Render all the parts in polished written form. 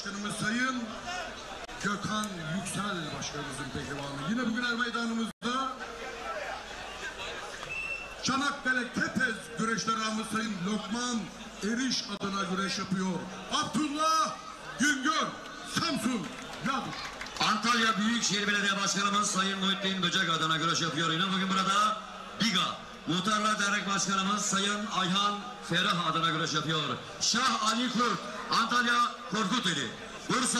Başkanımız Sayın Gökhan Yüksel Başkanımızın pehlivanı. Yine bugün er meydanımızda Çanakkale Kepez güreşler ağamız Sayın Lokman Eriş adına güreş yapıyor. Abdullah Güngör, Samsun, Yadır. Antalya Büyükşehir Belediye Başkanımız Sayın Muhittin Böcek adına güreş yapıyor. Yine bugün burada Biga Muhtarlar Dernek Başkanımız Sayın Ayhan Ferah adına güreş yapıyor. Şah Ali Kurt, Antalya Korkuteli. Bursa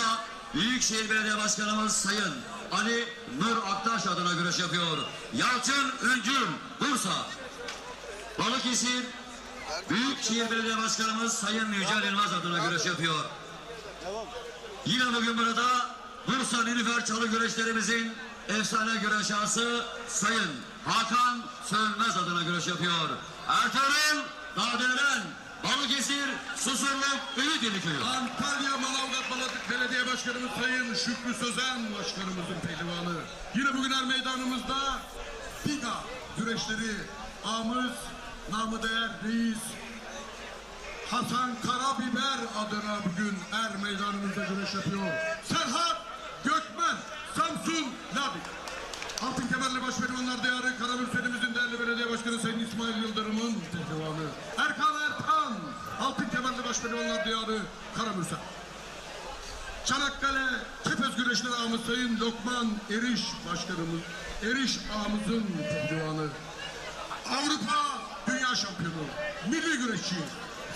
Büyükşehir Belediye Başkanımız Sayın Ali Nur Aktaş adına güreş yapıyor. Yalçın Üncül, Bursa. Balıkesir Büyükşehir Belediye Başkanımız Sayın Yücel Yılmaz adına güreş yapıyor. Yine bugün burada Bursa Nilüfer Çalı güreşlerimizin efsane güreş ağası Sayın Hakan Sönmez adına güreş yapıyor. Ertuğrul Dağdelen, Balıkesir Susurluk Ümit Köyü. Antalya Manavgat Belediye Başkanımız Sayın Şükrü Sözen Başkanımızın pehlivanı. Yine bugün er meydanımızda Biga güreşleri ağamız namı değer reis Hasan Karabiber adına bugün er meydanımızda güreş yapıyor. Serhat Gökmen, Samsun, Labik. Altın kemerli başpehlivanlar diyarı Karamürsel'imizin değerli belediye başkanı Sayın İsmail Yıldırım'ın pehlivanı. Erkan Ertan, altın kemerli başpehlivanlar diyarı Karamürsel. Çanakkale Kepez güreşleri ağamız Sayın Lokman Eriş başkanımız, Eriş ağamızın pehlivanı. Avrupa Dünya Şampiyonu, milli güreşçi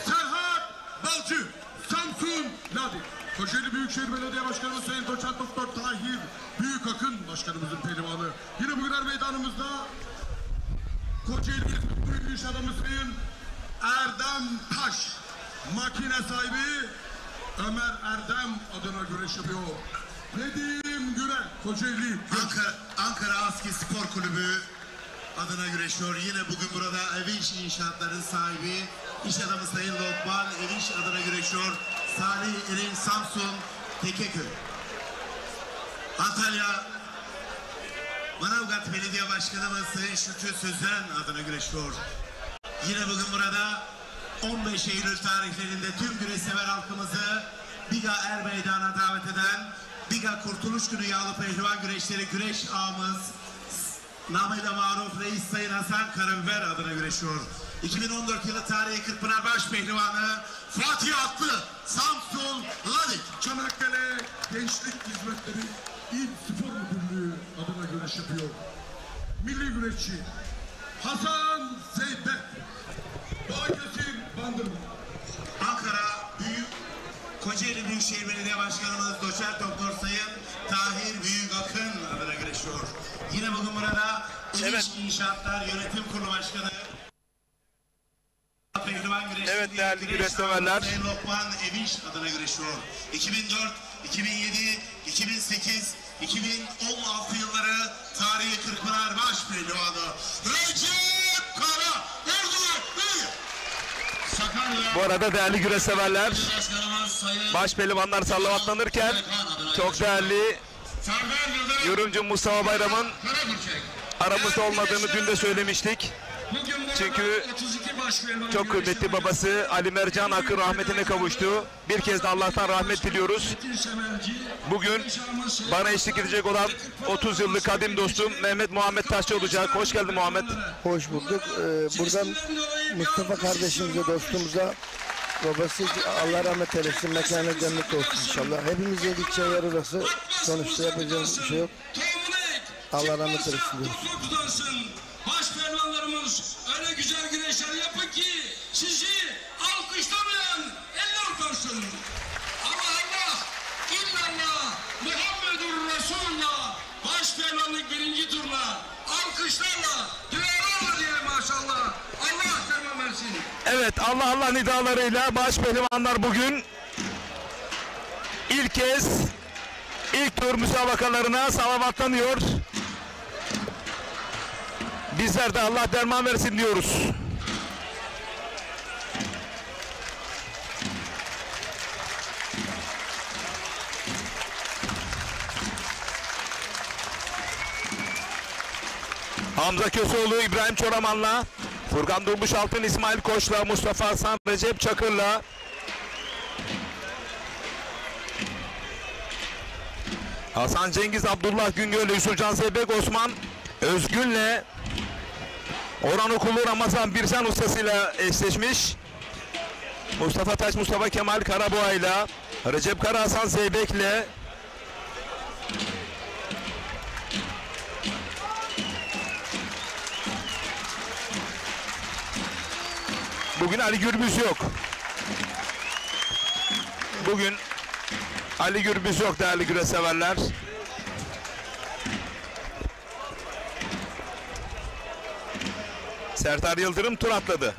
Serhat Balcı, Samsun, Labik. Kocaeli Büyükşehir Belediye Başkanımız Sayın Doçent Doktor Tahir Büyükakın Başkanımızın pehlivanı. Yine bugün er meydanımızda Kocaeli Büyük İş Adamı Sayın Erdem Taş, makine sahibi Ömer Erdem adına güreş yapıyor. Nedim Gürel, Kocaeli Ankara Aski Spor Kulübü adına güreşiyor. Yine bugün burada Evinç İnşaatların sahibi İş Adamı Sayın Lokman Evinç adına güreşiyor. Salih Erin, Samsun, Tekeköy. Antalya Manavgat Belediye Başkanımız Sayın Şükrü Sözen adına güreşiyor. Yine bugün burada 15 Eylül tarihlerinde tüm güreş sever halkımızı Biga Er Meydanı'na davet eden Biga Kurtuluş Günü Yağlı Pehlivan Güreşleri güreş ağamız namıyla maruf Reis Sayın Hasan Karabiber adına güreşiyor. 2014 yılı tarihi Kırkpınar Baş Pehlivanı Fatih Atlı, Samsun, Ladik. Çanakkale Gençlik Hizmetleri İl Spor Müdürlüğü adına güreş yapıyor. Milli güreşçi Hasan Zeybek, Balıkesir, Bandırma. Ankara Kocaeli Büyükşehir Belediye Başkanımız Doçent Doktor Sayın Tahir Büyükakın adına güreşiyor. Yine bugün burada Evinç İnşaatlar Yönetim Kurulu Başkanı Evet değerli güreş severler. Sayın Lokman Evinç adına güreşiyor. 2004, 2007, 2008, 2016 yılları tarihi Kırkpınar Baş Pehlivanı Recep Kara Bu arada değerli güreş severler, baş pehlivanlar sallavatlanırken çok değerli yorumcu Mustafa Bayram'ın aramızda olmadığını dün de söylemiştik. Çünkü çok kıymetli babası Ali Mercan Akın rahmetine kavuştu. Bir kez de Allah'tan rahmet diliyoruz. Bugün bana eşlik edecek olan 30 yıllık kadim dostum Mehmet Muhammed Taşçı olacak. Hoş geldin Muhammed. Hoş bulduk. Buradan Mustafa kardeşimize, dostumuza, babası Allah rahmet eylesin, mekanı cennet olsun inşallah. Hepimiz yedikçe yer orası. Sonuçta yapacağımız bir şey yok. Allah rahmet eylesin diyoruz. Başpehlivanlarımız öyle güzel güreşler yapın ki sizi alkışlamayan eller utansın. Allah Allah, illallah, Muhammedur Resulullah. Başpehlivanlık birinci turla, alkışlarla, dualarla diye maşallah. Allah selam versin. Evet, Allah Allah nidalarıyla baş pehlivanlar bugün ilk kez ilk tur müsabakalarına salavatlanıyor. Bizler de Allah derman versin diyoruz. Hamza Köseoğlu, İbrahim Çoraman'la, Furkan Durmuş Altın, İsmail Koç'la, Mustafa Hasan, Recep Çakır'la, Hasan Cengiz, Abdullah Güngör, Yusufcan Zeybek, Osman Özgün'le Orhan Okulu, Ramazan Bircan ustasıyla eşleşmiş. Mustafa Taş, Mustafa Kemal Karaboğa'yla, Recep Kara Hasan Zeybek'le bugün Ali Gürbüz yok. Bugün Ali Gürbüz yok değerli güreş severler. Serdar Yıldırım tur atladı.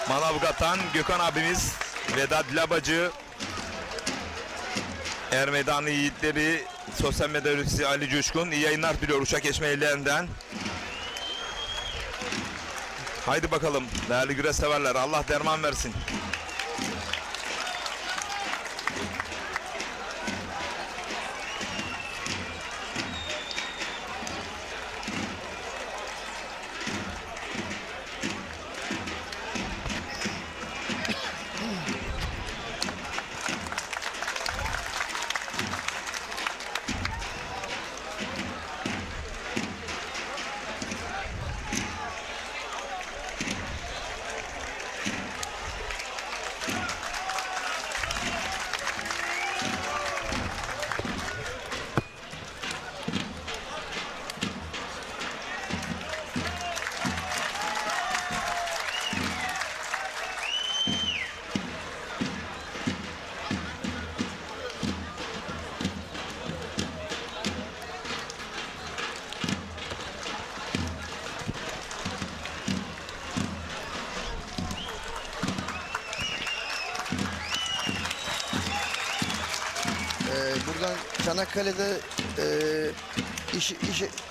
Manavgat'tan Gökhan abimiz, Vedat Labacı, Er Meydanı yiğitleri, sosyal medya üreticisi Ali Coşkun, iyi yayınlar diliyor Uşak Eşmeğli'nden. Haydi bakalım değerli güreş severler, Allah derman versin. Buradan Çanakkale'de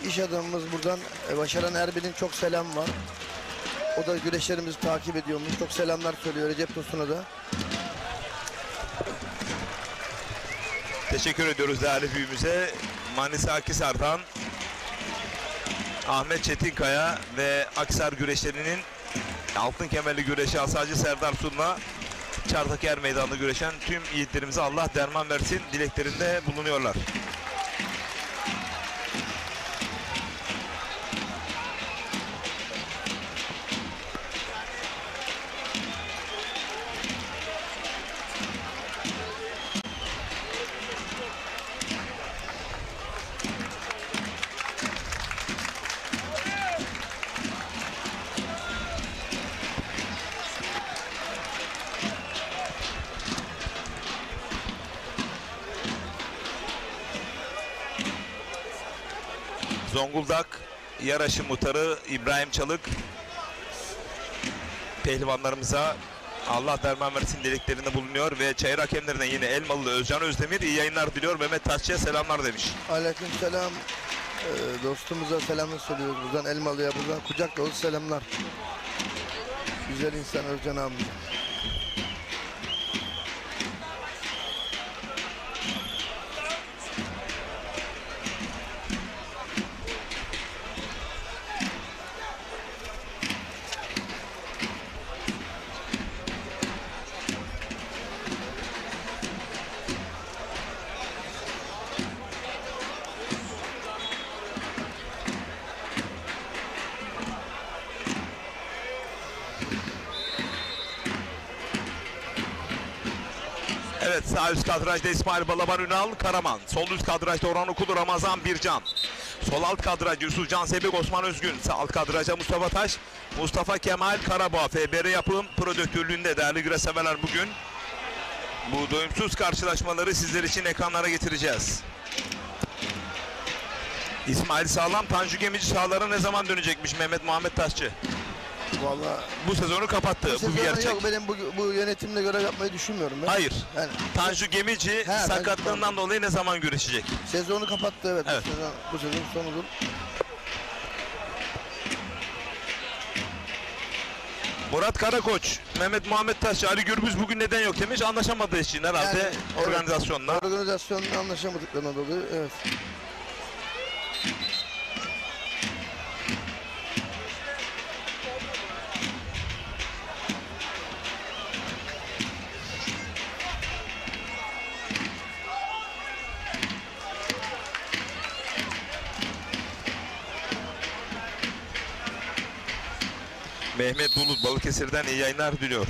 iş adamımız buradan Başaran Erbil'in çok selam var. O da güreşlerimizi takip ediyormuş. Çok selamlar söylüyor Recep Tosun'a da. Teşekkür ediyoruz değerli büyüğümüze. Manisa Akhisar'dan Ahmet Çetinkaya ve Aksar güreşlerinin altın kemerli güreşi Asacı Serdar Sun'la Çardak Er Meydanı'nda güreşen tüm yiğitlerimize Allah derman versin dileklerinde bulunuyorlar. Zonguldak Yaraşı Muhtarı İbrahim Çalık pehlivanlarımıza Allah derman versin dileklerinde bulunuyor ve çayır hakemlerine yine Elmalılı Özcan Özdemir iyi yayınlar diliyor. Mehmet Taşçı'ya selamlar demiş. Aleykümselam. Dostumuza selamını söylüyoruz buradan Elmalı'ya, buradan kucak dolu selamlar. Güzel insan Özcan abimiz. Evet, sağ üst kadrajda İsmail Balaban Ünal Karaman. Sol üst kadrajda Orhan Okulu Ramazan Bircan. Sol alt kadraj Yusufcan Zeybek Osman Özgün. Sağ alt kadrajda Mustafa Taş, Mustafa Kemal Karaboğa. FBR Yapım prodüktörlüğünde değerli güreşseverler bugün bu doyumsuz karşılaşmaları sizler için ekranlara getireceğiz. İsmail Sağlam, Tanju Gemici sahalara ne zaman dönecekmiş Mehmet Muhammed Taşçı? Vallahi Bu sezonu kapattı. Bu bir sezonu gerçek. yok, benim bu yönetimle görev yapmayı düşünmüyorum ben. Hayır. Yani Tanju Gemici ben- sakatlığından dolayı ne zaman görüşecek? sezonu kapattı, evet. Evet. Bu sezon sonudur. Murat Karakoç, Mehmet Muhammed Taşçı, Ali Gürbüz bugün neden yok demiş. Anlaşamadığı için herhalde Yani, evet. organizasyonla. Organizasyonla anlaşamadıklarına dolayı, evet. Mehmet Bulut Balıkesir'den iyi yayınlar diliyor.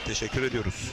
Teşekkür ediyoruz.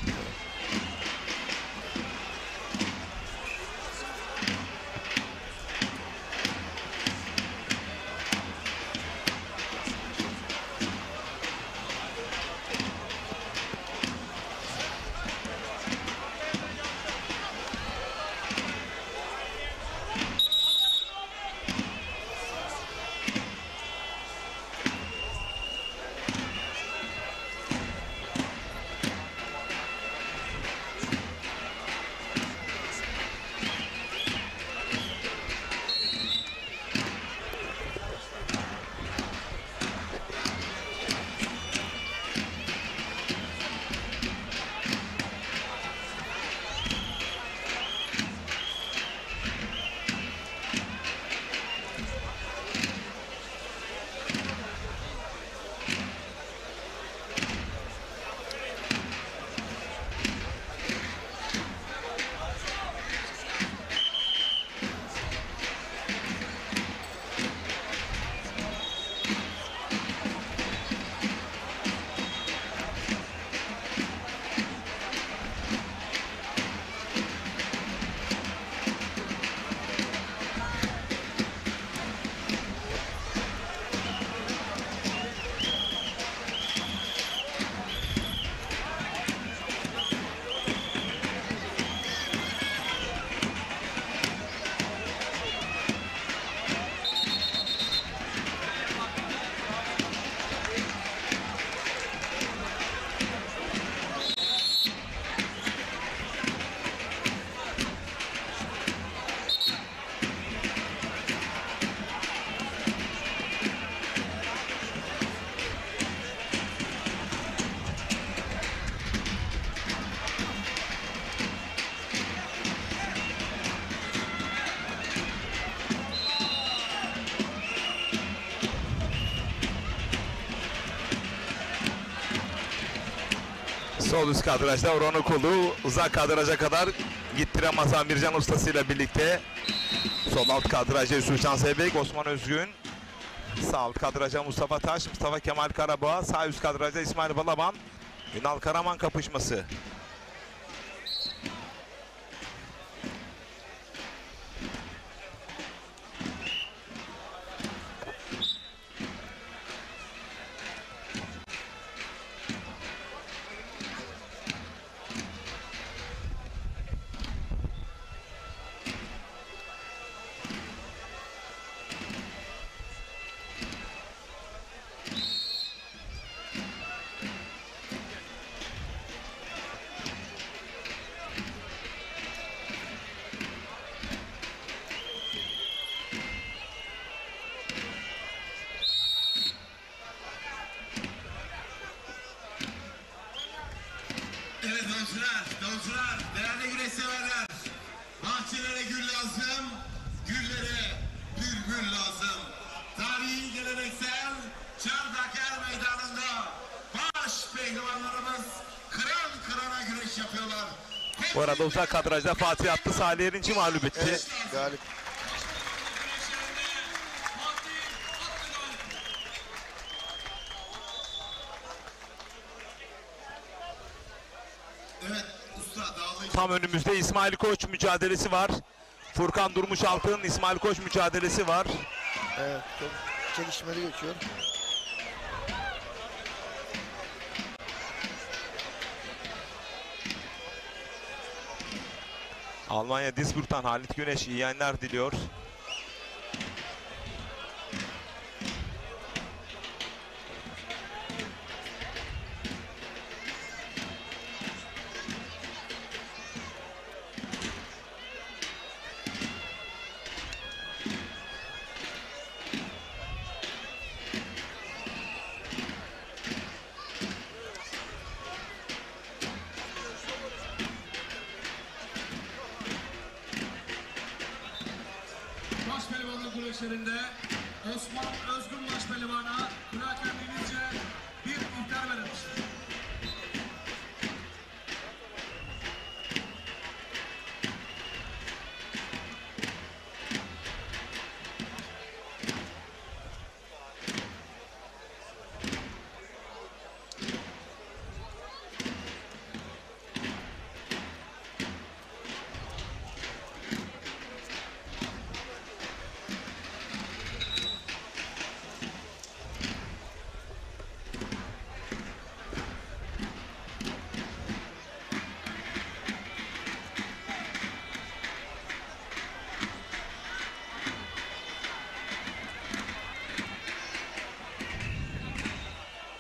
Sol üst kadrajda Orhan Okulu, uzak kadraja kadar gitti Ramazan Bircan ustasıyla birlikte. Sol alt kadrajda Yusufcan Zeybek, Osman Özgün. Sağ alt kadraja Mustafa Taş, Mustafa Kemal Karabağ. Sağ üst kadrajda İsmail Balaban, Ünal Karaman kapışması. Evet davulcular, değerli güreş severler. Bahçelere gül lazım, güllere bülbül lazım. Tarihi geleneksel Çardak Meydanı'nda baş pehlivanlarımız kıran kırana güreş yapıyorlar. Bu arada uzak kadrajda Fatih Attı Salih Erinç'i mağlup etti. Evet, galip. Evet usta dağılıyor. Tam önümüzde İsmail Koç mücadelesi var. Furkan Durmuş Altın, İsmail Koç mücadelesi var. Evet, çok çekişmeli geçiyor. Almanya Duisburg'dan Halit Güneş iyi yayınlar diliyor. baş pehlivanlık güreşlerinde Osman Özgün baş pehlivana kura kendinizce bir ihtar verilmiştir.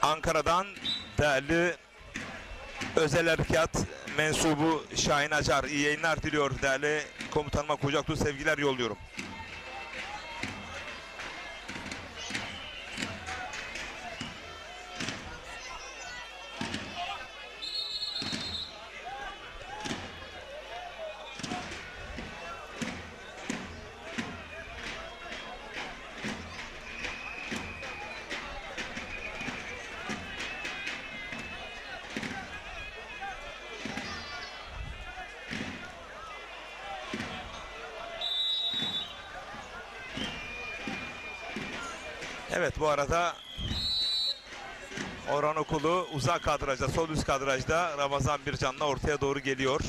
Ankara'dan değerli özel harekat mensubu Şahin Acar iyi yayınlar diliyor. Değerli komutanıma kucak dolu sevgiler yolluyorum. Evet, bu arada Orhan Okulu uzak kadrajda, sol üst kadrajda Ramazan Bircan'la ortaya doğru geliyor.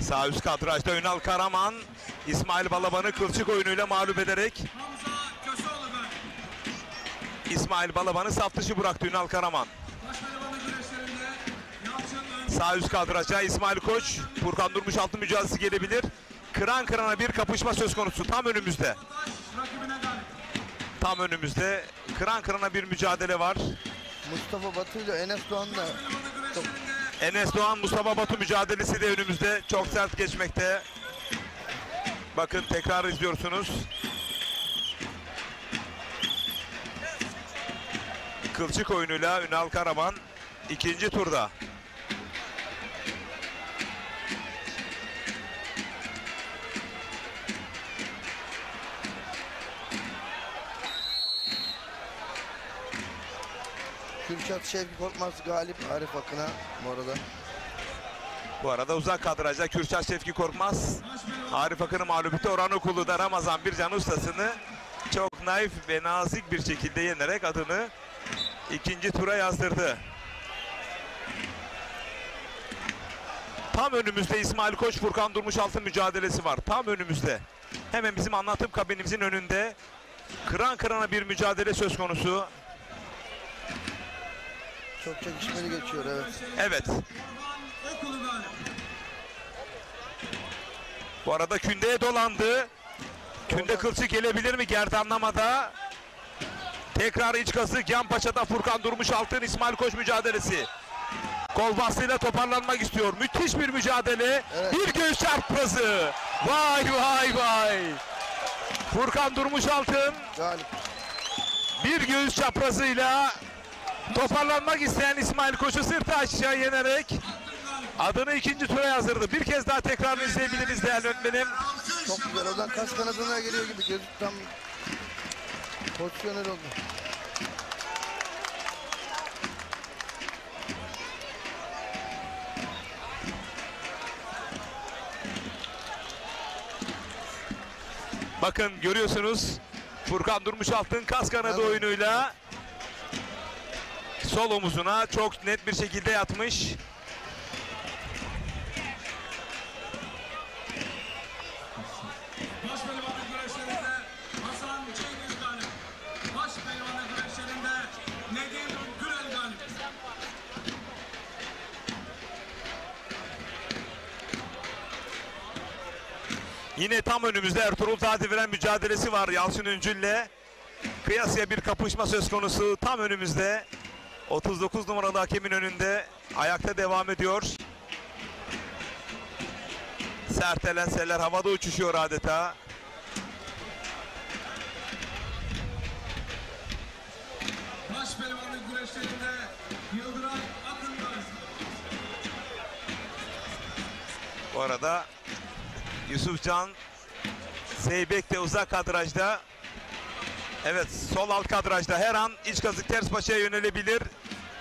Sağ üst kadrajda Ünal Karaman, İsmail Balaban'ı kılçık oyunuyla mağlup ederek Hamza Köseoğlu İsmail Balaban'ı saf dışı bıraktı Ünal Karaman. baş pehlivanlık güreşlerinde Yalçın Ön Sağ üst kadraja İsmail Koç, Furkan Durmuş altın mücadelesi gelebilir. Kıran kırana bir kapışma söz konusu tam önümüzde. rakibine galip. Tam önümüzde kıran kırana bir mücadele var. Mustafa Batu ile Enes Doğan da Pehlivanlık güreşlerinde Enes Doğan, Mustafa Batu mücadelesi de önümüzde. Çok sert geçmekte. Bakın tekrar izliyorsunuz. Kılçık oyunuyla Ünal Karaman ikinci turda. Kürşat Şevki Korkmaz galip Arif Akın'a bu arada. Bu arada uzak kadrajda Kürşat Şevki Korkmaz, Arif Akın'ı mağlup etti. Orhan Okulu da Ramazan Bircan ustasını çok naif ve nazik bir şekilde yenerek adını ikinci tura yazdırdı. Tam önümüzde İsmail Koç, Furkan Durmuş altın mücadelesi var. Tam önümüzde. Hemen bizim anlatım kabinimizin önünde. Kıran kırana bir mücadele söz konusu. Çok çekişmeli geçiyor, evet. Evet. Orhan Okulu galip. Bu arada kündeye dolandı. Künde kılçık gelebilir mi gerdanlamada? Tekrar iç kazık Yanpaşa'da Furkan Durmuş altın İsmail Koç mücadelesi. Kol bastığıyla toparlanmak istiyor. Müthiş bir mücadele. Evet. Bir göğüs çarpması. Vay vay vay. Furkan Durmuş altın Galip. bir göğüs çaprazıyla toparlanmak isteyen İsmail Koç'u sırtı aşağı yenerek adını ikinci tura yazdırdı. Bir kez daha tekrar izleyebiliriz değerli öğretmenim. Çok güzel. Oradan kas kanadına geliyor gibi. Gözü tam pozisyonel oldu. Bakın görüyorsunuz Furkan Durmuşalt'ın kas kanadı Evet. oyunuyla sol omuzuna çok net bir şekilde yatmış. Baş pehlivanlık güreşlerinde Hasan Cengiz galip. Baş pehlivanlık güreşlerinde Nedim Gürel galip. Yine tam önümüzde Ertuğrul Tadiviren mücadelesi var Yalçın Üncül'le. Kıyasıya bir kapışma söz konusu tam önümüzde. 39 numaralı hakemin önünde ayakta devam ediyor. Sert elenseler havada uçuşuyor adeta. Baş pehlivanlık güreşlerinde Yıldıray Akıngazi. Bu arada Yusufcan Zeybek de uzak kadrajda. Evet, sol alt kadrajda her an iç kazık ters paçaya yönelebilir.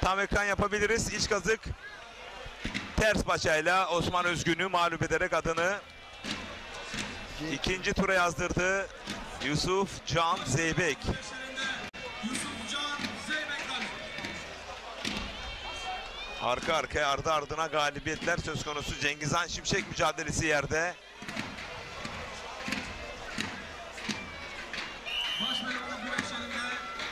Tam ekran yapabiliriz. İç kazık ters paçayla Osman Özgün'ü mağlup ederek adını ikinci tura yazdırdı Yusuf Can Zeybek. Güreşlerinde Yusufcan Zeybek galip. Arka arkaya ardı ardına galibiyetler söz konusu. Cengizhan Şimşek mücadelesi yerde. Baş pehlivanlık güreşlerinde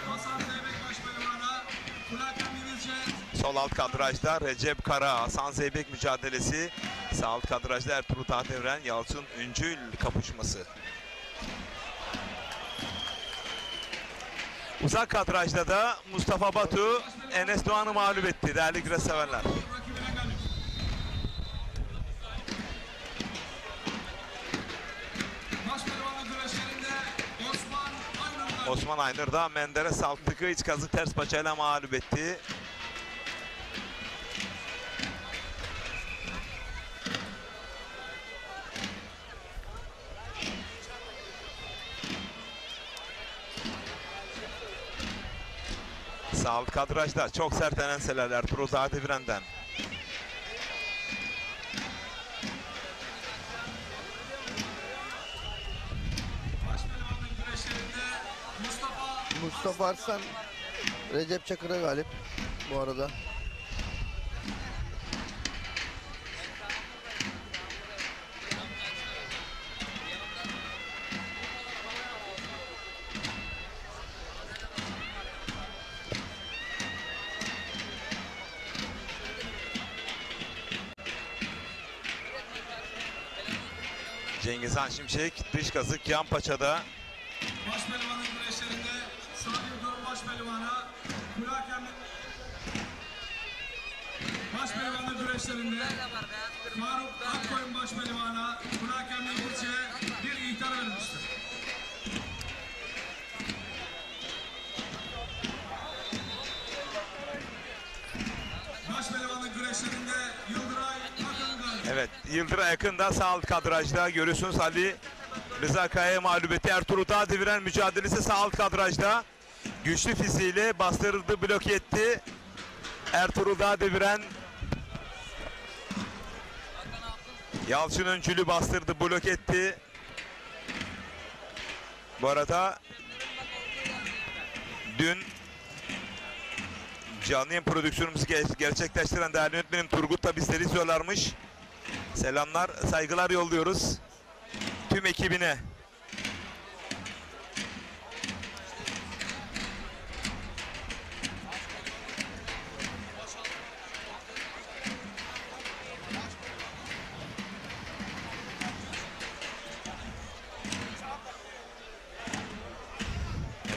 Hasan Zeybek baş pehlivanı Kulakan Denizci. Sol alt kadrajda Recep Kara, Hasan Zeybek mücadelesi. Sağ alt kadrajda Ertuğrul Tahdevren, Yalçın Üncül kapışması. Uzak kadrajda da Mustafa Batu, Enes Doğan'ı mağlup etti değerli güreş severler. Rakibine galip. Baş pehlivanlık güreşlerinde Osman Aynur galip. Osman Aynur da Menderes Saltık'ı iç kazık ters paçayla mağlup etti. Sağ alt kadrajda çok sert enenseler Ertuğrul Tadeviren'den. Baş pehlivanlık güreşlerinde Mustafa Arslan Recep Çakır'a galip bu arada. Cengizhan Şimşek dış kazık yan paçada. Baş pehlivanlık güreşlerinde Sami Yıldırım baş pehlivanı Kulakan. Baş pehlivanlık güreşlerinde Faruk Akkoyun baş pehlivanı Kulakan Denizci bir ihtar vermiştir. Baş pehlivanlık güreşlerinde Yıldıray Akın galip. Evet, Yıldıray yakında sağ alt kadrajda görüyorsunuz Ali Rıza Kaya'ya mağlubiyeti. Ertuğrul Tadeviren mücadelesi sağ alt kadrajda. Güçlü fiziğiyle bastırıldı, blok etti. Ertuğrul Tadeviren Yalçın Öncül'ü bastırdı, blok etti. Bu arada dün canlı yayın prodüksiyonumuzu gerçekleştiren değerli yönetmenim Turgut da bizleri izliyorlarmış. Selamlar, saygılar yolluyoruz tüm ekibine.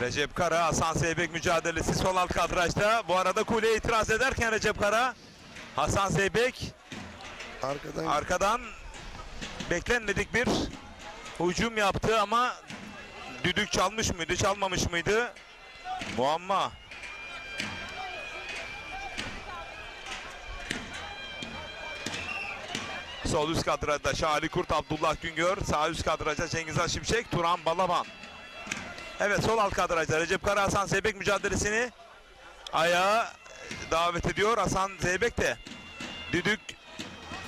Recep Kara, Hasan Zeybek mücadelesi sol alt kadrajda. Bu arada kuleye itiraz ederken Recep Kara, Hasan Zeybek arkadan beklenmedik bir hücum yaptı ama düdük çalmış mıydı, çalmamış mıydı? Muamma. Sol üst kadrajda Şahali Kurt, Abdullah Güngör. Sağ üst kadrajda Cengizhan Şimşek, Turan Balaban. Evet, sol alt kadrajda Recep Kara Hasan Zeybek mücadelesini ayağa davet ediyor. Hasan Zeybek de düdük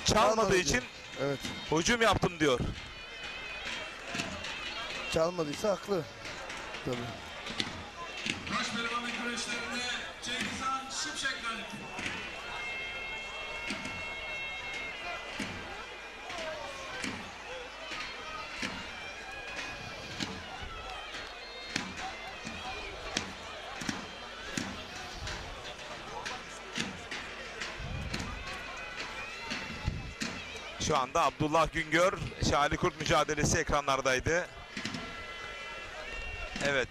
çalmadığı için Evet. hücum yaptım diyor. çalmadıysa haklı. Tabii. Baş pehlivanlık güreşlerinde Cengizhan Şimşek galip. Şu anda Abdullah Güngör, Şahali Kurt mücadelesi ekranlardaydı. Evet.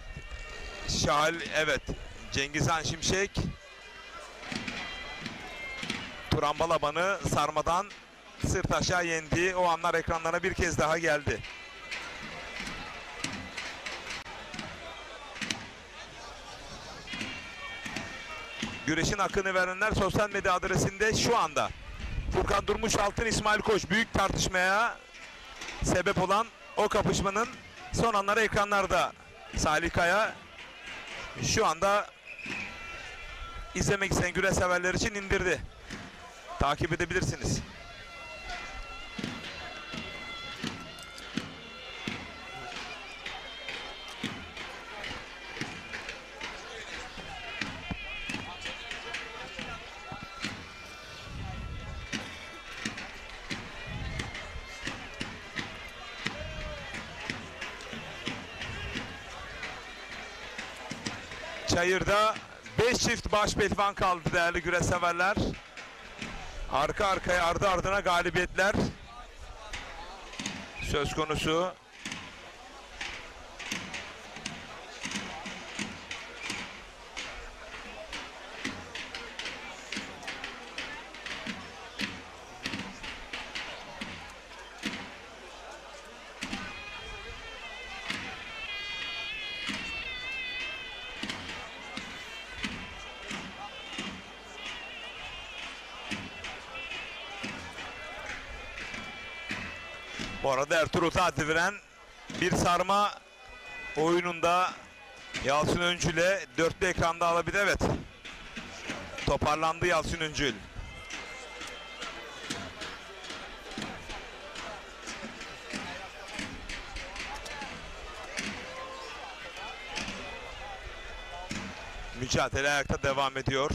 Evet. Cengizhan Şimşek. Turan Balaban'ı sarmadan sırt aşağı yendi. O anlar ekranlara bir kez daha geldi. Güreşin hakkını verenler sosyal medya adresinde şu anda. Furkan Durmuş Altın, İsmail Koç, büyük tartışmaya sebep olan o kapışmanın son anları ekranlarda. Salih Kaya şu anda izlemek isteyen güreş severler için indirdi. Takip edebilirsiniz. Çayırda 5 çift baş pehlivan kaldı değerli güreş severler. Arka arkaya, ardı ardına galibiyetler söz konusu. Bu arada Ertuğrul Tadiviren bir sarma oyununda Yalçın Öncül'e dörtlü ekranda alabilir. Evet. Toparlandı Yalçın Öncül. Mücadele ayakta devam ediyor.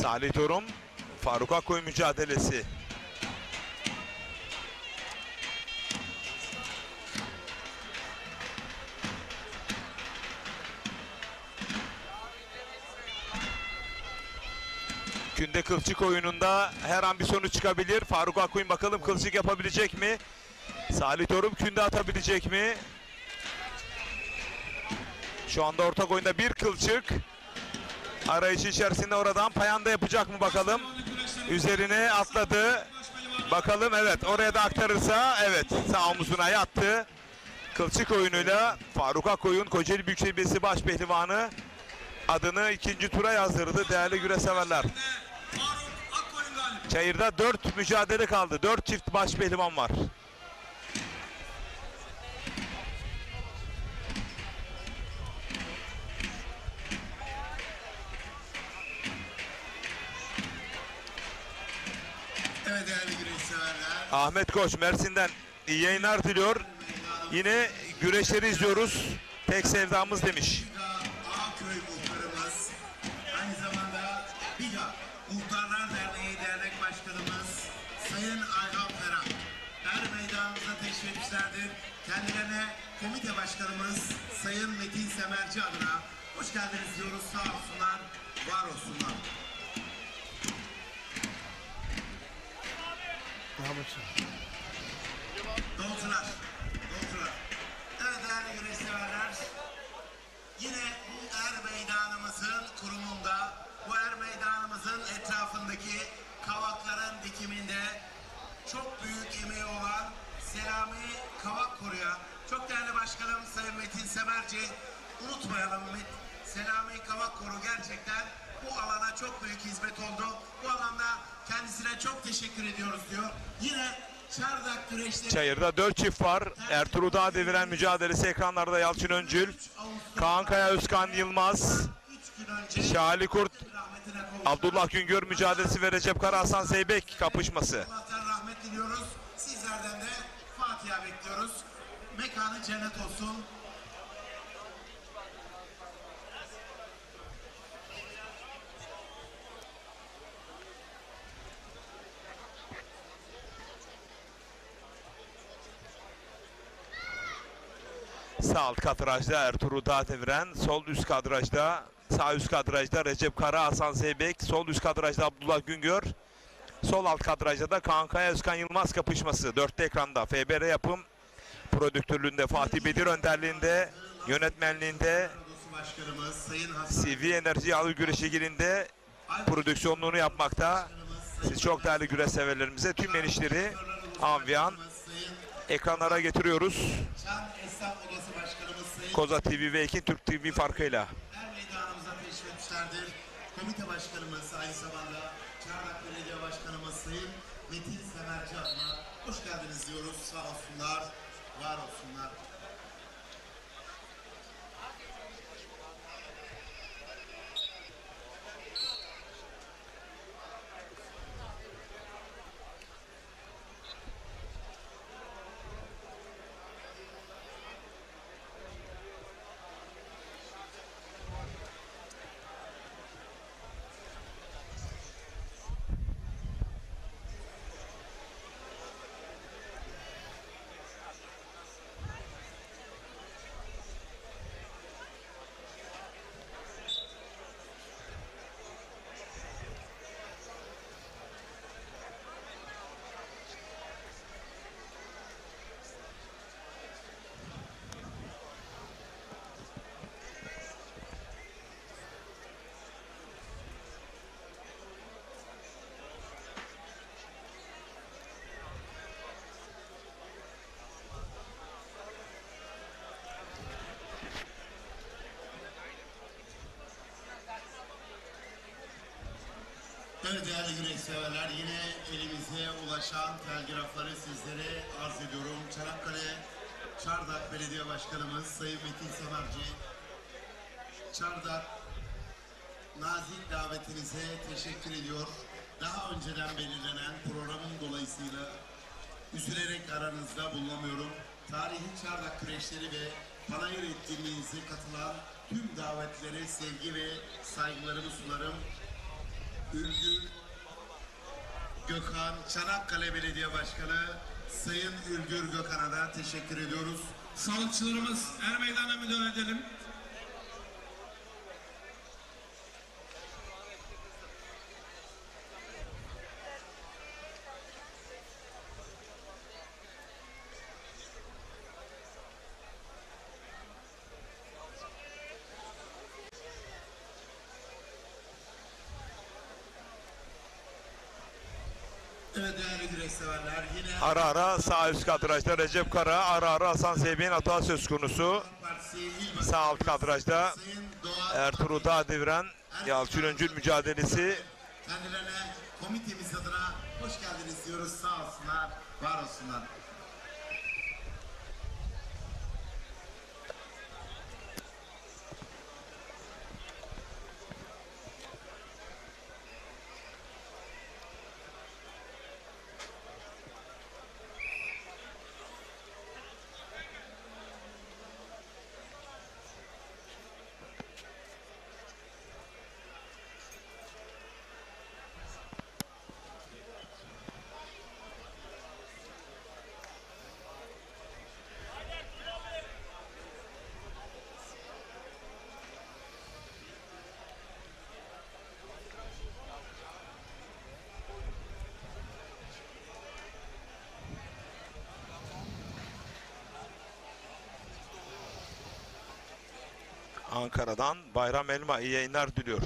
Salih Torum, Faruk Akkoy mücadelesi. Künde kılçık oyununda her an bir sonuç çıkabilir. Faruk Akkoy'un bakalım kılçık yapabilecek mi? Salih Torum künde atabilecek mi? Şu anda ortak oyunda bir kılçık. Arayışı içerisinde oradan payanda yapacak mı bakalım. Üzerine atladı. Bakalım evet oraya da aktarırsa evet sağ omuzuna yattı. Kılçık oyunuyla Faruk Akkoy'un Kocaeli Büyükşehir Belediyesi baş pehlivanı adını ikinci tura yazdırdı değerli güreş severler. Çayırda 4 mücadele kaldı. 4 çift baş pehlivan var. Evet değerli güreşseverler. Ahmet Koç Mersin'den iyi yayınlar diliyor. Yine güreşleri izliyoruz. Tek sevdamız demiş. Ağköy muhtarımız, aynı zamanda Biga Muhtarlar Derneği Dernek Başkanımız Sayın Ayhan Ferah her meydanımıza teşriflerdir. Kendilerine komite başkanımız Sayın Metin Semerci adına hoş geldiniz diyoruz. Sağ olsunlar, var olsunlar. Doldular. Evet değerli güreşseverler, yine bu meydanımızın kurumunda, bu meydanımızın etrafındaki kavakların dikiminde çok büyük emeği olan Selami Kavak Koru'ya, çok değerli başkanım Sayın Metin Semerci, unutmayalım Selami Kavak Koru gerçekten bu alana çok büyük hizmet oldu. Bu alanda kendisine çok teşekkür ediyoruz diyor. Yine Çardak güreşleri Çayır'da 4 çift var. Ertuğrul Dağ deviren mücadelesi ekranlarda Yalçın Öncül, Kaan Kaya, Özkan Yılmaz, 3 gün önce Şahali Kurt, rahmetine kavuştu. Abdullah Güngör mücadelesi ve Recep Kara Hasan Zeybek kapışması. Allah'tan rahmet diliyoruz. Sizlerden de Fatiha bekliyoruz. Mekanı cennet olsun. Sağ alt kadrajda Ertuğrul Dağ deviren, sol üst kadrajda, sağ üst kadrajda Recep Kara Hasan Zeybek, sol üst kadrajda Abdullah Güngör, sol alt kadrajda da Kaan Kaya Özkan Yılmaz kapışması. 4'te ekranda FBR yapım, prodüktörlüğünde Fatih Bedir önderliğinde, yönetmenliğinde Başkanımız Sayın Hasan CV Enerji Yağlı Güreşi ilgilinde prodüksiyonluğunu yapmakta. Siz çok değerli güreş severlerimize tüm genişleri an ve an Sayın ekranlara getiriyoruz. Can Esnaf Odası Başkanımız Sayın Koza TV ve Ekin Türk TV farkıyla. her meydanımıza teşrif etmişlerdir. Komite Başkanımız aynı zamanda Çardak Belediye Başkanımız Sayın Metin Semerci adına hoş geldiniz diyoruz. Sağ olsunlar, var olsunlar. Evet değerli güreş severler, yine elimize ulaşan telgrafları sizlere arz ediyorum. Çanakkale Çardak Belediye Başkanımız Sayın Metin Semerci, Çardak nazik davetinize teşekkür ediyor. Daha önceden belirlenen programın dolayısıyla üzülerek aranızda bulunamıyorum. Tarihi Çardak güreşleri ve panayır etkinliğinize katılan tüm davetlere sevgi ve saygılarımı sunarım. Ülgür Gökhan, Çanakkale Belediye Başkanı Sayın Ülgür Gökhan'a da teşekkür ediyoruz. Sağlıkçılarımız er meydana müdahale edelim. Evet değerli güreş severler, yine Ara ara sağ üst kadrajda Recep Kara, ara ara Hasan Zeybek'in hata söz konusu. Partisi İl Sağ alt kadrajda Sayın Doğan Ertuğrul Dağ deviren Yalçın Öncül mücadelesi. kendilerine komitemiz adına hoş geldiniz diyoruz. Sağ olsunlar, var olsunlar. Ankara'dan Bayram Elma iyi yayınlar diliyor.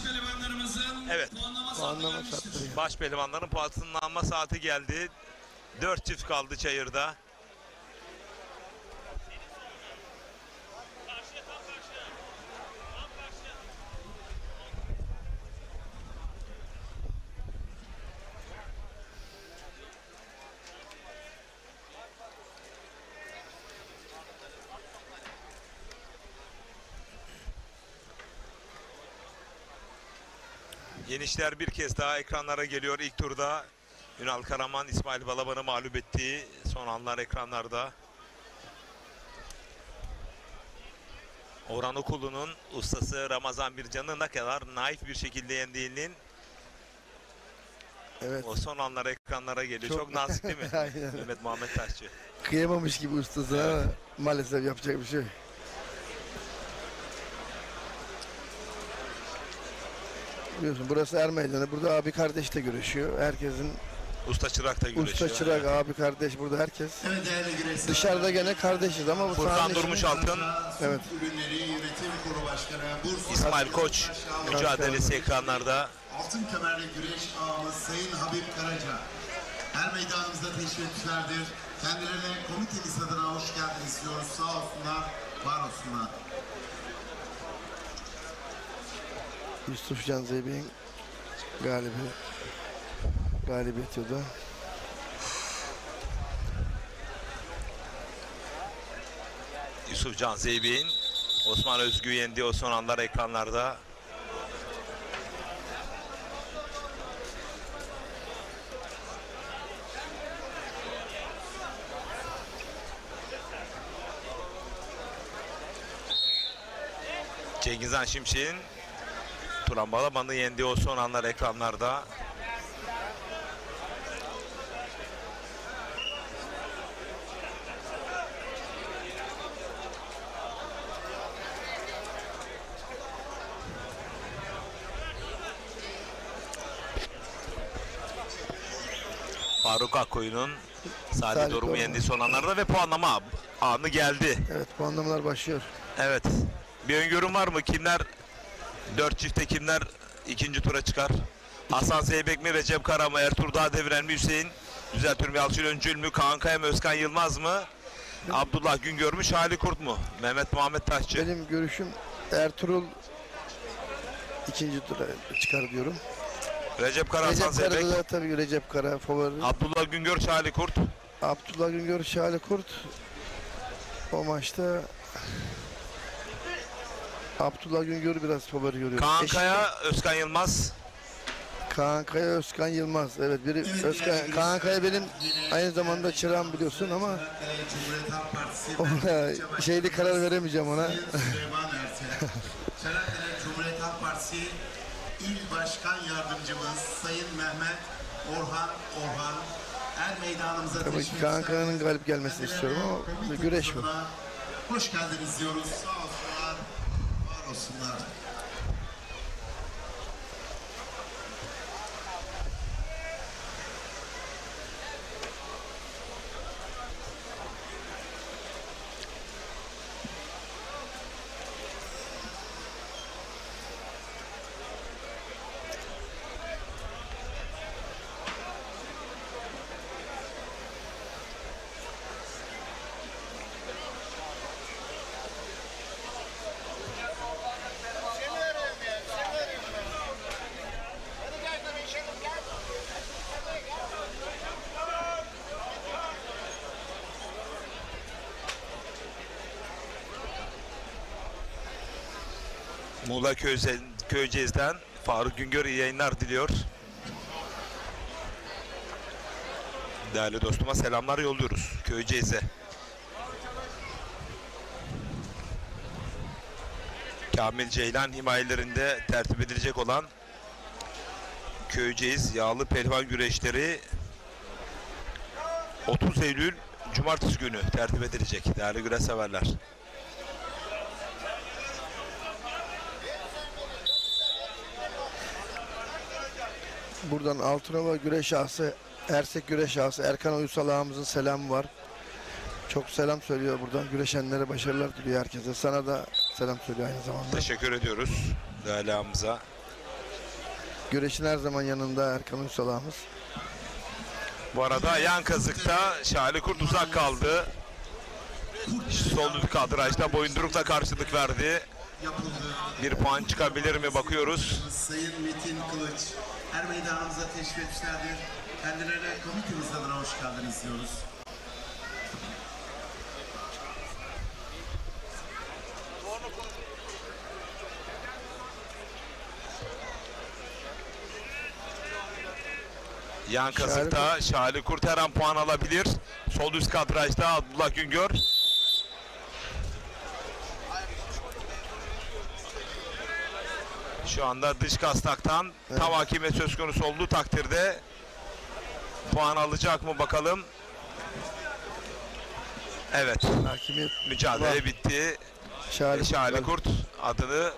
pehlivanlarımızın Evet. Puanlama sattırıyor. Baş pehlivanların puanlanma saati geldi. 4 çift kaldı çayırda. Yenişler bir kez daha ekranlara geliyor. İlk turda Ünal Karaman, İsmail Balaban'ı mağlup ettiği son anlar ekranlarda. Orhan Okulu'nun ustası Ramazan Bircan'ı ne kadar naif bir şekilde yendiğinin Evet. o son anlar ekranlara geliyor. Çok nazik değil mi? Aynen. Mehmet Muhammed Taşçı. Kıyamamış gibi ustasına ama maalesef yapacak bir şey yok. Biliyorsun burası Er Meydanı. Burada abi kardeş de görüşüyor. Herkesin Usta çırak da güreşiyor. usta çırak, abi kardeş burada herkes. Evet değerli güreşler. Dışarıda gene kardeşiz ama bu Furkan sahne Durmuş işi- Altın, Evet. Ürünleri Yönetim Kurulu Başkanı Bursa İsmail Koç mücadelesi ekranlarda. Altın kemerli güreş ağamız Sayın Habib Karaca. Her meydanımızda teşekkürlerdir. Kendilerine komitemiz adına hoş geldiniz diyoruz. Sağ olsunlar, var olsunlar. Yusuf Can Zeybek'in galibiyeti o da. Yusuf Can Zeybek'in Osman Özgü yendi o son anlar ekranlarda. Cengizhan Şimşek'in Turan Balaban'ı yendiği o son anlar ekranlarda. Faruk Akkoyun'un Sadi Salih Doruk'u Doruk. yendiği son anlarda ve puanlama anı geldi. Evet, puanlamalar başlıyor. Evet. Bir öngörüm var mı? Kimler 4 çifte kimler ikinci tura çıkar? Hasan Zeybek mi, Recep Kara mı, Ertuğrul Dağdeviren mi, Hüseyin Düzeltürüm Yalçın Öncül mü, Kaan Kaya mı, Özkan Yılmaz mı, Abdullah Güngör mü, Şahli Kurt mu, Mehmet Muhammed Taşçı? Benim görüşüm Ertuğrul ikinci tura çıkar diyorum. Recep Kara, Hasan Recep Zeybek, Kara'da tabii Recep Kara favori. Abdullah Güngör, Şahli Kurt. Abdullah Güngör, Şahli Kurt. O maçta Abdullah Güngör'ü biraz favori görüyorum. Kaan Kaya, Özkan Yılmaz. Kaan Kaya, Özkan Yılmaz. Evet, biri Özkan. Kaan Kaya benim aynı zamanda çırağım biliyorsun ama Cumhuriyet Halk Partisi ona şeyde karar veremeyeceğim ona. Süleyman Ersen. Çanakkale Cumhuriyet Halk Partisi İl Başkan Yardımcımız Sayın Mehmet Orhan Er meydanımıza Tabii ki teşrif Kaan eder. Kaya'nın galip gelmesini istiyorum ama bir güreş bu. Hoş geldiniz diyoruz. Sağ olsunlar, var olsunlar. Muğla Köyceğiz'den Faruk Güngör iyi yayınlar diliyor. Değerli dostuma selamlar yolluyoruz Köyceğiz'e. Kamil Ceylan himayelerinde tertip edilecek olan Köyceğiz yağlı pehlivan güreşleri 30 Eylül Cumartesi günü tertip edilecek değerli güreş severler. Buradan Altınova güreş ağası, Ersek güreş ağası Erkan Uysal ağamızın selamı var. Çok selam söylüyor buradan. Güreşenlere başarılar diliyor herkese. Sana da selam söylüyor aynı zamanda. Teşekkür ediyoruz değerli ağamıza. Güreşin her zaman yanında Erkan Ünsal ağamız. Bu arada yan kazıkta Şahali Kurt uzak kaldı. Sol düz kadrajda Boyunduruk'la karşılık verdi. Yapıldı. Bir puan çıkabilir mi bakıyoruz. Sayın Metin Kılıç her meydanımıza teşrif etmişlerdir. Kendilerine komitemiz adına hoş geldiniz diyoruz. Yan kazıkta Şahali Kurt her an puan alabilir. Sol üst kadrajda Abdullah Güngör. Şu anda dış kastaktan tam hakimiyet söz konusu olduğu takdirde puan alacak mı bakalım. Evet. Hakimiyet Mücadele bitti. Şahali Kurt adını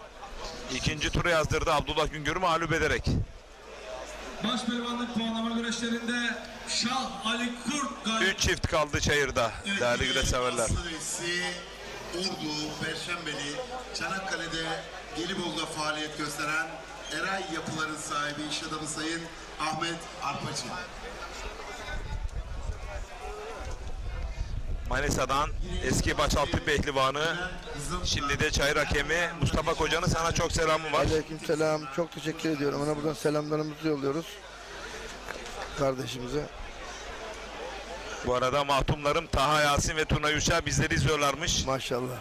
ikinci tura yazdırdı Abdullah Güngör'ü mağlup ederek. Başpehlivanlık puanlama güreşlerinde Şah Ali Kurt galip. 3 çift kaldı çayırda değerli güreşseverler. Aslıvesi, Ordu, Perşembeli, Çanakkale'de, Gelibolu'da faaliyet gösteren Eray Yapıların sahibi iş adamı Sayın Ahmet Arpacı. Manisa'dan eski başaltı pehlivanı, şimdi de çayır hakemi Mustafa Koca'nın sana çok selamı var. Aleykümselam. Çok teşekkür ediyorum. Ona buradan selamlarımızı yolluyoruz kardeşimize. Bu arada mahtumlarım Taha Yasin ve Tuna Yuşa bizleri izliyorlarmış. Maşallah.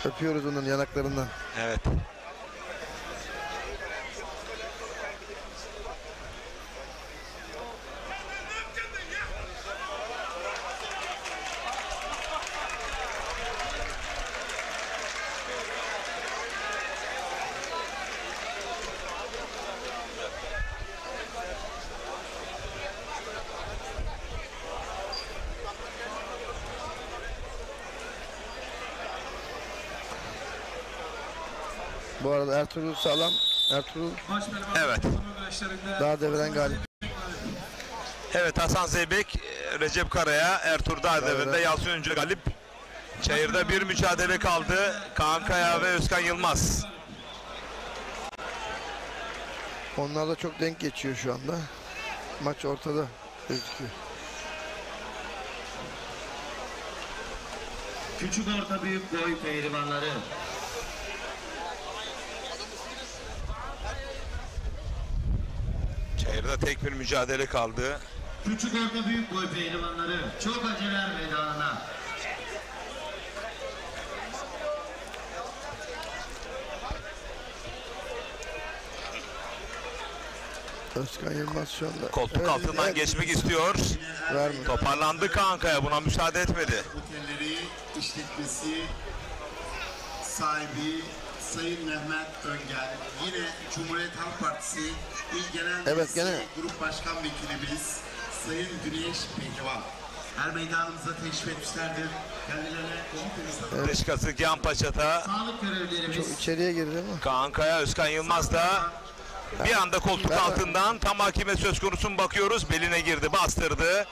Öpüyoruz onun yanaklarından. Evet. Bu arada Ertuğrul Sağlam. Ertuğrul Başpehlivanlık Evet. puanlama güreşlerinde daha devren galip. Evet, Hasan Zeybek, Recep Karaya, Ertuğrul Dağdevir'de Yasin Öncü galip. Çayırda bir mücadele kaldı. Kaan Kaya ve Özkan Yılmaz. Onlar da çok denk geçiyor şu anda. Maç ortada gözüküyor. Küçük orta büyük boy pehlivanları. Çayırda tek bir mücadele kaldı. Küçük orta büyük boy pehlivanları. Çok aceler meydanına. Özkan Yılmaz şu anda. Koltuk altından geçmek istiyor. Vermiyor. Toparlandı Kaan Kaya, buna müsaade etmedi. Otelleri işletmesi sahibi Sayın Mehmet Öngel, yine Cumhuriyet Halk Partisi İl Genel Evet, Meclisi gene. Grup Başkan Vekilimiz Sayın Güneş Pehlivan. Her meydanımıza teşrif etmişlerdir. Kendilerine komitemiz Dış kasık yan paçata. Sağlık görevlilerimiz. Çok içeriye girdi ama. Kaan Kaya, Özkan Yılmaz da bir anda koltuk altından tam hakimiyet söz konusu mu bakıyoruz. Beline girdi, bastırdı.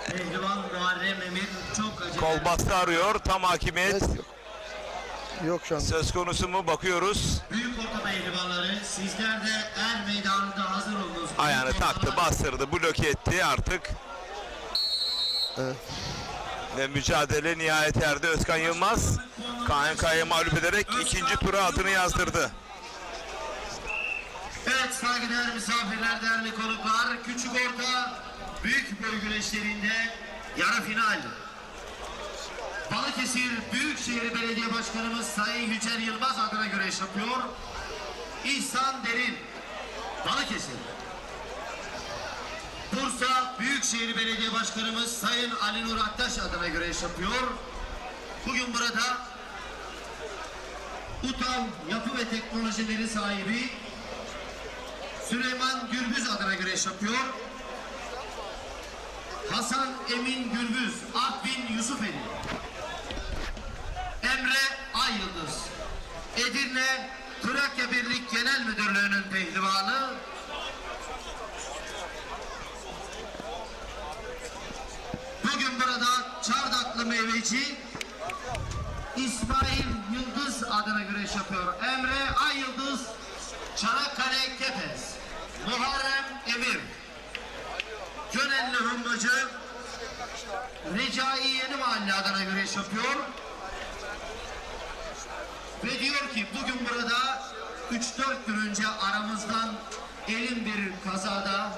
Pehlivan Muharrem Emir çok aceler. Kol bastı arıyor. Tam hakimiyet Evet, yok. Yok şu anda. söz konusu mu bakıyoruz. Büyük orta pehlivanları sizler de er meydanında hazır olunuz. Ayağını Büyük taktı, ortalar- bastırdı, bloke etti artık. Evet. Ve mücadele nihayet erdi. Özkan Yılmaz Kaan Kaya'yı mağlup ederek ikinci tura adını yazdırdı. Evet saygıdeğer misafirler, değerli konuklar. Küçük orta büyük boy güreşlerinde yarı final. Balıkesir Büyükşehir Belediye Başkanımız Sayın Yücel Yılmaz adına güreş yapıyor. İhsan Derin, Balıkesir. Bursa Büyükşehir Belediye Başkanımız Sayın Ali Nur Aktaş adına güreş yapıyor. Bugün burada UTAV Yapı ve Teknolojileri sahibi Süleyman Gürbüz adına güreş yapıyor. Hasan Emin Gürbüz, Artvin Yusufeli. Emre Ayyıldız, Edirne Trakya Birlik Genel Müdürlüğü'nün pehlivanı. Bugün burada Çardaklı meyveci İsmail Yıldız adına güreş yapıyor. Emre Ayyıldız Çanakkale Kepez, Muharrem Emir, Gönenli Hımbacı, Recai Yeni Mahalle Adana güreş yapıyor. Ve diyor ki bugün burada 3-4 gün önce aramızdan elin bir kazada,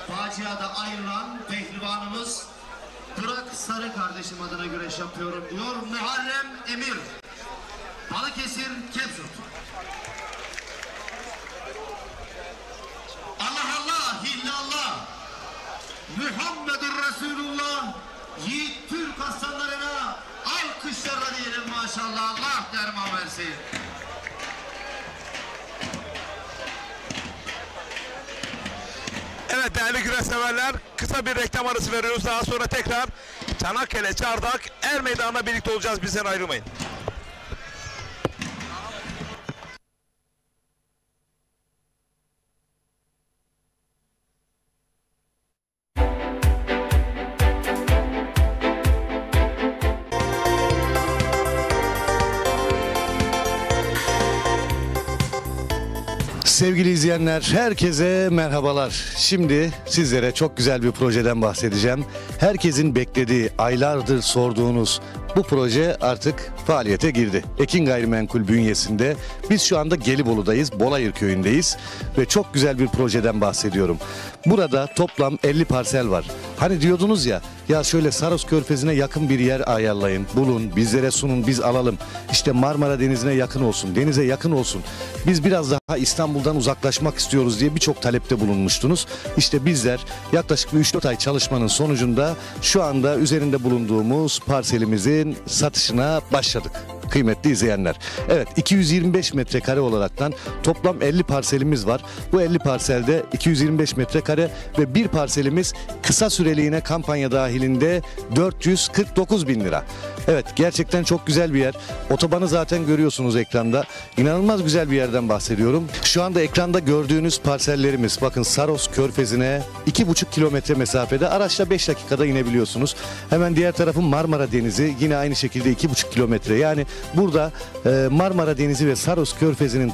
faciada ayrılan pehlivanımız Burak Sarı kardeşim adına güreş yapıyorum diyor. Muharrem Emir, Balıkesir Kepzut. Allah Allah, illallah, Muhammedur Resulullah, yiğit Türk aslanlarına alkışlarla diyelim maşallah. Allah derman versin. Evet değerli güreş severler, kısa bir reklam arası veriyoruz. Daha sonra tekrar Çanakkale Çardak Er Meydanı'na birlikte olacağız. Bizden ayrılmayın. Sevgili izleyenler, herkese merhabalar. Şimdi sizlere çok güzel bir projeden bahsedeceğim. Herkesin beklediği, aylardır sorduğunuz bu proje artık faaliyete girdi. Ekin Gayrimenkul bünyesinde. Biz şu anda Gelibolu'dayız, Bolayır köyündeyiz ve çok güzel bir projeden bahsediyorum. Burada toplam 50 parsel var. Hani diyordunuz ya şöyle Saros Körfezi'ne yakın bir yer ayarlayın, bulun, bizlere sunun, biz alalım. İşte Marmara Denizi'ne yakın olsun, denize yakın olsun. Biz biraz daha İstanbul'dan uzaklaşmak istiyoruz diye birçok talepte bulunmuştunuz. İşte bizler yaklaşık 3-4 ay çalışmanın sonucunda şu anda üzerinde bulunduğumuz parselimizin satışına başladık. Kıymetli izleyenler. Evet, 225 metrekare olaraktan toplam 50 parselimiz var. Bu 50 parselde 225 metrekare ve bir parselimiz kısa süreliğine kampanya dahilinde 449 bin lira. Evet, gerçekten çok güzel bir yer. Otobanı zaten görüyorsunuz ekranda. İnanılmaz güzel bir yerden bahsediyorum. Şu anda ekranda gördüğünüz parsellerimiz, bakın Saros Körfezi'ne 2,5 kilometre mesafede, araçla 5 dakikada inebiliyorsunuz. Hemen diğer tarafın Marmara Denizi, yine aynı şekilde 2,5 kilometre. Yani burada Marmara Denizi ve Saros Körfezi'nin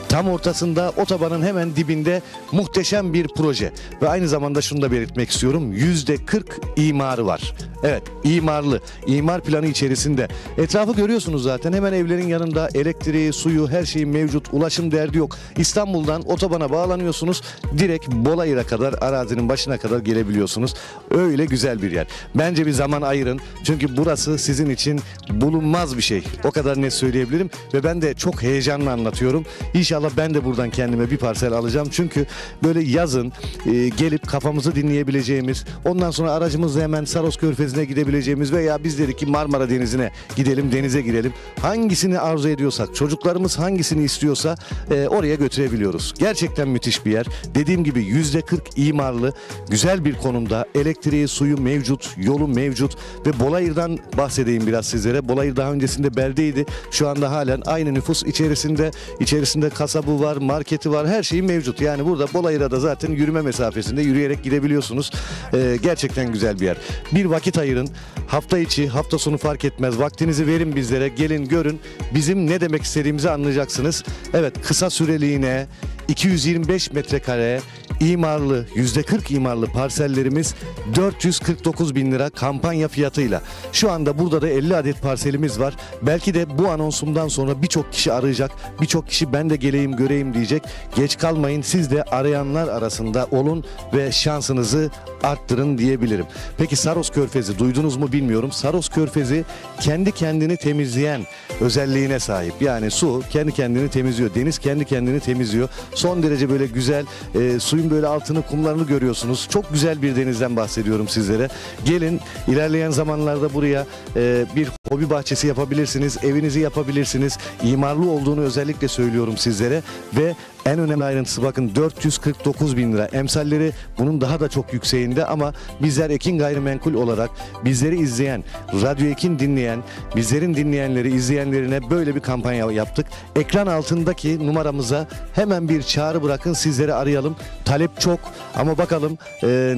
tam ortasında otobanın hemen dibinde muhteşem bir proje. Ve aynı zamanda şunu da belirtmek istiyorum. %40 imarı var. Evet, imarlı. İmar planı içerisinde. Etrafı görüyorsunuz zaten. Hemen evlerin yanında elektriği, suyu, her şeyin mevcut. Ulaşım derdi yok. İstanbul'dan otobana bağlanıyorsunuz. Direkt Bolayır'a kadar, arazinin başına kadar gelebiliyorsunuz. Öyle güzel bir yer. Bence bir zaman ayırın. Çünkü burası sizin için bulunmaz bir şey. O kadar net söyleyebilirim. Ve ben de çok heyecanla anlatıyorum. İnşallah ben de buradan kendime bir parsel alacağım. Çünkü böyle yazın gelip kafamızı dinleyebileceğimiz, ondan sonra aracımızla hemen Saros Körfezi'ne gidebileceğimiz veya biz dedik ki Marmara Denizi'ne gidelim, denize girelim. Hangisini arzu ediyorsak, çocuklarımız hangisini istiyorsa oraya götürebiliyoruz. Gerçekten müthiş bir yer. Dediğim gibi %40 imarlı, güzel bir konumda. Elektriği, suyu mevcut, yolu mevcut ve Bolayır'dan bahsedeyim biraz sizlere. Bolayır daha öncesinde beldeydi. Şu anda halen aynı nüfus içerisinde. İçerisinde kasabı var, marketi var, her şeyi mevcut. Yani burada Bolayır'a da zaten yürüme mesafesinde, yürüyerek gidebiliyorsunuz. Gerçekten güzel bir yer. Bir vakit ayırın. Hafta içi, hafta sonu fark etmez. Vaktinizi verin bizlere. Gelin görün. Bizim ne demek istediğimizi anlayacaksınız. Evet, kısa süreliğine 225 metrekare imarlı, %40 imarlı parsellerimiz 449 bin lira kampanya fiyatıyla. Şu anda burada da 50 adet parselimiz var. Belki de bu anonsumdan sonra birçok kişi arayacak. Birçok kişi ben de geleyim göreyim diyecek. Geç kalmayın, siz de arayanlar arasında olun ve şansınızı arttırın diyebilirim. Peki Saros Körfezi duydunuz mu bilmiyorum. Saros Körfezi kendi kendini temizleyen özelliğine sahip. Yani su kendi kendini temizliyor. Deniz kendi kendini temizliyor. Son derece böyle güzel, suyun böyle altını, kumlarını görüyorsunuz. Çok güzel bir denizden bahsediyorum sizlere. Gelin, ilerleyen zamanlarda buraya bir hobi bahçesi yapabilirsiniz. Evinizi yapabilirsiniz. İmarlı olduğunu özellikle söylüyorum sizlere ve en önemli ayrıntısı, bakın 449 bin lira. Emsalleri bunun daha da çok yükseğinde ama bizler Ekin Gayrimenkul olarak bizleri izleyen, Radyo Ekin dinleyen, bizlerin dinleyenleri, izleyenlerine böyle bir kampanya yaptık. Ekran altındaki numaramıza hemen bir çağrı bırakın, sizleri arayalım. Talep çok ama bakalım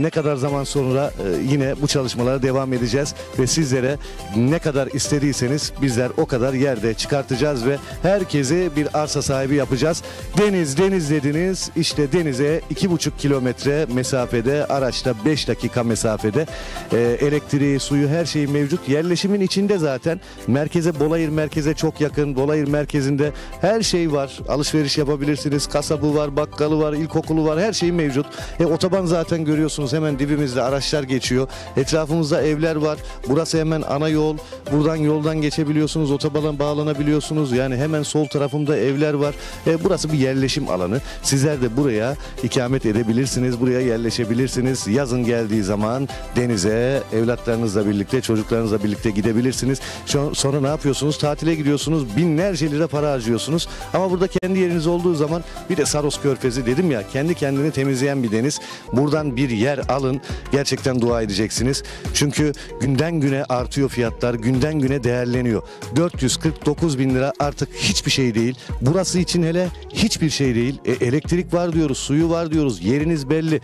ne kadar zaman sonra yine bu çalışmalara devam edeceğiz ve sizlere ne kadar istediyseniz bizler o kadar yerde çıkartacağız ve herkesi bir arsa sahibi yapacağız. Deniz dediniz, işte denize 2,5 kilometre mesafede, araçta 5 dakika mesafede, elektriği, suyu, her şey mevcut. Yerleşimin içinde zaten, merkeze, Bolayır merkeze çok yakın. Bolayır merkezinde her şey var. Alışveriş yapabilirsiniz. Kasabı var, bakkalı var, ilkokulu var, her şey mevcut. Otoban zaten görüyorsunuz, hemen dibimizde araçlar geçiyor. Etrafımızda evler var. Burası hemen ana yol. Buradan yoldan geçebiliyorsunuz. Otobana bağlanabiliyorsunuz. Yani hemen sol tarafımda evler var. Burası bir yerleşim alanı. Sizler de buraya ikamet edebilirsiniz. Buraya yerleşebilirsiniz. Yazın geldiği zaman denize evlatlarınızla birlikte, çocuklarınızla birlikte gidebilirsiniz. Sonra ne yapıyorsunuz? Tatile gidiyorsunuz. Binlerce lira para harcıyorsunuz. Ama burada kendi yeriniz olduğu zaman, bir de Saros Körfezi dedim ya, kendi kendini temizleyen bir deniz. Buradan bir yer alın. Gerçekten dua edeceksiniz. Çünkü günden güne artıyor fiyatlar. Günden güne değerleniyor. 449 bin lira artık hiçbir şey değil. Burası için hele hiçbir şey değil. Elektrik var diyoruz, suyu var diyoruz. Yeriniz belli.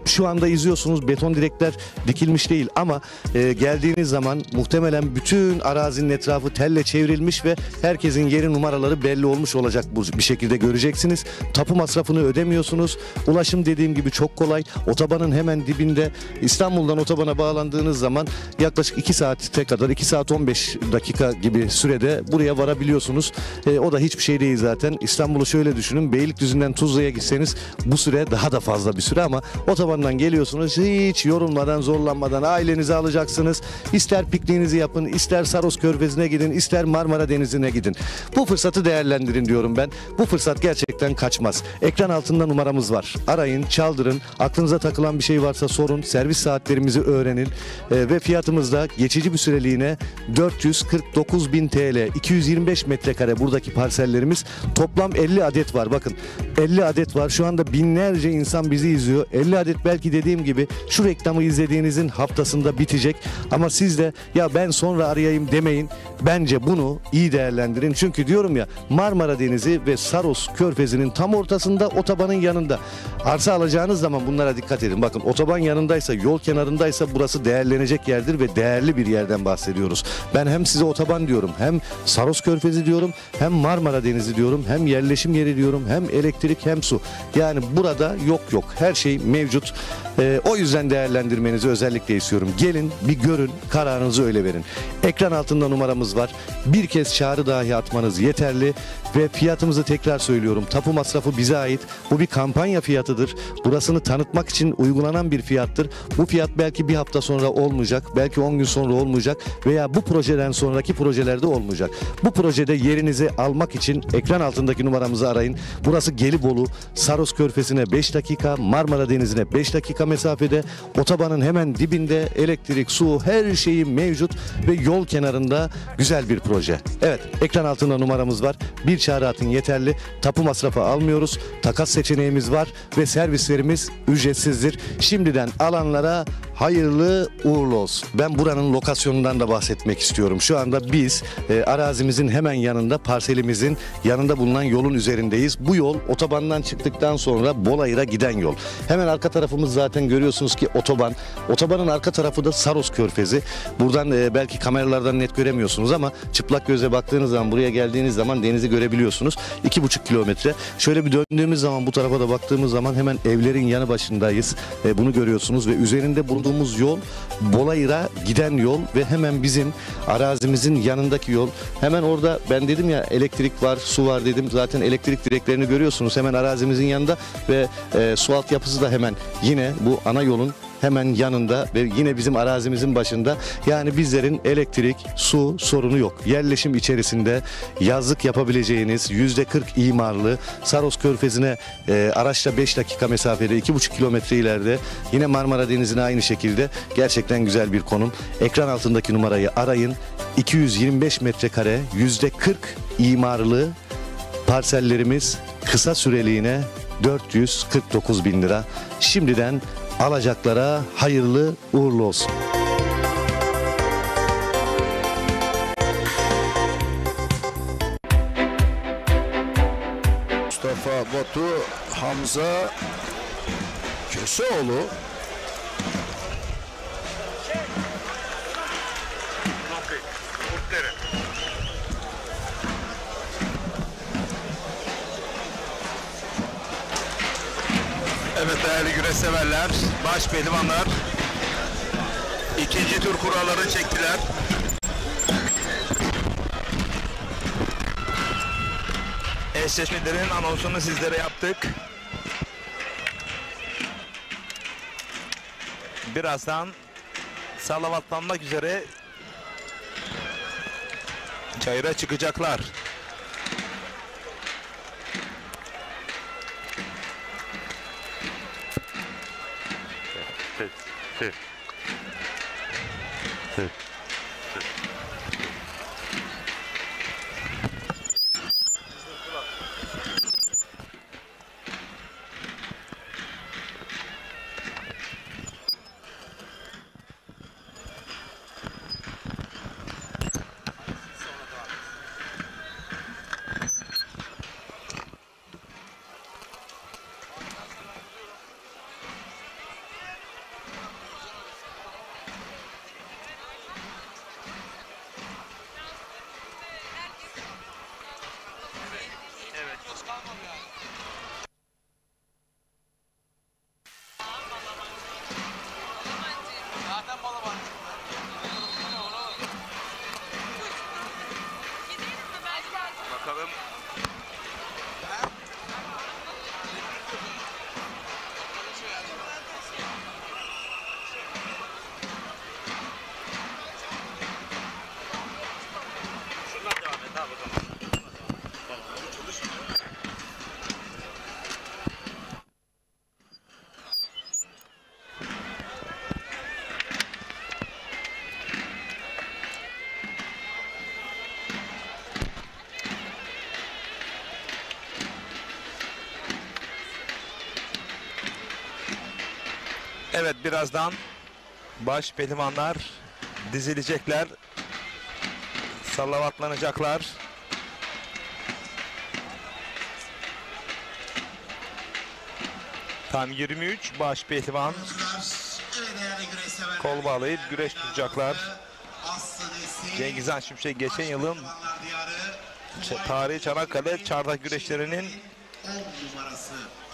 Şu anda izliyorsunuz, beton direkler dikilmiş değil ama geldiğiniz zaman muhtemelen bütün arazinin etrafı telle çevrilmiş ve herkesin yeri, numaraları belli olmuş olacak, bir şekilde göreceksiniz. Tapu masrafını ödemiyorsunuz. Ulaşım dediğim gibi çok kolay. Otobanın hemen dibinde. İstanbul'dan otobana bağlandığınız zaman yaklaşık 2 saate kadar, 2 saat 15 dakika gibi sürede buraya varabiliyorsunuz. O da hiçbir şey değil zaten. İstanbul'u şöyle düşünün. Beylikdüzü'nden Tuzla'ya gitseniz bu süre daha da fazla bir süre ama otobandan geliyorsunuz, hiç yorulmadan, zorlanmadan ailenizi alacaksınız. İster pikniğinizi yapın, ister Saros Körfezi'ne gidin, ister Marmara Denizi'ne gidin. Bu fırsatı değerlendirin diyorum ben. Bu fırsat gerçekten kaçmaz. Ekran altında numaramız var. Arayın, çaldırın. Aklınıza takılan bir şey varsa sorun. Servis saatlerimizi öğrenin. Ve fiyatımız da geçici bir süreliğine 449 bin TL. 225 metrekare buradaki parsellerimiz. Toplam 50 adet var. Bakın 50 adet var. Şu anda binlerce insan bizi izliyor. 50 adet belki dediğim gibi şu reklamı izlediğinizin haftasında bitecek. Ama siz de ya ben sonra arayayım demeyin. Bence bunu iyi değerlendirin. Çünkü diyorum ya, Marmara Denizi ve Saros Körfezi'nin tam ortasında, otobanın yanında. Arsa alacağınız zaman bunlara dikkat edin. Bakın otoban yanındaysa, yol kenarındaysa burası değerlenecek yerdir ve değerli bir yerden bahsediyoruz. Ben hem size otoban diyorum, hem Saros Körfezi diyorum, hem Marmara Denizi diyorum, hem yerleşim yeri diyorum, hem elektrik hem su. Yani burada yok. Her şey mevcut. O yüzden değerlendirmenizi özellikle istiyorum. Gelin bir görün, kararınızı öyle verin. Ekran altında numaramız var. Bir kez çağrı dahi atmanız yeterli ve fiyatımızı tekrar söylüyorum. Tapu masrafı bize ait. Bu bir kampanya fiyatıdır. Burasını tanıtmak için uygulanan bir fiyattır. Bu fiyat belki bir hafta sonra olmayacak, belki 10 gün sonra olmayacak veya bu projeden sonraki projelerde olmayacak. Bu projede yerinizi almak için ekran altındaki numaramızı arayın. Burası Gelibolu, Saros Körfezi'ne 5 dakika, Marmara Denizi'ne 5 dakika mesafede, otobanın hemen dibinde, elektrik, su, her şeyi mevcut ve yol kenarında güzel bir proje. Evet, ekran altında numaramız var. Bir çağrı atın yeterli. Tapu masrafı almıyoruz. Takas seçeneğimiz var ve servislerimiz ücretsizdir. Şimdiden alanlara hayırlı uğurlu olsun. Ben buranın lokasyonundan da bahsetmek istiyorum. Şu anda biz arazimizin hemen yanında, parselimizin yanında bulunan yolun üzerindeyiz. Bu yol otobandan çıktıktan sonra Bolayır'a giden yol. Hemen arka tarafımız zaten görüyorsunuz ki otoban. Otobanın arka tarafı da Saros Körfezi. Buradan belki kameralardan net göremiyorsunuz ama çıplak göze baktığınız zaman, buraya geldiğiniz zaman denizi görebiliyorsunuz. 2,5 kilometre. Şöyle bir döndüğümüz zaman, bu tarafa da baktığımız zaman hemen evlerin yanı başındayız. Bunu görüyorsunuz ve üzerinde bulunduğumuz yol Bolayır'a giden yol ve hemen bizim arazimizin yanındaki yol. Hemen orada ben dedim ya, elektrik var, su var dedim. Zaten elektrik direklerini görüyorsunuz hemen arazimizin yanında ve su altyapısı da hemen yine bu ana yolun hemen yanında ve yine bizim arazimizin başında. Yani bizlerin elektrik, su sorunu yok. Yerleşim içerisinde yazlık yapabileceğiniz %40 imarlı Saros Körfezi'ne araçla 5 dakika mesafede, 2,5 kilometre ileride, yine Marmara Denizi'ne aynı şekilde gerçekten güzel bir konum. Ekran altındaki numarayı arayın. 225 metrekare %40 imarlı parsellerimiz kısa süreliğine 449 bin lira. Şimdiden alacaklara hayırlı uğurlu olsun. Mustafa Batu, Hamza Köseoğlu. Aferin. Evet değerli güreş severler, baş pehlivanlar ikinci tur kuralları çektiler. Eşleşmelerin anonsunu sizlere yaptık. Birazdan salavatlanmak üzere çayıra çıkacaklar. Bakalım. Evet, birazdan baş pehlivanlar dizilecekler, salavatlanacaklar. Tam 23 baş pehlivan kol bağlayıp güreş tutacaklar. Cengiz Han Şimşek geçen yılın tarihi Çanakkale çardak güreşlerinin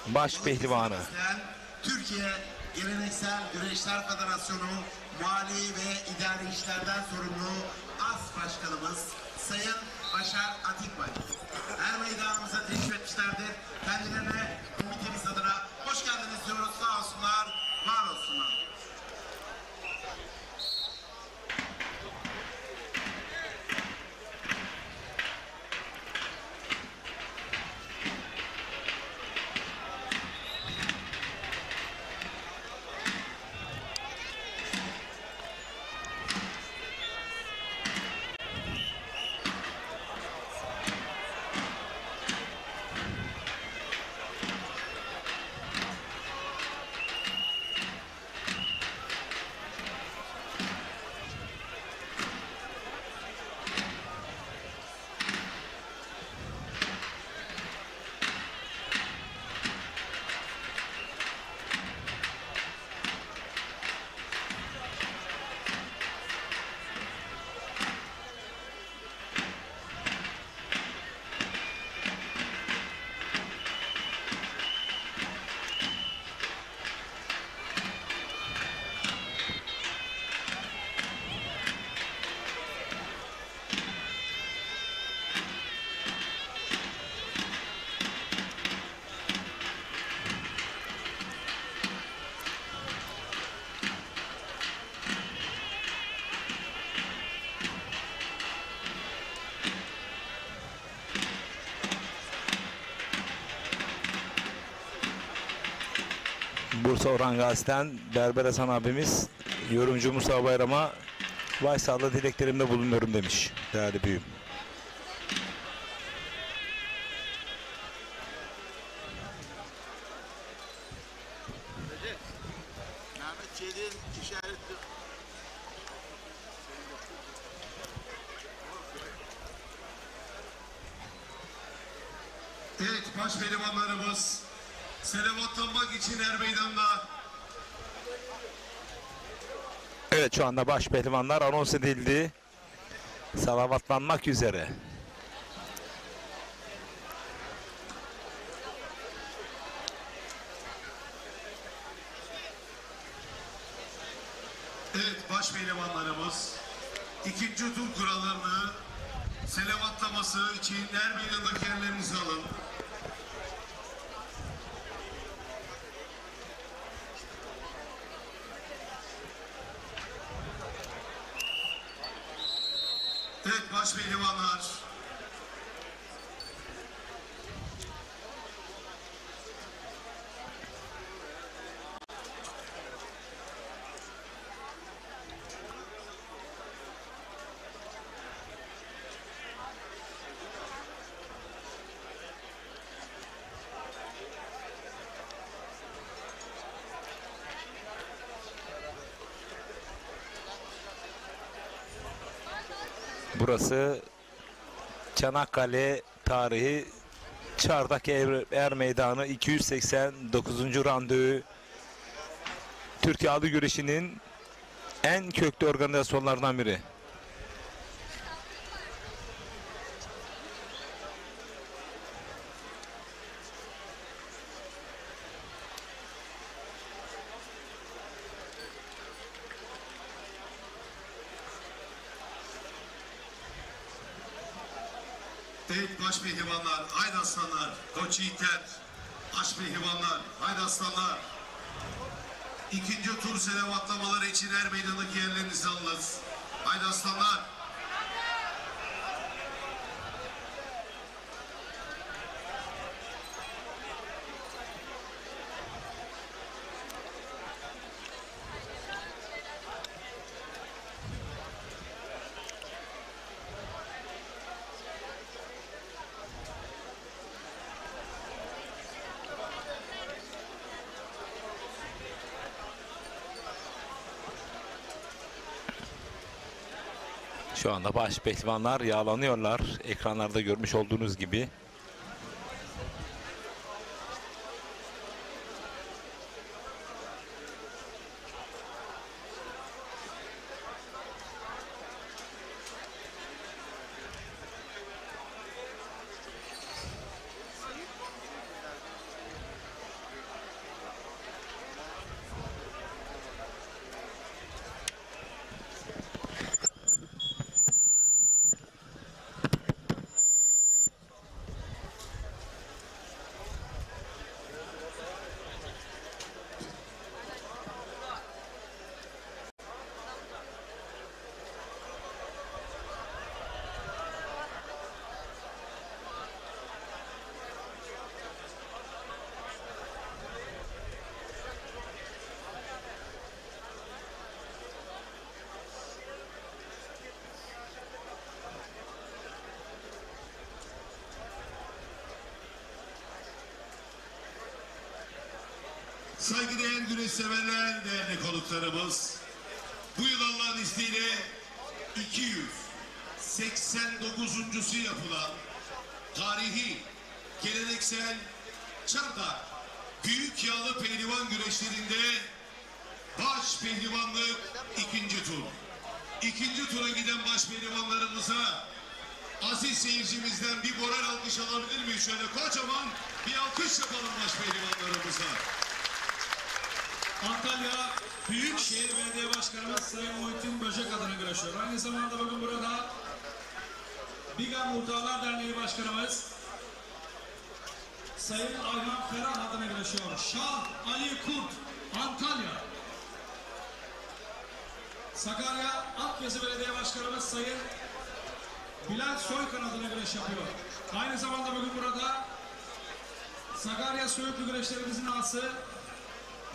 baş pehlivanı. Türkiye Geleneksel Güreşler Federasyonu Mali ve İdari İşlerden sorumlu AS Başkanımız Sayın Başar Atikbay. Her meydanımıza teşrif etmişlerdir. Kendilerine komitemiz adına hoş geldiniz diyoruz. Sağ olsunlar, var olsunlar. Bursa Orhan Gazi'den Berber Hasan abimiz yorumcu Mustafa Bayram'a başsağlığı dileklerimde bulunuyorum demiş değerli büyüğüm. Evet, baş pehlivanlarımız selavatlanmak için er meydanda. Evet, şu anda baş pehlivanlar anons edildi. salavatlanmak üzere. Evet, baş pehlivanlarımız ikinci tur kurallarını selavatlaması için her meydandaki yerlerinizi alın. Evet, baş pehlivanlar. Burası Çanakkale tarihi Çardak Er Meydanı 289. randevu. Türkiye Alı Güreşi'nin en köklü organizasyonlarından biri. Evet, baş pehlivanlar, haydi aslanlar, koç yiğitler, baş pehlivanlar, haydi aslanlar. İkinci tur selavatlamaları için her meydandaki yerlerinizi alınız. Haydi aslanlar. Şu anda baş pehlivanlar yağlanıyorlar. Ekranlarda görmüş olduğunuz gibi. Saygıdeğer güreş severler, değerli konuklarımız. Bu yıl Allah'ın izniyle 289'uncusu yapılan tarihi, geleneksel Çardak Büyük Yağlı Pehlivan güreşlerinde baş pehlivanlık ikinci tur. İkinci tura giden baş pehlivanlarımıza aziz seyircimizden bir moral alkış alabilir miyiz? Şöyle kocaman bir alkış yapalım baş pehlivanlarımıza. Antalya Büyükşehir Belediye Başkanımız Sayın Muhittin Böcek adına güreşiyor. Aynı zamanda bugün burada Biga Muhtarlar Derneği Başkanımız Sayın Ayhan Ferah adına güreşiyor. Şah Ali Kurt, Antalya. Sakarya Akyazı Belediye Başkanımız Sayın Bilal Soykan adına güreş yapıyor. Aynı zamanda bugün burada Sakarya Söğütlü güreşlerimizin ağası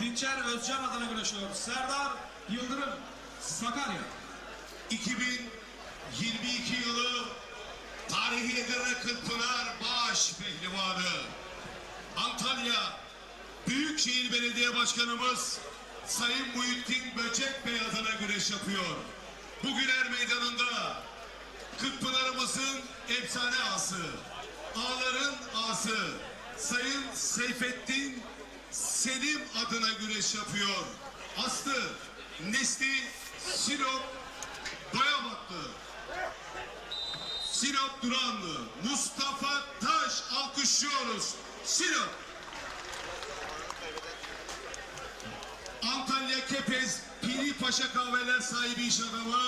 Dinçer Özcan adına güreşiyor. Serdar Yıldırım, Sakarya. 2022 yılı tarihi Edirne Kırkpınar baş pehlivanı Antalya Büyükşehir Belediye Başkanımız Sayın Muhittin Böcek Bey adına güreş yapıyor. Bugün er meydanında Kırkpınar'ımızın efsane ağası, ağların ağası Sayın Seyfettin Selim adına güreş yapıyor. Aslı, Nesli, Sinop, Bayabatlı, Sinop Duranlı Mustafa Taş alkışlıyoruz. Sinop. Antalya Kepez Piri Paşa Kahveler sahibi iş adamı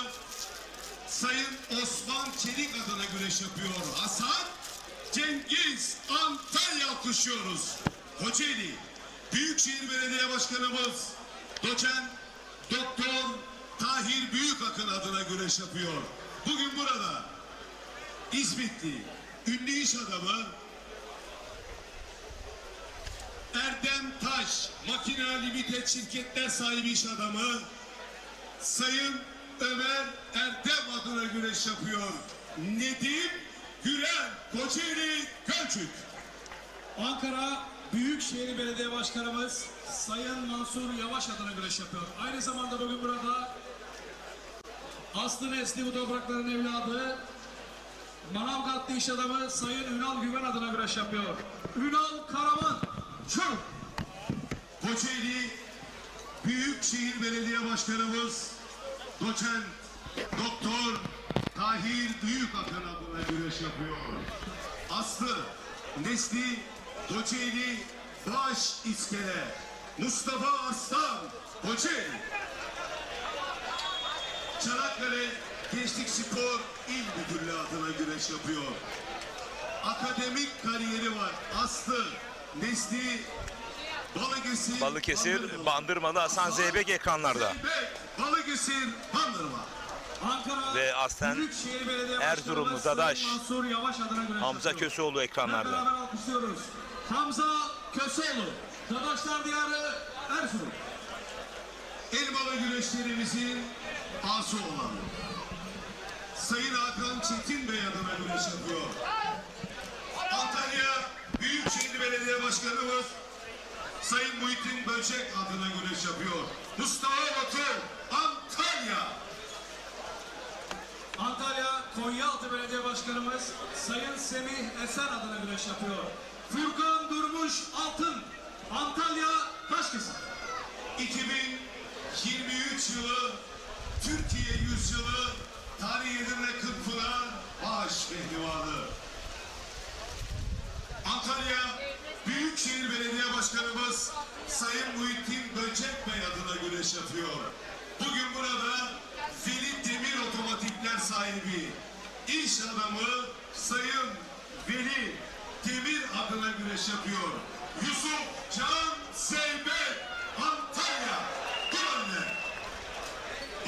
Sayın Osman Çelik adına güreş yapıyor. Hasan Cengiz Antalya alkışlıyoruz. Kocaeli Büyükşehir Belediye Başkanımız Doçent Doktor Tahir Büyükakın adına güreş yapıyor. Bugün burada İzmitli ünlü iş adamı Erdem Taş Makina Limited şirketler sahibi iş adamı Sayın Ömer Erdem adına güreş yapıyor. Nedim Gülen Kocaeli Gölcük. Ankara Büyükşehir Belediye Başkanımız Sayın Mansur Yavaş adına güreş yapıyor. Aynı zamanda bugün burada aslı nesli bu toprakların evladı Manavgatlı iş adamı Sayın Ünal Güven adına güreş yapıyor. Ünal Karaman Çoruk. Kocaeli Büyükşehir Belediye Başkanımız Doçent Doktor Tahir Büyükakın adına güreş yapıyor. Aslı Nesli Kocaeli Baş İskele Mustafa Arslan Kocaeli. Çanakkale Gençlik Spor İl Müdürlüğü adına güreş yapıyor. Akademik kariyeri var. Aslı Nesli Balıkesir, Bandırmalı Hasan Zeybek ekranlarda. Balıkesir, Bandırma. Ankara Ve aslen Büyükşehir Belediye Erzurumlu Başkanımız Dadaş Sayın Mansur Yavaş adına güreş Hamza yapıyor. Köseoğlu ekranlarda. Beraber alkışlıyoruz. Hamza Köseoğlu, Dadaşlar Diyarı Erzurum. Elmalı güreşlerimizin ası olan Sayın Hakan Çetin Bey adına güreş yapıyor. Antalya Büyükşehir Belediye Başkanımız Sayın Muhittin Böcek adına güreş yapıyor. Mustafa Batu Antalya. Antalya Konyaaltı Belediye Başkanımız Sayın Semih Esen adına güreş yapıyor. Furkan Durmuş Altın, Antalya Taşkesin. 2023 yılı Türkiye Yüzyılı Tarih Edirne Kırkpınar Baş Pehlivanı. Antalya Büyükşehir Belediye Başkanımız Sayın Muhittin Böcek Bey adına güreş yapıyor. Bugün burada Veli Demir Otomatikler sahibi iş adamı Sayın Veli Demir adına güreş yapıyor. Yusuf Can Zeybek Antalya Duranlı.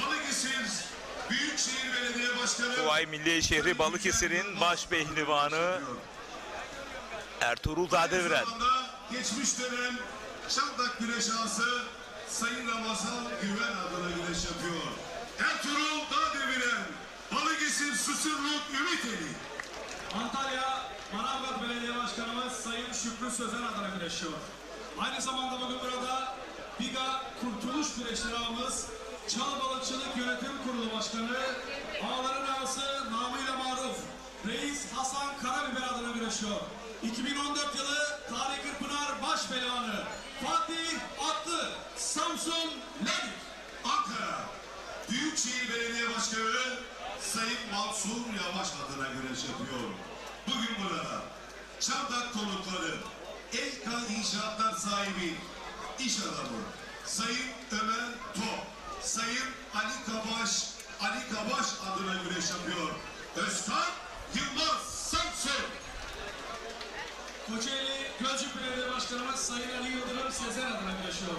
Balıkesir Büyükşehir Belediye Başkanı Kuvay Milliye Şehri Balıkesir'in baş pehlivanı Ertuğrul Dağdeviren. Geçmiş dönem Şandak güreş ağası Sayın Ramazan Güven adına güreş yapıyor. Ertuğrul Dağdeviren, Balıkesir Susurluk Ümiteli. Antalya Manavgat Belediye Başkanımız Sayın Şükrü Sözen adına güreşiyor. Aynı zamanda bugün burada Biga Kurtuluş Güreşleri ağamız Çal Balıkçılık Yönetim Kurulu Başkanı ağaların ağası namıyla maruf Reis Hasan Karabiber adına güreşiyor. 2014 yılı Tarih Kırpınar Baş Pehlivanı Fatih Atlı Samsun Ledik. Ankara Büyükşehir Belediye Başkanı Sayın Mansur Yavaş adına güreş yapıyor. Bugün burada Çandak konukları Elka İnşaatlar sahibi iş adamı Sayın Ömer Top, Sayın Ali Kabaş adına güreş yapıyor. Özkan Yılmaz Samsun. Kocaeli Gölcük Belediye Başkanımız Sayın Ali Yıldırım Sezer adına güreşiyor.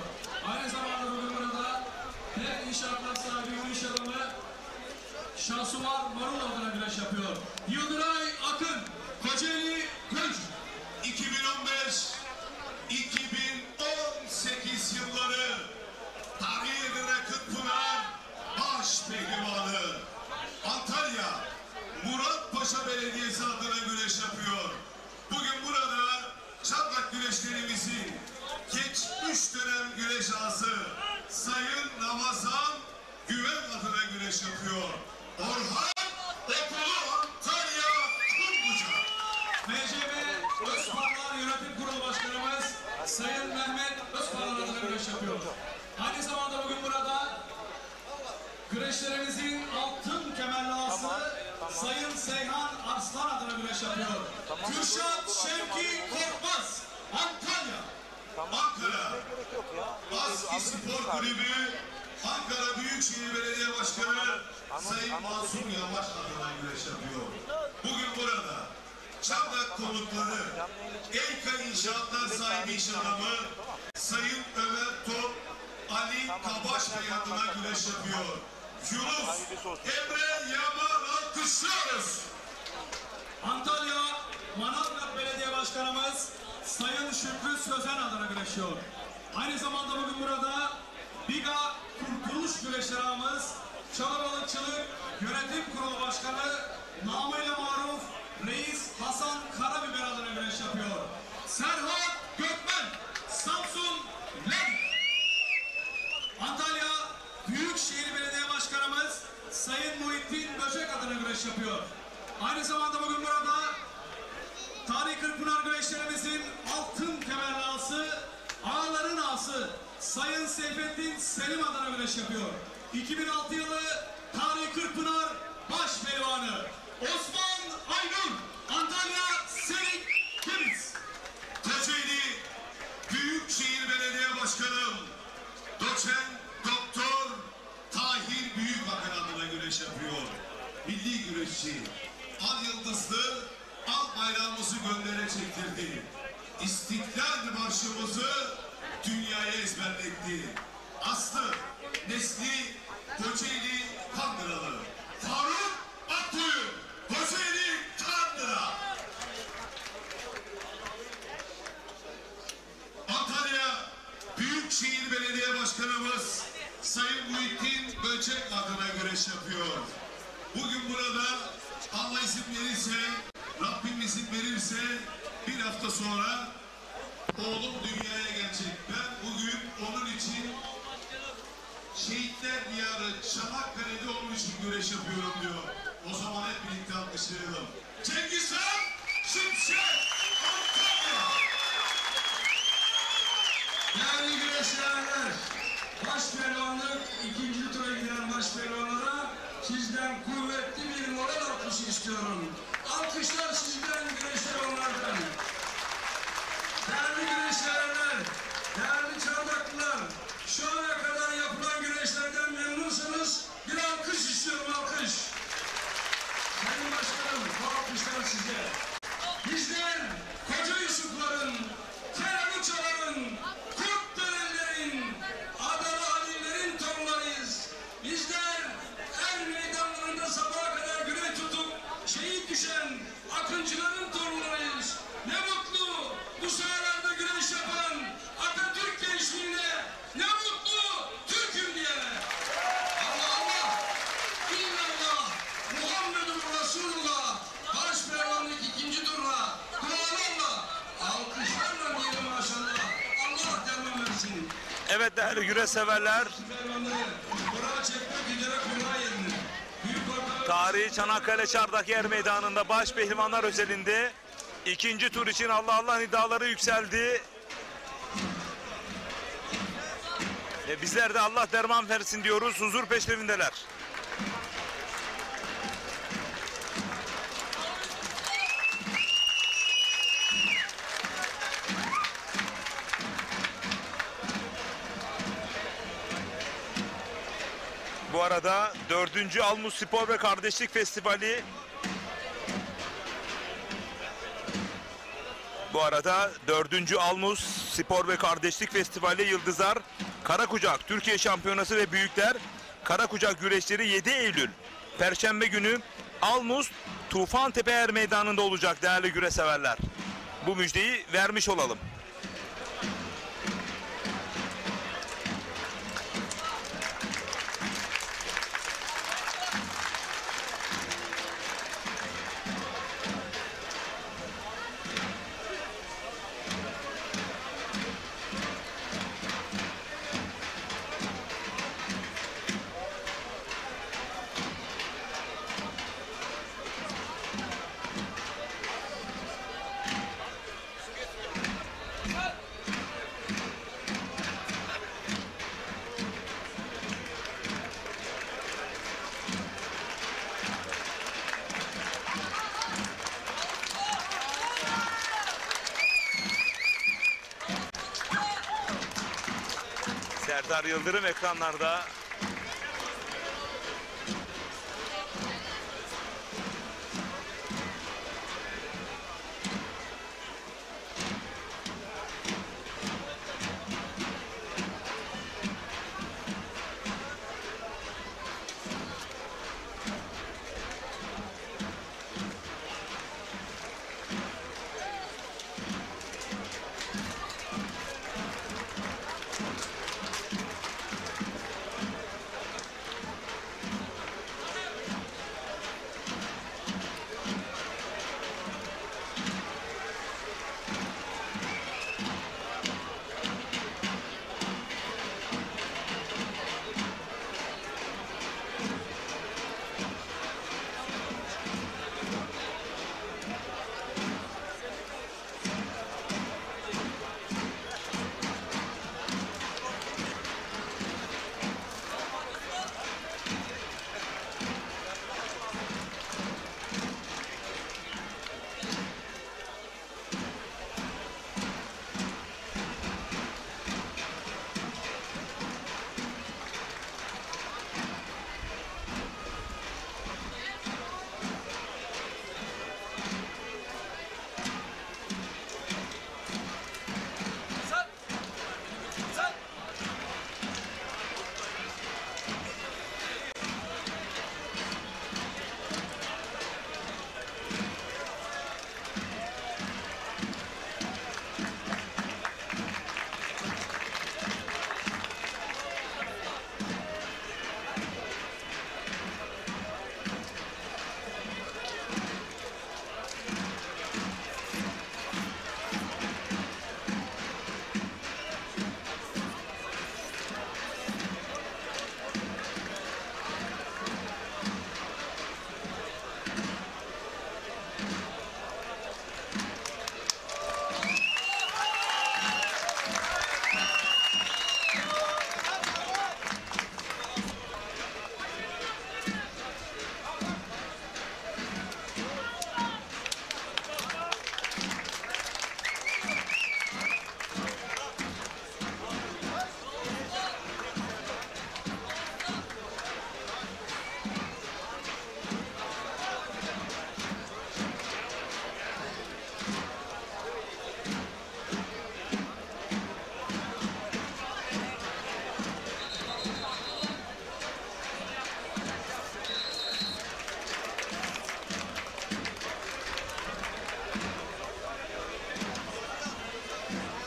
Aynı zamanda bugün burada Her İnşaatlar sahibi iş adamı Şahsuvar Marul adına güreş yapıyor. Yıldıray Akın, Kocaeli Gölcük. 2015-2018 yılları Tarih Edirne Kırkpınar Baş Pehlivanı Antalya Muratpaşa Belediyesi adına güreş yapıyor. Bugün burada Çatlak güreşlerimizin geçmiş dönem güreş ağası Sayın Ramazan Güven adına güreş yapıyor. Orhan Okulu Antalya Kumluca. MCB Özparlar Yönetim Kurulu Başkanımız Sayın Mehmet Özparlar adına güreş yapıyor. Aynı zamanda bugün burada güreşlerimizin altın kemerli ağası Sayın Seyhan Arslan adına güreş yapıyor. Kürşat Şevki Korkmaz, Antalya. Ankara Baski Spor Kulübü Ankara Büyükşehir Belediye Başkanı Sayın Mansur Yavaş adına güreş yapıyor. Bugün burada Çardak konukları Elka İnşaatlar sahibi iş adamı Sayın Ömer Top Ali Kabaş Bey adına güreş yapıyor. Yunus Emre Yaman alkışlıyoruz. Antalya Manavgat Belediye Başkanımız Sayın Şükrü Sözen adına güreşiyor. Aynı zamanda bugün burada Biga Kurtuluş Güreşleri ağamız Çalıbalıkçılık Yönetim Kurulu Başkanı namıyla maruf Reis Hasan Karabiber adına güreş yapıyor. Serhat Gökmen, Samsun Lem. Antalya Büyükşehir Belediye Başkanımız Sayın Muhittin Böcek adına güreş yapıyor. Aynı zamanda bugün burada Tarih Kırkpınar güreşlerimizin altın kemerli ağası, ağaların ağası Sayın Seyfettin Selim adına güreş yapıyor. 2006 yılı Tarih Kırkpınar baş pehlivanı Osman Aynur, Antalya Serik Kemiz. Kocaeli Büyükşehir Belediye Başkanım Doçent Doktor Tahir Büyükakın adına güreş yapıyor. Milli güreşçi Al Yıldızlı Al bayrağımızı göndere çektirdi. İstiklal Marşımızı dünyaya ezberletti. Aslı Nesli Kocaeli Kandıralı Faruk Aktuğ Kocaeli Kandıra. Antalya Büyükşehir Belediye Başkanımız Sayın Muhittin Böcek adına güreş yapıyor. Bugün burada Allah izin verirse, Rabbim izin verirse bir hafta sonra oğlum dünyaya gelecek. Ben bugün onun için Şehitler Diyarı Çanakkale'de onun için güreş yapıyorum diyor. O zaman hep birlikte alkışlayalım. Cengiz Han Şimşek Antalya. Değerli güreşlerler, baş pehlivanlık ikinci tura giden baş pehlivanlara sizden kuvvetli bir moral alkışı istiyorum. Alkışlar sizden güreşler onlardan. Değerli güreşlerler, değerli çardaklılar, şu ana kadar yapılan güreşlerden memnunsanız bir alkış istiyorum, alkış. Sayın Başkanım, bu alkışlar size. Bizler Koca Yusufların, Kerem Uçaların, Kurt Dönellerin, Adalı Ali'lerin torunlarıyız. Bizler er meydanlarında sabaha kadar güreş tutup şehit düşen akıncıların torunlarıyız. Ne mutlu bu sahalarda güreş yapan Atatürk gençliğine, ne mutlu Türk'üm diyene. Allah Allah, illallah, Muhammedun Resulullah, baş pehlivanlık ikinci turla, dualarla, alkışlarla diyelim maşallah. Allah devam versin. Evet değerli güreş severler, Kura çekmek üzere kura yerine. tarihi Çanakkale Çardak Yer Meydanı'nda baş pehlivanlar özelinde ikinci tur için Allah Allah nidaları yükseldi. Ve bizler de Allah derman versin diyoruz, huzur peşlerindeler. Bu arada 4. Almus Spor ve Kardeşlik Festivali Almus Spor ve Kardeşlik Festivali Yıldızlar Karakucak Türkiye Şampiyonası ve Büyükler Karakucak güreşleri 7 Eylül Perşembe günü Almus Tufantepe Er Meydanı'nda olacak değerli güreş severler. Bu müjdeyi vermiş olalım. Serdar Yıldırım ekranlarda.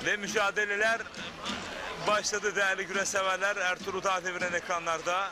Ve mücadeleler başladı değerli güreş severler. Ertuğrul Dağdeviren ekranlarda.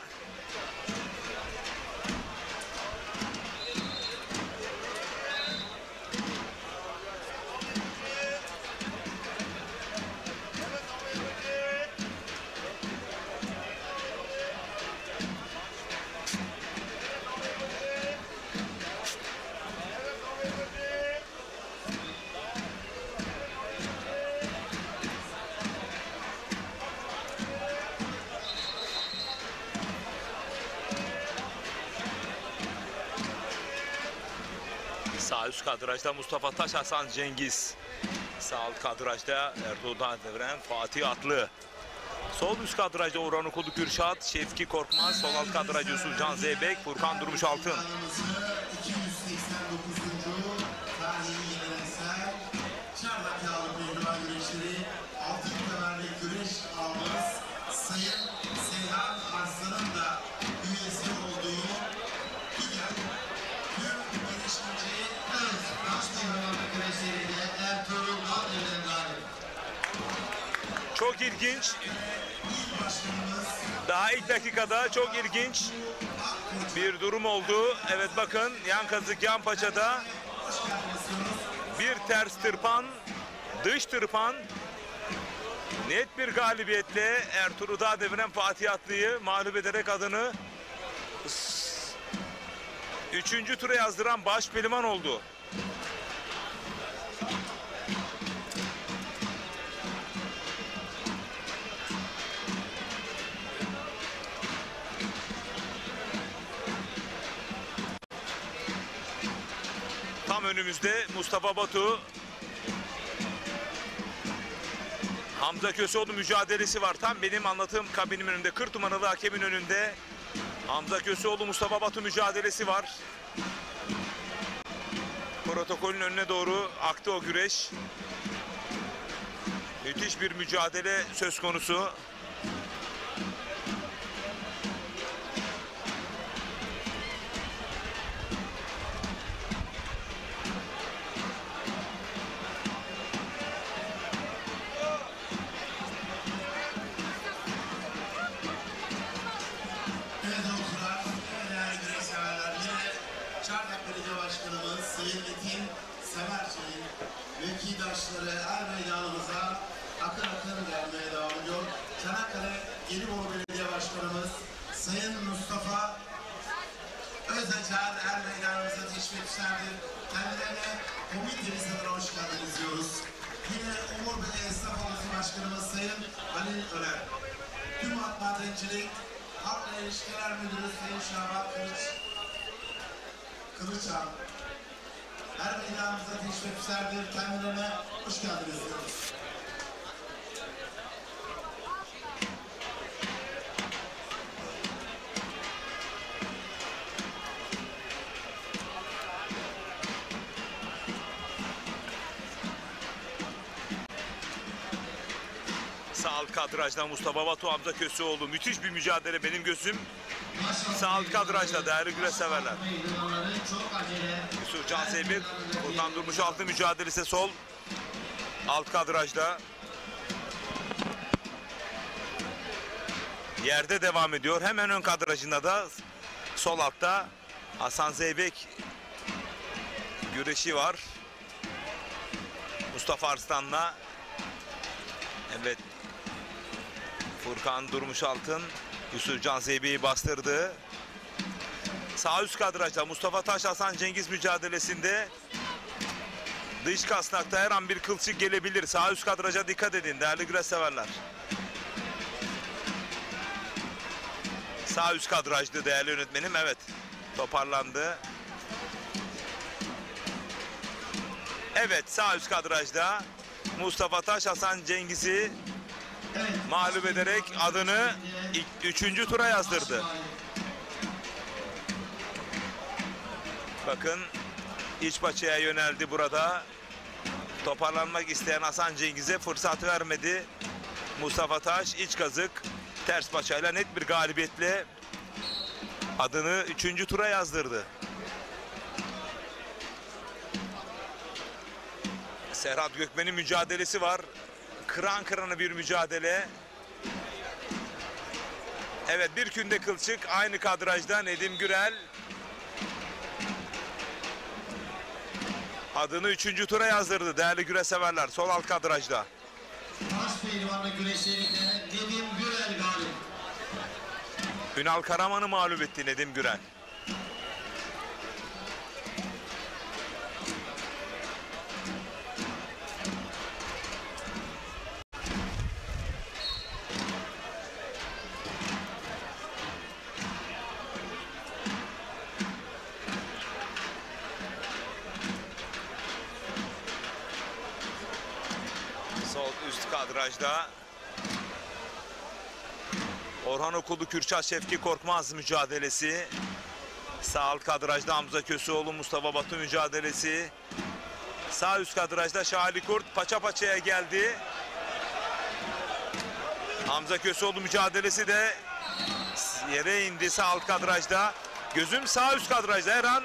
Sağ üst kadrajda Mustafa Taş, Hasan Cengiz. Sağ alt kadrajda Ertuğrul Dağdeviren, Fatih Atlı. Sol üst kadrajda Orhan Okulu Kürşat, Şevki Korkmaz. Sol alt kadrajda Sulcan Zeybek, Furkan Durmuş Altın. 289. tarihi geleneksel Çardak Yağlı Pehlivan güreşleri altın kemerli güreş ağımız Sayın Seyhan Arslan'ın da üyesi olduğu Güzel Türk Girişimci Taş Pehlivan güreşlerinde Ertuğrul Dağdeviren galip. Çok ilginç. İl Başkanımız Daha ilk dakikada çok ilginç bir durum oldu. Evet bakın yan kazık yan paçada bir ters tırpan, dış tırpan. Net bir galibiyetle Ertuğrul Dağdeviren Fatih Atlı'yı mağlup ederek adını 3. tura yazdıran baş pehlivan oldu. Tam önümüzde Mustafa Batu. Hamza Köseoğlu mücadelesi var. Tam benim anlatım kabinim önünde. 40 numaralı hakemin önünde. Hamza Köseoğlu Mustafa Batu mücadelesi var. Protokolün önüne doğru aktı o güreş. Müthiş bir mücadele söz konusu. Başkanımız Sayın Metin Semerçay'ın mevkidaşları er meydanımıza akın akın gelmeye devam ediyor. Çanakkale Gelibolu Belediye Başkanımız Sayın Mustafa Özacar er meydanımıza teşriflerdir. Kendilerine komitemiz adına hoş geldiniz diyoruz. Yine Umur Bey Esnaf Odası Başkanımız Sayın Halil Örer. Tüm Madencilik Halkla İlişkiler Müdürü Sayın Şaban Kılıçhan, her meydanımıza teşriflerdir. Kendilerine hoş geldiniz diyoruz. Sağ alt kadrajda Mustafa Batu, Hamza Köseoğlu. Müthiş bir mücadele benim gözüm. Sağ alt kadrajda değerli güreş severler. Yusuf Can Zeybek, buradan durmuş altı mücadelesi sol. Alt kadrajda. Yerde devam ediyor. Hemen ön kadrajında da sol altta Hasan Zeybek güreşi var. Mustafa Arslan'la. Evet. Furkan Durmuşaltın Yusuf Can Zeybek'i bastırdı. Sağ üst kadrajda Mustafa Taş Hasan Cengiz mücadelesinde dış kasnakta her an bir kılçık gelebilir. Sağ üst kadraja dikkat edin değerli güreş severler. Sağ üst kadrajdı değerli yönetmenim. Evet, toparlandı. Evet, sağ üst kadrajda Mustafa Taş Hasan Cengiz'i mağlup ederek adını 3. tura yazdırdı. Bakın iç paçaya yöneldi burada. Toparlanmak isteyen Hasan Cengiz'e fırsat vermedi. Mustafa Taş iç kazık ters paçayla net bir galibiyetle adını 3. tura yazdırdı. Serhat Gökmen'in mücadelesi var. Kıran kırana bir mücadele. Evet, bir künde kılçık aynı kadrajda Nedim Gürel adını 3. tura yazdırdı değerli güreş severler. Sol alt kadrajda. Taş pehlivanlık güreşlerinde Nedim Gürel galip. Ünal Karaman'ı mağlup etti Nedim Gürel. Sol üst kadrajda Orhan Okulu Kürşat Şevki Korkmaz mücadelesi. Sağ alt kadrajda Hamza Köseoğlu Mustafa Batu mücadelesi. Sağ üst kadrajda Şahali Kurt paça paçaya geldi. Hamza Köseoğlu mücadelesi de yere indi sağ alt kadrajda. Gözüm sağ üst kadrajda her an.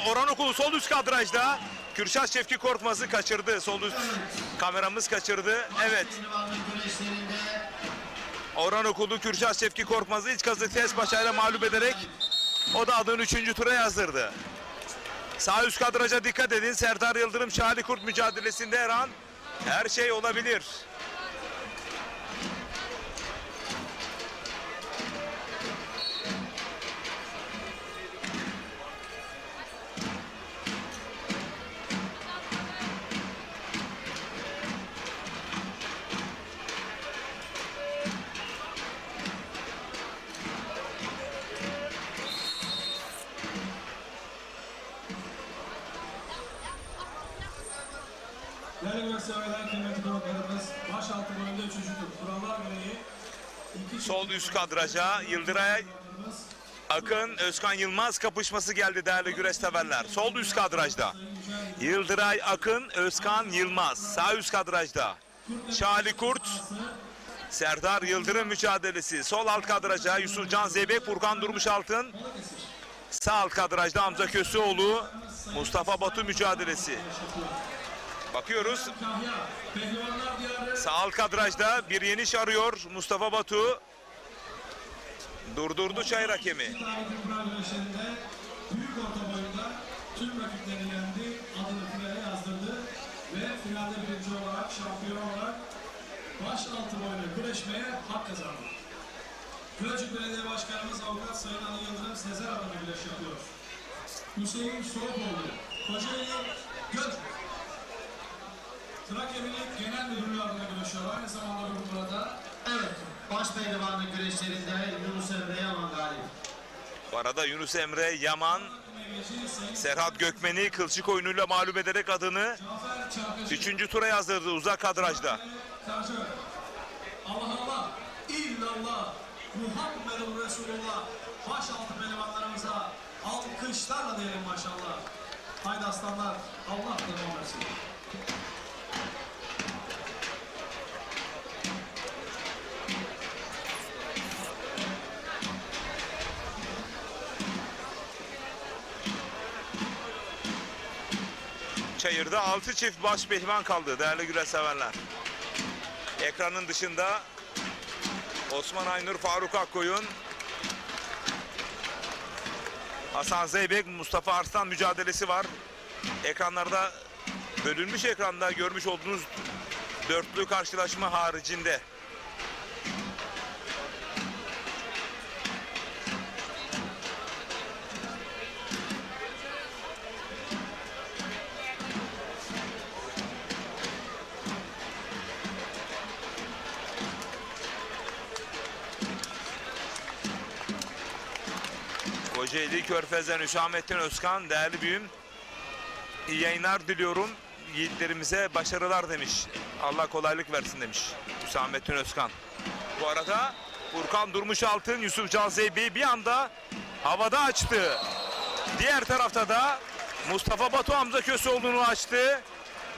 Orhan Okulu sol üst kadrajda. Kürşat Şevki Korkmaz'ı kaçırdı. Sol üst kameramız kaçırdı. Evet. Orhan Okulu Kürşat Şevki Korkmaz'ı iç kazık ters başarıyla mağlup ederek o da adını 3. tura yazdırdı. Sağ üst kadraja dikkat edin. Serdar Yıldırım Şahali Kurt mücadelesinde her an her şey olabilir. Değerli güreş severler, kıymetli konuklarımız, Başaltı boyunda 3. tur. Kurallar gereği Sol üst kadraja Yıldıray Akın, Özkan Yılmaz kapışması geldi değerli güreş severler. Sol üst kadrajda Yıldıray Akın, Özkan Yılmaz. Sağ üst kadrajda Şahali Kurt, Serdar Yıldırım mücadelesi. Sol alt kadraja Yusufcan Zeybek, Furkan Durmuşaltın. Sağ alt kadrajda Hamza Köseoğlu, Mustafa Batu mücadelesi. Bakıyoruz. Sağ alt kadrajda bir yeniş arıyor Mustafa Batu. Durdurdu çayır hakemi. Büyük orta boyunda tüm rakiplerini yendi. Adını finale yazdırdı. Ve finalde birinci olarak, şampiyon olarak başaltı boyunu güreşmeye hak kazandı. Gölcük Belediye Başkanımız Avukat Sayın Ali Yıldırım Sezer adına güreş yapıyor. Hüseyin Soğukoğlu, Kocaeli Gölcük. Trakya Milli Genel Müdürlüğü adına güreşiyor. Aynı zamanda bu burada. Evet, baş pehlivanlık güreşlerinde Yunus Emre Yaman galip. Bu arada Yunus Emre Yaman, Serhat Gökmen'i kılçık oyunuyla mağlup ederek adını 3. tura yazdırdı uzak kadrajda. Allah Allah, illallah, Muhammedun Resulullah. Başaltı pehlivanlarımıza alkışlarla diyelim maşallah. Haydi aslanlar, Allah devam etsin. Çayırda 6 çift baş pehlivan kaldı değerli güreş severler. Ekranın dışında Osman Aynur, Faruk Akkoyun, Hasan Zeybek, Mustafa Arslan mücadelesi var. Ekranlarda, bölünmüş ekranda görmüş olduğunuz dörtlü karşılaşma haricinde. Kocaeli Körfez'den Hüsamettin Özkan, değerli büyüğüm, iyi yayınlar diliyorum. Yiğitlerimize başarılar demiş. Allah kolaylık versin demiş Hüsamettin Özkan. Bu arada Furkan Durmuşaltın, Yusufcan Zeybek'i bir anda havada açtı. Diğer tarafta da Mustafa Batu Hamza Köseoğlu'nu açtı.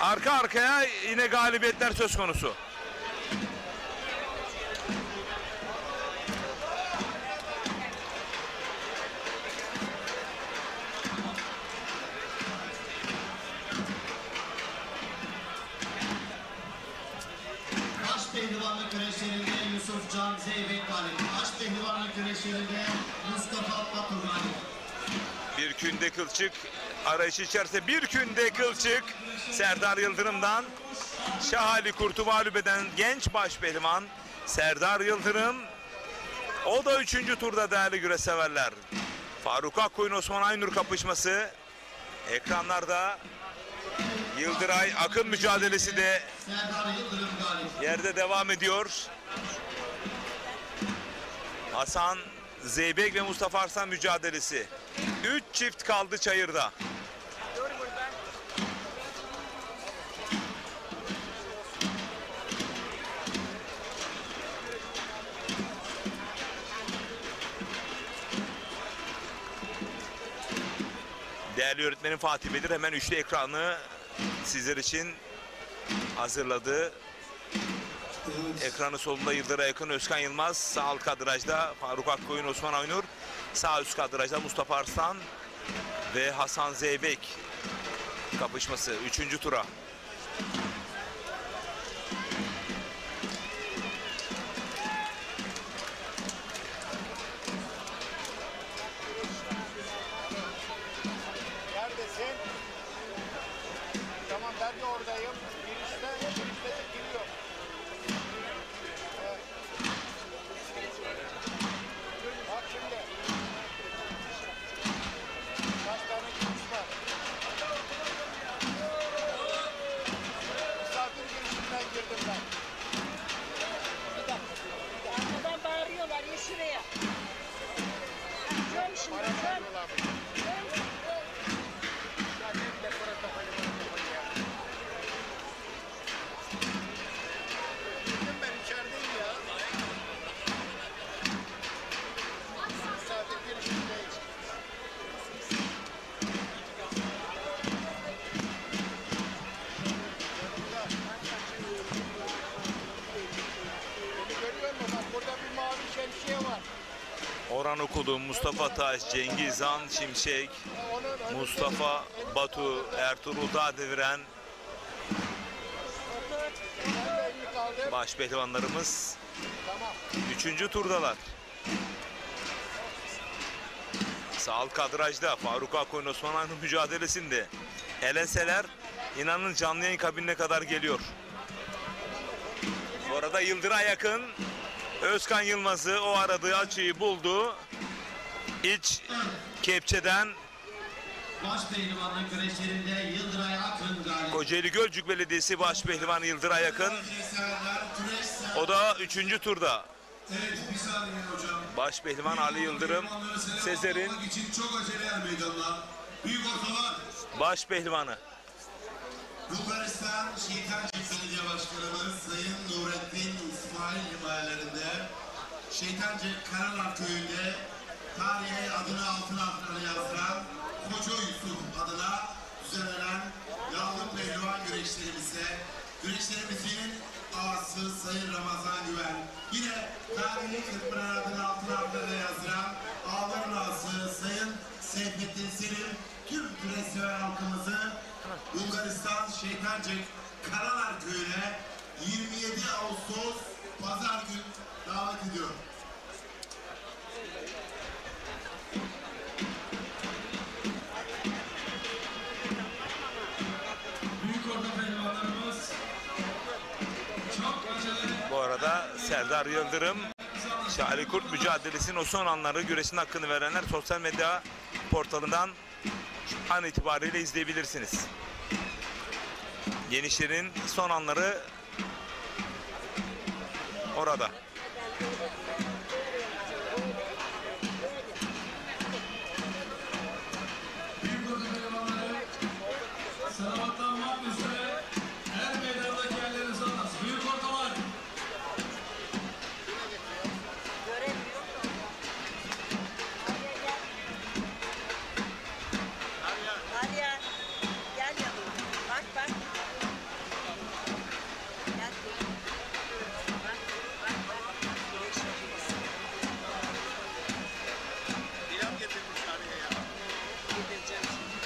Arka arkaya yine galibiyetler söz konusu. Baş pehlivanlık güreşlerinde Yusufcan Zeybek galip. Baş pehlivanlık güreşlerinde Mustafa Batu galip. Bir künde kılçık arayışı içerisinde bir künde kılçık Serdar Yıldırım'dan Şahali Kurt'u mağlup eden genç baş pehlivan Serdar Yıldırım. O da 3. turda değerli güreş severler. Faruk Akkoyun, Osman Aynur kapışması ekranlarda. Yıldıray Akın mücadelesi de Serdar Yıldırım galip. yerde devam ediyor. Hasan Zeybek ve Mustafa Arslan mücadelesi. 3 çift kaldı çayırda. Değerli öğretmenim Fatih Bedir hemen üçlü ekranı sizler için hazırladı. Ekranı solunda Yıldıray Akın, Özkan Yılmaz, sağ alt kadrajda Faruk Akkoyun, Osman Aynur, sağ üst kadrajda Mustafa Arslan ve Hasan Zeybek kapışması 3. tura. Neredesin? Tamam ben de oradayım. Girişte giriyor. Evet. Bak şimdi. Kaç tane giriş var? Orhan Okulu, Mustafa Taş, Cengiz Han Şimşek, Mustafa Batu, Ertuğrul Dağdeviren baş pehlivanlarımız 3. turdalar. Sağ kadrajda Faruk Akkoyun Osman Aynur mücadelesinde elenseler inanın canlı yayın kabinine kadar geliyor. Bu arada Yıldır'a yakın Özkan Yılmaz'ı o aradığı açıyı buldu. İç kepçeden Baş pehlivanlık güreşlerinde Yıldıray Akın galip. Kocaeli Gölcük Belediyesi baş pehlivanı Yıldır'a yakın. O da 3. turda. Evet, bir saniye hocam. Baş pehlivan Ali Yıldırım, Sezer'in için çok acele yer meydanlar. Büyük ortalar. baş pehlivanı. Bulgaristan Şeytancık Belediye Başkanımız Sayın Nurettin İsmail himayelerinde Şeytancık Karalar Köyü'nde tarihe adını altın harflerle yazdıran Koca Yusuf adına düzenlenen yalnız pehlivan güreşlerimizin ağası Sayın Ramazan Güven, yine tarihi Kırkpınar adını altın harflerle yazdıran ağların ağası Sayın Seyfettin Selim tüm güreş sever halkımızı Bulgaristan Şeytancık Karalar Köyü'ne 27 Ağustos Pazar günü davet ediyor. Büyük orta pehlivanlarımız çok acele. Bu arada Serdar Yıldırım, Şahri Kurt mücadelesinin o son anları güreşin hakkını verenler sosyal medya portalından an itibariyle izleyebilirsiniz. Genişlerin son anları orada. Büyük orta pehlivanları selamatlanmak üzere her meydandaki yerlerinizi alınız. Büyük ortalar. Aliye, gel yanıma. Bak bak. Gel. Bak bak bak. Güneş yapıyoruz. Pilav getirmiş araya ya. Getireceğim şimdi.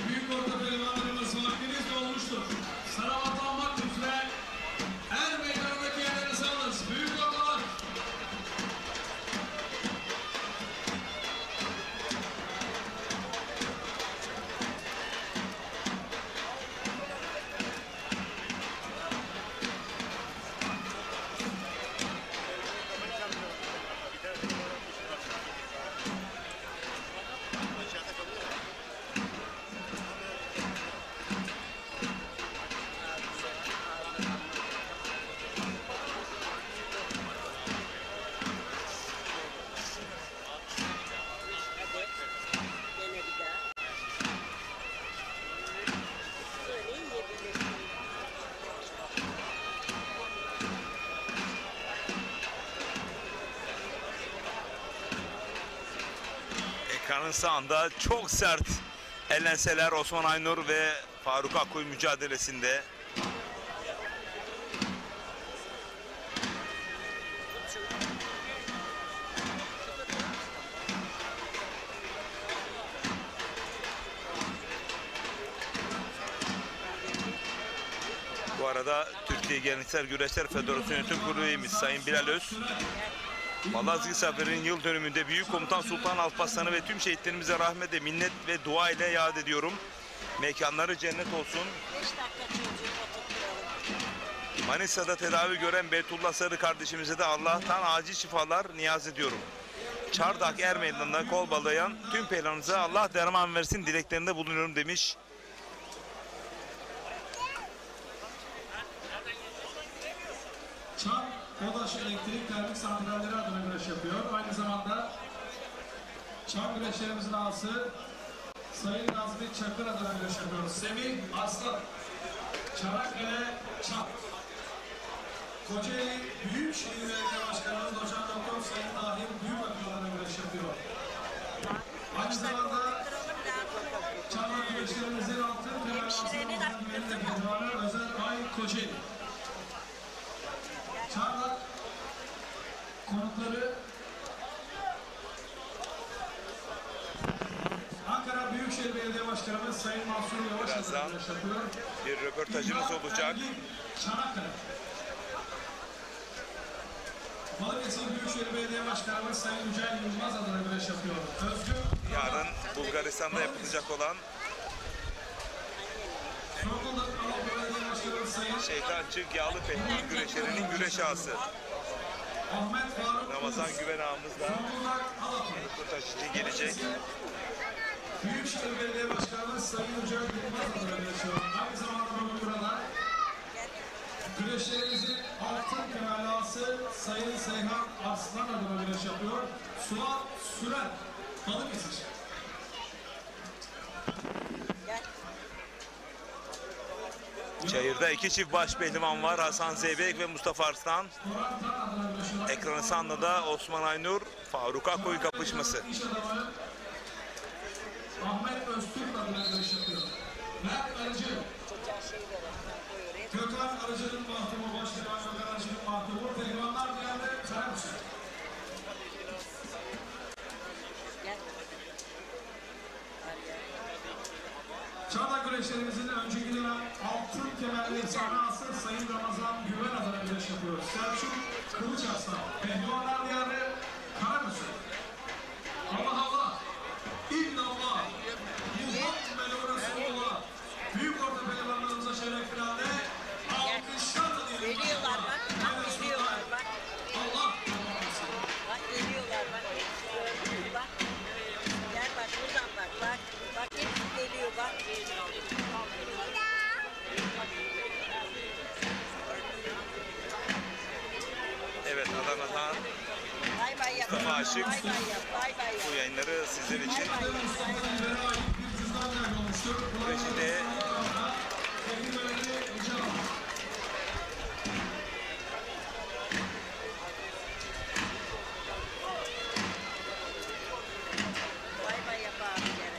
Büyük orta pehlivanlarımız vaktiniz dolmuştur. Selamatlanmak üzere her meydandaki yerlerinizi alınız. Büyük ortalar. Gene bir daha. Söyleyin yiyebilirsin. Ekranın sağında çok sert elenseler Osman Aynur ve Faruk Akkoy mücadelesinde. Bu arada Türkiye Geleneksel Güreşler Federasyonu Yönetim Kurulu üyemiz Sayın Bilal Öz, Malazgirt Zaferi'nin yıl dönümünde Büyük Komutan Sultan Alparslan'ı ve tüm şehitlerimize rahmetle, minnet ve dua ile yad ediyorum. Mekanları cennet olsun. 5 dakika çocuğu oturtturalım. Manisa'da tedavi gören Beytullah Sarı kardeşimize de Allah'tan acil şifalar niyaz ediyorum. Çardak Er Meydanı'nda kol balayan tüm pehlivanımıza Allah derman versin dileklerinde bulunuyorum demiş. Çam Odaş Elektrik Termik Santralleri adına güreş yapıyor. Aynı zamanda Çam güreşlerimizin ağası Sayın Nazmi Çakır adına güreş yapıyoruz. Semih Arslan, Çanakkale Çap. Kocaeli Büyükşehir Belediye Başkanımız Doçent Doktor Sayın Tahir Büyükakıl adına güreş yapıyor. Aynı zamanda Çanakkale güreşlerimizin altın temel Özel Ay Kocaeli. Çardak konukları Ankara Büyükşehir Belediye Başkanımız Sayın Mahsur Yavaş adına güreş yapıyor. Bir röportajımız olacak. Çanakkale. Balıkesir Büyükşehir Belediye Başkanımız Sayın Yücel Yılmaz adına güreş yapıyor. Özgür Yarın Bulgaristan'da yapılacak olan Zonguldak Anadolu Belediye Başkanımız Sayın Şeytancık Yağlı Pehlivan güreşlerinin güreş ağası Ahmet Faruk Ramazan Güven ağamızla Zonguldak Anadolu röportaj için gelecek. Büyükşehir Belediye Başkanımız Sayın Yücel Yılmaz adına güreş yapıyor. Aynı zamanda bugün burada güreşlerimizin altın kemalası Sayın Seyhan Arslan adına güreş yapıyor. Suat Süren, Balıkesir. Çayır'da iki çift baş pehlivan var. Hasan Zeybek ve Mustafa Arslan. Ekranı Sanlı'da Osman Aynur, Faruk Akkoy kapışması. İş adamı Ahmet Öztürk adına güreş yapıyor. Mert Arıcı. Gökhan Arıcı'nın mahkumu, Başkan Gökhan Arıcı'nın mahkumu. Pehlivanlar Diyarı Karabüsü. Çağlar güreşlerimizin önceki dönem altın kemerli efsanası Sayın Ramazan Güven adına güreş yapıyoruz. Selçuk Kılıç Arslan, Pehlivanlar Diyarı Karabüsü. Allah Allah, İllallah, Muhammed Resulullah. Büyük orta pehlivanlarımıza çeyrek finalde alkışlarla diyelim. Geliyorlar bak, bak geliyorlar bak. Allah. Bak geliyorlar bak. Gördün mü bak. Gel bak buradan bak bak. Bak hepsi geliyor bak. Evet, Adana'dan Bay bay yap. Mustafa Aşık Bay bay yap. Bay bay yap. bu yayınları sizler için Bay bay yap. güreşinde Bay bay yap abi gene.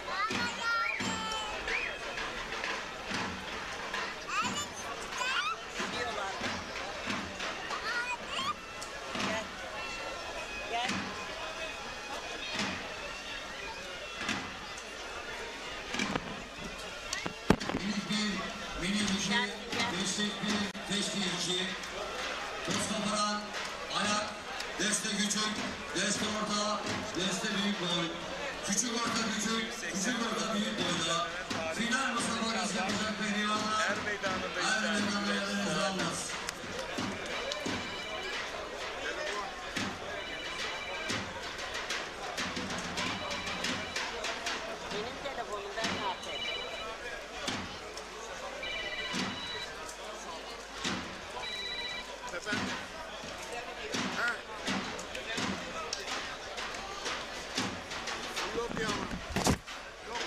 Gidiyorlar bak. Gel. Gel. Minik bir, minik iki, beşlik bir, beşlik iki. Mustafa ayak, deste küçük, deste orta, deste büyük boy. Küçük orta küçük, küçük orta büyük boyda. Final Mustafa Reis yapacak pehlivanlar. Er Meydanı'nda Er meydanında yerlerinizi almaz. Benim telefonumdan ne yapayım? Efendim? Ha? Yok ya ama. Yok.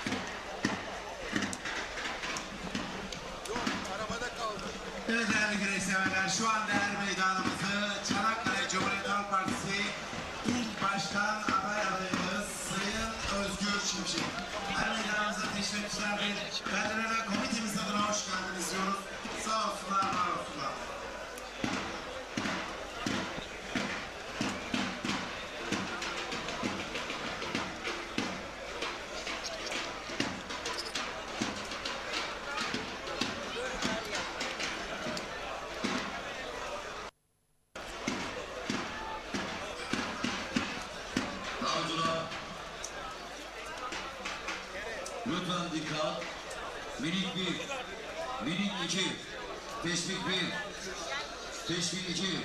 Yok, arabada kaldı. Evet değerli güreş severler, şu anda er meydanımızı Çanakkale Cumhuriyet Halk Partisi İl Başkan aday adayımız Sayın Özgür Şimşek. Er meydanımıza teşrif etmişlerdir. Kendilerine ve komitemiz adına hoş geldiniz diyoruz. Sağ olsunlar, var olsunlar. Avcılar. Lütfen dikkat. Minik bir, minik iki, teşvik bir, teşvik iki.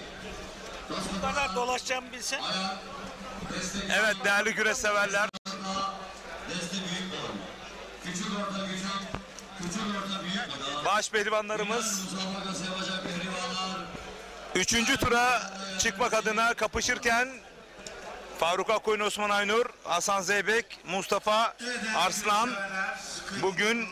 Bu kadar dolaşacağımı bilsen. Ayak, destek. evet değerli güreş severler. Deste büyük boy. Küçük orta küçük, küçük orta büyük boy. Baş pehlivanlarımız Müsabakası yapacak pehlivanlar. 3. tura çıkmak adına kapışırken Faruk Akkoyun, Osman Aynur, Hasan Zeybek, Mustafa Arslan. Bugün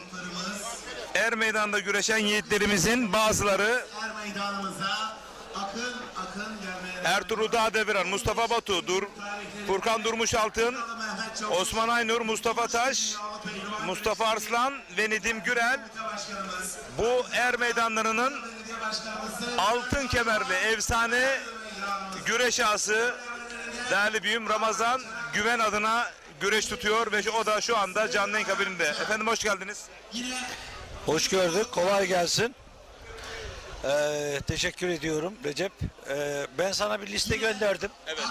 er meydanında güreşen yiğitlerimizin bazıları Er meydanımıza akın gelmeye Ertuğrul Dağdeviran, Mustafa Batu, Furkan Durmuşaltın, Osman Aynur, Mustafa Taş, Mustafa Arslan ve Nedim Gürel. Bu er meydanlarının altın kemerli efsane güreş ağası değerli büyüğüm Ramazan Güven adına güreş tutuyor ve o da şu anda canlı yayın kabininde. Efendim hoş geldiniz. Hoş gördük. Kolay gelsin. Teşekkür ediyorum Recep. Ben sana bir liste gönderdim. Evet.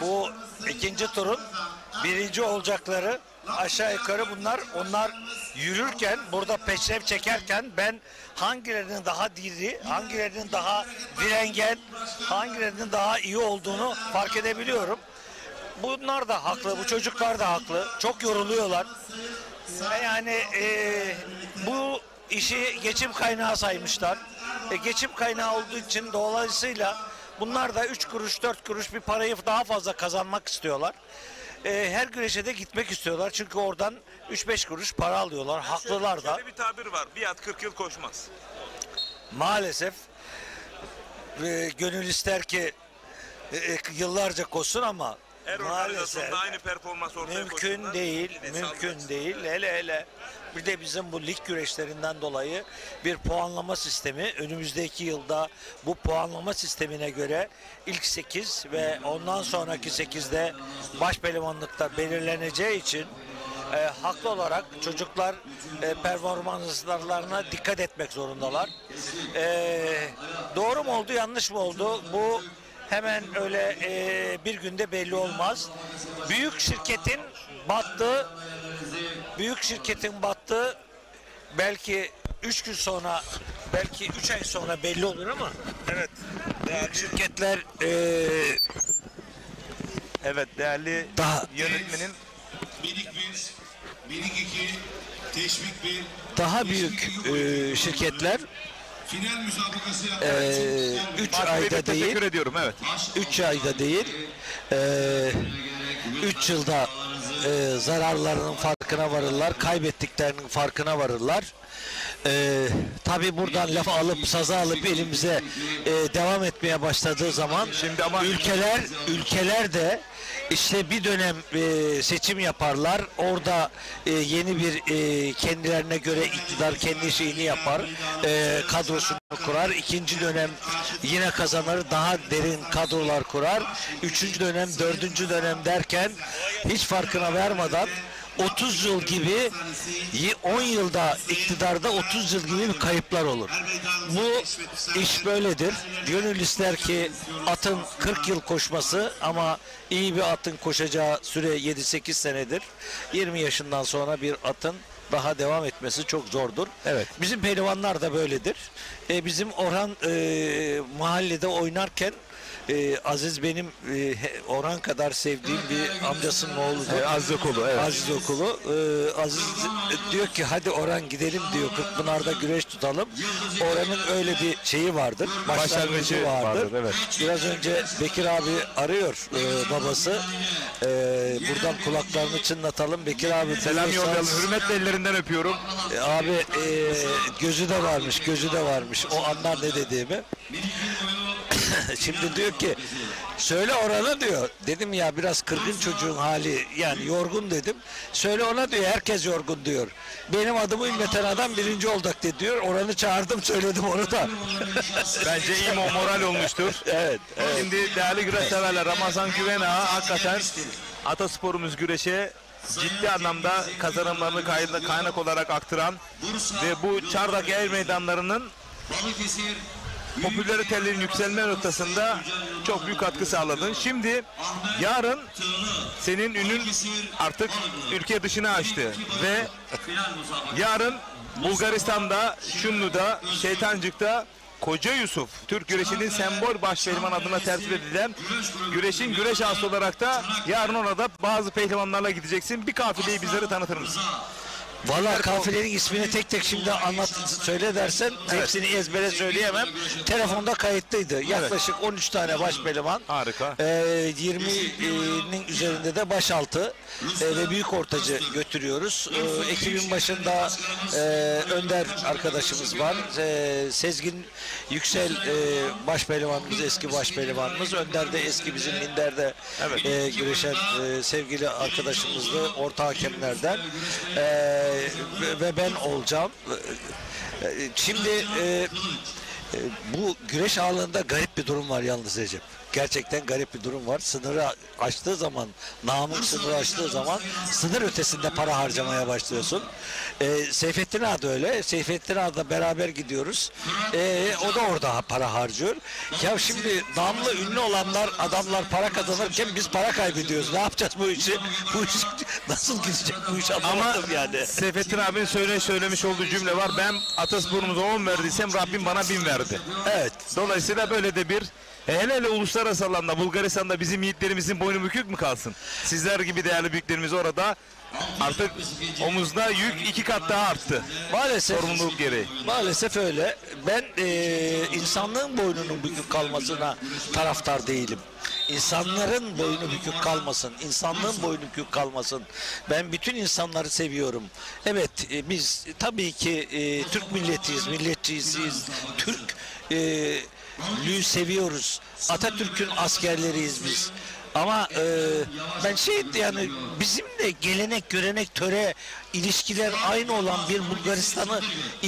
Bu ikinci turun birinci olacakları aşağı yukarı bunlar. Onlar yürürken, burada peşrev çekerken ben hangilerinin daha diri, hangilerinin daha direngen, hangilerinin daha iyi olduğunu fark edebiliyorum. Bunlar da haklı, bu çocuklar da haklı. Çok yoruluyorlar. Yani bu işi geçim kaynağı saymışlar. Geçim kaynağı olduğu için dolayısıyla bunlar da 3 kuruş 4 kuruş bir parayı daha fazla kazanmak istiyorlar. Her güreşe de gitmek istiyorlar. Çünkü oradan 3-5 kuruş para alıyorlar. Haklılar da. Şöyle bir tabir var. Bir at 40 yıl koşmaz. Maalesef gönül ister ki yıllarca koşsun ama Er maalesef organizasyonda aynı performans ortaya mümkün koysunlar. değil, Ve mümkün sağlık. değil. Hele bir de bizim bu lig güreşlerinden dolayı bir puanlama sistemi, önümüzdeki yılda bu puanlama sistemine göre ilk 8 ve ondan sonraki 8'de baş pehlivanlıkta belirleneceği için haklı olarak çocuklar performanslarına dikkat etmek zorundalar. Doğru mu oldu, yanlış mı oldu? Bu hemen öyle bir günde belli olmaz. Büyük şirketin battığı belki 3 gün sonra, belki 3 ay sonra belli olur ama Evet. büyük şirketler Evet değerli daha yönetmenin Minik 1, minik 2, teşvik 1. daha büyük şirketler Final müsabakası yapmak 3 Fatih Bey'e ayda değil, teşekkür ediyorum. Evet. 3 ayda değil, 3 yılda zararlarının farkına varırlar, kaybettiklerinin farkına varırlar. Tabii buradan laf alıp, saza alıp elimize devam etmeye başladığı zaman Şimdi ama ülkeler de işte bir dönem seçim yaparlar. Orada yeni bir kendilerine göre iktidar kendi şeyini yapar. Kadrosunu kurar. İkinci dönem yine kazanır. Daha derin kadrolar kurar. Üçüncü dönem, dördüncü dönem derken hiç farkına varmadan 30 yıl gibi 10 yılda iktidarda 30 yıl gibi bir kayıplar olur. Bu iş böyledir. Gönül ister ki atın 40 yıl koşması ama iyi bir atın koşacağı süre 7-8 senedir. 20 yaşından sonra bir atın daha devam etmesi çok zordur. Evet. Bizim pehlivanlar da böyledir. Bizim Orhan mahallede oynarken Aziz benim Orhan kadar sevdiğim bir amcasının oğludur. Aziz Okulu. Evet. Aziz Okulu. Aziz diyor ki hadi Orhan gidelim diyor. Kırkpınar'da güreş tutalım. Orhan'ın öyle bir şeyi vardır. Başlangıcı vardır. Evet. Biraz önce Bekir abi arıyor babası. Buradan kulaklarını çınlatalım. Bekir abi Selam yollayalım. Hürmetle ellerinden öpüyorum. Abi gözü de varmış. O anlar ne dediğimi. Şimdi diyor ki söyle Orhan'a diyor. Dedim ya biraz kırgın çocuğun hali, yani yorgun dedim. Söyle ona diyor, herkes yorgun diyor. Benim adımı ünleten adam birinci olacak diyor. Orhan'ı çağırdım, söyledim onu da. Bence iyi moral olmuştur. Evet. Şimdi değerli güreş severler, Ramazan Güven Ağa hakikaten atasporumuz güreşe ciddi anlamda kazanımlarını kaynak olarak aktıran ve bu Çardak el meydanlarının popülaritelerinin yükselme noktasında çok büyük katkı sağladın. Şimdi yarın senin ünün artık ülke dışına açtı ve yarın Bulgaristan'da, Şumlu'da, Şeytancık'ta Koca Yusuf, Türk güreşinin sembol baş pehlivan adına tertip edilen güreşin güreş ağası olarak da yarın orada bazı pehlivanlarla gideceksin. Bir kafileyi bizlere tanıtır mısın? Valla kafilenin ismini tek tek şimdi söyle dersen hepsini ezbere söyleyemem. Telefonda kayıtlıydı. Yaklaşık 13 tane baş pehlivan. Harika. 20'nin üzerinde de başaltı ve büyük ortacı götürüyoruz. Ekibin başında Önder arkadaşımız var. Sezgin Yüksel baş pehlivanımız, eski baş pehlivanımız. Önder de eski bizim Minder'de güreşen sevgili arkadaşımızdı. Orta hakemlerden. Ve ben olacağım. Şimdi bu güreş ağlarında garip bir durum var yalnız Recep. Gerçekten garip bir durum var. Sınırı aştığı zaman, namık sınırı aştığı zaman sınır ötesinde para harcamaya başlıyorsun. Seyfettin Ağa da öyle. Seyfettin Ağa'da beraber gidiyoruz. O da orada para harcıyor. Ya şimdi namlı ünlü olanlar, adamlar para kazanırken biz para kaybediyoruz. Ne yapacağız bu işi? Bu iş nasıl gidecek bu iş anlamadım yani. Seyfettin abinin söylemiş olduğu cümle var. Ben Atasporumuza 10 verdiysem Rabbim bana 1000 verdi. Evet. Dolayısıyla böyle de bir hele uluslararası alanda Bulgaristan'da bizim yiğitlerimizin boynu bükük mü kalsın? Sizler gibi değerli büyüklerimiz orada artık omuzda yük 2 kat daha arttı. Maalesef. Sorumluluk gereği. Maalesef öyle. Ben insanlığın boynunun bükük kalmasına taraftar değilim. İnsanların boynu bükük kalmasın. İnsanlığın boynu bükük kalmasın. Ben bütün insanları seviyorum. Evet biz tabii ki Türk milletiyiz, milletçiyiz. Türk lüğü seviyoruz. Atatürk'ün askerleriyiz biz. Ama ben yani bizimle gelenek, görenek, töre, ilişkiler aynı olan bir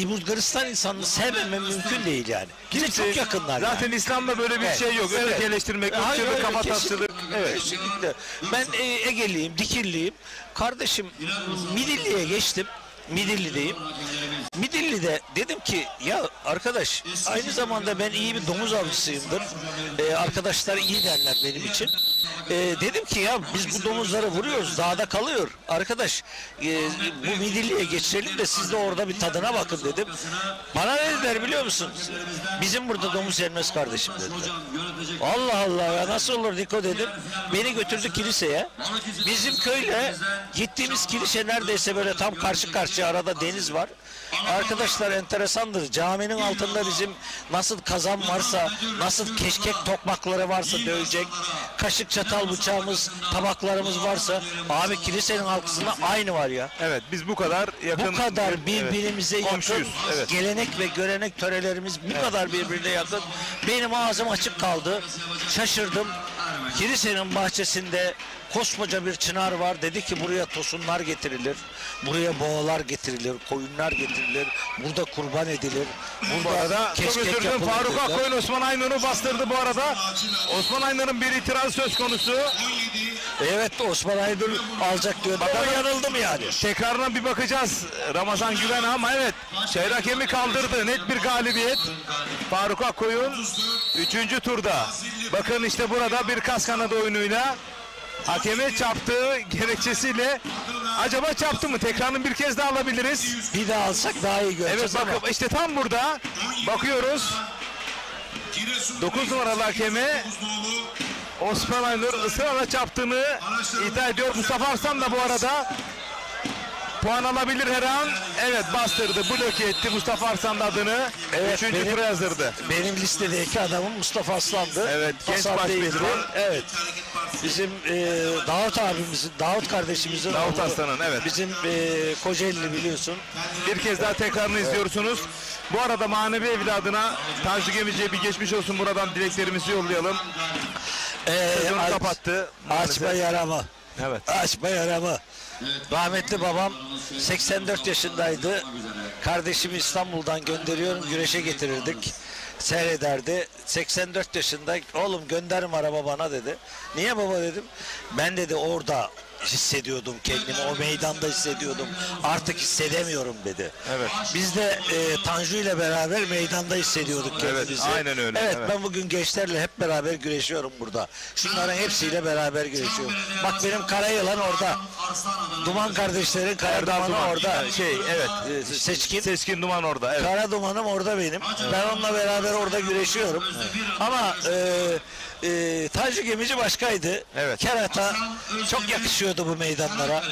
Bulgaristan insanını sevmemem mümkün değil yani. Bize çok yakınlar. Zaten yani. İslam'da böyle bir şey yok. Evet. Ötekileştirmek, Hayır, ırkçılık, kafatasçılık. Evet. Kesinlikle. Ben Egeliyim, Dikirliyim. Kardeşim Midilli'ye geçtim. Midilli'deyim. Midilli'de dedim ki ya arkadaş aynı zamanda ben iyi bir domuz avcısıyımdır. Arkadaşlar iyi derler benim için. Dedim ki ya biz bu domuzları vuruyoruz dağda kalıyor. Arkadaş bu Midilli'ye geçirelim de siz de orada bir tadına bakın dedim. Bana ne dediler biliyor musun? Bizim burada domuz yenmez kardeşim dediler. Allah Allah ya nasıl olur Niko dedim. Beni götürdü kiliseye. Bizim köyle gittiğimiz kilise neredeyse böyle tam karşı karşıya arada deniz var. Arkadaşlar enteresandır. Caminin altında bizim nasıl kazan varsa, nasıl keşkek tokmakları varsa dövecek, kaşık çatal bıçağımız, tabaklarımız varsa abi kilisenin altında aynı var ya. Evet biz bu kadar yakın. Bu kadar birbirimize yakın. Komşuyuz, evet. Gelenek ve görenek törelerimiz bu kadar birbirine yakın. Benim ağzım açık kaldı. Şaşırdım. Kilisenin bahçesinde koskoca bir çınar var. Dedi ki buraya tosunlar getirilir. Buraya boğalar getirilir. Koyunlar getirilir. Burada kurban edilir. Bu arada çok keşkek özür dilerim. yapılır Faruk dediler. Akkoyun Osman Aynur'u bastırdı bu arada. Osman Aynur'un bir itiraz söz konusu. Evet Osman Aynur alacak diyor. Ama yanıldım yani. Tekrarına bir bakacağız. Ramazan Güven ama evet. Şehir hakemi kaldırdı. Net bir galibiyet. Faruk Akkoyun 3. turda. Bakın işte burada bir kas kanadı oyunuyla hakeme çarptığı gerekçesiyle acaba çarptı mı? Tekrarını bir kez daha alabiliriz. Bir daha alsak daha iyi göreceğiz Evet ama. bakın işte tam burada bakıyoruz. 9 numaralı hakeme Osman Aynur ısrarla çarptığını iddia ediyor. Mustafa Arslan da bu arada puan alabilir her an. Evet bastırdı, bloke etti Mustafa Arslan adını. Evet, 3. tura yazdırdı. Benim listedeki adamım Mustafa Aslan'dı. Evet, genç Hasan başpehlivan. değildi. Evet. Bizim Davut abimizin, Davut kardeşimizin Davut oğlu. Aslan'ın, evet. Bizim Kocaeli'li biliyorsun. Bir kez daha tekrarını izliyorsunuz. Bu arada manevi evladına Tanju Gemici'ye bir geçmiş olsun, buradan dileklerimizi yollayalım. Sezonu kapattı. Açma yaramı. Evet. Açma yaramı. Rahmetli babam 84 yaşındaydı. Kardeşimi İstanbul'dan gönderiyorum, güreşe getirirdik. Seyrederdi. 84 yaşında oğlum gönderim araba bana dedi. Niye baba dedim. Ben dedi orada hissediyordum kendimi. O meydanda hissediyordum. Artık hissedemiyorum dedi. Evet. Biz de Tanju ile beraber meydanda hissediyorduk kendimizi. Evet, aynen öyle. Evet, Evet. ben bugün gençlerle hep beraber güreşiyorum burada. Şunların hepsiyle beraber güreşiyorum. Bak benim Karayılan orada. Duman kardeşlerin Kara Erdal Dumanı Duman. orada. Evet. Seçkin. Seçkin Duman orada. Evet. Kara Dumanım orada benim. Ben onunla beraber orada güreşiyorum. Ama Tanju Gemici başkaydı. Evet. Kerata çok yakışıyordu bu meydanlara.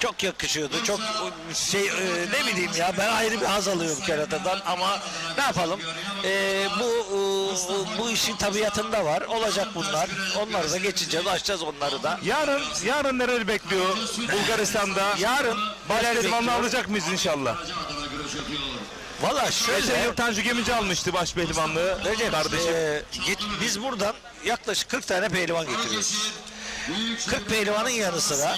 Çok yakışıyordu. Çok ne bileyim ya, ben ayrı bir haz alıyorum keratadan ama ne yapalım? Bu işin tabiatında var. Olacak bunlar. Onları da geçeceğiz, açacağız onları da. Yarın neler bekliyor Bulgaristan'da? Yarın Baş neler pehlivanlığı bekliyor? alacak mıyız inşallah? Valla Geçen şöyle yıl Tanju Gemici almıştı baş pehlivanlığı Recep, kardeşim. biz buradan yaklaşık 40 tane pehlivan getiriyoruz. 40 pehlivanın yanı sıra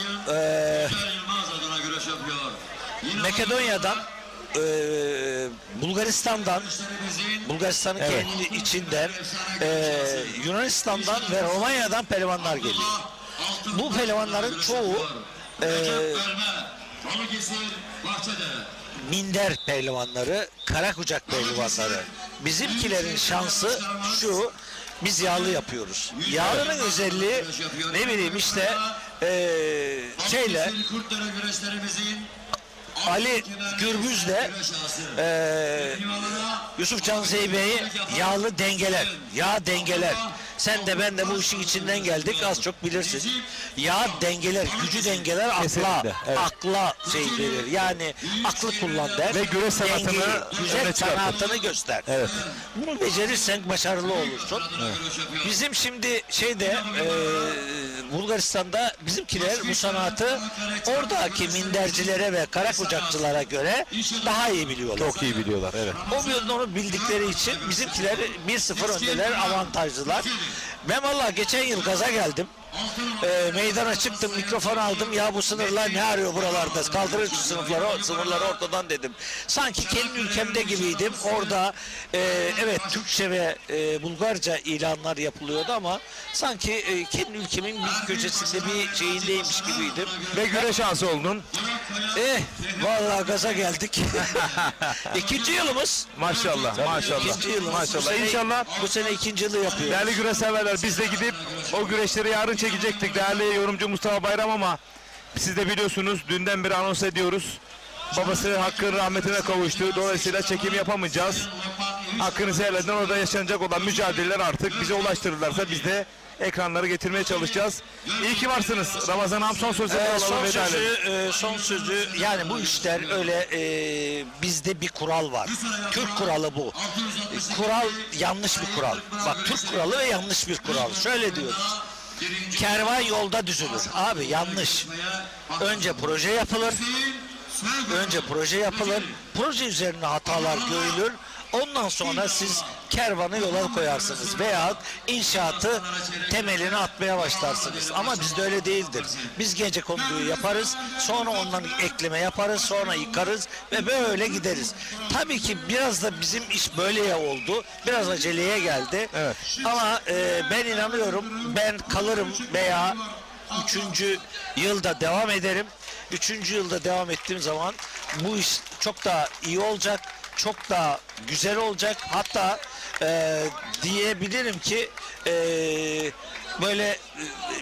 Makedonya'dan, Bulgaristan'ın kendi içinden, Yunanistan'dan ve Romanya'dan pehlivanlar geliyor. Bu pehlivanların çoğu minder pehlivanları, karakucak pehlivanları. Bizimkilerin şansı şu, biz yağlı yapıyoruz. Yağlının özelliği ne bileyim işte Ali Gürbüz'le Yusuf Can Zeybe'yi yağlı dengeler, yağ dengeler. Sen de ben de bu işin içinden geldik, az çok bilirsin. Yağ dengeler, gücü dengeler, akla şey verir. Yani aklı kullan der. Ve güreş sanatını güzel sanatını göster. Evet. Bunu becerirsen başarılı olursun. Evet. Bizim şimdi Bulgaristan'da bizimkiler bu sanatı oradaki mindercilere ve karakucakçılara göre daha iyi biliyorlar. Çok iyi biliyorlar, evet. Onu bildikleri için bizimkiler 1-0 öndeler, avantajlılar. Ben vallahi geçen yıl gaza geldim. Meydana çıktım, mikrofon aldım. Ya bu sınırlar ne arıyor buralarda? Kaldırın şu sınırları ortadan dedim. Sanki kendi ülkemde gibiydim. Orada evet Türkçe ve Bulgarca ilanlar yapılıyordu ama sanki kendi ülkemin bir köşesinde bir şeyindeymiş gibiydim. Ve güreş şansı oldun. Vallahi gaza geldik. İkinci yılımız. Maşallah, maşallah. İkinci yılımız. Maşallah. İnşallah bu sene ikinci yılı yapıyoruz. Değerli güreş severler, biz de gidip o güreşleri yarın çekecektik değerli yorumcu Mustafa Bayram ama siz de biliyorsunuz dünden beri anons ediyoruz. Babası Hakk'ın rahmetine kavuştu. Dolayısıyla çekim yapamayacağız. Hakkını severlerden orada yaşanacak olan mücadeleler artık bize ulaştırırlarsa biz de ekranları getirmeye çalışacağız. İyi ki varsınız. Ramazan Ham son sözleri alalım. Son sözü yani bu işler öyle bizde bir kural var. Türk kuralı bu. Kural yanlış bir kural. Bak Türk kuralı ve yanlış bir kural. Şöyle diyoruz. Kervan yolda düzülür. Abi yanlış. Önce proje yapılır. Proje üzerine hatalar görülür. Ondan sonra siz kervanı yola koyarsınız veya inşaatı temelini atmaya başlarsınız. Ama bizde öyle değildir. Biz gecekonduyu yaparız, sonra ondan ekleme yaparız, sonra yıkarız ve böyle gideriz. Tabii ki biraz da bizim iş böyleye oldu. Biraz aceleye geldi. Evet. Ama ben inanıyorum, ben kalırım veya 3. yılda devam ederim. 3. yılda devam ettiğim zaman bu iş çok daha iyi olacak. Çok daha güzel olacak. Hatta diyebilirim ki böyle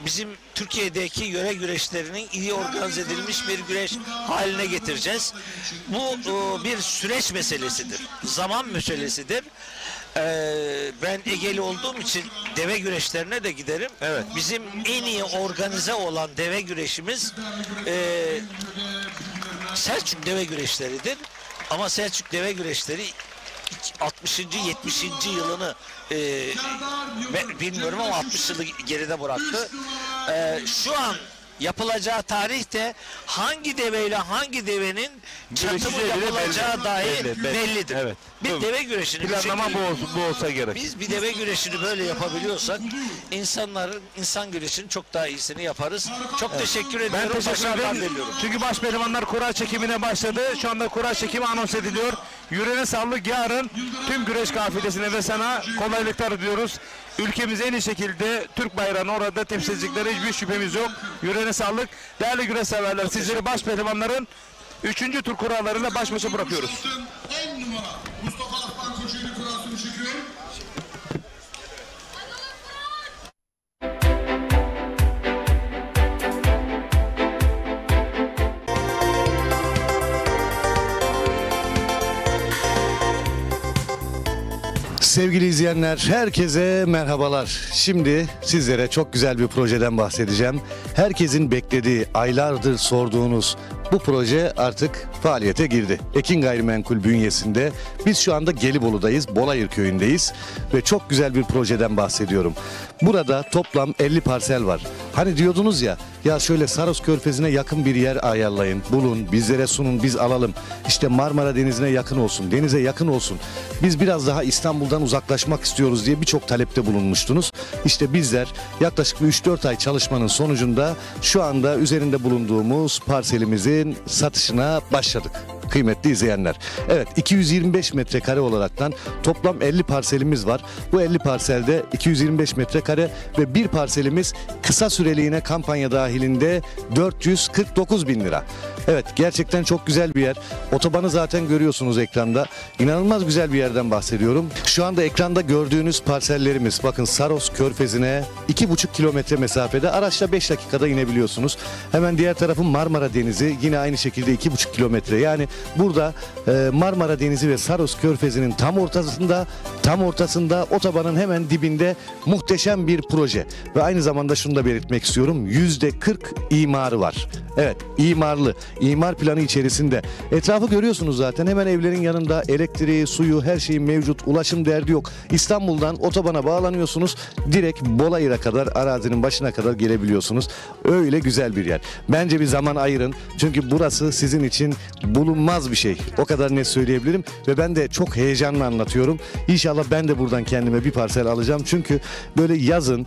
bizim Türkiye'deki yöre güreşlerinin iyi organize edilmiş bir güreş haline getireceğiz. Bu bir süreç meselesidir. Zaman meselesidir. Ben Egeli olduğum için deve güreşlerine de giderim. Evet. Bizim en iyi organize olan deve güreşimiz Selçuk deve güreşleridir. Ama Selçuk deve güreşleri 60. 70. yılını bilmiyorum ama 60 yılı geride bıraktı. Şu an yapılacağı tarihte hangi deveyle hangi devenin çatımı yapılacağı dahi bellidir. Evet. Bir deve güreşini planlama bu olsa gerek. Biz bir deve güreşini böyle yapabiliyorsak insan güreşinin çok daha iyisini yaparız. Çok teşekkür ediyorum. Ben teşekkür Başarılar ederim. diliyorum. Çünkü baş pehlivanlar kura çekimine başladı. Şu anda kura çekimi anons ediliyor. Yüreğine sağlık. Yarın tüm güreş kafilesine ve sana kolaylıklar diliyoruz. Ülkemiz en iyi şekilde Türk bayrağını orada temsil edecekleri hiçbir şüphemiz yok. Yüreğine sağlık. Değerli güreş severler, sizleri baş pehlivanların 3. tur kurallarıyla baş başa bırakıyoruz. 10 numara Mustafa Akman Koçu'nun kurasını çekiyor. Sevgili izleyenler, herkese merhabalar. Şimdi sizlere çok güzel bir projeden bahsedeceğim. Herkesin beklediği, aylardır sorduğunuz bu proje artık faaliyete girdi. Ekin Gayrimenkul bünyesinde. Biz şu anda Gelibolu'dayız, Bolayır köyündeyiz ve çok güzel bir projeden bahsediyorum. Burada toplam 50 parsel var. Hani diyordunuz ya şöyle Saros Körfezi'ne yakın bir yer ayarlayın, bulun, bizlere sunun, biz alalım. İşte Marmara Denizi'ne yakın olsun, denize yakın olsun. Biz biraz daha İstanbul'dan uzaklaşmak istiyoruz diye birçok talepte bulunmuştunuz. İşte bizler yaklaşık 3-4 ay çalışmanın sonucunda şu anda üzerinde bulunduğumuz parselimizin satışına başladık. Kıymetli izleyenler. Evet, 225 metrekare olaraktan toplam 50 parselimiz var. Bu 50 parselde 225 metrekare ve bir parselimiz kısa süreliğine kampanya dahilinde 449 bin lira. Evet, gerçekten çok güzel bir yer. Otobanı zaten görüyorsunuz ekranda. İnanılmaz güzel bir yerden bahsediyorum. Şu anda ekranda gördüğünüz parsellerimiz, bakın Saros Körfezi'ne 2,5 kilometre mesafede, araçla 5 dakikada inebiliyorsunuz. Hemen diğer tarafın Marmara Denizi, yine aynı şekilde 2,5 kilometre. Yani burada Marmara Denizi ve Saros Körfezi'nin tam ortasında otobanın hemen dibinde muhteşem bir proje. Ve aynı zamanda şunu da belirtmek istiyorum. %40 imarı var. Evet, imarlı. İmar planı içerisinde. Etrafı görüyorsunuz zaten. Hemen evlerin yanında elektriği, suyu, her şeyin mevcut. Ulaşım derdi yok. İstanbul'dan otobana bağlanıyorsunuz. Direkt Bolayır'a kadar, arazinin başına kadar gelebiliyorsunuz. Öyle güzel bir yer. Bence bir zaman ayırın. Çünkü burası sizin için bulunmaz bir şey. O kadar net söyleyebilirim. Ve ben de çok heyecanla anlatıyorum. İnşallah ben de buradan kendime bir parsel alacağım. Çünkü böyle yazın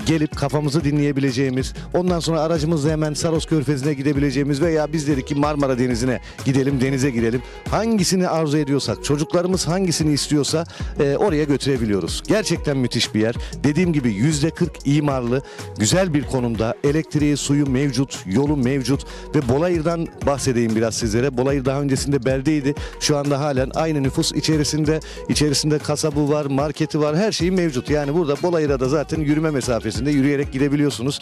gelip kafamızı dinleyebileceğimiz, ondan sonra aracımızla hemen Saros Körfezi'ne gidebileceğimiz veya biz dedik ki Marmara Denizi'ne gidelim, denize girelim. Hangisini arzu ediyorsak, çocuklarımız hangisini istiyorsa oraya götürebiliyoruz. Gerçekten müthiş bir yer. Dediğim gibi %40 imarlı, güzel bir konumda. Elektriği, suyu mevcut, yolu mevcut ve Bolayır'dan bahsedeyim biraz sizlere. Bolayır daha öncesinde beldeydi. Şu anda halen aynı nüfus içerisinde kasabı var, marketi var, her şeyi mevcut. Yani burada Bolayır'a da zaten yürüme mesafesinde, yürüyerek gidebiliyorsunuz.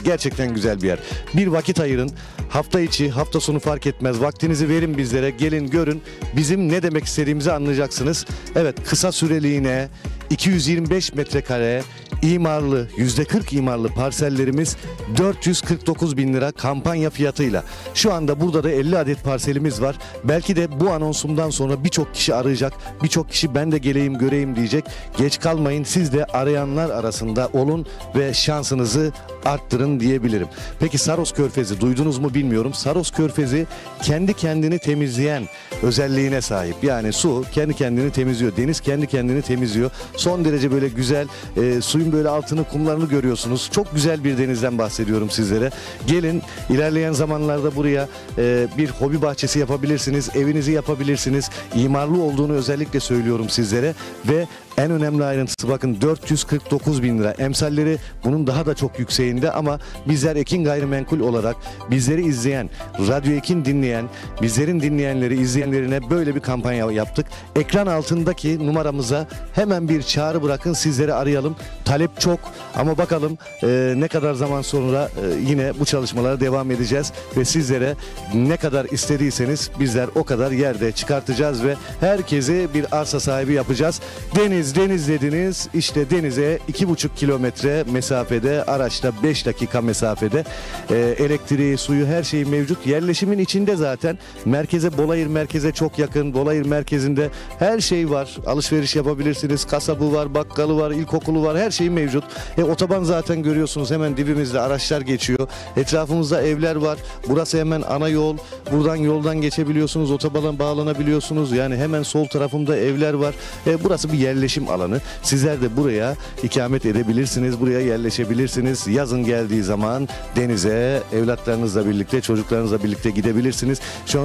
Gerçekten güzel bir yer. Bir vakit ayırın. Hafta içi, hafta sonu fark etmez. Vaktinizi verin bizlere. Gelin görün. Bizim ne demek istediğimizi anlayacaksınız. Evet, kısa süreliğine 225 metrekare imarlı, %40 imarlı parsellerimiz 449 bin lira kampanya fiyatıyla. Şu anda burada da 50 adet parselimiz var. Belki de bu anonsumdan sonra birçok kişi arayacak. Birçok kişi ben de geleyim göreyim diyecek. Geç kalmayın, siz de arayanlar arasında olun ve şansınızı arttırın diyebilirim. Peki Saros Körfezi duydunuz mu bilmiyorum. Saros Körfezi kendi kendini temizleyen özelliğine sahip. Yani su kendi kendini temizliyor. Deniz kendi kendini temizliyor. Son derece böyle güzel, suyun böyle altını, kumlarını görüyorsunuz. Çok güzel bir denizden bahsediyorum sizlere. Gelin, ilerleyen zamanlarda buraya bir hobi bahçesi yapabilirsiniz. Evinizi yapabilirsiniz. İmarlı olduğunu özellikle söylüyorum sizlere ve en önemli ayrıntısı, bakın 449 bin lira. Emsalleri bunun daha da çok yükseğinde ama bizler Ekin Gayrimenkul olarak bizleri izleyen, Radyo Ekin dinleyen, bizlerin dinleyenleri, izleyenlerine böyle bir kampanya yaptık. Ekran altındaki numaramıza hemen bir çağrı bırakın, sizleri arayalım. Talep çok ama bakalım ne kadar zaman sonra yine bu çalışmalara devam edeceğiz ve sizlere ne kadar istediyseniz bizler o kadar yerde çıkartacağız ve herkese bir arsa sahibi yapacağız. Deniz dediniz, işte denize 2,5 kilometre mesafede, araçta 5 dakika mesafede, elektriği, suyu, her şey mevcut. Yerleşimin içinde zaten, merkeze, Bolayır merkeze çok yakın. Bolayır merkezinde her şey var. Alışveriş yapabilirsiniz. Kasabı var, bakkalı var, ilkokulu var, her şey mevcut. Otoban zaten görüyorsunuz, hemen dibimizde araçlar geçiyor. Etrafımızda evler var. Burası hemen ana yol. Buradan yoldan geçebiliyorsunuz, otobana bağlanabiliyorsunuz. Yani hemen sol tarafımda evler var. Burası bir yerleşim alanı. Sizler de buraya ikamet edebilirsiniz. Buraya yerleşebilirsiniz. Yazın geldiği zaman denize evlatlarınızla birlikte, çocuklarınızla birlikte gidebilirsiniz.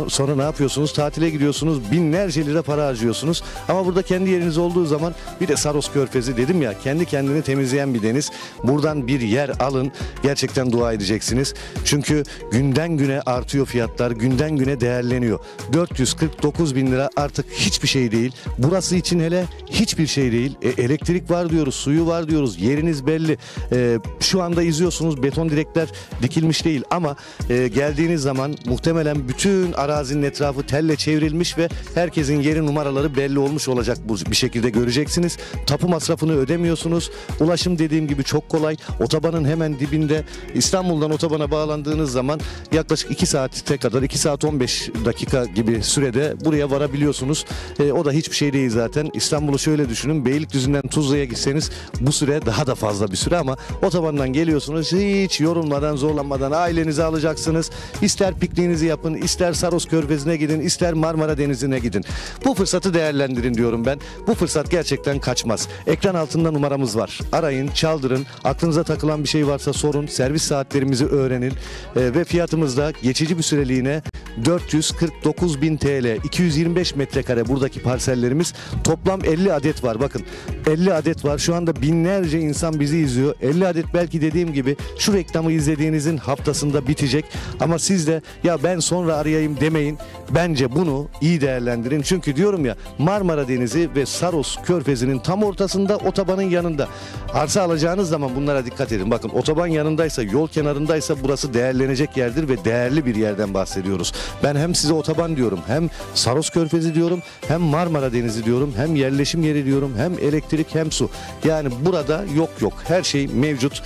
Sonra ne yapıyorsunuz? Tatile gidiyorsunuz. Binlerce lira para harcıyorsunuz. Ama burada kendi yeriniz olduğu zaman, bir de Saros Körfezi dedim ya, kendi kendini temizleyen bir deniz. Buradan bir yer alın. Gerçekten dua edeceksiniz. Çünkü günden güne artıyor fiyatlar. Günden güne değerleniyor. 449 bin lira artık hiçbir şey değil. Burası için hele hiçbir şey şey değil. Elektrik var diyoruz, suyu var diyoruz, yeriniz belli. Şu anda izliyorsunuz, beton direkler dikilmiş değil ama geldiğiniz zaman muhtemelen bütün arazinin etrafı telle çevrilmiş ve herkesin yeri numaraları belli olmuş olacak, bu bir şekilde göreceksiniz. Tapu masrafını ödemiyorsunuz. Ulaşım dediğim gibi çok kolay. Otobanın hemen dibinde, İstanbul'dan otobana bağlandığınız zaman yaklaşık 2 saate kadar, 2 saat 15 dakika gibi sürede buraya varabiliyorsunuz. O da hiçbir şey değil zaten. İstanbul'u şöyle düşünün, Beylikdüzü'nden Tuzla'ya gitseniz bu süre daha da fazla bir süre ama otobandan geliyorsunuz, hiç yorulmadan, zorlanmadan ailenizi alacaksınız. İster pikniğinizi yapın, ister Saros Körfezi'ne gidin, ister Marmara Denizi'ne gidin. Bu fırsatı değerlendirin diyorum ben. Bu fırsat gerçekten kaçmaz. Ekran altında numaramız var. Arayın, çaldırın. Aklınıza takılan bir şey varsa sorun. Servis saatlerimizi öğrenin. Ve fiyatımız da geçici bir süreliğine 449.000 TL, 225 metrekare buradaki parsellerimiz. Toplam 50 adet var. Bakın 50 adet var. Şu anda binlerce insan bizi izliyor. 50 adet belki dediğim gibi şu reklamı izlediğinizin haftasında bitecek. Ama siz de ya ben sonra arayayım demeyin. Bence bunu iyi değerlendirin. Çünkü diyorum ya, Marmara Denizi ve Saros Körfezi'nin tam ortasında, otobanın yanında. Arsa alacağınız zaman bunlara dikkat edin. Bakın otoban yanındaysa, yol kenarındaysa burası değerlenecek yerdir ve değerli bir yerden bahsediyoruz. Ben hem size otoban diyorum, hem Saros Körfezi diyorum, hem Marmara Denizi diyorum, hem yerleşim yeri diyorum, hem elektrik hem su. Yani burada yok. Her şey mevcut.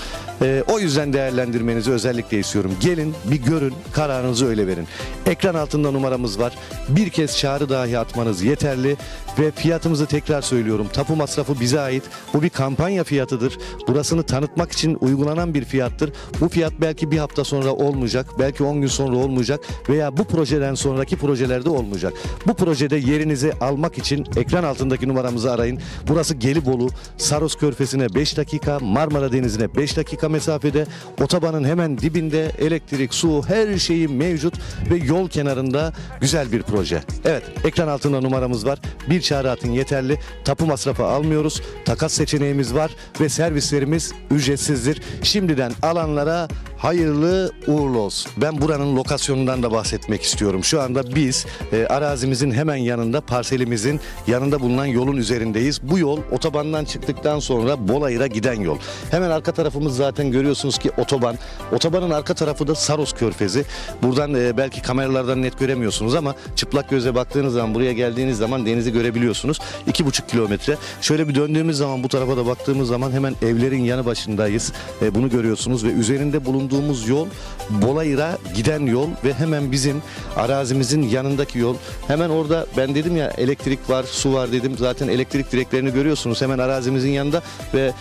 O yüzden değerlendirmenizi özellikle istiyorum. Gelin bir görün, kararınızı öyle verin. Ekran altında numaramız var. Bir kez çağrı dahi atmanız yeterli ve fiyatımızı tekrar söylüyorum. Tapu masrafı bize ait. Bu bir kampanya fiyatıdır. Burasını tanıtmak için uygulanan bir fiyattır. Bu fiyat belki bir hafta sonra olmayacak, belki 10 gün sonra olmayacak veya bu projeden sonraki projelerde olmayacak. Bu projede yerinizi almak için ekran altındaki numaramızı arayın. Burası Gelibolu, Saros Körfezi'ne 5 dakika, Marmara Denizi'ne 5 dakika mesafede, otobanın hemen dibinde, elektrik, su, her şeyi mevcut ve yol kenarında güzel bir proje. Evet, ekran altında numaramız var. Bir çağrı atın yeterli. Tapu masrafı almıyoruz. Takas seçeneğimiz var ve servislerimiz ücretsizdir. Şimdiden alanlara hayırlı uğurlu olsun. Ben buranın lokasyonundan da bahsetmek istiyorum. Şu anda biz arazimizin hemen yanında, parselimizin yanında bulunan yolun üzerindeyiz. Bu yol otobandan çıktıktan sonra Bolayır'a giden yol. Hemen arka tarafımız zaten görüyorsunuz ki otoban. Otobanın arka tarafı da Saros Körfezi. Buradan belki kameralardan net göremiyorsunuz ama çıplak göze baktığınız zaman, buraya geldiğiniz zaman denizi görebiliyorsunuz. 2,5 kilometre. Şöyle bir döndüğümüz zaman, bu tarafa da baktığımız zaman hemen evlerin yanı başındayız. Bunu görüyorsunuz ve üzerinde bulunduğumuz yol Bolayır'a giden yol ve hemen bizim arazimizin yanındaki yol. Hemen orada ben dedim ya, elektrik var, su var dedim. Zaten elektrik direklerini görüyorsunuz hemen arazimizin yanında ve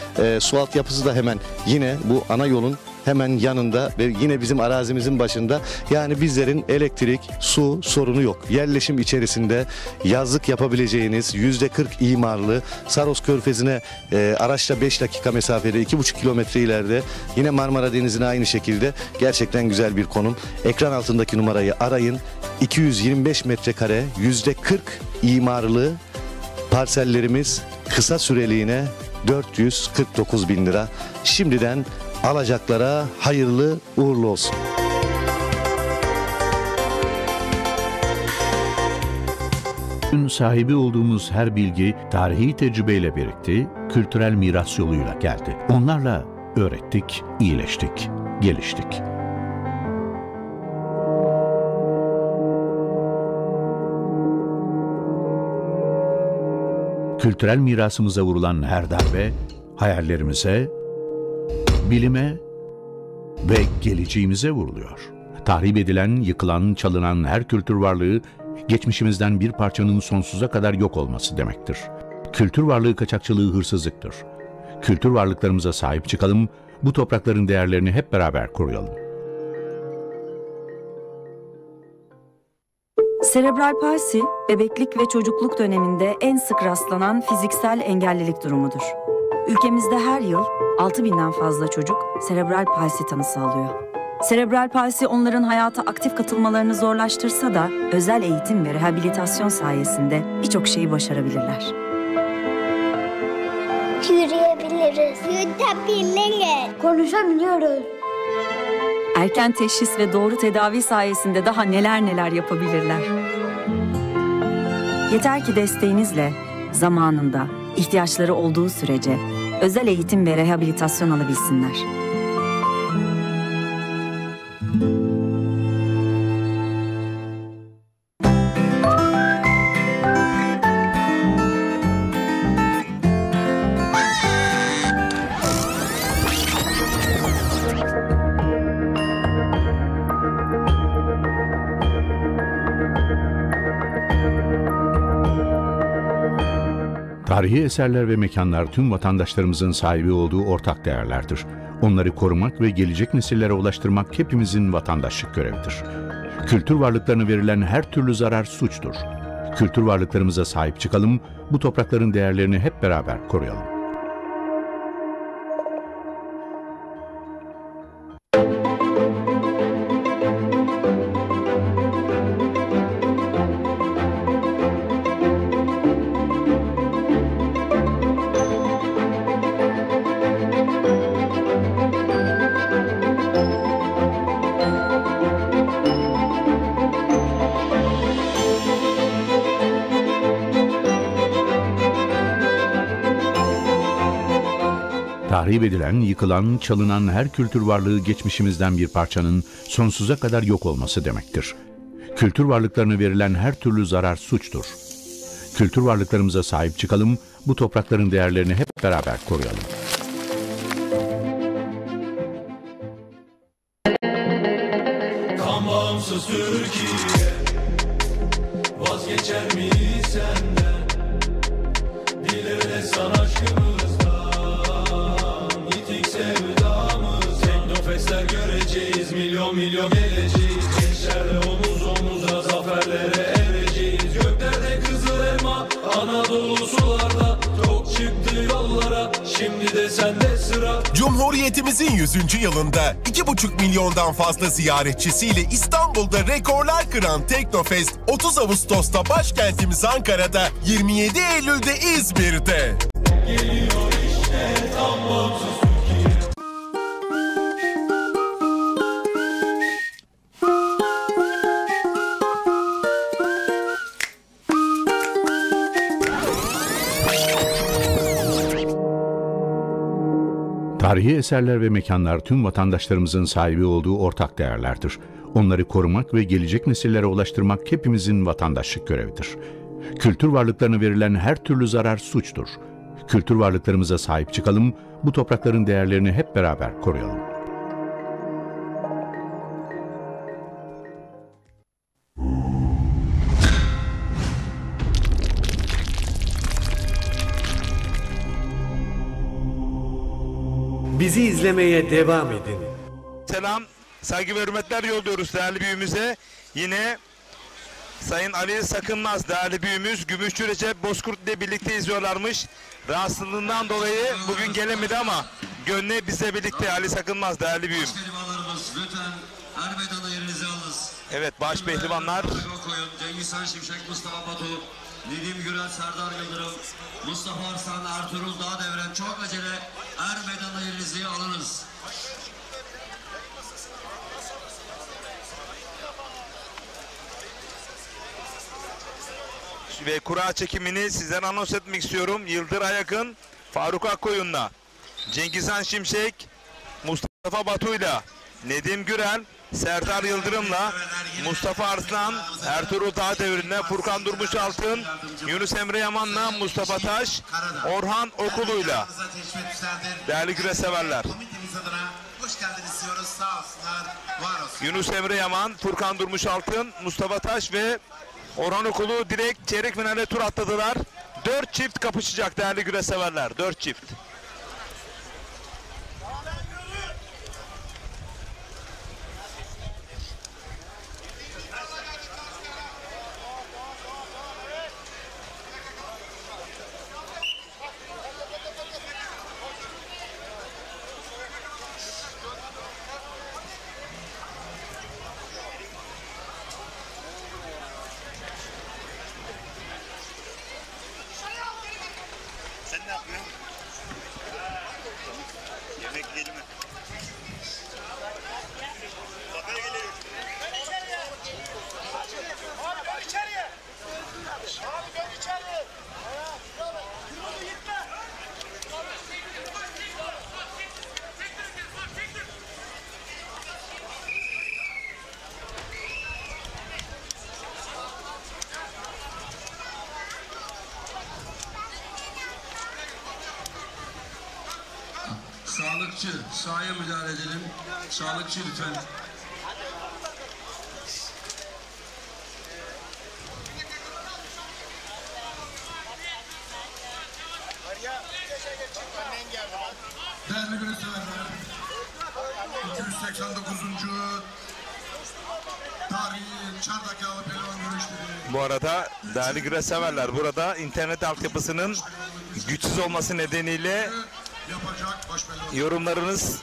su altyapısı da hemen yine bu ana yolun hemen yanında ve yine bizim arazimizin başında. Yani bizlerin elektrik, su sorunu yok. Yerleşim içerisinde yazlık yapabileceğiniz %40 imarlı Saros Körfezi'ne araçla 5 dakika mesafede, 2,5 kilometre ileride, yine Marmara Denizi'ne aynı şekilde gerçekten güzel bir konum. Ekran altındaki numarayı arayın. 225 metrekare %40 imarlı parsellerimiz kısa süreliğine 449.000 lira. Şimdiden alacaklara hayırlı uğurlu olsun. Sahibi olduğumuz her bilgi tarihi tecrübeyle birikti, kültürel miras yoluyla geldi. Onlarla öğrettik, iyileştik, geliştik. Kültürel mirasımıza vurulan her darbe, hayallerimize, bilime ve geleceğimize vuruluyor. Tahrip edilen, yıkılan, çalınan her kültür varlığı, geçmişimizden bir parçanın sonsuza kadar yok olması demektir. Kültür varlığı kaçakçılığı hırsızlıktır. Kültür varlıklarımıza sahip çıkalım, bu toprakların değerlerini hep beraber koruyalım. Serebral palsi, bebeklik ve çocukluk döneminde en sık rastlanan fiziksel engellilik durumudur. Ülkemizde her yıl 6.000'den fazla çocuk serebral palsi tanısı alıyor. Serebral palsi onların hayata aktif katılmalarını zorlaştırsa da özel eğitim ve rehabilitasyon sayesinde birçok şeyi başarabilirler. Yürüyebiliriz. Yutabiliriz. Konuşabiliyoruz. Erken teşhis ve doğru tedavi sayesinde daha neler yapabilirler. Yeter ki desteğinizle zamanında ihtiyaçları olduğu sürece özel eğitim ve rehabilitasyon alabilsinler. Tarihi eserler ve mekanlar tüm vatandaşlarımızın sahibi olduğu ortak değerlerdir. Onları korumak ve gelecek nesillere ulaştırmak hepimizin vatandaşlık görevidir. Kültür varlıklarına verilen her türlü zarar suçtur. Kültür varlıklarımıza sahip çıkalım, bu toprakların değerlerini hep beraber koruyalım. Tahrip edilen, yıkılan, çalınan her kültür varlığı geçmişimizden bir parçanın sonsuza kadar yok olması demektir. Kültür varlıklarına verilen her türlü zarar suçtur. Kültür varlıklarımıza sahip çıkalım, bu toprakların değerlerini hep beraber koruyalım. Tam bağımsız Türkiye, vazgeçer miyiz senden? Dilerle san aşkımızdan, yitik sevdamız. Teknofestler göreceğiz, milyon milyon geleceğiz. Gençlerle omuz omuza zaferlere ereceğiz. Göklerde kızıl elma, Anadolu sularda. Çok çıktı yollara, şimdi de sende sıra. Cumhuriyetimizin 100. yılında 2,5 milyondan fazla ziyaretçisiyle İstanbul'da rekorlar kıran Teknofest 30 Ağustos'ta başkentimiz Ankara'da, 27 Eylül'de İzmir'de. Geliyor işte tam bağımsız Türkiye. Tarihi eserler ve mekanlar tüm vatandaşlarımızın sahibi olduğu ortak değerlerdir. Onları korumak ve gelecek nesillere ulaştırmak hepimizin vatandaşlık görevidir. Kültür varlıklarına verilen her türlü zarar suçtur. Kültür varlıklarımıza sahip çıkalım, bu toprakların değerlerini hep beraber koruyalım. Bizi izlemeye devam edin. Selam, saygı ve hürmetler yolluyoruz değerli büyüğümüze. Yine Sayın Ali Sakınmaz değerli büyüğümüz Gümüşçü Recep Bozkurt ile birlikte izliyorlarmış. Rahatsızlığından dolayı bugün gelemedi ama gönlü bizle birlikte Ali Sakınmaz değerli büyüğüm. Lütfen her meydanda yerinizi alınız. Evet, baş pehlivanlar. Cengiz Han Şimşek, Mustafa Batu, Nedim Gürel, Serdar Yıldırım, Mustafa Arslan, Ertuğrul Dağdevren, çok acele er meydanda yerinizi alınız. Ve kura çekimini sizden anons etmek istiyorum. Yıldıray Yakın, Faruk Akkoyun'la, Cengiz Han Şimşek, Mustafa Batu'yla, Nedim Gürel, Serdar Yıldırım'la, Mustafa Arslan, Ertuğrul Dağdeviren'le, Furkan Durmuşaltın, Yunus Emre Yaman'la, Mustafa Taş, Orhan Okulu'yla. Değerli güreşseverler. Hoş geldiniz diyoruz. Sağ olsunlar, var olsun. Yunus Emre Yaman, Furkan Durmuşaltın, Mustafa Taş ve Orhan Okulu direkt çeyrek finale tur atladılar. 4 çift kapışacak değerli güreşseverler. 4 çift. Sen ne yapıyorsun? Sağlıkçı, sahaya müdahale edelim. Sağlıkçı lütfen. Değerli güreşseverler, 289. tarihi Çardak Yağlı Pehlivan güreşleri. Bu arada değerli güreşseverler, burada internet altyapısının güçsüz olması nedeniyle yorumlarınız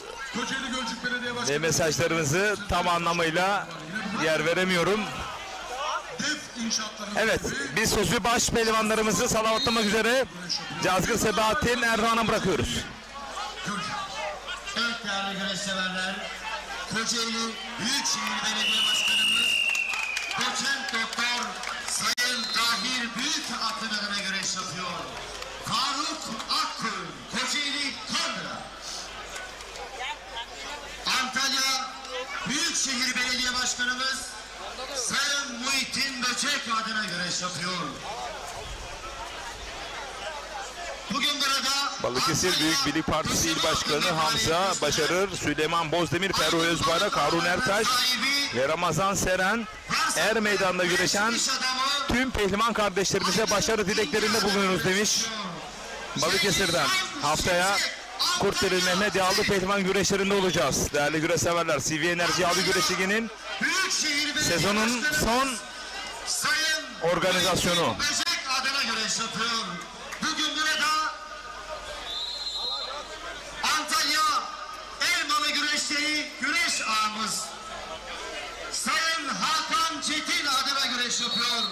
ve mesajlarınızı tam anlamıyla yer veremiyorum. Evet, biz sözü baş pehlivanlarımızı salavatlamak üzere Cazgır Sebahattin Erdoğan'a bırakıyoruz. Evet değerli güreşseverler, Kocaeli Büyükşehir Belediye Başkanımız Doçent Doktor Sayın Tahir Büyük adına güreş yapıyor. Faruk Akgül, Kocaeli Kandıra. Antalya Büyükşehir Belediye Başkanımız Sayın Muhittin Böcek adına güreş yapıyor. Bugün burada Balıkesir Büyük Birlik Partisi İl Başkanı Hamza Başarır, Süleyman Bozdemir, Ferruh Özbayrak, Harun Ertaş ve Ramazan Seren Er Meydanı'nda güreşen tüm pehlivan kardeşlerimize başarı dileklerinde bulunuyoruz demiş. Balıkesir'den haftaya Kurtdere Mehmet Yağlı pehlivan güreşlerinde olacağız. Değerli güreşseverler, CV Enerji Yağlı Güreş Ligi'nin sezonun son organizasyonu. adına güreş yapıyor. Bugün burada Antalya Elmalı Güreşleri güreş ağamız Sayın Hakan Çetin adına güreş yapıyor.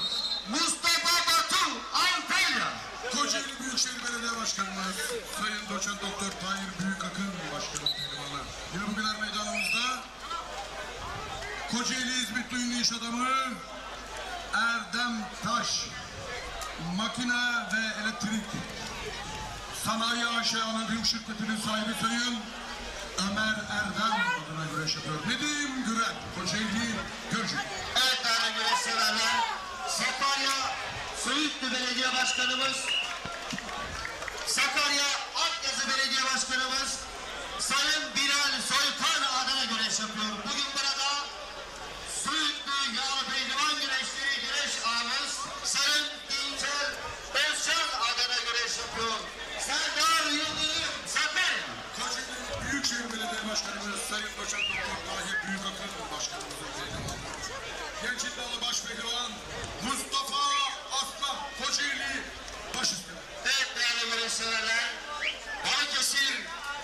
Mustafa Batu Antalya. Kocaeli Büyükşehir Belediye Başkanımız Sayın Doçent Doktor Tahir Büyükakın Başkanı pehlivanı. Yine bugün er meydanımızda Kocaeli İzmitli ünlü iş adamı Erdem Taş, makine ve elektrik sanayi AŞ Anonim Şirketi'nin sahibi Sayın Ömer Erdem adına güreş yapıyor. Nedim Gürel, Kocaeli Gölcük. Evet değerli güreşseverler, Sakarya Söğütlü Belediye Başkanımız, Sakarya Akyazı Belediye Başkanımız Sayın Bilal Soykan adına güreş yapıyor. Bugün burada Söğütlü Yağlı Pehlivan Güreşleri güreş ağamız Sayın İncer Özcan adına güreş yapıyor. Serdar Yıldırım Sakarya. Kocaeli Büyükşehir Belediye Başkanımız Sayın Doçent Doktor Tahir Büyükakın Başkanımızın pehlivanı. Genç iddialı baş pehlivan Mustafa Aslan, Kocaeli Başüstü. Evet değerli güreşseverler, Balıkesir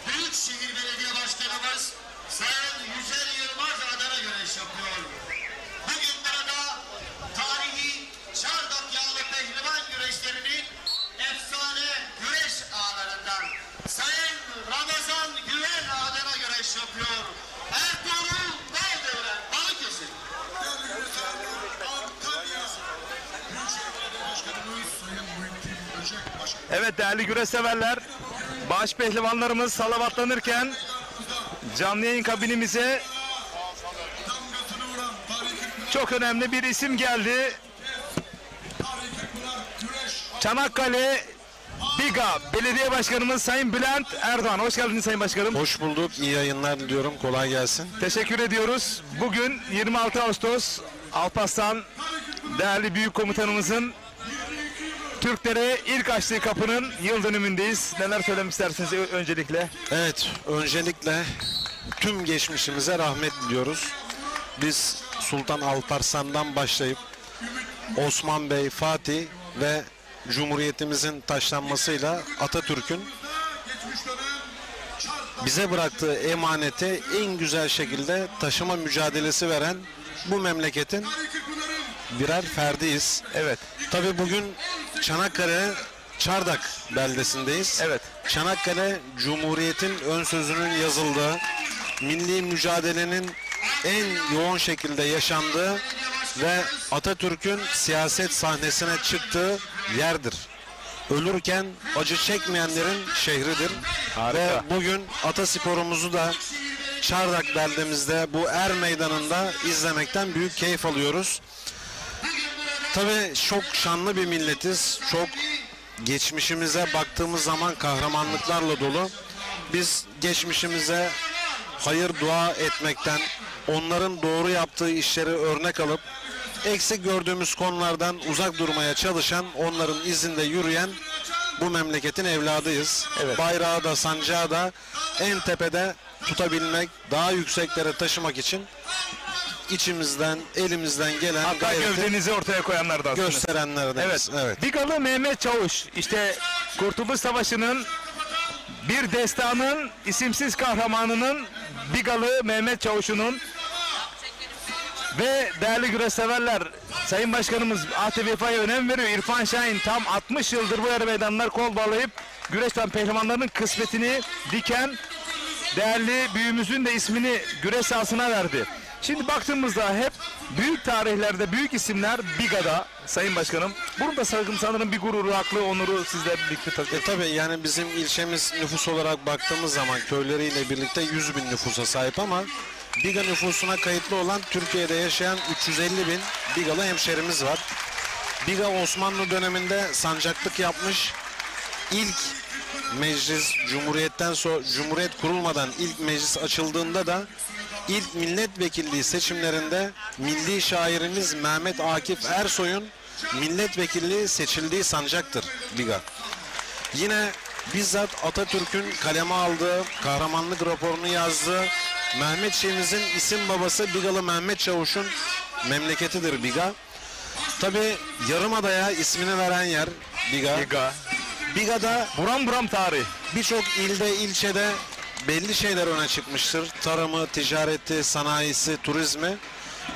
Büyükşehir Belediye Başkanımız Sayın Yücel Yılmaz adına güreş yapıyor. Bugün burada tarihi Çardak Yağlı Pehlivan güreşlerinin efsane güreş ağlarından Sayın Ramazan Güven adına güreş yapıyor. Ertuğrul Daldevren, Balıkesir. Değerli güreşseverler, Antalya Büyükşehir Belediye Başkanımız Sayın Muhittin Böcek Başkanı. Evet değerli güreşseverler, baş pehlivanlarımız salavatlanırken canlı yayın kabinimize çok önemli bir isim geldi. Çanakkale Biga Belediye Başkanımız Sayın Bülent Erdoğan. Hoş geldiniz Sayın Başkanım. Hoş bulduk. İyi yayınlar diliyorum. Kolay gelsin. Teşekkür ediyoruz. Bugün 26 Ağustos Alparslan değerli büyük komutanımızın Türklere ilk açtığı kapının yıl dönümündeyiz. Neler söylemek istersiniz öncelikle? Evet, öncelikle tüm geçmişimize rahmet diliyoruz. Biz Sultan Alparslan'dan başlayıp Osman Bey, Fatih ve Cumhuriyetimizin taşlanmasıyla Atatürk'ün bize bıraktığı emaneti en güzel şekilde taşıma mücadelesi veren bu memleketin birer ferdiyiz. Evet. Tabii bugün Çanakkale Çardak beldesindeyiz. Evet. Çanakkale Cumhuriyet'in ön sözünün yazıldığı, milli mücadelenin en yoğun şekilde yaşandığı ve Atatürk'ün siyaset sahnesine çıktığı yerdir. Ölürken acı çekmeyenlerin şehridir. Harika. Ve bugün atasporumuzu da Çardak beldemizde bu er meydanında izlemekten büyük keyif alıyoruz. Tabii çok şanlı bir milletiz. Çok geçmişimize baktığımız zaman kahramanlıklarla dolu. Biz geçmişimize hayır dua etmekten, onların doğru yaptığı işleri örnek alıp eksik gördüğümüz konulardan uzak durmaya çalışan, onların izinde yürüyen bu memleketin evladıyız. Evet. Bayrağı da sancağı da en tepede tutabilmek, daha yükseklere taşımak için içimizden, elimizden gelen Hatta gayreti gövdenizi ortaya koyanlardansınız. gösterenlerdeniz. Evet. Bigalı Mehmet Çavuş. İşte Kurtuluş Savaşı'nın bir destanın isimsiz kahramanının Bigalı Mehmet Çavuş'unun ve değerli güreş severler, Sayın Başkanımız ATVF'ye önem veriyor. İrfan Şahin tam 60 yıldır bu yarı meydanlar kol bağlayıp güreşten pehlivanların kısmetini diken değerli büyüğümüzün de ismini güreş sahasına verdi. Şimdi baktığımızda hep büyük tarihlerde büyük isimler Biga'da Sayın Başkanım. Bunun da sanırım bir gururu, haklı onuru sizle birlikte taşıyor. Tabii yani bizim ilçemiz nüfus olarak baktığımız zaman köyleriyle birlikte 100 bin nüfusa sahip ama Biga nüfusuna kayıtlı olan Türkiye'de yaşayan 350 bin Bigalı hemşerimiz var. Biga Osmanlı döneminde sancaklık yapmış. İlk meclis Cumhuriyet'ten sonra, Cumhuriyet kurulmadan ilk meclis açıldığında da ilk milletvekilliği seçimlerinde milli şairimiz Mehmet Akif Ersoy'un milletvekilliği seçildiği sancaktır Biga. Yine bizzat Atatürk'ün kaleme aldığı, kahramanlık raporunu yazdığı Mehmet Şeyh'imizin isim babası Bigalı Mehmet Çavuş'un memleketidir Biga. Tabi Yarımada'ya ismini veren yer Biga. Biga'da buram buram tarih. Birçok ilde, ilçede belli şeyler öne çıkmıştır. Tarımı, ticareti, sanayisi, turizmi.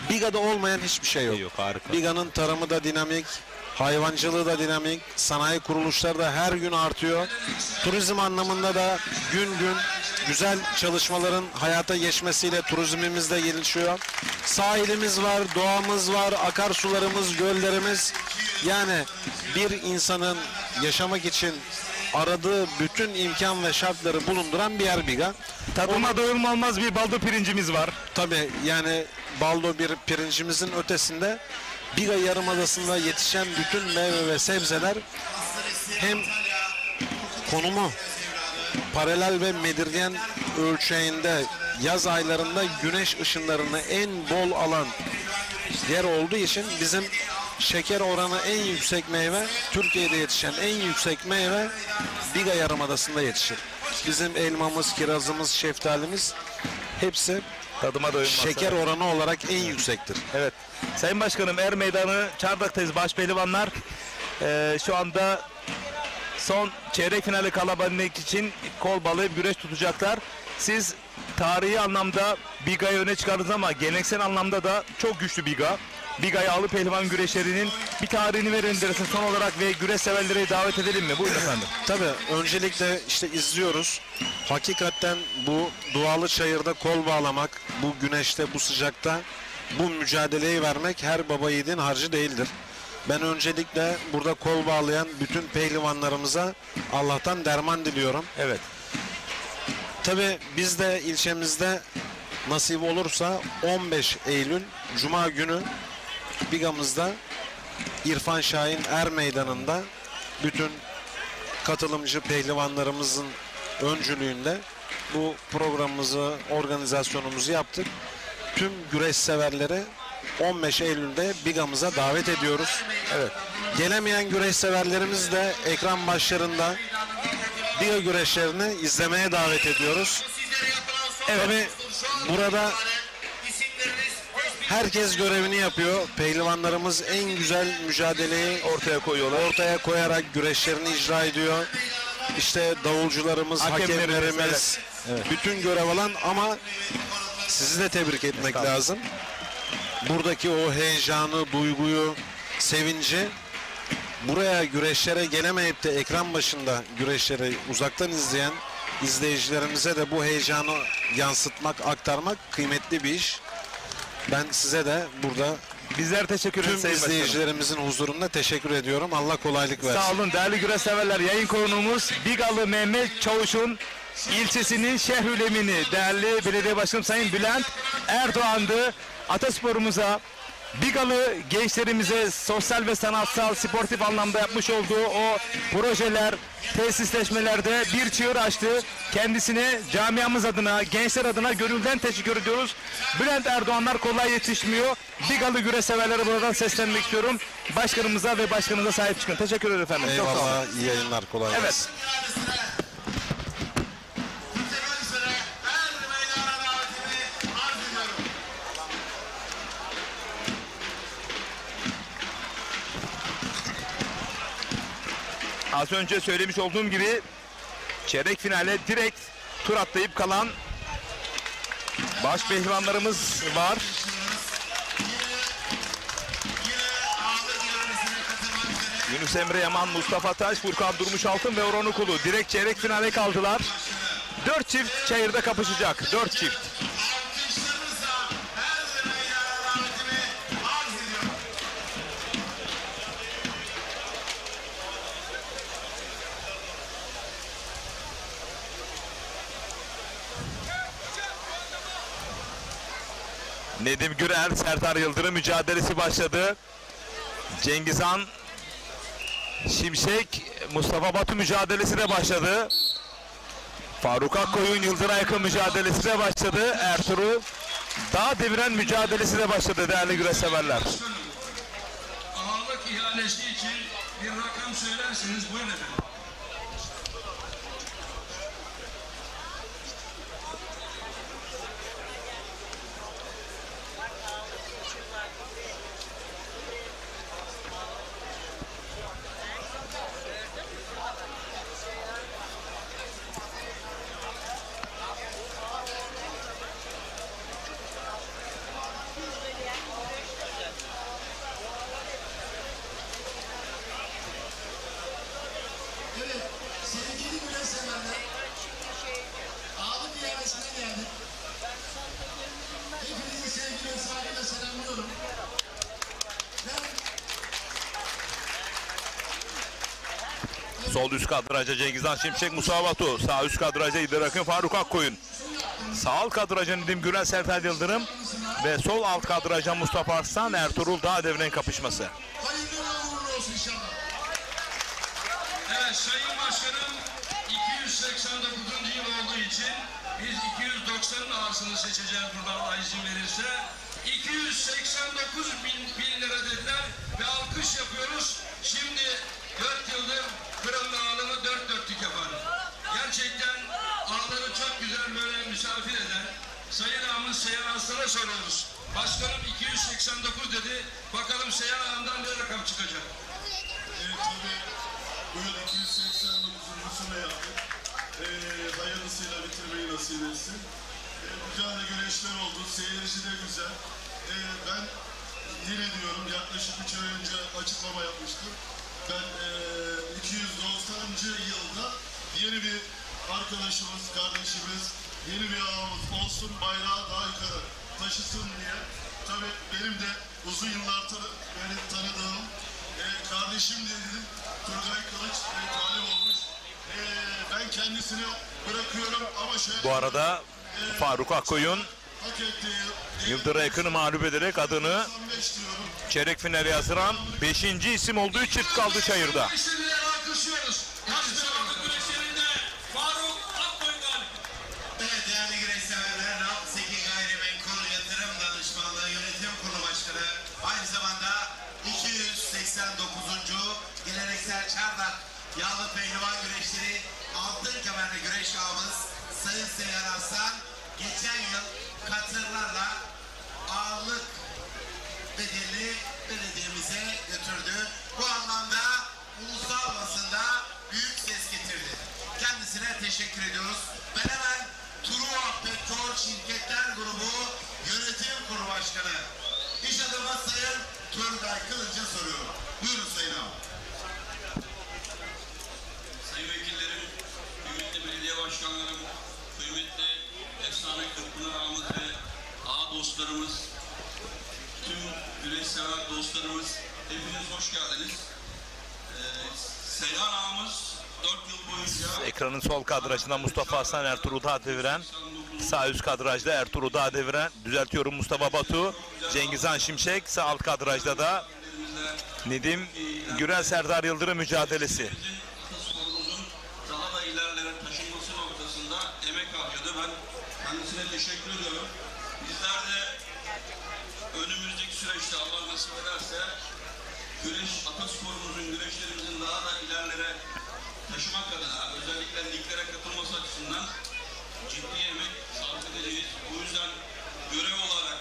Biga'da olmayan hiçbir şey yok. Biga'nın tarımı da dinamik, hayvancılığı da dinamik, sanayi kuruluşları da her gün artıyor. Turizm anlamında da gün gün güzel çalışmaların hayata geçmesiyle turizmimiz de gelişiyor. Sahilimiz var, doğamız var, akarsularımız, göllerimiz. Yani bir insanın yaşamak için aradığı bütün imkan ve şartları bulunduran bir yer Biga. Tadıma doyulmaz bir baldo pirincimiz var. Tabii yani baldo bir pirincimizin ötesinde Biga Yarımadası'nda yetişen bütün meyve ve sebzeler hem konumu paralel ve meridyen ölçeğinde yaz aylarında güneş ışınlarını en bol alan yer olduğu için bizim şeker oranı en yüksek meyve, Türkiye'de yetişen en yüksek meyve Biga Yarımadası'nda yetişir. Bizim elmamız, kirazımız, şeftalimiz hepsi tadıma doyulmaz. Şeker oranı olarak en yüksektir. Evet. Sayın Başkanım, Er Meydanı Çardak'tayız. Başpehlivanlar şu anda son çeyrek finali kalabilmek için kol bağlayıp güreş tutacaklar. Siz tarihi anlamda Biga'yı öne çıkardınız ama geleneksel anlamda da çok güçlü Biga. Biga yağlı pehlivan güreşlerinin bir tarihini verin dersin son olarak ve güreş severleri davet edelim mi? Buyurun efendim. Tabii öncelikle işte izliyoruz. Hakikaten bu dualı çayırda kol bağlamak, bu güneşte, bu sıcakta bu mücadeleyi vermek her baba yiğidin harcı değildir. Ben öncelikle burada kol bağlayan bütün pehlivanlarımıza Allah'tan derman diliyorum. Evet. Tabii biz de ilçemizde nasip olursa 15 Eylül Cuma günü Biga'mızda İrfan Şahin Er Meydanı'nda bütün katılımcı pehlivanlarımızın öncülüğünde bu programımızı, organizasyonumuzu yaptık. Tüm güreş severleri 15 Eylül'de Biga'mıza davet ediyoruz. Evet. Gelemeyen güreş severlerimiz de ekran başlarında Biga güreşlerini izlemeye davet ediyoruz. Evet. Tabii burada herkes görevini yapıyor. Pehlivanlarımız en güzel mücadeleyi ortaya koyuyorlar. Ortaya koyarak güreşlerini icra ediyor. İşte davulcularımız, hakemlerimiz, evet. Bütün görev alan ama sizi de tebrik etmek lazım. Buradaki o heyecanı, duyguyu, sevinci buraya güreşlere gelemeyip de ekran başında güreşleri uzaktan izleyen izleyicilerimize de bu heyecanı yansıtmak, aktarmak kıymetli bir iş. Ben size de burada bizler teşekkür ederiz. Tüm izleyicilerimizin huzurunda teşekkür ediyorum. Allah kolaylık versin. Sağ olun değerli güreş severler. Yayın konuğumuz Bigalı Mehmet Çavuş'un ilçesinin Şehrülemini değerli belediye başkanım Sayın Bülent Erdoğan'dı. Atasporumuza Bigalı gençlerimize sosyal ve sanatsal, sportif anlamda yapmış olduğu o projeler, tesisleşmelerde bir çığır açtı. Kendisine camiamız adına, gençler adına gönülden teşekkür ediyoruz. Bülent Erdoğanlar kolay yetişmiyor. Bigalı güreş severlere buradan seslenmek istiyorum. Başkanımıza ve başkanınıza sahip çıkın. Teşekkür ederim efendim. Eyvallah, çok sağ olun. iyi yayınlar, kolay gelsin. Evet. Az önce söylemiş olduğum gibi çeyrek finale direkt tur atlayıp kalan baş pehlivanlarımız var. Yunus Emre Yaman, Mustafa Taş, Furkan Durmuş Altın ve Orhan Ukulu direkt çeyrek finale kaldılar. 4 çift çayırda kapışacak. 4 çift. Nedim Gürer, Serdar Yıldırım mücadelesi başladı. Cengizhan Şimşek, Mustafa Batu mücadelesi de başladı. Faruk Akkoyun, Yıldıray Akın mücadelesi de başladı. Ertuğrul Dağ Deviren mücadelesi de başladı değerli güreş severler. Ağırlık ihalesi için bir rakam söylerseniz buyurun efendim. Evet, sevgili güreş severler, ağırlık ihalesine geldik. Hepinizi sevgiyle, saygıyla selamlıyorum. Sol üst kadraja Cengizhan Şimşek, Mustafa Batu. Sağ üst kadraja İdil Akın, Faruk Akkoyun. Sağ alt kadraja Nedim Gürer, Serdar Yıldırım. Ve sol alt kadraja Mustafa Arslan, Ertuğrul Dağ Deviren kapışması. Evet Sayın Başkanım 289. yıl olduğu için biz 290'ın ağasını seçeceğiz buradan Allah izin verirse. 289 bin lira dediler ve alkış yapıyoruz. Şimdi 4 yıldır Kırımlı ağlını dört dörtlük yapar. Gerçekten ağları çok güzel böyle misafir eden Sayın Ağamız Seyhan Aslan'a soruyoruz. Başkanım 289 dedi. Bakalım Seyhan Ağam'dan ne rakam çıkacak? Evet tabii bu yıl 289'uncusunu yaptık. Hayırlısıyla bitirmeyi nasip etsin. Güzel de güreşler oldu. Seyirci de güzel. Ben yine diyorum yaklaşık 3 ay önce açıklama yapmıştım. Ben 290. yılda yeni bir arkadaşımız, kardeşimiz, yeni bir ağamız olsun, bayrağı daha yukarı taşısın diye. Tabii benim de uzun yıllar beni tanıdığım kardeşim dedim, Turgay Kılıç talip olmuş. Ben kendisini bırakıyorum ama şöyle... Bu arada Faruk Akkoyun Yıldıray Akın'ı mağlup ederek adını çeyrek finale yazdıran 5. isim olduğu çift kaldı çayırda. Evet değerli güreş severler, RAP Seki Gayrimenkul Yatırım Danışmanlığı Yönetim Kurulu Başkanı, aynı zamanda 289. geleneksel Çardak Yağlı Pehlivan Güreşleri altın kemerli güreş ağamız Sayın Seyhan Aslan geçen yıl katırlarla ağırlık bedelini belediyemize götürdü. Bu anlamda ulusal basında büyük ses getirdi. Kendisine teşekkür ediyoruz. Ben hemen Truva Petrol Şirketler Grubu Yönetim Kurulu Başkanı İş adamı Sayın Turgay Kılıç'a soruyorum. Buyurun Sayın Ağam. Sayın Vekillerim, kıymetli belediye başkanlarım, kıymetli efsane Kırkpınar ağamız ve ağa dostlarımız, tüm güreş sever dostlarımız, hepiniz hoş geldiniz. Seyhan ağamız Ekranın sol kadrajında Mustafa Hasan Ertuğrul Dağdeviren. Sağ üst kadrajda Ertuğrul Dağdeviren. Düzeltiyorum, Mustafa Batu. Cengizhan Şimşek. Sağ alt kadrajda da Nedim Gürel Serdar Yıldırım mücadelesi. Daha da ilerlere taşınması noktasında emek harcadı. Ben kendisine teşekkür ediyorum. Bizler de önümüzdeki süreçte Allah nasip ederse güreş, atasporumuzun, güreşlerimizin daha da ilerlere taşımak adına, özellikle liglere katılması açısından ciddi emek sarf edeceğiz. Bu yüzden görev olarak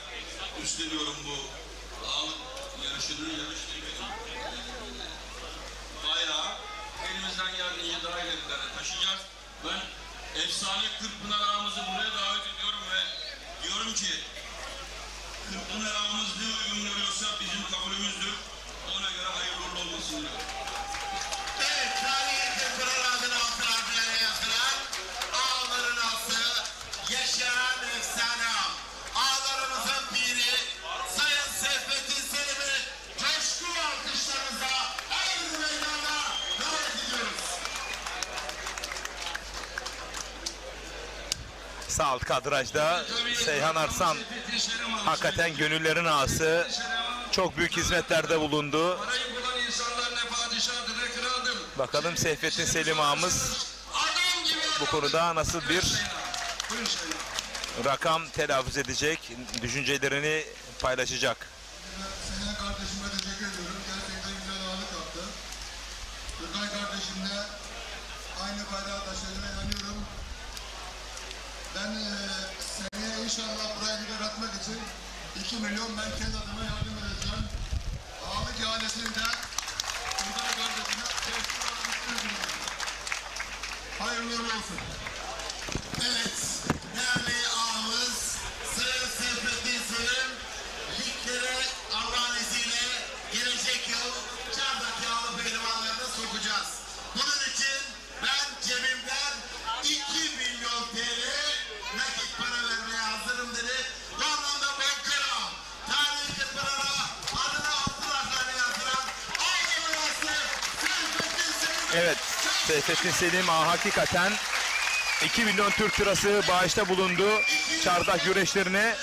üstleniyorum bu ağırlık yarışını, bayağı elimizden geldiğince daha ilerilere taşıyacağız. Ben efsane Kırkpınar ağamızı buraya davet ediyorum ve diyorum ki Kırkpınar ağamız ne uygun görüyorsa bizim kabulümüzdür. Ona göre hayırlı uğurlu olmasını diliyorum. Evet, tarihi Kırkpınar adını altın harflerle yazılan ağların altı yaşayan efsane ağ. Ağlarımızın biri Sayın Seyfettin Selim'i coşkulu alkışlarınıza her meydana davet ediyoruz. Sağ alt kadrajda Seyhan Arslan, hakikaten gönüllerin ağası, çok büyük hizmetlerde bulundu. Bakalım Seyfettin Selim ağamız bu konuda nasıl bir rakam telaffuz edecek, düşüncelerini paylaşacak. Seyhan kardeşime teşekkür ediyorum. Gerçekten güzel ağırlık yaptı. Gökay kardeşim de aynı bayrağı taşıdığına inanıyorum. Ben seneye inşallah buraya gider atmak için 2 milyon ben kendi adıma yardım edeceğim. Ağırlık ihalesini de Gökay kardeşime teşekkür ederim. Hayırlı olsun. Evet, değerli ağamız Sayın Seyfettin Selim, liglere Allah'ın izniyle gelecek yıl Çardak Yağlı pehlivanlarını sokacağız. Bunun için ben cebimden 2 milyon TL nakit para vermeye hazırım dedi. Bu anlamda Bankara, tarihi Kırkpınar'a adına altın harflerle yazılan ağların ağası Seyfettin Selim. Evet, Seyfettin Selim ağa hakikaten 2 milyon Türk lirası bağışta bulundu çardak güreşlerine.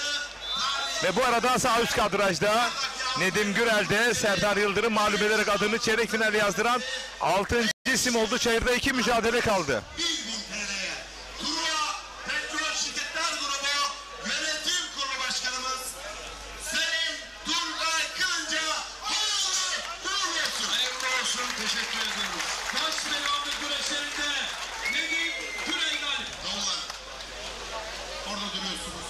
Ve bu arada sağ üst kadrajda Nedim Gürel'de Serdar Yıldırım mağlup ederek adını çeyrek finale yazdıran 6. isim oldu. Çayırda 2 mücadele kaldı. Turnuva Petrol Şirketler Grubu Yönetim Kurulu Başkanımız Sayın Turgay Kılınca hayırlı olsun. Hayırlı olsun, teşekkür ediyoruz. Baş belalı güreşlerinde Nedim Gürel galip. Doğrular. Orada duruyorsunuz.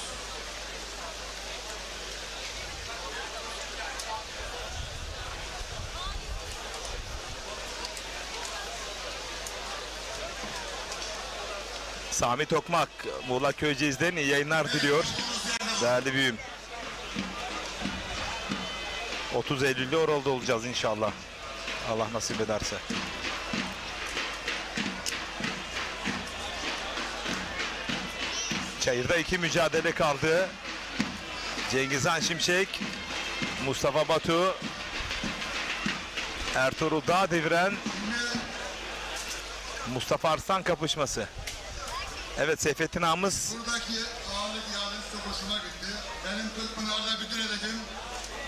Sami Tokmak, Muğla Köyceğiz'den iyi yayınlar diliyor. Değerli büyüğüm. 30 Eylül'de orada olacağız inşallah. Allah nasip ederse. Çayırda 2 mücadele kaldı. Cengizhan Şimşek, Mustafa Batu, Ertuğrul Dağdeviren, Mustafa Arslan kapışması. Evet, Seyfettin ağamız. Buradaki ağırlık ihalesi çok hoşuma gitti. Benim Kırkpınar'da bütün hedefim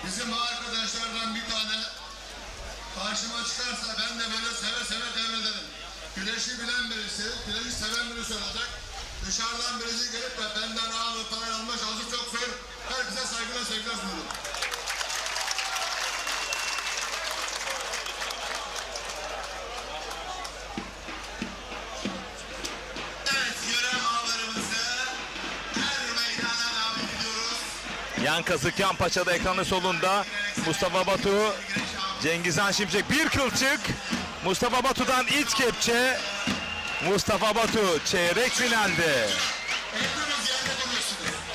bizim arkadaşlardan bir tane karşıma çıkarsa ben de böyle seve seve devrederim. Güreşi bilen birisi, güreşi seven birisi olacak. Dışarıdan birisi gelip de benden ağırlık para alma şansı çok zor. Herkese saygılar sevgiler sunuyorum. Yan Kazık Yan Paça'da ekranın solunda Mustafa Batu, Cengizhan Şimşek bir kılçık. Mustafa Batu'dan iç kepçe. Mustafa Batu çeyrek finalde.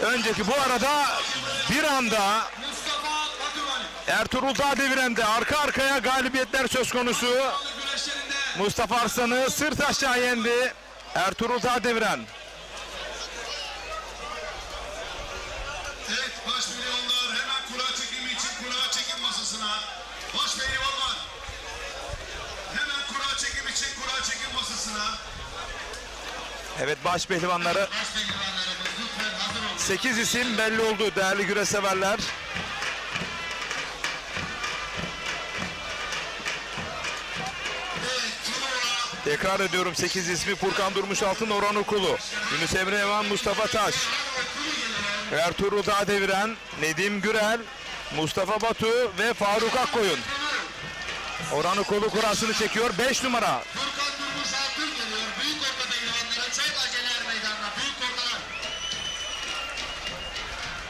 Önceki bu arada bir anda Ertuğrul Dağdeviren'de arka arkaya galibiyetler söz konusu. Mustafa Arslan'ı sırt aşağı yendi Ertuğrul Dağdeviren. Evet, baş milyonlar hemen kura çekimi için kura çekim masasına. Baş pehlivanlar hemen kura çekim için kura çekim masasına. Evet, baş pehlivanları 8 isim belli oldu değerli güreş severler. Tekrar ediyorum, 8 ismi: Furkan Durmuşaltın, Orhan Okulu, Yunus Emre Yaman, Mustafa Taş, Ertuğrul Dağdeviren, Nedim Gürel, Mustafa Batu ve Faruk Akkoyun. Orhan Okulu kurasını çekiyor. 5 numara. Furkan Durmuşaltın geliyor. Büyük orta pehlivanlara çok acele meydanına. Büyük ortalar.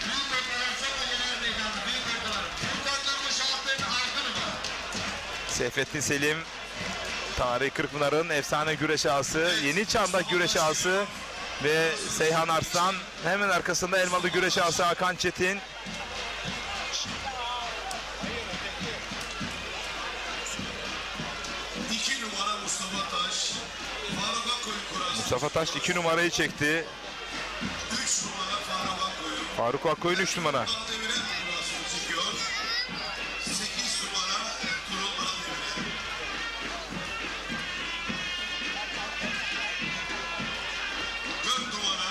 Büyük ortalar çok acele meydanına. Büyük ortalar. Furkan Durmuşaltın 6 numara. Seyfettin Selim, Tarih Kırkpınar'ın efsane güreş ağası, yeni çağdak güreş ağası ve Seyhan Arslan. Hemen arkasında Elmalı güreş ağası Hakan Çetin. Mustafa Taş 2 numarayı çekti. 3 numara Faruk Akkoyun. Faruk Akkoyun 3 numara. 8 numara Ertuğrul Dağdeviren. 4 numara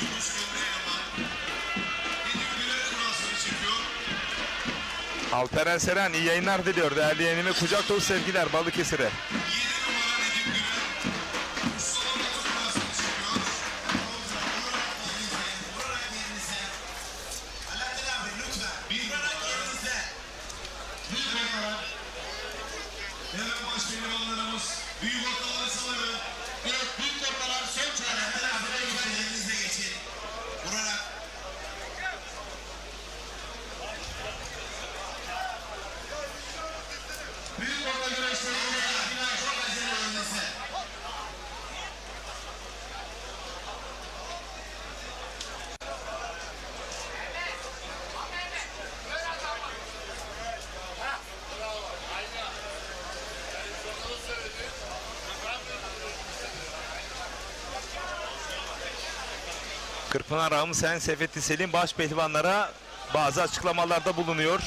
Yunus Emre Yaman. Nedim Gürel kurasını çekiyor. Alperen Seren iyi yayınlar diliyor değerli yeğenime. Kucak dolu sevgiler Balıkesir'e. Büyük ortalar saları. Evet, büyük ortalar son çare. Yerinize geçin. Vurarak. Büyük orta güreşlerinde çok acele önünüze. Kırkpınar Ağamı Sen Seyfettin Selim baş pehlivanlara bazı açıklamalarda bulunuyor.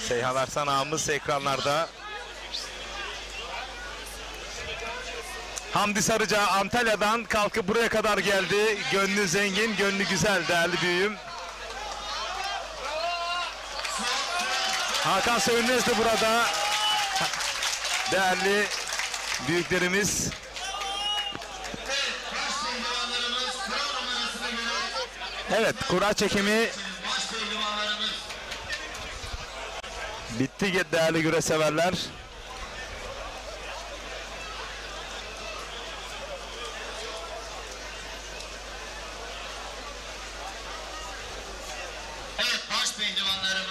Seyhan Arslan ağamız ekranlarda. Hamdi Sarıca Antalya'dan kalkıp buraya kadar geldi. Gönlü zengin, gönlü güzel değerli büyüğüm. Hakan Sövünmez de burada. Değerli büyüklerimiz. Evet, kura çekimi bitti değerli güreş severler.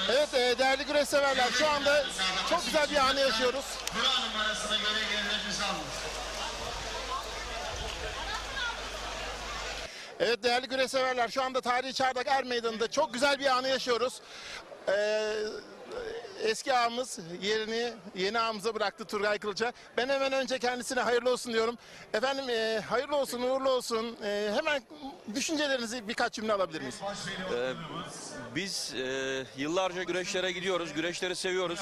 Evet değerli güreş severler, şu anda çok güzel bir anı yaşıyoruz. Kura numarasına göre gerilerinizi alın. Evet değerli güreş severler, şu anda Tarihi Çardak Er Meydanı'nda çok güzel bir anı yaşıyoruz. Eski ağamız yerini yeni ağamıza bıraktı, Turgay Kılıç'a. Ben hemen önce kendisine hayırlı olsun diyorum. Efendim hayırlı olsun, uğurlu olsun. Hemen düşüncelerinizi birkaç cümle alabilir miyiz? Biz yıllarca güreşlere gidiyoruz, güreşleri seviyoruz.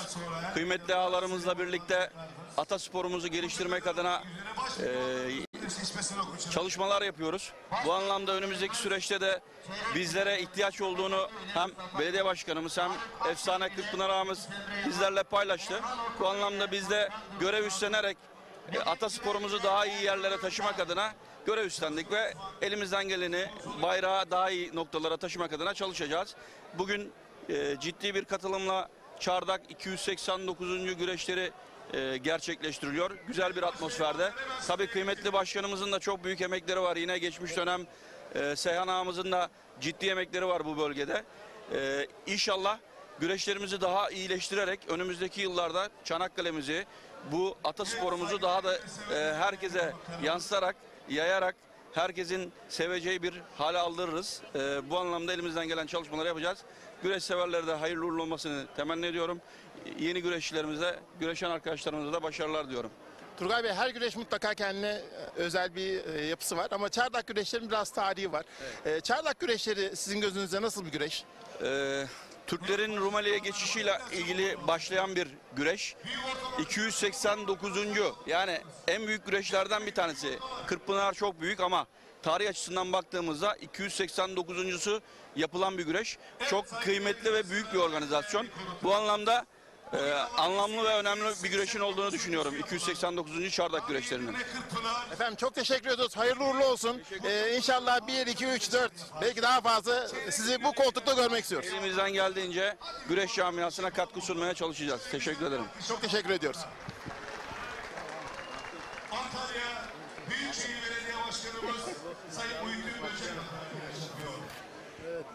Kıymetli ağalarımızla birlikte atasporumuzu geliştirmek adına çalışmalar yapıyoruz. Bu anlamda önümüzdeki süreçte de bizlere ihtiyaç olduğunu hem belediye başkanımız hem efsane Kırkpınar ağamız bizlerle paylaştı. Bu anlamda biz de görev üstlenerek atasporumuzu daha iyi yerlere taşımak adına görev üstlendik ve elimizden geleni bayrağı daha iyi noktalara taşımak adına çalışacağız. Bugün ciddi bir katılımla Çardak 289. güreşleri gerçekleştiriliyor. Güzel bir atmosferde. Tabii kıymetli başkanımızın da çok büyük emekleri var. Yine geçmiş dönem Seyhan ağamızın da ciddi emekleri var bu bölgede. İnşallah güreşlerimizi daha iyileştirerek önümüzdeki yıllarda Çanakkale'mizi, bu atasporumuzu daha da herkese yansıtarak, yayarak herkesin seveceği bir hale aldırırız. Bu anlamda elimizden gelen çalışmaları yapacağız. Güreş severlere de hayırlı uğurlu olmasını temenni ediyorum. Yeni güreşçilerimize, güreşen arkadaşlarımıza da başarılar diyorum. Turgay Bey, her güreş mutlaka kendine özel bir yapısı var ama Çardak güreşlerinin biraz tarihi var. Evet. Çardak güreşleri sizin gözünüzde nasıl bir güreş? Türklerin Rumeli'ye geçişiyle ilgili başlayan bir güreş. 289. yani en büyük güreşlerden bir tanesi. Kırkpınar çok büyük ama tarih açısından baktığımızda 289'uncusu yapılan bir güreş. Çok kıymetli ve büyük bir organizasyon. Bu anlamda anlamlı ve önemli bir güreşin olduğunu düşünüyorum 289. Çardak güreşlerinin. Efendim çok teşekkür ediyoruz. Hayırlı uğurlu olsun. İnşallah 1, 2, 3, 4 belki daha fazla sizi bu koltukta görmek istiyoruz. Elimizden geldiğince güreş camiasına katkı sunmaya çalışacağız. Teşekkür ederim. Çok teşekkür ediyoruz. Antalya Büyükşehir Belediye Başkanımız Sayın Muhittin Böcek.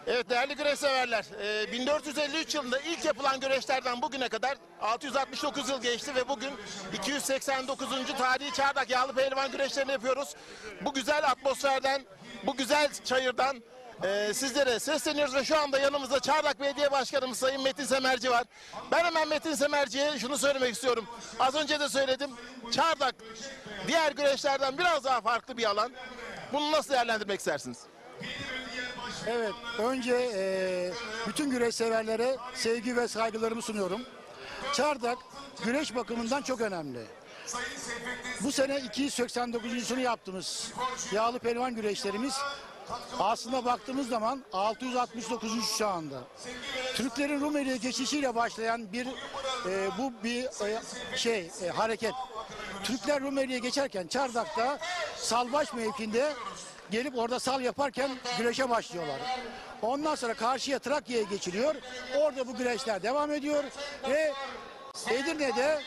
Evet değerli güreş severler, 1453 yılında ilk yapılan güreşlerden bugüne kadar 669 yıl geçti ve bugün 289. tarihi Çardak Yağlı Pehlivan güreşlerini yapıyoruz. Bu güzel atmosferden, bu güzel çayırdan sizlere sesleniyoruz ve şu anda yanımızda Çardak Belediye Başkanımız Sayın Metin Semerci var. Ben hemen Metin Semerci'ye şunu söylemek istiyorum. Az önce de söyledim, Çardak diğer güreşlerden biraz daha farklı bir alan. Bunu nasıl değerlendirmek istersiniz? Evet, önce bütün güreş severlere sevgi ve saygılarımı sunuyorum. Çardak güreş bakımından çok önemli. Bu sene 289'uncusunu yaptığımız yağlı pehlivan güreşlerimiz aslında baktığımız zaman 669. şu anda. Türklerin Rumeli'ye geçişiyle başlayan bir hareket. Türkler Rumeli'ye geçerken Çardak'ta Salbaş mevkinde gelip orada sal yaparken güreşe başlıyorlar. Ondan sonra karşıya Trakya'ya geçiliyor. Orada bu güreşler devam ediyor ve Edirne'de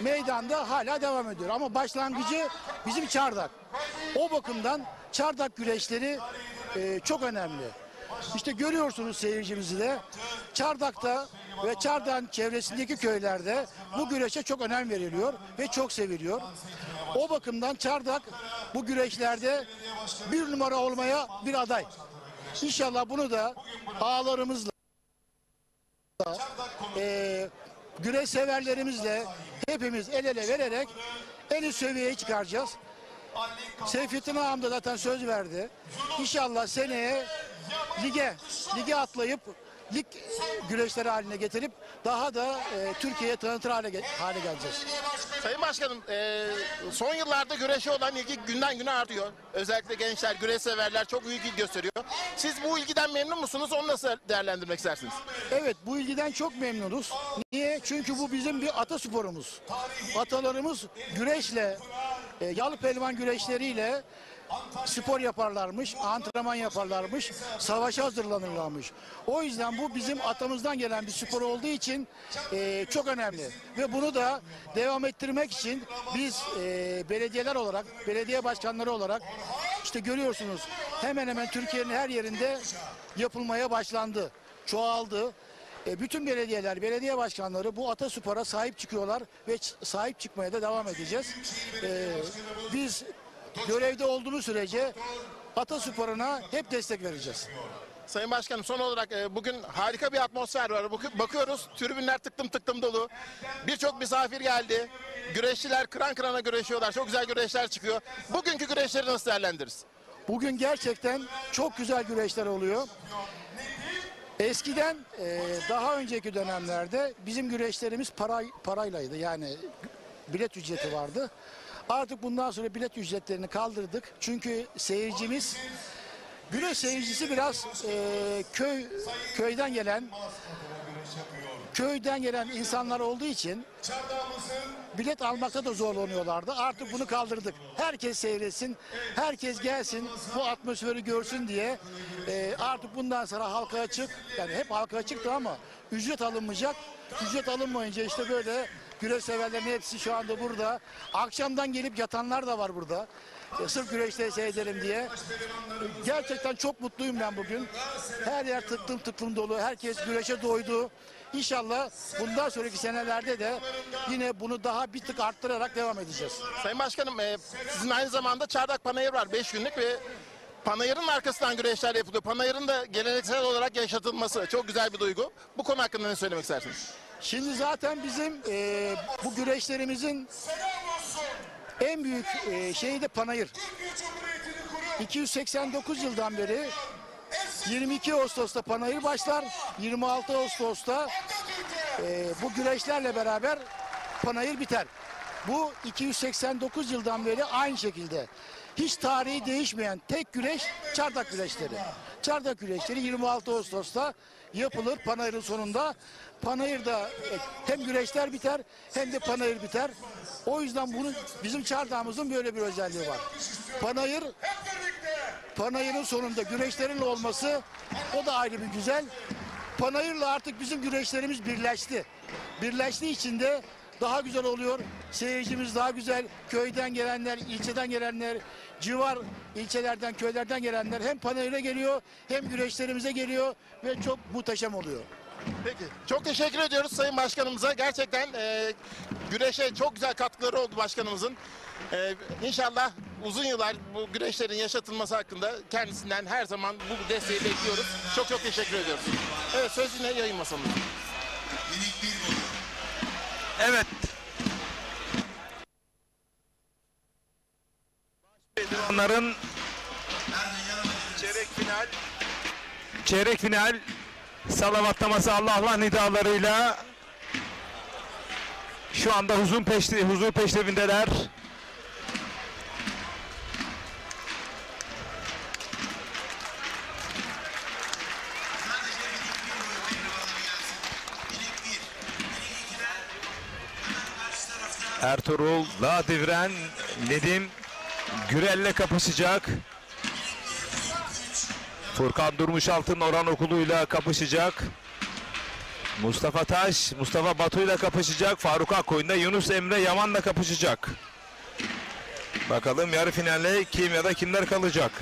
meydanda hala devam ediyor. Ama başlangıcı bizim Çardak. O bakımdan Çardak güreşleri çok önemli. İşte görüyorsunuz seyircimizi de Çardak'ta ve Çardak'ın çevresindeki köylerde bu güreşe çok önem veriliyor ve çok seviliyor. O bakımdan Çardak bu güreşlerde bir numara olmaya bir aday. İnşallah bunu da ağalarımızla, güreş severlerimizle hepimiz el ele vererek en üst seviyeye çıkaracağız. Seyfettin Ağam da zaten söz verdi. İnşallah seneye lige atlayıp lig güreşleri haline getirip daha da Türkiye'ye tanıtır hale geleceğiz. Sayın Başkanım, son yıllarda güreşe olan ilgi günden güne artıyor. Özellikle gençler, güreş severler çok büyük ilgi gösteriyor. Siz bu ilgiden memnun musunuz? Onu nasıl değerlendirmek istersiniz? Evet, bu ilgiden çok memnunuz. Niye? Çünkü bu bizim bir atasporumuz. Atalarımız güreşle, yağlı pehlivan güreşleriyle spor yaparlarmış, antrenman yaparlarmış, savaşa hazırlanırlarmış. O yüzden bu bizim atamızdan gelen bir spor olduğu için çok önemli. Ve bunu da devam ettirmek için biz belediyeler olarak, belediye başkanları olarak işte görüyorsunuz hemen hemen Türkiye'nin her yerinde yapılmaya başlandı, çoğaldı. Bütün belediyeler, belediye başkanları bu ataspora sahip çıkıyorlar ve sahip çıkmaya da devam edeceğiz. Biz görevde olduğumuz sürece atasporuna hep destek vereceğiz. Sayın Başkanım son olarak bugün harika bir atmosfer var. Bakıyoruz tribünler tıklım tıklım dolu. Birçok misafir geldi. Güreşçiler kıran kırana güreşiyorlar. Çok güzel güreşler çıkıyor. Bugünkü güreşleri nasıl değerlendiririz? Bugün gerçekten çok güzel güreşler oluyor. Eskiden daha önceki dönemlerde bizim güreşlerimiz paraylaydı. Yani bilet ücreti vardı. Artık bundan sonra bilet ücretlerini kaldırdık. Çünkü seyircimiz, güreş seyircisi biraz köyden gelen insanlar olduğu için bilet almakta da zorlanıyorlardı. Artık bunu kaldırdık. Herkes seyretsin, herkes gelsin, bu atmosferi görsün diye artık bundan sonra halka açık, yani hep halka açıktı ama ücret alınmayacak. Ücret alınmayınca işte böyle güreş severlerin hepsi şu anda burada. Akşamdan gelip yatanlar da var burada. Sırf güreşleri seyredelim diye. Gerçekten çok mutluyum ben bugün. Her yer tıklım tıklım dolu. Herkes güreşe doydu. İnşallah bundan sonraki senelerde de yine bunu daha bir tık arttırarak devam edeceğiz. Sayın Başkanım sizin aynı zamanda Çardak Panayır var 5 günlük ve Panayır'ın arkasından güreşler yapılıyor. Panayır'ın da geleneksel olarak yaşatılması çok güzel bir duygu. Bu konu hakkında ne söylemek istersiniz? Şimdi zaten bizim bu güreşlerimizin en büyük şeyi de Panayır. 289 yıldan beri 22 Ağustos'ta panayır başlar. 26 Ağustos'ta bu güreşlerle beraber panayır biter. Bu 289 yıldan beri aynı şekilde. Hiç tarihi değişmeyen tek güreş çardak güreşleri. Çardak güreşleri 26 Ağustos'ta yapılır panayırın sonunda. Panayırda hem güreşler biter hem de panayır biter. O yüzden bunun bizim çardağımızın böyle bir özelliği var. Panayırın sonunda güreşlerin olması o da ayrı bir güzel. Panayırla artık bizim güreşlerimiz birleşti. Birleştiği için de daha güzel oluyor. Seyircimiz daha güzel. Köyden gelenler, ilçeden gelenler, civar ilçelerden, köylerden gelenler hem panayıra geliyor hem güreşlerimize geliyor ve çok muhteşem oluyor. Peki. Çok teşekkür ediyoruz Sayın Başkanımıza. Gerçekten güreşe çok güzel katkıları oldu başkanımızın. İnşallah uzun yıllar bu güreşlerin yaşatılması hakkında kendisinden her zaman bu desteği bekliyoruz. Çok çok teşekkür ediyoruz. Evet, söz yine yayın masamızda. Evet. Onların çeyrek final salavatlaması Allah nidalarıyla şu anda huzur peşrevindeler. Ertuğrul Dağdivren Nedim Gürel'le kapışacak. Furkan Durmuşaltın Orhan Okulu'yla kapışacak. Mustafa Taş, Mustafa Batu'yla kapışacak. Faruk Akkoyun'da Yunus Emre Yaman'la kapışacak. Bakalım yarı finale kim ya da kimler kalacak?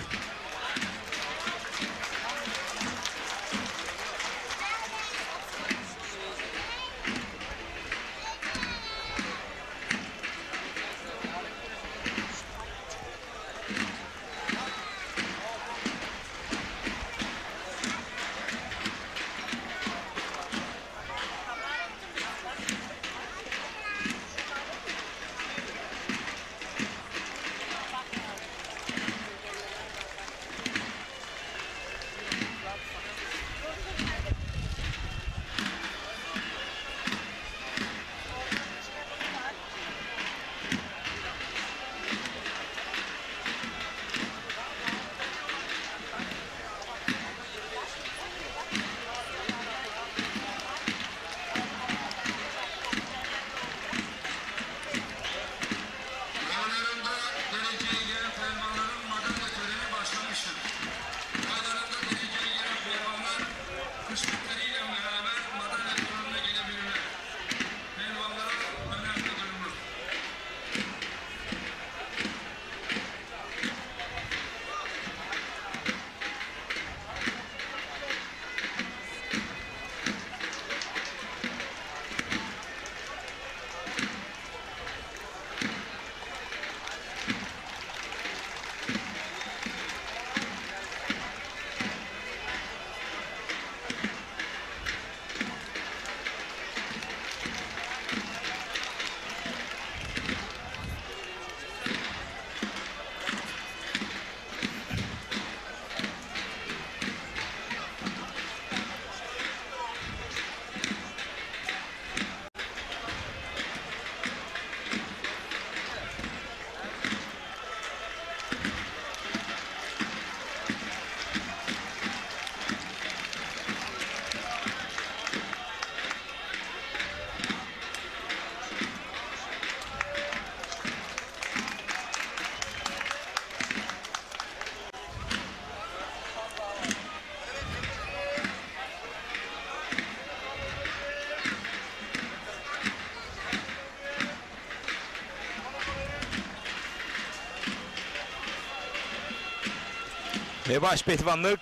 Ve baş pehlivanlık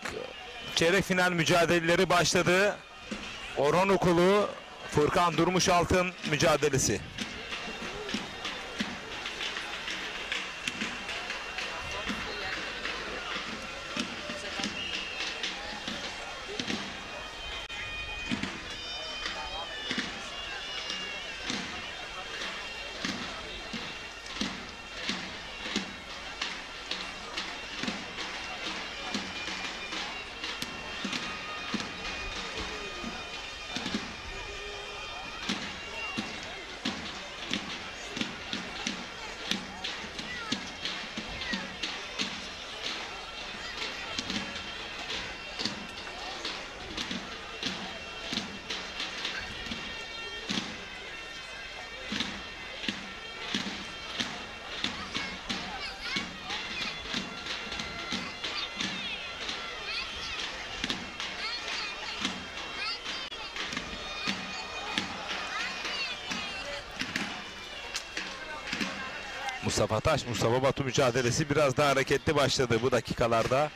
çeyrek final mücadeleleri başladı. Orhan Okulu, Furkan Durmuşaltın mücadelesi. Mustafa Taş, Mustafa Batu mücadelesi biraz daha hareketli başladı bu dakikalarda.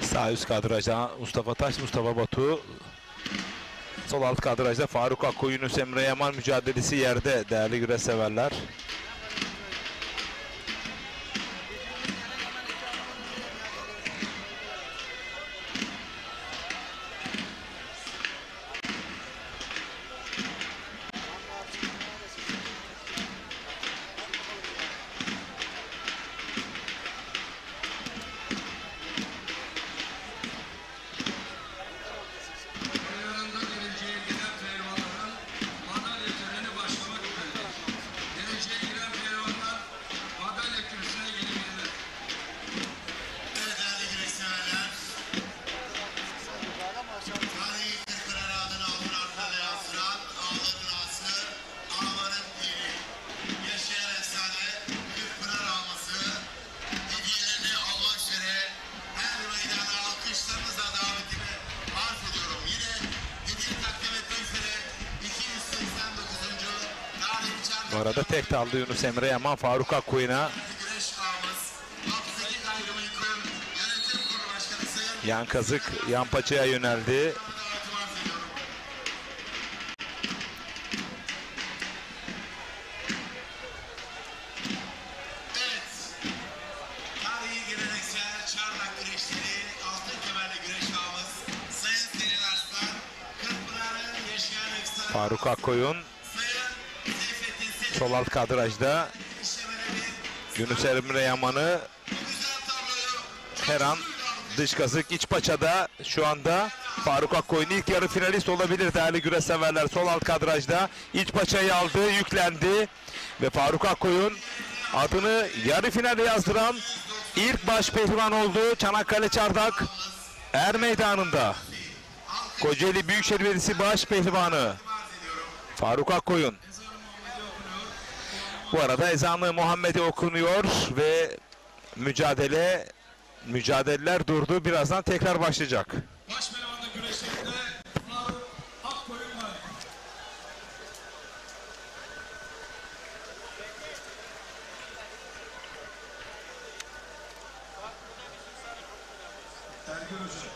Sağ üst kadrajda Mustafa Taş, Mustafa Batu. Sol alt kadrajda Faruk Akkoy, Yunus Emre Yaman mücadelesi yerde değerli güreş severler. Bu arada tek daldı Yunus Emre Yaman Faruk Akkoyun'a. Yan kazık yan paçaya yöneldi. Faruk Akkoyun sol alt kadrajda Yunus Emre Yaman'ı her an dış kazık iç paçada şu anda Faruk Akkoyun ilk yarı finalist olabilir değerli güreş severler. Sol alt kadrajda iç paçayı aldı, yüklendi ve Faruk Akkoyun adını yarı finale yazdıran ilk baş pehlivan oldu Çanakkale Çardak Er Meydanı'nda. Kocaeli Büyükşehir Belediyesi baş pehlivanı Faruk Akkoyun. Bu arada ezanı Muhammed'e okunuyor ve mücadeleler durdu. Birazdan tekrar başlayacak. Baş pehlivanda güreşlerinde Faruk Akkoyun var. Ergün Hoca.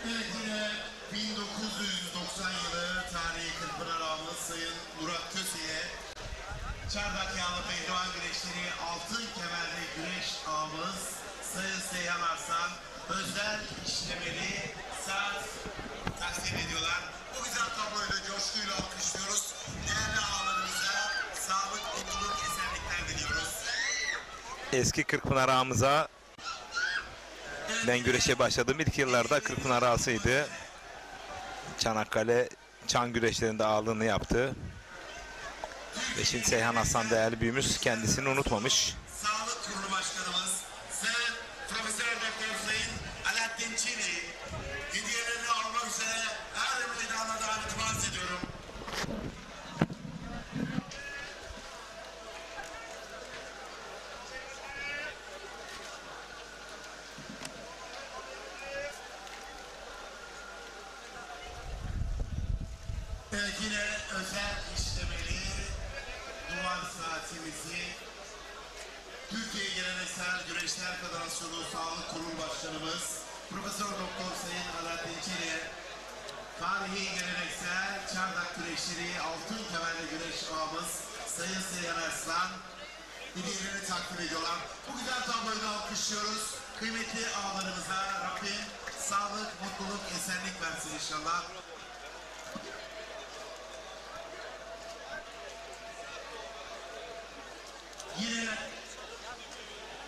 Evet, yine 1990 yılı tarihi Kırkpınar ağamız Sayın Murat Köse'ye Çardak Yağlı Pehlivan Güreşleri altın kemerli güreş ağamız Sayın Seyhan Arslan özel işlemeli saat takdim ediyorlar. Bu güzel tabloyu da coşkuyla alkışlıyoruz. Değerli ağalarımıza sağlık, mutluluk, esenlikler diliyoruz. Eski Kırkpınar ağamıza ben güreşe başladığım ilk yıllarda Kırkpınar ağasıydı. Çanakkale çan güreşlerinde ağırlığını yaptı. Ve şimdi Seyhan Aslan değerli büyüğümüz kendisini unutmamış. Sağlık Kurulu Başkanımız Sayın Profesör Doktor Sayın Alaaddin Çini hediyelerini almak üzere her meydana davet arz ediyorum. Evet, yine özel işlemeli duvar saatimizi Türkiye Geleneksel Güreşler Federasyonu Sağlık Kurulu Başkanımız Profesör Doktor Sayın Alaaddin Çiğ'e tarihi geleneksel Çardak Güreşleri altın kemerli güreş ağamız Sayın Seyhan Arslan hediyelerini takdim ediyorlar. Bu güzel tabloyu da alkışlıyoruz. Kıymetli ağalarımıza Rabbim sağlık, mutluluk, esenlik versin inşallah. Yine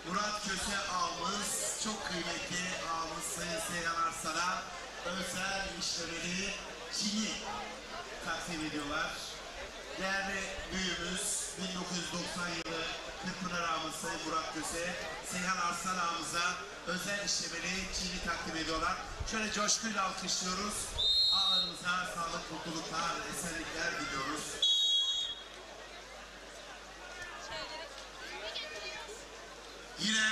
Murat Köse ağamız, çok kıymetli ağamız Sayın Seyhan Arslan'a özel işlemeli çini takdim ediyorlar. değerli büyüğümüz 1990 yılı Kırkpınar ağamız Sayın Murat Köse, Seyhan Arslan ağamıza özel işlemeli çiğni takdim ediyorlar. Şöyle coşkuyla alkışlıyoruz. Ağalarımıza sağlık, mutluluklar, esenlikler diliyoruz. Yine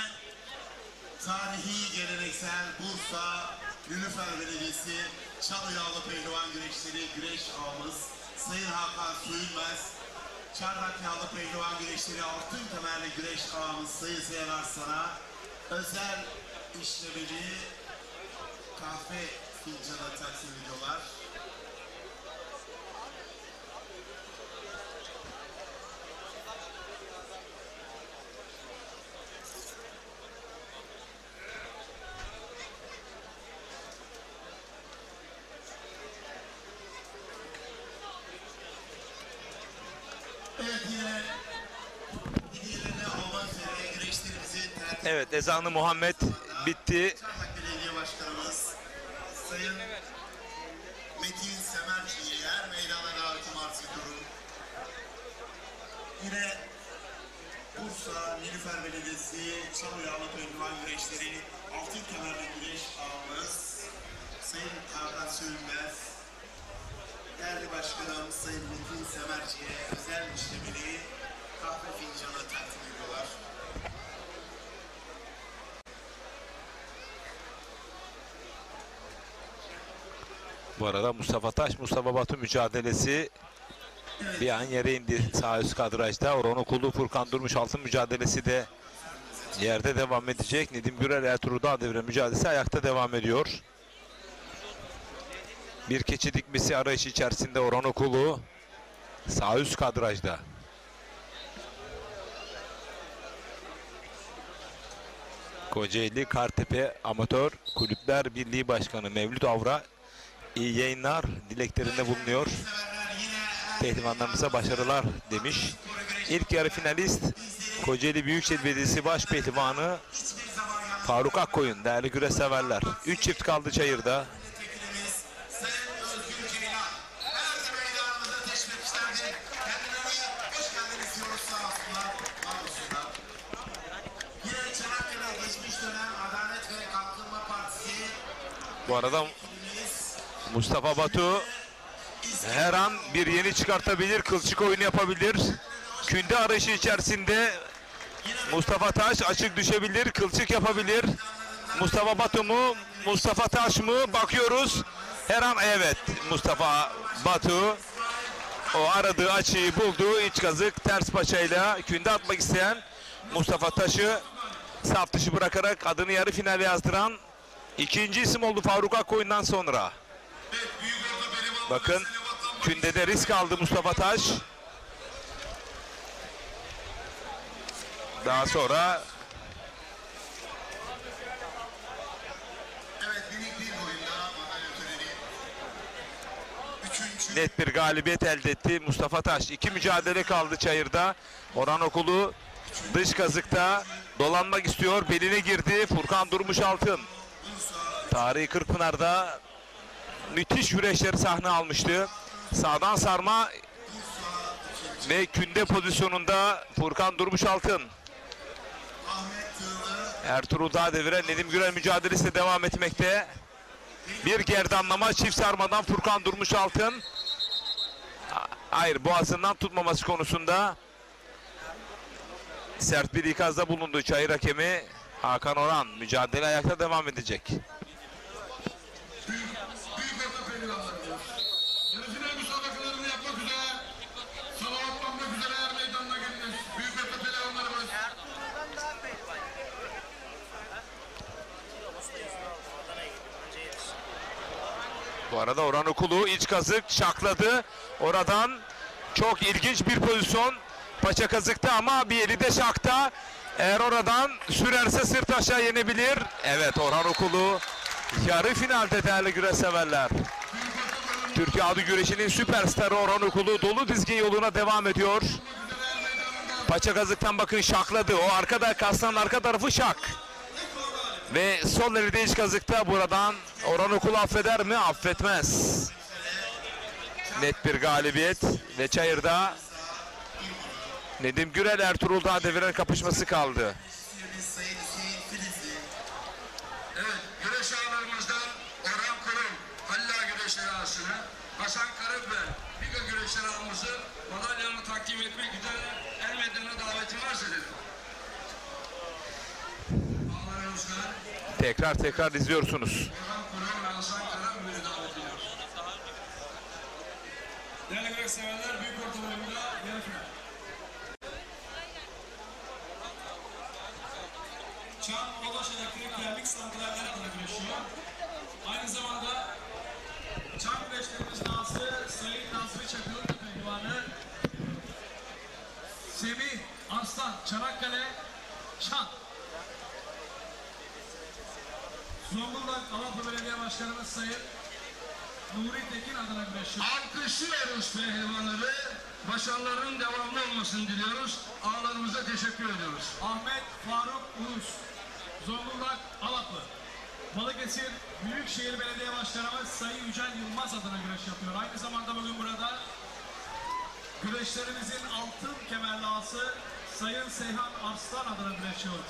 tarihi geleneksel Bursa Nilüfer Belediyesi Çalı Yağlı Pehlivan Güreşleri güreş ağamız Sayın Hakan Suyulmaz, Çardak Yağlı Pehlivan Güreşleri altın temelli güreş ağamız Sayın Seyhan Arslan'a özel işlemeli kahve fincanı takdim ediyorlar. Evet, ezanı Muhammed bitti. Belediye Başkanımız Sayın Metin Semerci'yi yer meydana davetim arz ediyorum. Yine Bursa Nilüfer Belediyesi Çalı Yağlı Pehlivan Güreşleri altın kemerli güreş ağamız Sayın Hakan Sönmez, değerli Başkanım Sayın Metin Semerci'ye özel işlemeli kahve fincanı takdim ediyorlar. Bu arada Mustafa Taş, Mustafa Batu mücadelesi bir an yere indi sağ üst kadrajda. Orhan Okulu, Furkan Durmuş altın mücadelesi de yerde devam edecek. Nedim Gürel, Ertuğrul Dağdevre mücadelesi ayakta devam ediyor. Bir keçi dikmesi arayışı içerisinde Orhan Okulu sağ üst kadrajda. Kocaeli Kartepe Amatör Kulüpler Birliği Başkanı Mevlüt Avra iyi yayınlar dileklerinde bulunuyor. Pehlivanlarımıza başarılar demiş. İlk yarı finalist Kocaeli Büyükşehir Belediyesi Baş Pehlivanı Faruk Akkoyun. Değerli güreş severler. 3 çift kaldı çayırda. Bu arada Mustafa Batu her an bir yeni çıkartabilir, kılçık oyunu yapabilir. Künde arayışı içerisinde Mustafa Taş açık düşebilir, kılçık yapabilir. Mustafa Batu mu, Mustafa Taş mı? Bakıyoruz. Her an evet, Mustafa Batu o aradığı açıyı buldu. İç kazık ters paçayla künde atmak isteyen Mustafa Taş'ı saf dışı bırakarak adını yarı finale yazdıran ikinci isim oldu Faruk Akkoyun'dan sonra. Bakın kündede risk aldı Mustafa Taş. Daha sonra net bir galibiyet elde etti Mustafa Taş. 2 mücadele kaldı çayırda. Orhan Okulu dış kazıkta dolanmak istiyor. Beline girdi. Furkan Durmuş altın. Tarihi Kırkpınar'da müthiş güreşleri sahne almıştı. Sağdan sarma ve künde pozisyonunda Furkan Durmuş altın. Ertuğrul Dağdevir'e Nedim Gürel mücadelesi de devam etmekte. Bir gerdanlama çift sarmadan Furkan Durmuş altın. Hayır, boğazından tutmaması konusunda sert bir ikazda bulundu çayır hakemi Hakan Orhan. Mücadele ayakta devam edecek. Bu arada Orhan Okulu iç kazık şakladı. Oradan çok ilginç bir pozisyon. Paça kazıkta ama bir eli de şakta. Eğer oradan sürerse sırt aşağı yenebilir. Evet, Orhan Okulu yarı finalde değerli güreş severler. Türkiye adı güreşinin süperstarı Orhan Okulu dolu dizgin yoluna devam ediyor. Paça kazıktan bakın şakladı. O arkada kaslanın arka tarafı şak. Ve sol eli de iç kazıkta. Buradan Orhan Okulu affeder mi? Affetmez. Net bir galibiyet ve çayırda Nedim Gürel Ertuğrul Dağdeviren kapışması kaldı. Evet, güreş ağlarımızdan Orhan Kurum, Halil Güreşleri ağasını, Hasan Karabel, Biga Güreşleri ağamızı madalyalarını takdim etmek üzere el meydanına davetim varsa dedim. Ağlarımızdan Tekrar izliyorsunuz. Orhan Kurum ve Hasan Karabel'i davet ediyoruz. Değerli güreş severler, büyük orta bölümünde yarı final. Çam Odaş Elektrik Termik Santraller adına güreşiyor. Aynı zamanda Çam güreşlerimizin ağası Sayın Nazmi Çakır'ın da pehlivanı Semih Arslan Çanakkale Çan. Zonguldak Avrupa Belediye Başkanımız Sayın Nuri Tekin adına güreşiyor. Alkışlıyoruz pehlivanları, başarıların devamlı olmasını diliyoruz. Ağalarımıza teşekkür ediyoruz. Ahmet Faruk Ulus, Zonguldak Alapı. Balıkesir Büyükşehir Belediye Başkanımız Sayın Yücel Yılmaz adına güreş yapıyor. Aynı zamanda bugün burada güreşlerimizin altın kemerli ağası Sayın Seyhan Arslan adına güreşiyor.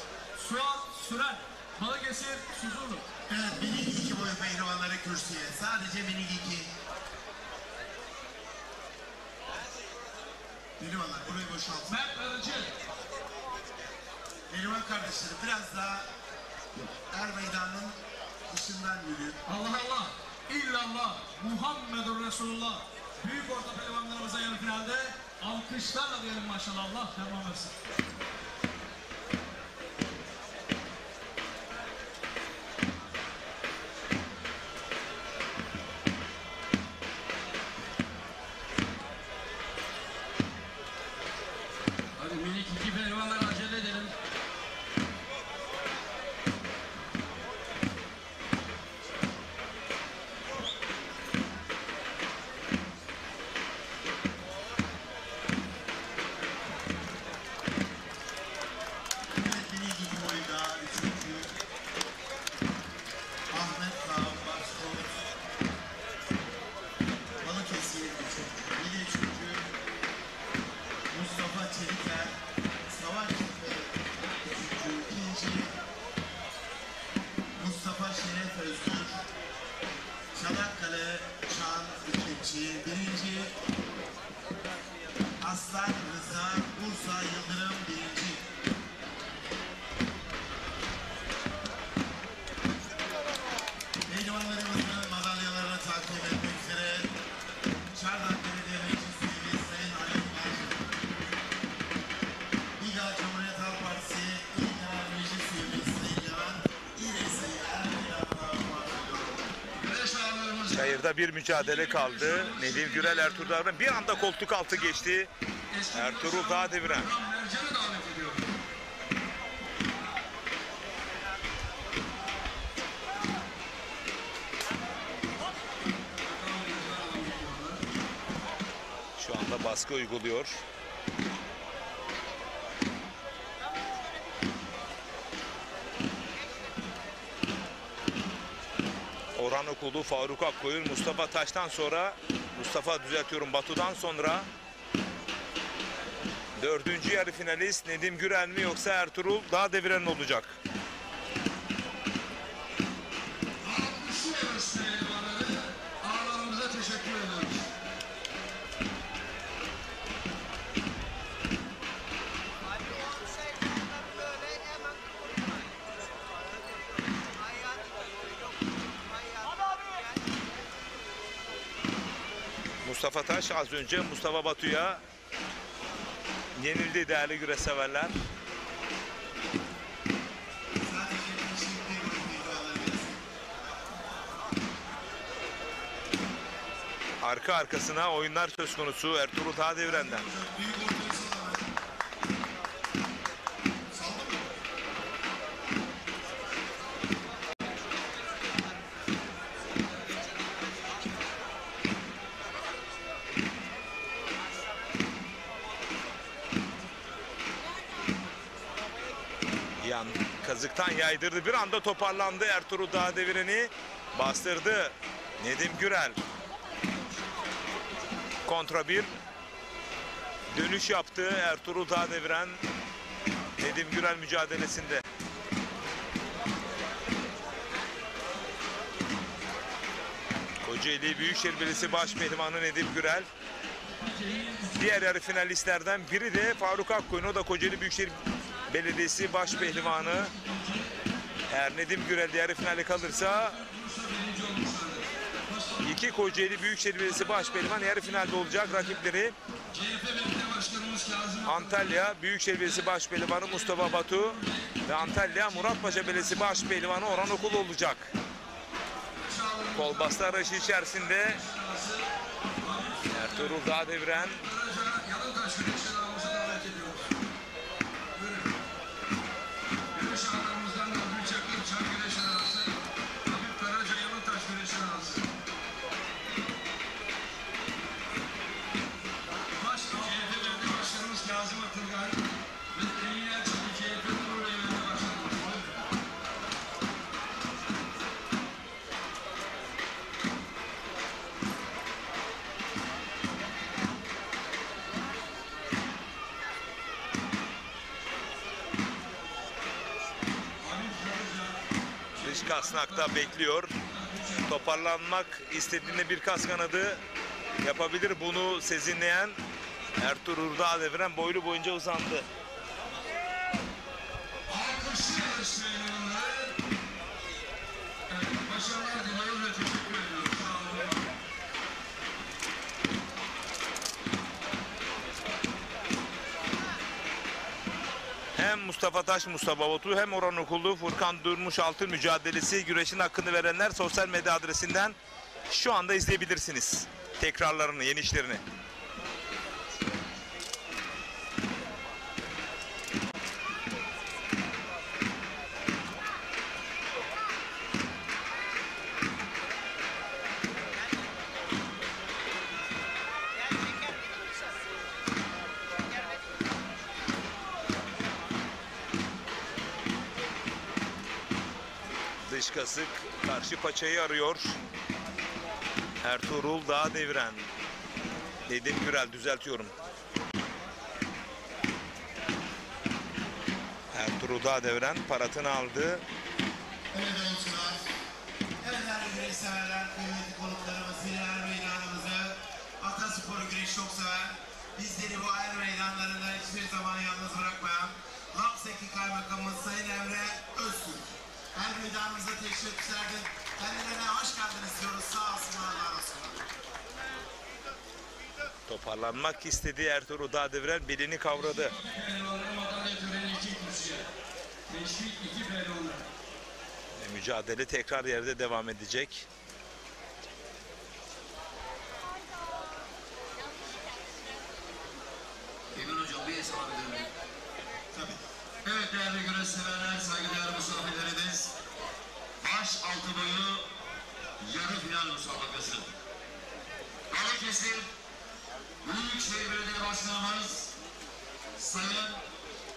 Suat Süren, Balıkesir Suzurlu. Evet, minik 2 boyu pehlivanları kürsüye. Sadece minik 2. Pehlivanlar burayı boşaltın. Mert Arıcı. Pehlivan kardeşlerim biraz daha Er Meydanı'nın dışından yürüyün. Allah Allah, illallah, Muhammedur Resulullah. Büyük orta pehlivanlarımıza yarı finalde alkışlarla diyelim maşallah. Allah devam etsin. Hadi minik 2 pehlivanlar acele edelim. Evet, minik 2 boyunda 3. Ahmet Kağan Başkoğut. Balıkesir 3. Mustafa Çeliker, Savaş Tepe 3. 2. Mustafa Şeref Özgür, Çanakkale Çan 2. 1. Aslan Rıza Bursa Yıldırım 1. Pehlivanlarımızın madalyalarını takdim etmek üzere Çardak Belediye Meclis Üyemiz Sayın Ali Bağcı, Biga Cumhuriyet Halk Partisi İl Genel Meclis Üyemiz Sayın Yaman, İresi Güreş ağlarımızdan Çayırda bir mücadele kaldı. Nedim Gürel Ertuğrul Dağdeviren bir anda koltuk altı geçti. Ertuğrul Dağdeviren. Mercan'ı davet ediyoruz. Şu anda baskı uyguluyor. Orhan Okulu, Faruk Akkoyun, Mustafa Taş'tan sonra, Batu'dan sonra 4. yarı finalist Nedim Gürel mi yoksa Ertuğrul Dağdeviren olacak? Alkışlıyoruz pehlivanları, ağalarımıza teşekkür ediyoruz. Mustafa Taş az önce Mustafa Batu'ya yenildi değerli güreş severler. Arka arkasına oyunlar söz konusu Ertuğrul Dağdeviren'den. Yan kazıktan yaydırdı. Bir anda toparlandı. Ertuğrul Dağdeviren'i bastırdı Nedim Gürel. kontra 1 dönüş yaptı Ertuğrul Dağdeviren Nedim Gürel mücadelesinde. Kocaeli Büyükşehir Belediyesi Baş Pehlivanı Nedim Gürel. Diğer yarı finalistlerden biri de Faruk Akkoyun. O da Kocaeli Büyükşehir Belediyesi Baş Pehlivanı. Eğer Nedim Gürel yarı finale kalırsa iki Kocaeli Büyükşehir Belediyesi Baş Pehlivan yarı finalde olacak. Rakipleri Antalya Büyükşehir Belediyesi Baş Pehlivanı Mustafa Batu ve Antalya Muratpaşa Belediyesi Baş Pehlivanı Orhan Okul olacak. Kol bastı arayışı içerisinde Ertuğrul Dağdeviren dış kasnakta bekliyor. Toparlanmak istediğinde bir kas kanadı yapabilir. Bunu sezinleyen Ertuğrul Dağdeviren boylu boyunca uzandı. Hem Mustafa Taş, Mustafa Batu hem Orhan Okullu, Furkan Durmuşaltı mücadelesi güreşin hakkını verenler sosyal medya adresinden şu anda izleyebilirsiniz. Tekrarlarını, yenişlerini. Dış kasık karşı paçayı arıyor. Ertuğrul Dağdeviren. Nedim Gürel düzeltiyorum. Ertuğrul Dağdeviren paratını aldı. Evet oyuncular, evet değerli güreş severler, kıymetli konuklarımız, Zilal Meydanımızı, Atasporu güreş çok sever. Bizleri bu ayrı meydanlarında hiçbir zaman yalnız bırakmayan Lapseki Kaymakamımız Sayın Emre Öztürk. Her meydanımıza teşekkürlerdir. Kendilerine hoş geldiniz diyoruz. Sağ olsunlar, var olsunlar. Toparlanmak istediği Ertuğrul Dağdeviren belini kavradı. Mücadele tekrar yerde devam edecek. Emin Hocam bir hesap edelim. Tabii. Evet değerli güreş severler, saygıdeğer misafirlerimiz. Baş altı boyu yarı final müsabakası. Balıkesir Büyükşehir Belediye Başkanımız Sayın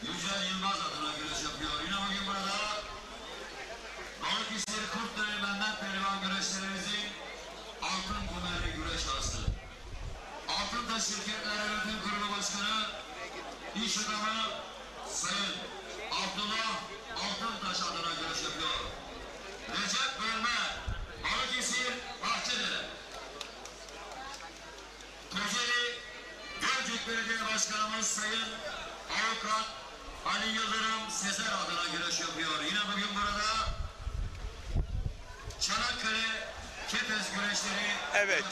Yücel Yılmaz adına güreş yapıyor. Yine bugün burada Balıkesir Kurtdere Mehmet Pehlivan güreşlerimizin altın kumerli güreş arası. Altıntaş Şirketler Yönetim Kurulu Başkanı İş Adamı Sayın Abdullah Altıntaş adına güreş yapıyor. Recep Bölme Balıkesir Bahçedere. Kocaeli Gölcük Belediye Başkanımız Sayın Avukat Ali Yıldırım Sezer adına güreş yapıyor. Yine bugün burada Çanakkale Kepez güreşleri. Evet,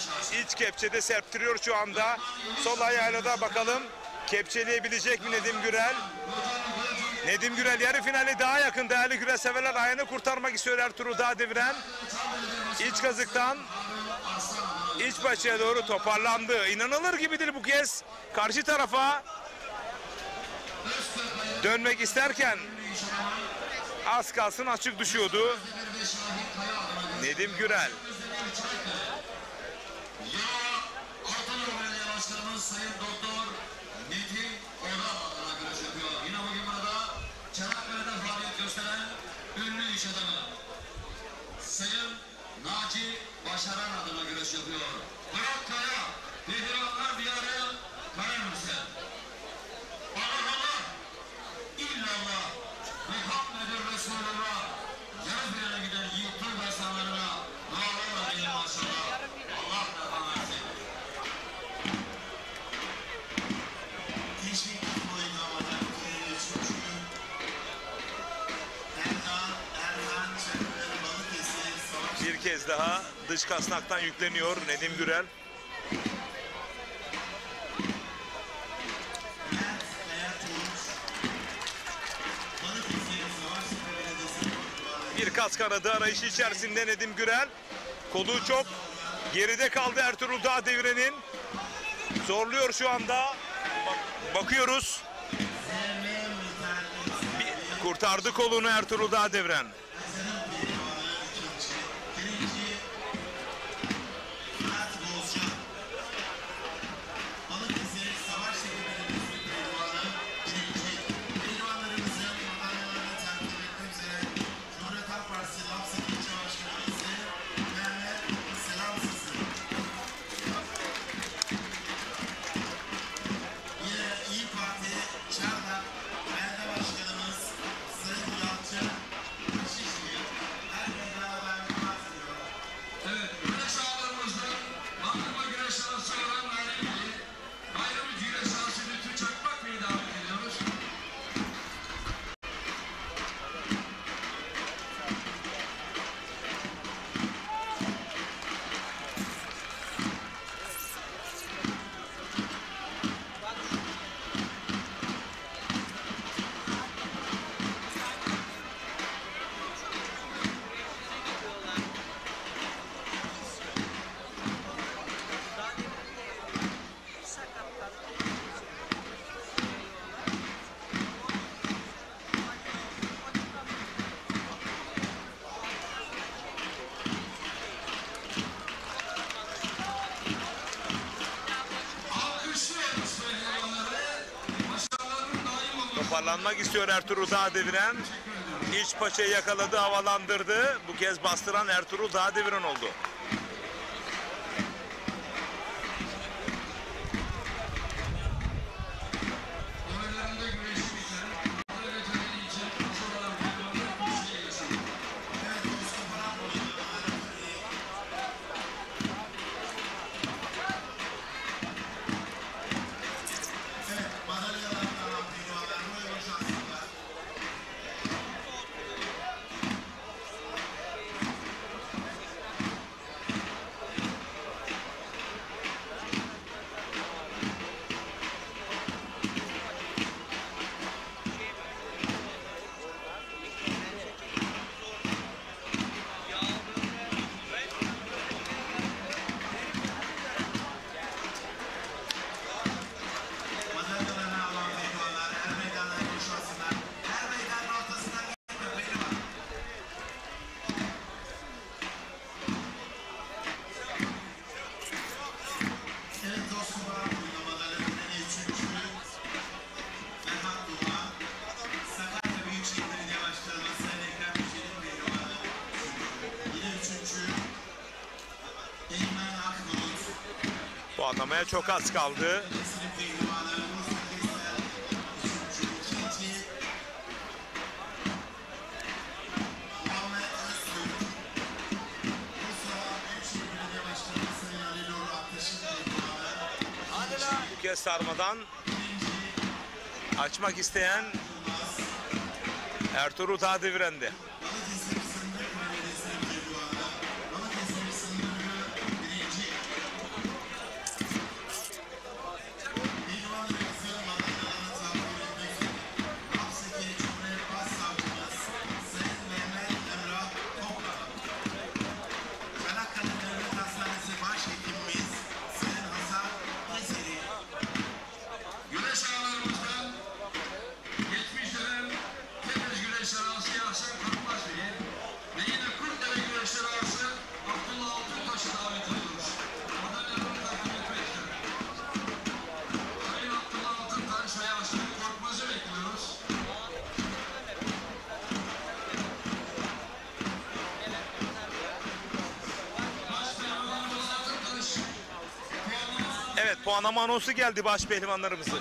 iç kepçede serptiriyor şu anda. Sol ayağıyla da bakalım kepçeleyebilecek mi Nedim Gürel? Nedim Gürel yarı finali daha yakın değerli güreş severler. Ayağını kurtarmak istiyor Ertuğrul Dağdeviren. İç kazıktan iç paçaya doğru toparlandı. İnanılır gibidir bu kez. Karşı tarafa dönmek isterken az kalsın açık düşüyordu Nedim Gürel. Başkanımız Sayın Doktor Nedim Oral adına güreş yapıyor. Yine bugün burada Çanakkale'de faaliyet gösteren ünlü iş adamı Sayın Naci Başaran adına güreş yapıyor. Burak Kaya Pehlivanlar diyarı Karamürsel. Allah Allah, illallah, Muhammedur Resulullah. Yarı birine giden yiğit Türk insanlarına dualarla benim maşallah. Allah rahmet eylesin. Teşvik koydu havadan üçüncü. Erhan Çakır Balıkesir Savaş. Bir kez daha dış kasnaktan yükleniyor Nedim Gürel. Bir kas kanadı arayışı içerisinde Nedim Gürel. Kolu çok geride kaldı Ertuğrul Dağdeviren'in. Zorluyor şu anda. Bakıyoruz. Kurtardı kolunu Ertuğrul Dağdeviren. Toparlanmak istiyor Ertuğrul Dağdeviren. İç paçayı yakaladı, havalandırdı. Bu kez bastıran Ertuğrul Dağdeviren oldu. Puanlamaya çok az kaldı. Bu kez sarmadan açmak isteyen Ertuğrul Dağdeviren'di. Güreş ağlarımızdan 70 dönem Temiz Güreş Arası Yasen Kapma puanlama anonsu geldi baş pehlivanlarımızın.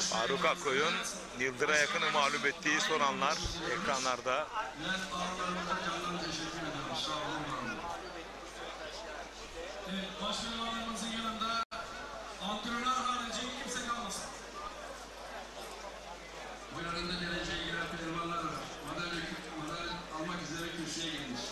Faruk Akkoy'un Yıldır'a yakını mağlup ettiği son anlar ekranlarda. Evet, başkanlarımızın yanında antrenör harici kimse kalmasın. Bu yanında dereceye giren pehlivanlar var. Madalya almak üzere kürsüye gelmiş.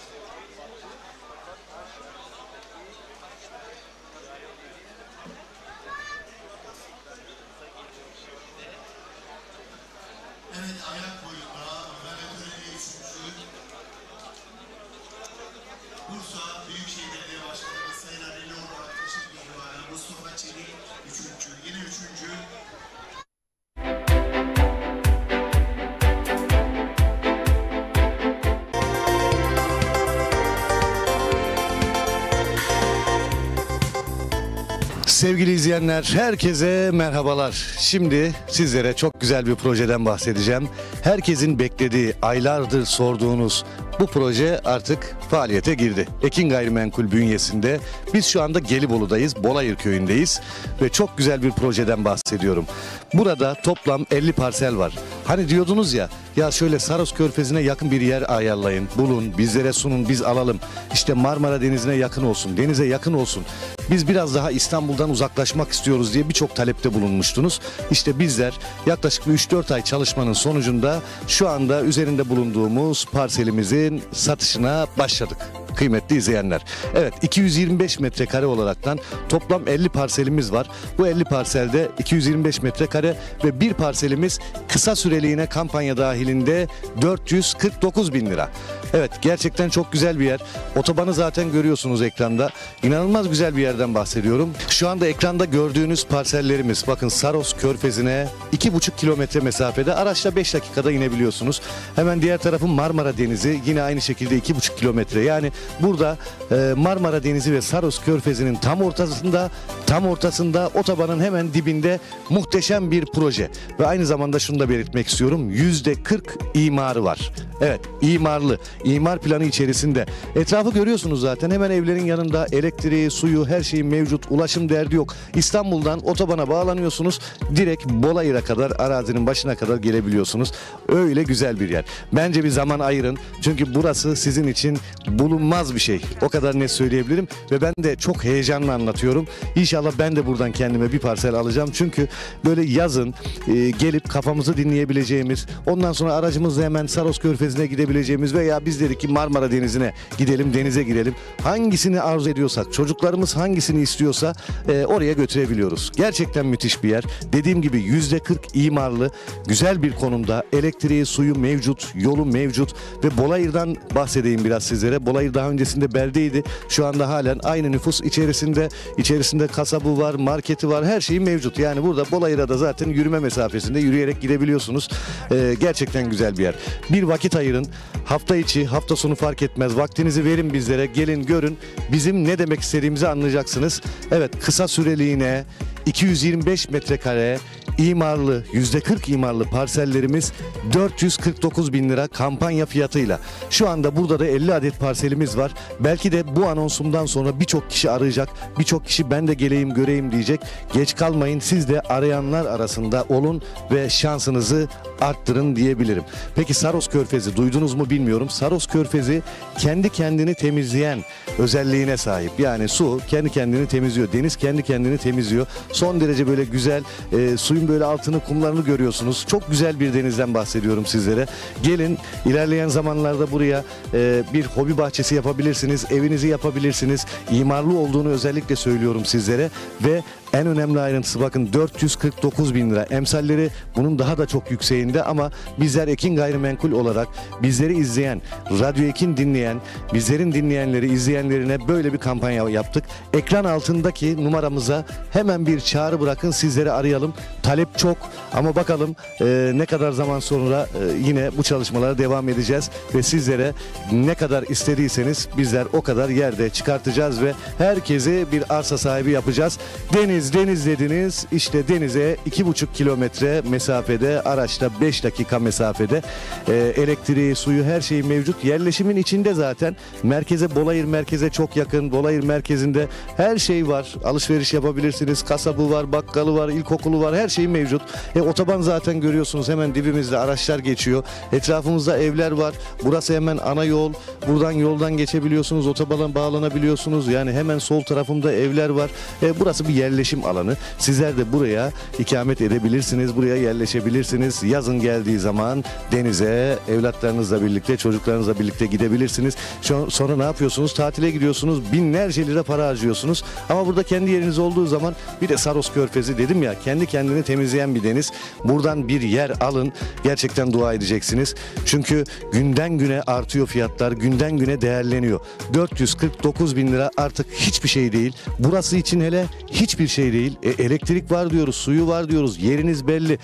Evet, ayak boyunda Mehmet Ören'e 3. Bursa Büyükşehir Belediye Başkanı Sayın Ali Uğur Aktaş'ın pehlivanı Mustafa Çelik 3. Yine 3. Sevgili izleyenler, herkese merhabalar. Şimdi sizlere çok güzel bir projeden bahsedeceğim. Herkesin beklediği, aylardır sorduğunuz bu proje artık faaliyete girdi. Ekin Gayrimenkul bünyesinde. Biz şu anda Gelibolu'dayız, Bolayır köyündeyiz ve çok güzel bir projeden bahsediyorum. Burada toplam 50 parsel var. Hani diyordunuz ya şöyle Saros Körfezi'ne yakın bir yer ayarlayın, bulun, bizlere sunun, biz alalım. İşte Marmara Denizi'ne yakın olsun, denize yakın olsun. Biz biraz daha İstanbul'dan uzaklaşmak istiyoruz diye birçok talepte bulunmuştunuz. İşte bizler yaklaşık 3-4 ay çalışmanın sonucunda şu anda üzerinde bulunduğumuz parselimizin satışına başladık. Kıymetli izleyenler. Evet, 225 metrekare olaraktan toplam 50 parselimiz var. Bu 50 parselde 225 metrekare ve bir parselimiz kısa süreliğine kampanya dahilinde 449 bin lira. Evet, gerçekten çok güzel bir yer. Otobanı zaten görüyorsunuz ekranda. İnanılmaz güzel bir yerden bahsediyorum. Şu anda ekranda gördüğünüz parsellerimiz, bakın Saros Körfezi'ne 2,5 kilometre mesafede, araçla 5 dakikada inebiliyorsunuz. Hemen diğer tarafın Marmara Denizi, yine aynı şekilde 2,5 kilometre. Yani burada Marmara Denizi ve Saros Körfezi'nin tam ortasında otobanın hemen dibinde muhteşem bir proje. Ve aynı zamanda şunu da belirtmek istiyorum. %40 imarı var. Evet, imarlı. İmar planı içerisinde. Etrafı görüyorsunuz zaten. Hemen evlerin yanında elektriği, suyu, her şeyin mevcut. Ulaşım derdi yok. İstanbul'dan otobana bağlanıyorsunuz. Direkt Bolayır'a kadar, arazinin başına kadar gelebiliyorsunuz. Öyle güzel bir yer. Bence bir zaman ayırın. Çünkü burası sizin için bulunmaz bir şey. O kadar net söyleyebilirim. Ve ben de çok heyecanla anlatıyorum. İnşallah ben de buradan kendime bir parsel alacağım. Çünkü böyle yazın gelip kafamızı dinleyebileceğimiz, ondan sonra aracımızla hemen Saros Körfezi'ne gidebileceğimiz veya biz dedik ki Marmara Denizi'ne gidelim, denize girelim. Hangisini arzu ediyorsak, çocuklarımız hangisini istiyorsa oraya götürebiliyoruz. Gerçekten müthiş bir yer. Dediğim gibi %40 imarlı, güzel bir konumda. Elektriği, suyu mevcut, yolu mevcut ve Bolayır'dan bahsedeyim biraz sizlere. Bolayır daha öncesinde beldeydi. Şu anda halen aynı nüfus içerisinde. İçerisinde kasabı var, marketi var, her şeyi mevcut. Yani burada Bolayır'a da zaten yürüme mesafesinde, yürüyerek gidebiliyorsunuz. Gerçekten güzel bir yer. Bir vakit ayırın. Hafta içi, hafta sonu fark etmez. Vaktinizi verin bizlere. Gelin görün. Bizim ne demek istediğimizi anlayacaksınız. Evet, kısa süreliğine 225 metrekare imarlı, %40 imarlı parsellerimiz 449 bin lira kampanya fiyatıyla. Şu anda burada da 50 adet parselimiz var. Belki de bu anonsumdan sonra birçok kişi arayacak. Birçok kişi ben de geleyim göreyim diyecek. Geç kalmayın, siz de arayanlar arasında olun ve şansınızı arttırın diyebilirim. Peki Saros Körfezi duydunuz mu bilmiyorum. Saros Körfezi kendi kendini temizleyen özelliğine sahip. Yani su kendi kendini temizliyor. Deniz kendi kendini temizliyor. Son derece böyle güzel, suyun böyle altını, kumlarını görüyorsunuz. Çok güzel bir denizden bahsediyorum sizlere. Gelin, ilerleyen zamanlarda buraya bir hobi bahçesi yapabilirsiniz. Evinizi yapabilirsiniz. İmarlı olduğunu özellikle söylüyorum sizlere ve en önemli ayrıntısı bakın 449 bin lira. Emsalleri bunun daha da çok yükseğinde ama bizler Ekin Gayrimenkul olarak bizleri izleyen, Radyo Ekin dinleyen, bizlerin dinleyenleri, izleyenlerine böyle bir kampanya yaptık. Ekran altındaki numaramıza hemen bir çağrı bırakın, sizleri arayalım. Talep çok ama bakalım ne kadar zaman sonra yine bu çalışmalara devam edeceğiz ve sizlere ne kadar istediyseniz bizler o kadar yerde çıkartacağız ve herkesi bir arsa sahibi yapacağız. Deniz dediniz, işte denize 2,5 kilometre mesafede, araçta 5 dakika mesafede, elektriği, suyu, her şey mevcut. Yerleşimin içinde zaten merkeze, Bolayır merkeze çok yakın. Bolayır merkezinde her şey var. Alışveriş yapabilirsiniz. Kasabı var, bakkalı var, ilkokulu var, her şey mevcut. Otoban zaten görüyorsunuz, hemen dibimizde araçlar geçiyor. Etrafımızda evler var. Burası hemen ana yol. Buradan yoldan geçebiliyorsunuz. Otobana bağlanabiliyorsunuz. Yani hemen sol tarafımda evler var. Burası bir yerleşim alanı. Sizler de buraya ikamet edebilirsiniz. Buraya yerleşebilirsiniz. Yazın geldiği zaman denize evlatlarınızla birlikte, çocuklarınızla birlikte gidebilirsiniz. Sonra ne yapıyorsunuz? Tatile gidiyorsunuz. Binlerce lira para harcıyorsunuz. Ama burada kendi yeriniz olduğu zaman, bir de Saros Körfezi dedim ya, kendi kendini temizleyen bir deniz. Buradan bir yer alın. Gerçekten dua edeceksiniz. Çünkü günden güne artıyor fiyatlar. Günden güne değerleniyor. 449 bin lira artık hiçbir şey değil. Burası için hele hiçbir şey değil. Elektrik var diyoruz, suyu var diyoruz. Yeriniz belli.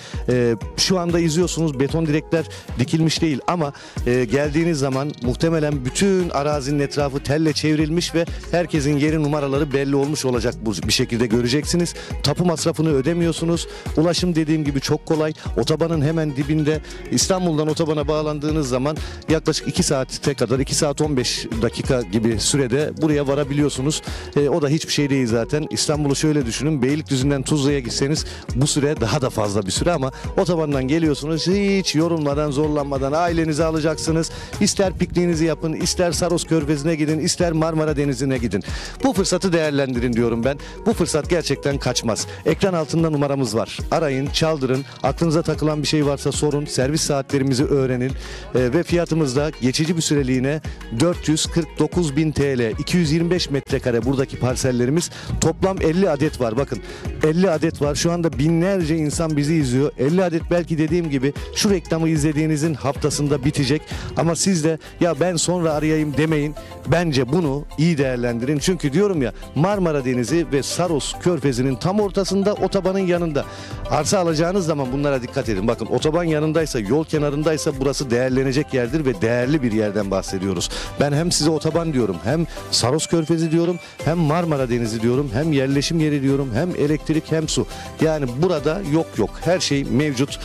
Şu anda izliyorsunuz, beton direkler dikilmiş değil ama geldiğiniz zaman muhtemelen bütün arazinin etrafı telle çevrilmiş ve herkesin yeri, numaraları belli olmuş olacak, bir şekilde göreceksiniz. Tapu masrafını ödemiyorsunuz. Ulaşım dediğim gibi çok kolay. Otobanın hemen dibinde, İstanbul'dan otobana bağlandığınız zaman yaklaşık 2 saate kadar, 2 saat 15 dakika gibi sürede buraya varabiliyorsunuz. O da hiçbir şey değil zaten. İstanbul'u şöyle düşünün, Beylikdüzü'nden Tuzla'ya gitseniz bu süre daha da fazla bir süre ama otobandan geliyorsunuz, hiç yorulmadan, zorlanmadan ailenizi alacaksınız. İster pikniğinizi yapın, ister Saros Körfezi'ne gidin, ister Marmara Denizi'ne gidin. Bu fırsatı değerlendirin diyorum ben. Bu fırsat gerçekten kaçmaz. Ekran altında numaramız var. Arayın, çaldırın. Aklınıza takılan bir şey varsa sorun. Servis saatlerimizi öğrenin. Ve fiyatımız da geçici bir süreliğine 449 bin TL. 225 metrekare buradaki parsellerimiz. Toplam 50 adet var. Bakın 50 adet var. Şu anda binlerce insan bizi izliyor. 50 adet belki dediğim gibi şu reklamı izlediğinizin haftasında bitecek. Ama siz de ya ben sonra arayayım demeyin. Bence bunu iyi değerlendirin. Çünkü diyorum ya, Marmara Denizi ve Saros Körfezi'nin tam ortasında, otobanın yanında. Arsa alacağınız zaman bunlara dikkat edin. Bakın otoban yanındaysa, yol kenarındaysa burası değerlenecek yerdir ve değerli bir yerden bahsediyoruz. Ben hem size otoban diyorum, hem Saros Körfezi diyorum, hem Marmara Denizi diyorum, hem yerleşim yeri diyorum, hem elektrik hem su. Yani burada yok. Her şey mevcut.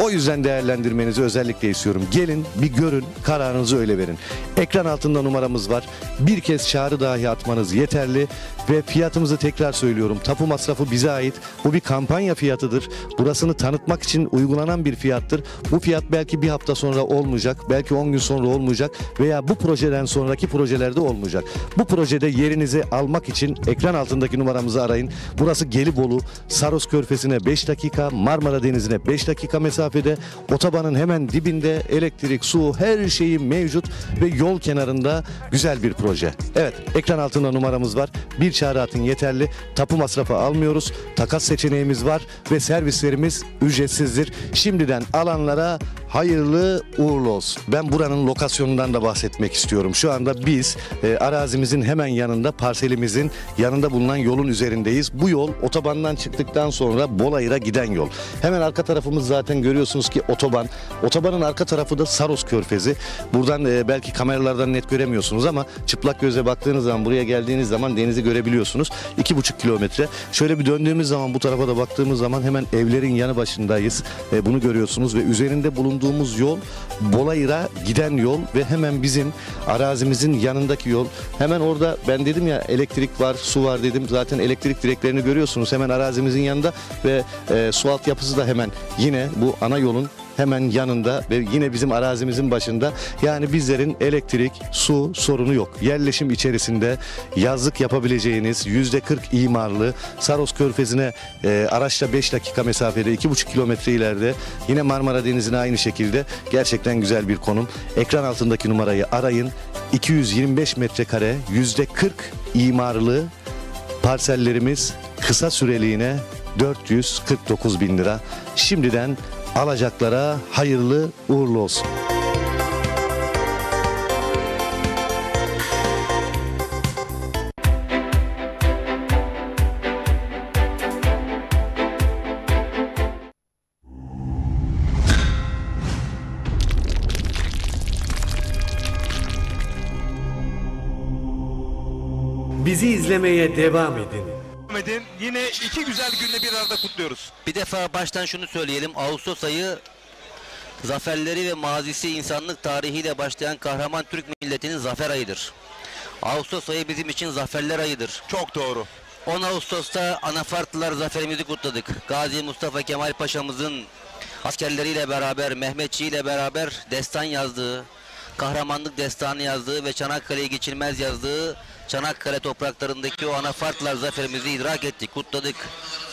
O yüzden değerlendirmenizi özellikle istiyorum. Gelin bir görün, kararınızı öyle verin. Ekran altında numaramız var. Bir kez çağrı dahi atmanız yeterli ve fiyatımızı tekrar söylüyorum. Tapu masrafı bize ait. Bu bir kampanya fiyatıdır. Burasını tanıtmak için uygulanan bir fiyattır. Bu fiyat belki bir hafta sonra olmayacak, belki 10 gün sonra olmayacak veya bu projeden sonraki projelerde olmayacak. Bu projede yerinizi almak için ekran altındaki numaramızı arayın. Burası Gelibolu, Saros Körfezi'ne 5 dakika, Marmara Denizi'ne 5 dakika mesafede, otobanın hemen dibinde, elektrik, su, her şeyi mevcut ve yol kenarında güzel bir proje. Evet, ekran altında numaramız var. Bir çağrı atın yeterli. Tapu masrafı almıyoruz. Takas seçeneğimiz var ve servislerimiz ücretsizdir. Şimdiden alanlara hayırlı uğurlu olsun. Ben buranın lokasyonundan da bahsetmek istiyorum. Şu anda biz arazimizin hemen yanında, parselimizin yanında bulunan yolun üzerindeyiz. Bu yol otobandan çıktıktan sonra Bolayır'a giden yol. Hemen arka tarafımız zaten görüyorsunuz ki otoban. Otobanın arka tarafı da Saros Körfezi. Buradan belki kameralardan net göremiyorsunuz ama çıplak göze baktığınız zaman, buraya geldiğiniz zaman denizi görebiliyorsunuz. 2,5 kilometre. Şöyle bir döndüğümüz zaman, bu tarafa da baktığımız zaman hemen evlerin yanı başındayız. Bunu görüyorsunuz ve üzerinde bulunduğumuz yol Bolayır'a giden yol ve hemen bizim arazimizin yanındaki yol. Hemen orada ben dedim ya, elektrik var, su var dedim. Zaten elektrik direklerini görüyorsunuz hemen arazimizin yanında ve su altyapısı da hemen yine bu ana yolun hemen yanında ve yine bizim arazimizin başında. Yani bizlerin elektrik, su sorunu yok. Yerleşim içerisinde yazlık yapabileceğiniz %40 imarlı Saros Körfezi'ne araçla 5 dakika mesafede, 2,5 kilometre ileride, yine Marmara Denizi'ne aynı şekilde gerçekten güzel bir konum. Ekran altındaki numarayı arayın. 225 metrekare %40 imarlı parsellerimiz kısa süreliğine 449.000 lira. Şimdiden alacaklara hayırlı uğurlu olsun. Bizi izlemeye devam edin. Yine iki güzel günle bir arada kutluyoruz. Bir defa baştan şunu söyleyelim. Ağustos ayı zaferleri ve mazisi insanlık tarihiyle başlayan kahraman Türk milletinin zafer ayıdır. Ağustos ayı bizim için zaferler ayıdır. Çok doğru. 10 Ağustos'ta Anafartlılar zaferimizi kutladık. Gazi Mustafa Kemal Paşa'mızın askerleriyle beraber, Mehmetçi ile beraber destan yazdığı, kahramanlık destanı yazdığı ve Çanakkale'yi geçilmez yazdığı Çanakkale topraklarındaki o Anafartlılar zaferimizi idrak ettik, kutladık.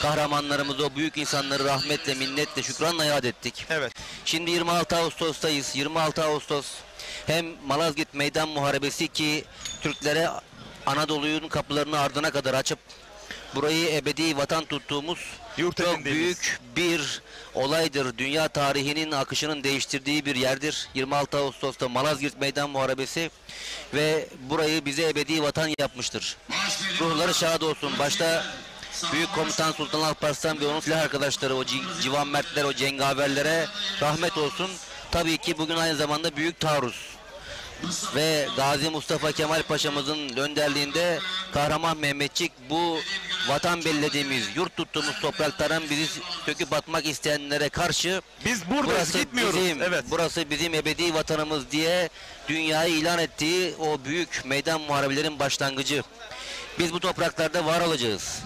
Kahramanlarımızı, o büyük insanları rahmetle, minnetle, şükranla yad ettik. Evet. Şimdi 26 Ağustos'tayız. 26 Ağustos hem Malazgirt Meydan Muharebesi ki Türklere Anadolu'nun kapılarını ardına kadar açıp burayı ebedi vatan tuttuğumuz çok büyük bir olaydır. Dünya tarihinin akışının değiştirdiği bir yerdir. 26 Ağustos'ta Malazgirt Meydan Muharebesi ve burayı bize ebedi vatan yapmıştır. Ruhları şad olsun. Başta Büyük Komutan Sultan Alparslan ve onun silah arkadaşları, o civan mertler, o cengaverlere rahmet olsun. Tabii ki bugün aynı zamanda büyük taarruz ve Gazi Mustafa Kemal Paşa'mızın önderliğinde kahraman Mehmetçik bu vatan bellediğimiz, yurt tuttuğumuz topraklardan bizi söküp atmak isteyenlere karşı biz buradayız, gitmiyoruz. Burası bizim ebedi vatanımız diye dünyayı ilan ettiği o büyük meydan muharebelerin başlangıcı. Biz bu topraklarda var olacağız.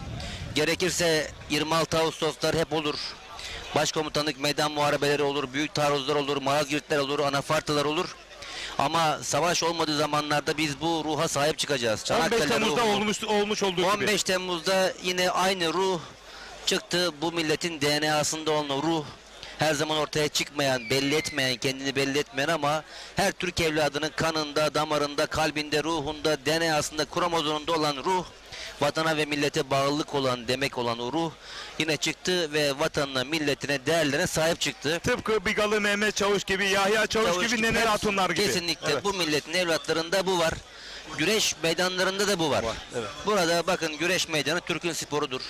Gerekirse 26 Ağustoslar hep olur. Başkomutanlık meydan muharebeleri olur, büyük taarruzlar olur, Malazgirtler olur, Anafartlılar olur. Ama savaş olmadığı zamanlarda biz bu ruha sahip çıkacağız. 15 Temmuz'da olmuş olduğu gibi. 15 Temmuz'da yine aynı ruh çıktı. Bu milletin DNA'sında olan ruh. Her zaman ortaya çıkmayan, belli etmeyen, kendini belli etmeyen ama her Türk evladının kanında, damarında, kalbinde, ruhunda, DNA'sında, kromozomunda olan ruh, vatana ve millete bağlılık olan, demek olan o ruh yine çıktı ve vatanına, milletine, değerlerine sahip çıktı. Tıpkı Bigalı Mehmet Çavuş gibi, Yahya Çavuş gibi, Nener Hatunlar gibi. Kesinlikle bu milletin evlatlarında bu var. Güreş meydanlarında da bu var. Burada bakın güreş meydanı Türk'ün sporudur.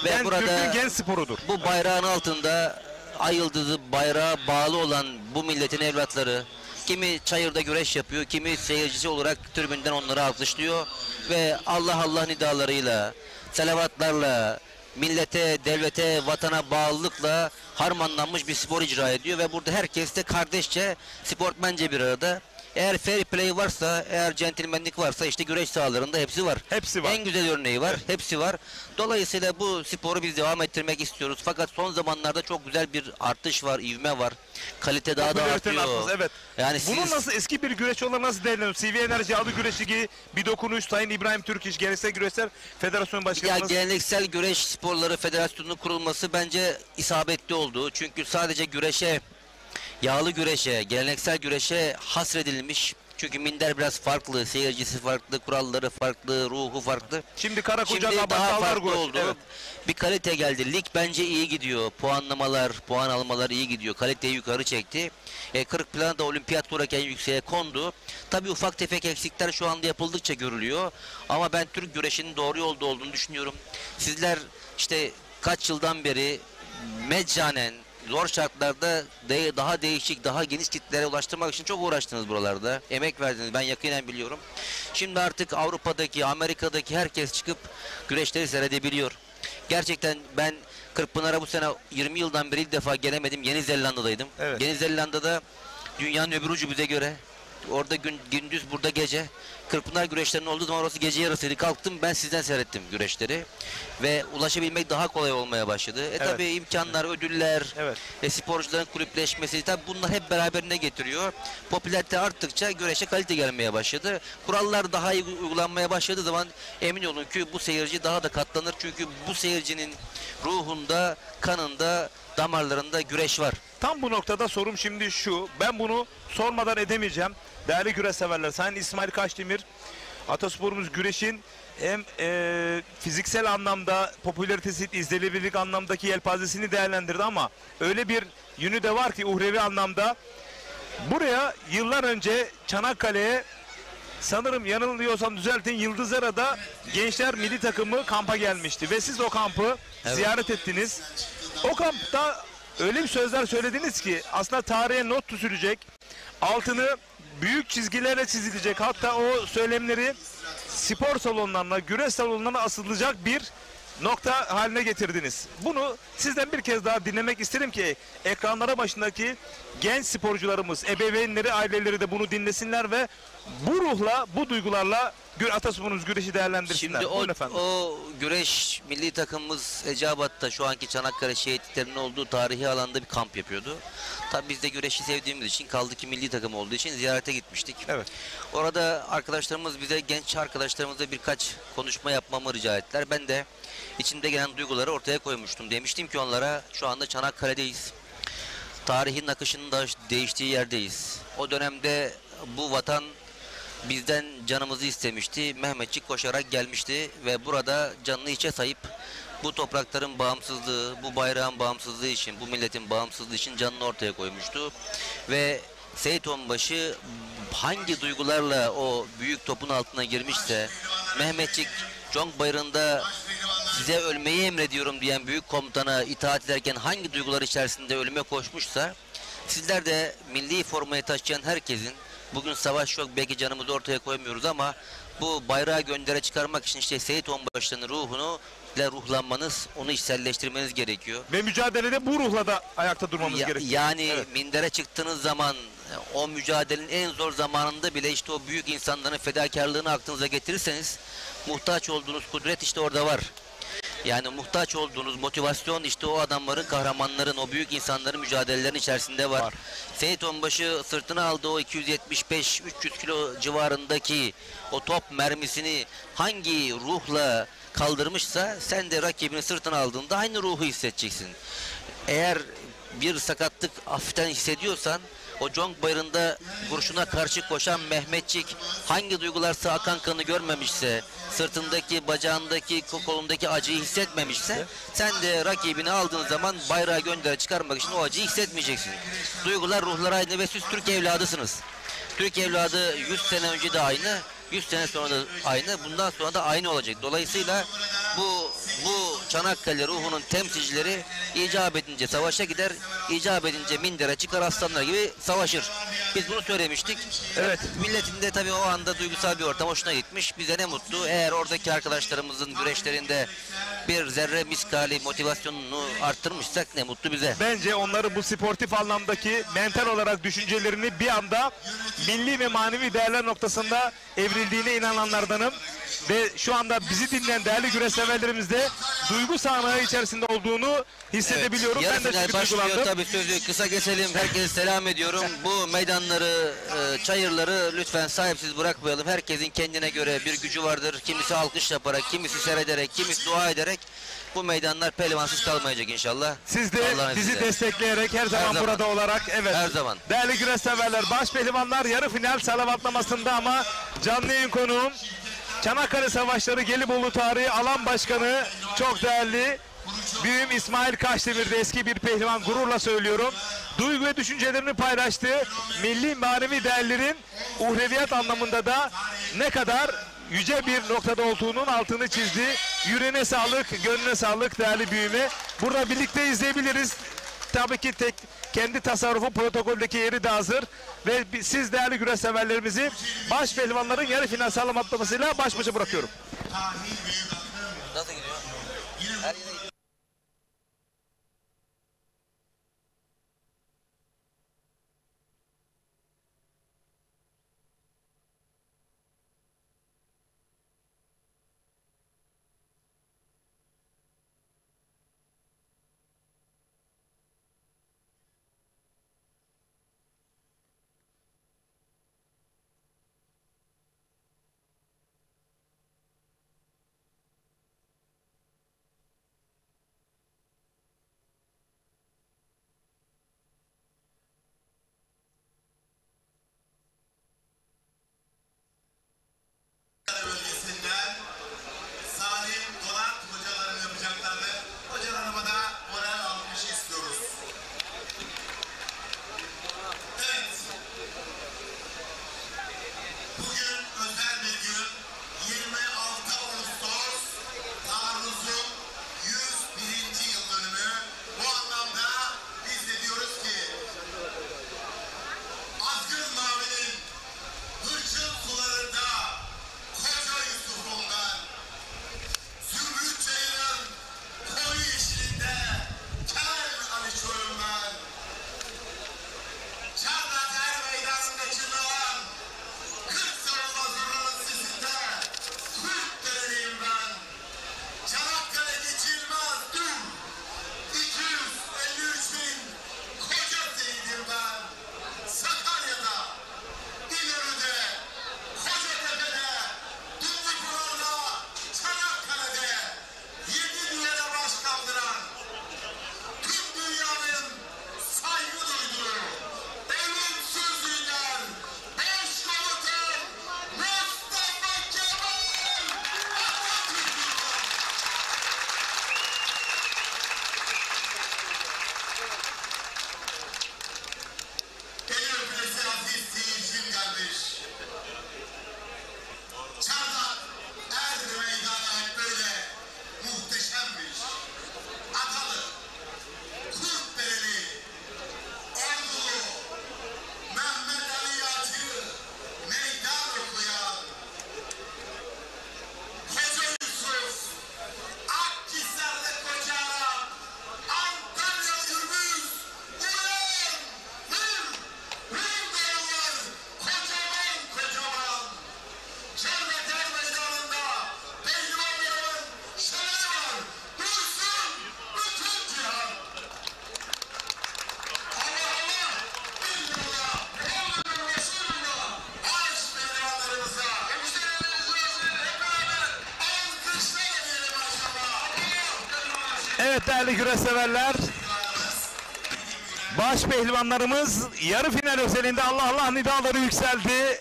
Ve burada Türk'ün gen sporudur. Bu bayrağın altında ay yıldızı bayrağa bağlı olan bu milletin evlatları kimi çayırda güreş yapıyor, kimi seyircisi olarak tribünden onları alkışlıyor ve Allah Allah nidalarıyla, selavatlarla, millete, devlete, vatana bağlılıkla harmanlanmış bir spor icra ediyor ve burada herkes de kardeşçe, sportmence bir arada. Eğer fair play varsa, eğer centilmenlik varsa işte güreş sahalarında hepsi var. Hepsi var. En güzel örneği var. Hepsi var. Dolayısıyla bu sporu biz devam ettirmek istiyoruz. Fakat son zamanlarda çok güzel bir artış var, ivme var. Kalite daha da artıyor. Evet. Yani bunu siz... nasıl eski bir güreş olarak nasıl değerlendiriyorsunuz? CV Enerji Adı Güreşi gibi bir dokunuş Sayın İbrahim Türkiş Geleneksel Güreşler Federasyonu Başkanımız. Ya Geleneksel Güreş Sporları Federasyonu'nun kurulması bence isabetli oldu. Çünkü sadece güreşe, yağlı güreşe, geleneksel güreşe hasredilmiş. Çünkü minder biraz farklı, seyircisi farklı, kuralları farklı, ruhu farklı. Şimdi Karakucak, Şimdi daha farklı oldu. Evet. Bir kalite geldi. Lig bence iyi gidiyor. Puanlamalar, puan almalar iyi gidiyor. Kaliteyi yukarı çekti. 40 plan da olimpiyat turaki en yükseğe kondu. Tabii ufak tefek eksikler şu anda yapıldıkça görülüyor. Ama ben Türk güreşinin doğru yolda olduğunu düşünüyorum. Sizler işte kaç yıldan beri meccanen, zor şartlarda daha değişik, daha geniş kitlelere ulaştırmak için çok uğraştınız buralarda. Emek verdiniz. Ben yakinen biliyorum. Şimdi artık Avrupa'daki, Amerika'daki herkes çıkıp güreşleri seyredebiliyor. Gerçekten ben Kırkpınar'a bu sene 20 yıldan beri ilk defa gelemedim. Yeni Zelanda'daydım. Evet. Yeni Zelanda'da dünyanın öbür ucu bize göre. Orada gündüz, burada gece. Kırkpınar güreşlerinin olduğu zaman orası gece yarısıydı. Kalktım, ben sizden seyrettim güreşleri. Ve ulaşabilmek daha kolay olmaya başladı. Tabii imkanlar, ödüller, sporcuların kulüpleşmesi, tabii bunlar hep beraberine getiriyor. Popülarite arttıkça güreşe kalite gelmeye başladı. Kurallar daha iyi uygulanmaya başladığı zaman emin olun ki bu seyirci daha da katlanır. Çünkü bu seyircinin ruhunda, kanında, damarlarında güreş var. Tam bu noktada sorum şimdi şu. Ben bunu sormadan edemeyeceğim. Değerli güreş severler, Sayın İsmail Kaşdemir Atasporumuz güreşin hem fiziksel anlamda popülaritesi, izlenebilirlik anlamdaki yelpazesini değerlendirdi ama öyle bir yönü de var ki uhrevi anlamda. Buraya yıllar önce Çanakkale'ye, sanırım yanılmıyorsam düzeltin, Yıldızlara'da gençler milli takımı kampa gelmişti ve siz o kampı ziyaret ettiniz. O kampta öyle bir sözler söylediniz ki aslında tarihe not düşülecek, altını büyük çizgilerle çizilecek, hatta o söylemleri spor salonlarına, güreş salonlarına asılacak bir nokta haline getirdiniz. Bunu sizden bir kez daha dinlemek isterim ki ekranlara başındaki genç sporcularımız, ebeveynleri, aileleri de bunu dinlesinler ve bu ruhla, bu duygularla Atasporumuz güreşi değerlendirsinler. Şimdi o güreş milli takımımız Eceabat'ta, şu anki Çanakkale şehitliklerinin olduğu tarihi alanda bir kamp yapıyordu. Tabii biz de güreşi sevdiğimiz için, kaldı ki milli takım olduğu için ziyarete gitmiştik. Evet. Orada arkadaşlarımız bize, genç arkadaşlarımıza birkaç konuşma yapmamı rica ettiler. Ben de içimde gelen duyguları ortaya koymuştum. Demiştim ki onlara, şu anda Çanakkale'deyiz. Tarihin akışının da değiştiği yerdeyiz. O dönemde bu vatan bizden canımızı istemişti. Mehmetçik koşarak gelmişti ve burada canını hiçe sayıp bu toprakların bağımsızlığı, bu bayrağın bağımsızlığı için, bu milletin bağımsızlığı için canını ortaya koymuştu. Ve Seyit Onbaşı hangi duygularla o büyük topun altına girmişse, Mehmetçik Conk Bayırı'nda size ölmeyi emrediyorum diyen büyük komutana itaat ederken hangi duygular içerisinde ölüme koşmuşsa, sizler de milli formayı taşıyan herkesin, bugün savaş yok, belki canımızı ortaya koymuyoruz ama bu bayrağı göndere çıkarmak için işte Seyit Onbaşı'nın ruhunu ile ruhlanmanız, onu içselleştirmeniz gerekiyor. Ve mücadelede bu ruhla da ayakta durmamız gerekiyor. Yani mindere çıktığınız zaman, o mücadelenin en zor zamanında bile işte o büyük insanların fedakarlığını aklınıza getirirseniz, muhtaç olduğunuz kudret işte orada var. Yani muhtaç olduğunuz motivasyon işte o adamların, kahramanların, o büyük insanların mücadelelerin içerisinde var. Seyit Onbaşı sırtına aldığı o 275-300 kilo civarındaki o top mermisini hangi ruhla kaldırmışsa, sen de rakibini sırtına aldığında aynı ruhu hissedeceksin. Eğer bir sakatlık hafiften hissediyorsan, o Conk Bayırı'nda kurşuna karşı koşan Mehmetçik hangi duygularsa akan kanı görmemişse, sırtındaki, bacağındaki, kolundaki acıyı hissetmemişse, sen de rakibini aldığın zaman bayrağı göndere çıkarmak için o acıyı hissetmeyeceksin. Duygular, ruhlar aynı ve siz Türk evladısınız. Türk evladı 100 sene önce de aynı, 100 sene sonra da aynı, bundan sonra da aynı olacak. Dolayısıyla bu Çanakkale ruhunun temsilcileri icap edince savaşa gider, icap edince mindere çıkar, aslanlar gibi savaşır. Biz bunu söylemiştik. Evet. Milletin de tabii o anda duygusal bir ortam hoşuna gitmiş. Bize ne mutlu. Eğer oradaki arkadaşlarımızın güreşlerinde bir zerre miskali motivasyonunu arttırmışsak ne mutlu bize. Bence onları bu sportif anlamdaki mental olarak düşüncelerini bir anda milli ve manevi değerler noktasında evrildiğine inananlardanım. Ve şu anda bizi dinleyen değerli güreş severlerimiz de duygu sahneleri içerisinde olduğunu hissedebiliyorum. Evet, ben de final başlıyor duygulandım. tabii, sözü kısa keselim. Herkese selam ediyorum. Bu meydanları, çayırları lütfen sahipsiz bırakmayalım. Herkesin kendine göre bir gücü vardır. Kimisi alkış yaparak, kimisi seyrederek, kimisi dua ederek. Bu meydanlar pehlivansız kalmayacak inşallah. Siz de Allah'ın bizi izniyle. destekleyerek her zaman burada olarak, evet. Her zaman. Değerli güreş severler, baş pehlivanlar yarı final salavatlamasında ama canlı yayın konuğum Çanakkale Savaşları Gelibolu Tarihi Alan Başkanı, çok değerli büyüğüm İsmail Kaşdemir'de, eski bir pehlivan, gururla söylüyorum. Duygu ve düşüncelerini paylaştığı milli manevi değerlerin uhreviyat anlamında da ne kadar yüce bir noktada olduğunun altını çizdi. Yüreğine sağlık, gönlüne sağlık değerli büyüğüme. Burada birlikte izleyebiliriz. Tabii ki kendi tasarrufu protokoldeki yeri de hazır. Ve siz değerli güreş severlerimizi baş pehlivanların yarı final sağlam atlamasıyla baş başa bırakıyorum. Nasıl gidiyor? Her yere gidiyor. Evet değerli güreş severler. Baş pehlivanlarımız yarı final özelinde Allah Allah nidaları yükseldi.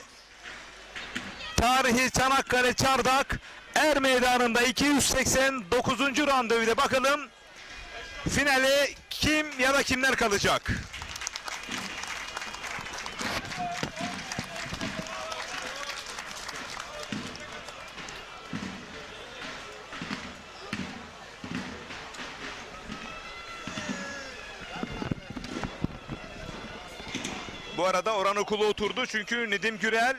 Tarihi Çanakkale Çardak Er Meydanı'nda 289. randevuyla bakalım finale kim ya da kimler kalacak? Bu arada Orhan Okulu oturdu çünkü Nedim Gürel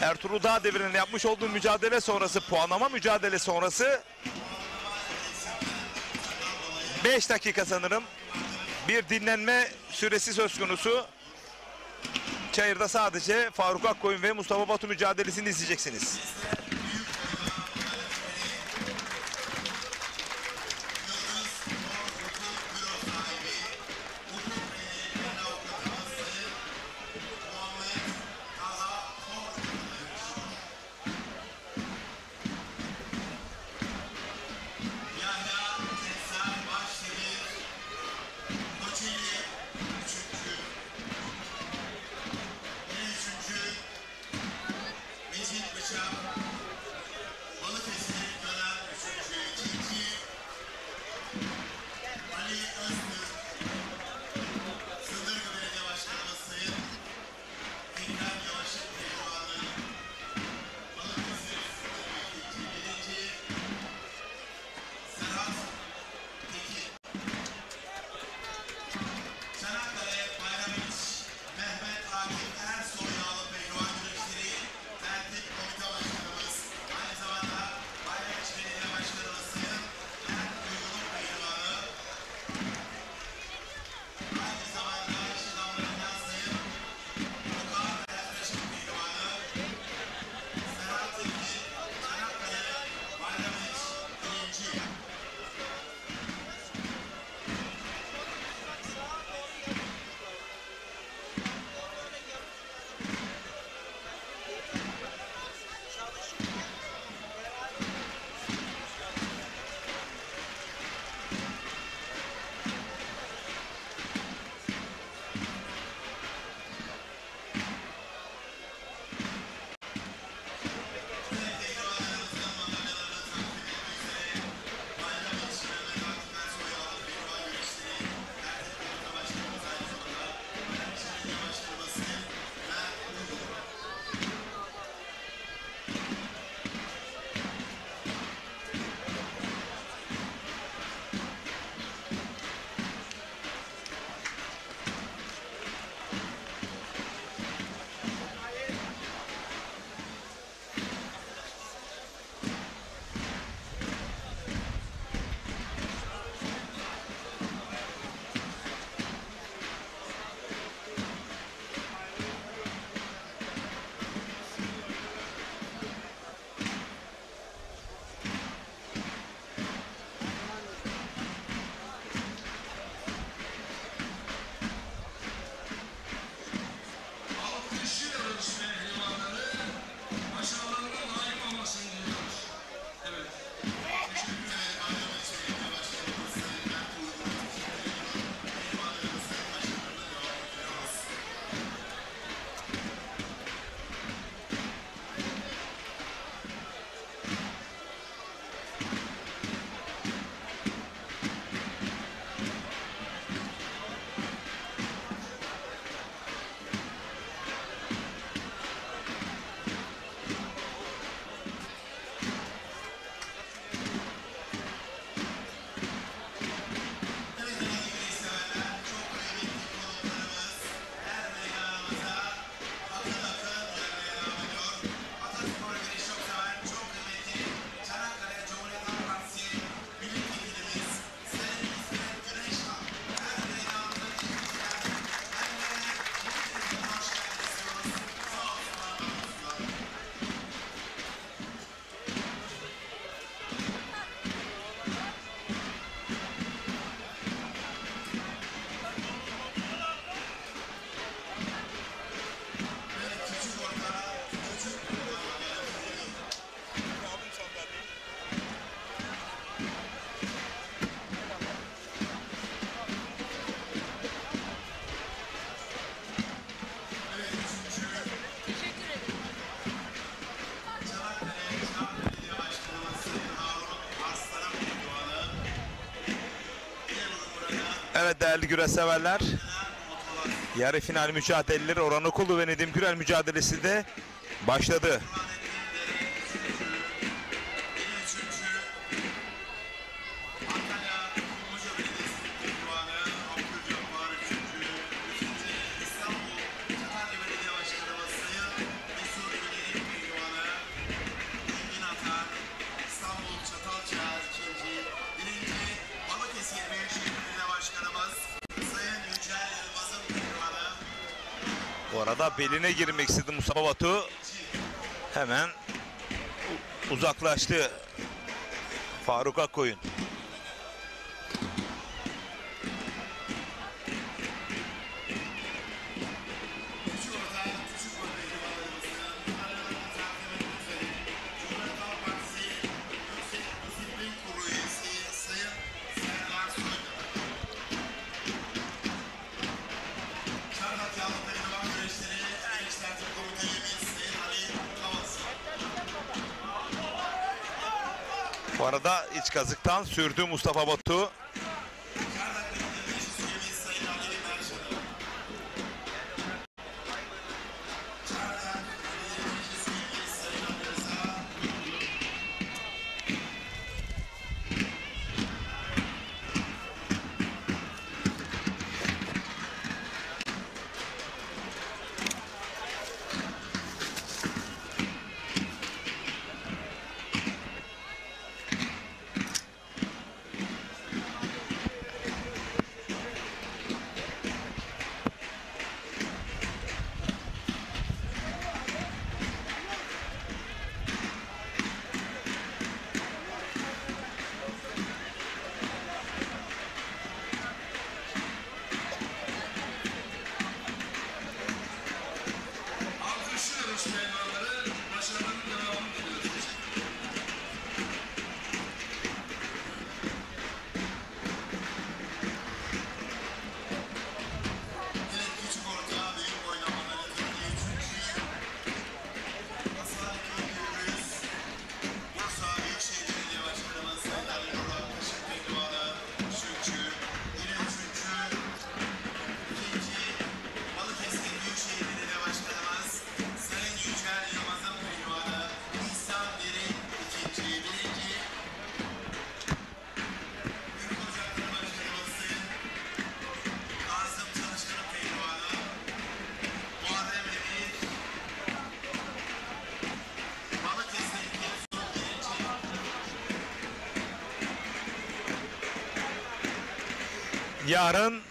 Ertuğrul Dağdevir'in yapmış olduğu mücadele sonrası, puanlama mücadele sonrası 5 dakika sanırım bir dinlenme süresi söz konusu. Çayır'da sadece Faruk Akkoyun ve Mustafa Batu mücadelesini izleyeceksiniz. Mecit Bıçak değerli güreş severler. Yarı final mücadeleleri Orhan Okulu ve Nedim Gürel mücadelesi de başladı. Bu arada beline girmek istedi Mustafa Batu. Hemen uzaklaştı Faruk Akkoyun. Bu arada iç kazıktan sürdü Mustafa Batu. Yarın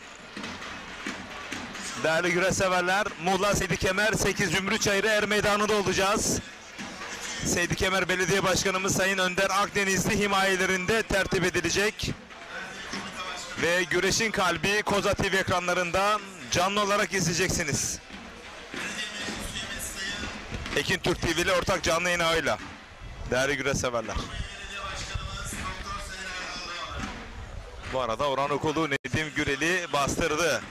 değerli güreş severler Muğla Seydi Kemer 8 Zümrüt Çayırı Er Meydanı'nda olacağız. Seydi Kemer Belediye Başkanımız Sayın Önder Akdenizli himayelerinde tertip edilecek. Ve güreşin kalbi Koza TV ekranlarında canlı olarak izleyeceksiniz. Ekin Türk TV ile ortak canlı yayın ağıyla. Değerli güreş severler. Bu arada Orhan Okulu Nedim Gürel'i bastırdı.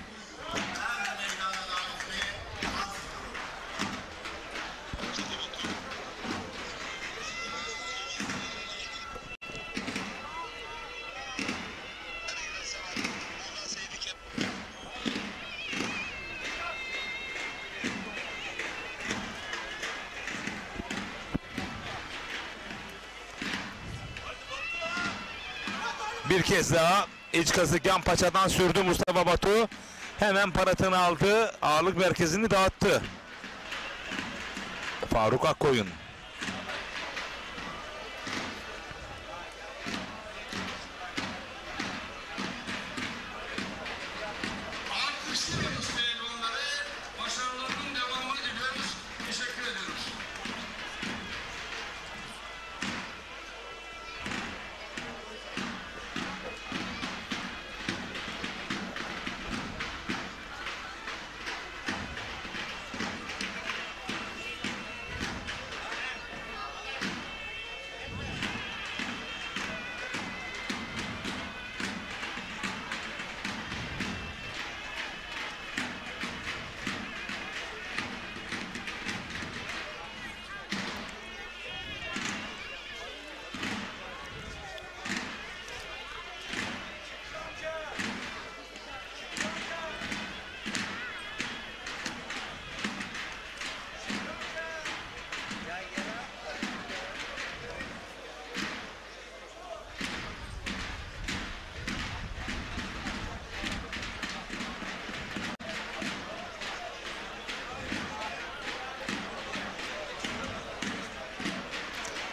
Bir kez daha iç kazık yan paçadan sürdü Mustafa Batu. Hemen paratını aldı. Ağırlık merkezini dağıttı. Faruk Akkoyun. Başarılarının devamını diliyoruz. Teşekkür ediyoruz.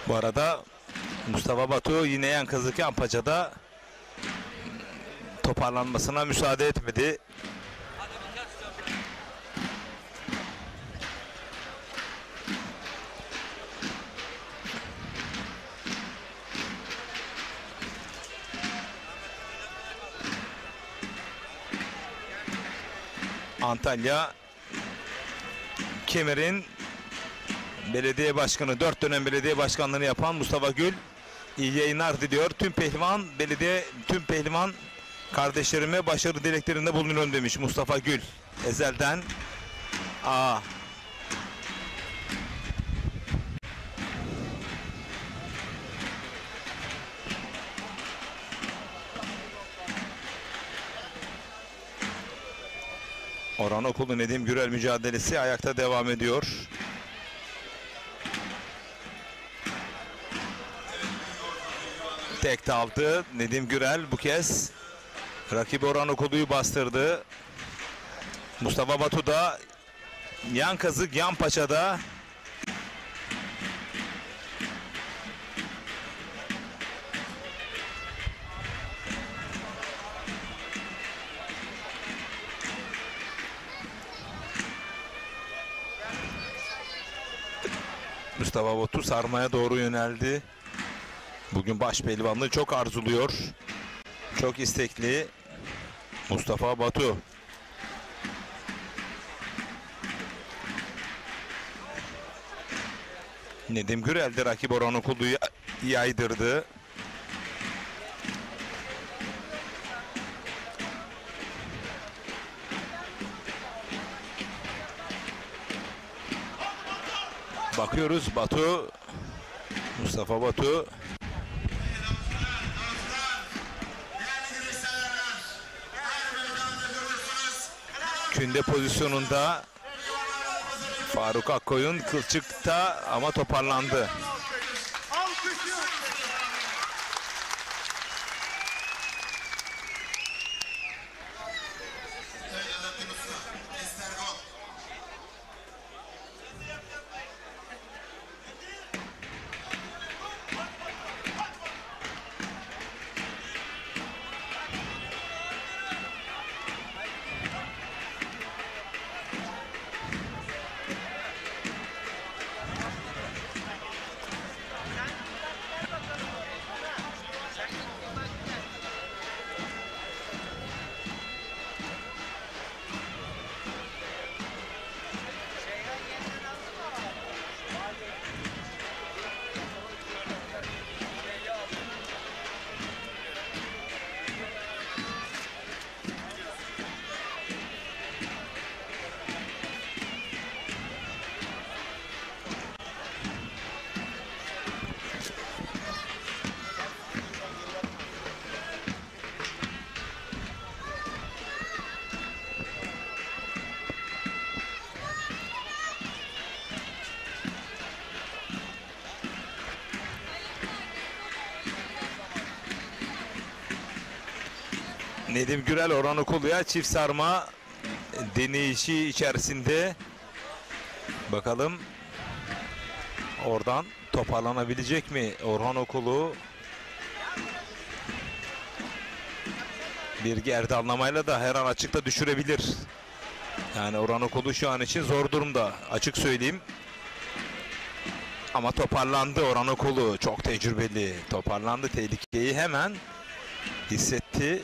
Bu arada Mustafa Batu yine Yankazık Yanpaça'da toparlanmasına müsaade etmedi. Antalya Kemer'in belediye başkanı, 4 dönem belediye başkanlığını yapan Mustafa Gül iyi yayınlar diliyor. Tüm pehlivan kardeşlerime başarı dileklerinde bulunuyorum demiş Mustafa Gül. Ezel'den Orhan Okulu Nedim Gürel mücadelesi ayakta devam ediyor. Tek aldı Nedim Gürel bu kez. Rakibi Orhan Okulu'yu bastırdı. Mustafa Batu da Yankazık Yanpaça'da Mustafa Batu sarmaya doğru yöneldi. Bugün baş pehlivanlığı çok arzuluyor. Çok istekli Mustafa Batu. Nedim Gürel de rakip Orhan Okulu'yu yaydırdı. Bakıyoruz Batu, Mustafa Batu. Künde pozisyonunda Faruk Akkoyun kılçıkta ama toparlandı. Nedim Gürel Orhan Okulu'ya çift sarma deneyişi içerisinde. Bakalım oradan toparlanabilecek mi Orhan Okulu? Bir gerdanlamayla da her an açıkta düşürebilir. Yani Orhan Okulu şu an için zor durumda, açık söyleyeyim. Ama toparlandı Orhan Okulu, çok tecrübeli. Toparlandı, tehlikeyi hemen hissetti.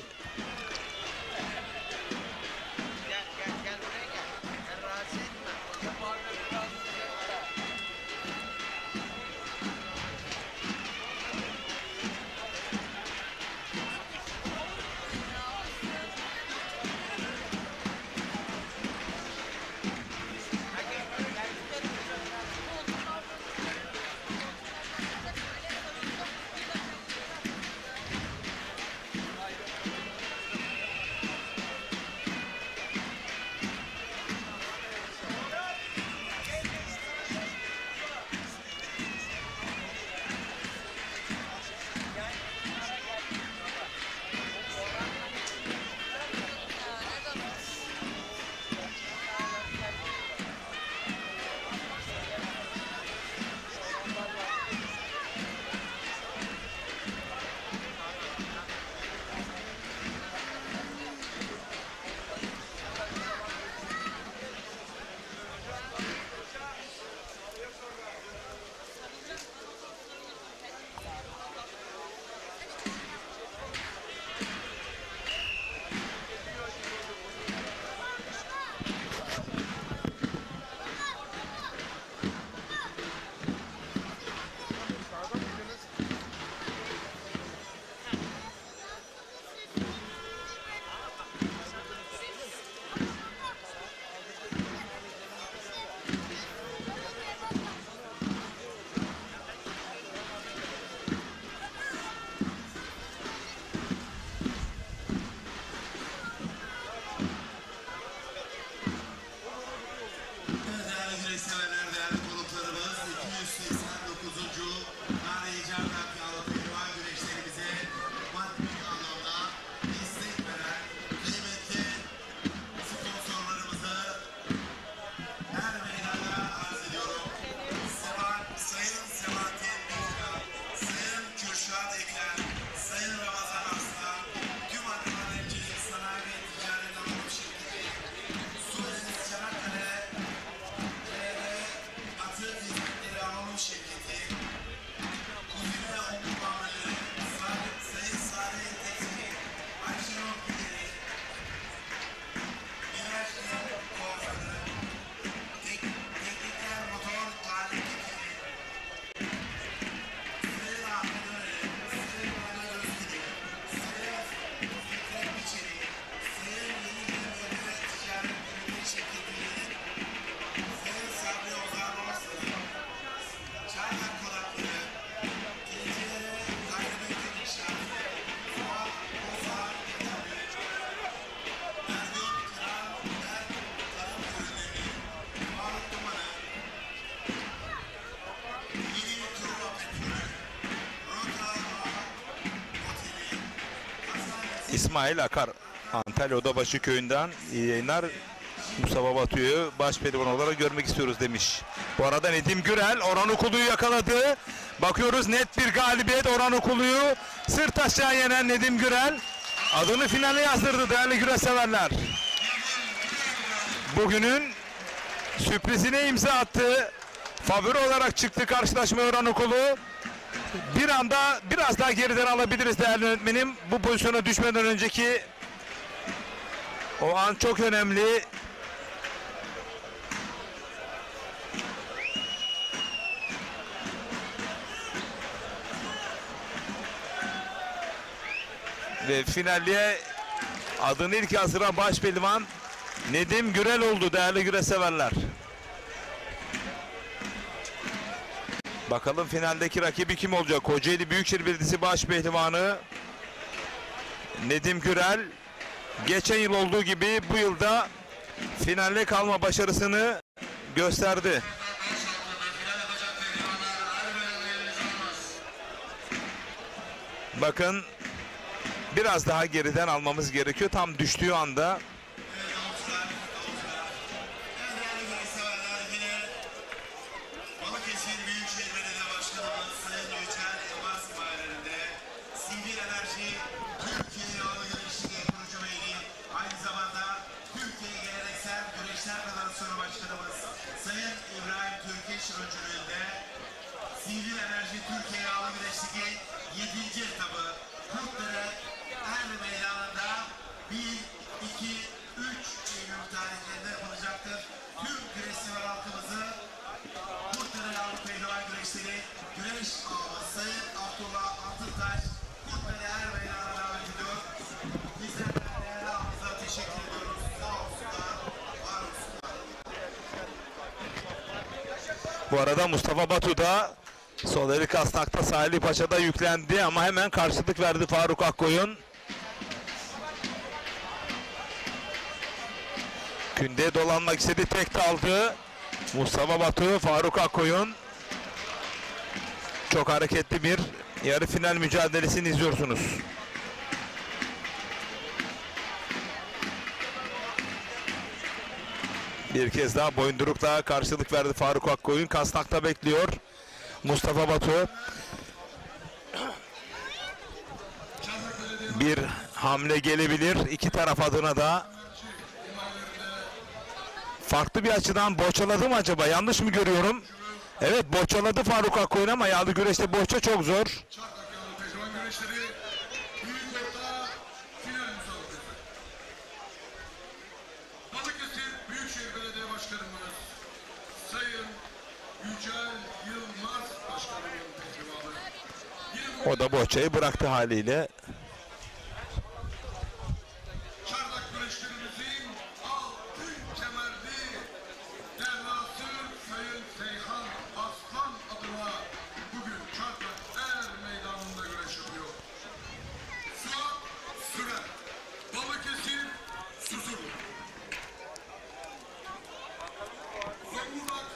İsmail Akar Antalya Odabaşı köyünden iyi yayınlar. Mustafa Batu'yu baş pehlivan olarak görmek istiyoruz demiş. Bu arada Nedim Gürel Orhan Okulu'yu yakaladı. Bakıyoruz net bir galibiyet. Orhan Okulu'yu sırt aşağı yenen Nedim Gürel adını finale yazdırdı değerli güreş severler. Bugünün sürprizine imza attı. Favori olarak çıktı karşılaşma Orhan Okulu. Bir anda biraz daha geriden alabiliriz değerli yönetmenim. Bu pozisyona düşmeden önceki o an çok önemli. Ve finalliye adını ilk yazdıran baş pehlivan Nedim Gürel oldu değerli güreş severler. Bakalım finaldeki rakibi kim olacak? Kocaeli Büyükşehir Belediyesi baş pehlivanı Nedim Gürel geçen yıl olduğu gibi bu yılda finale kalma başarısını gösterdi. Bakın biraz daha geriden almamız gerekiyor. Tam düştüğü anda. Balıkesir Büyükşehir Belediye Başkanımız Sayın Yücel Yılmaz himayelerinde Sivil Enerji Türkiye Yağlı Güreşçiliği kurucu üyeliği, aynı zamanda Türkiye Geleneksel Güreşler Federasyonu Başkanımız Sayın İbrahim Türkeş öncülüğünde Sivil Enerji Türkiye Yağlı Güreşçiliği 7. etabı Kurtdere Erli Meydanı'nda 1, 2, 3 Eylül tarihlerinde yapılacaktır. Tüm güreş sever halkımızı Kurtdere Yağlı Pehlivan Güreşleri Güreş Ağabey Sayın Abdullah Altıntaş Kurtdere Er Meydanı'na davet ediyor. Bizler değerli ağabeyimize teşekkür ediyoruz. Sağ olsunlar, var olsunlar. Bu arada Mustafa Batu da sol eli kasnakta Salih Paşa'da yüklendi ama hemen karşılık verdi Faruk Akkoyun. Künde dolanmak istedi, tek daldı. Mustafa Batu, Faruk Akkoyun. Çok hareketli bir yarı final mücadelesini izliyorsunuz. Bir kez daha boyundurukla karşılık verdi Faruk Akkoyun. Kasnakta bekliyor Mustafa Batu. Bir hamle gelebilir iki taraf adına da. Farklı bir açıdan boçaladı mı acaba? Yanlış mı görüyorum? Evet, boçaladı Faruk Akkoyun ama yağlı güreşte boçça çok zor. Balıkesir Büyükşehir Belediye Başkanımız Sayın Yücel Yılmaz Başkanımın pehlivanı. O da boçayı bıraktı haliyle. Çardak güreşlerimizin altın kemerli devlası Sayın Seyhan Aslan adına bugün Çardak Er Meydanı'nda güreş yapıyor. Suat Sürer, Balıkesir Susurlu. Zonguldak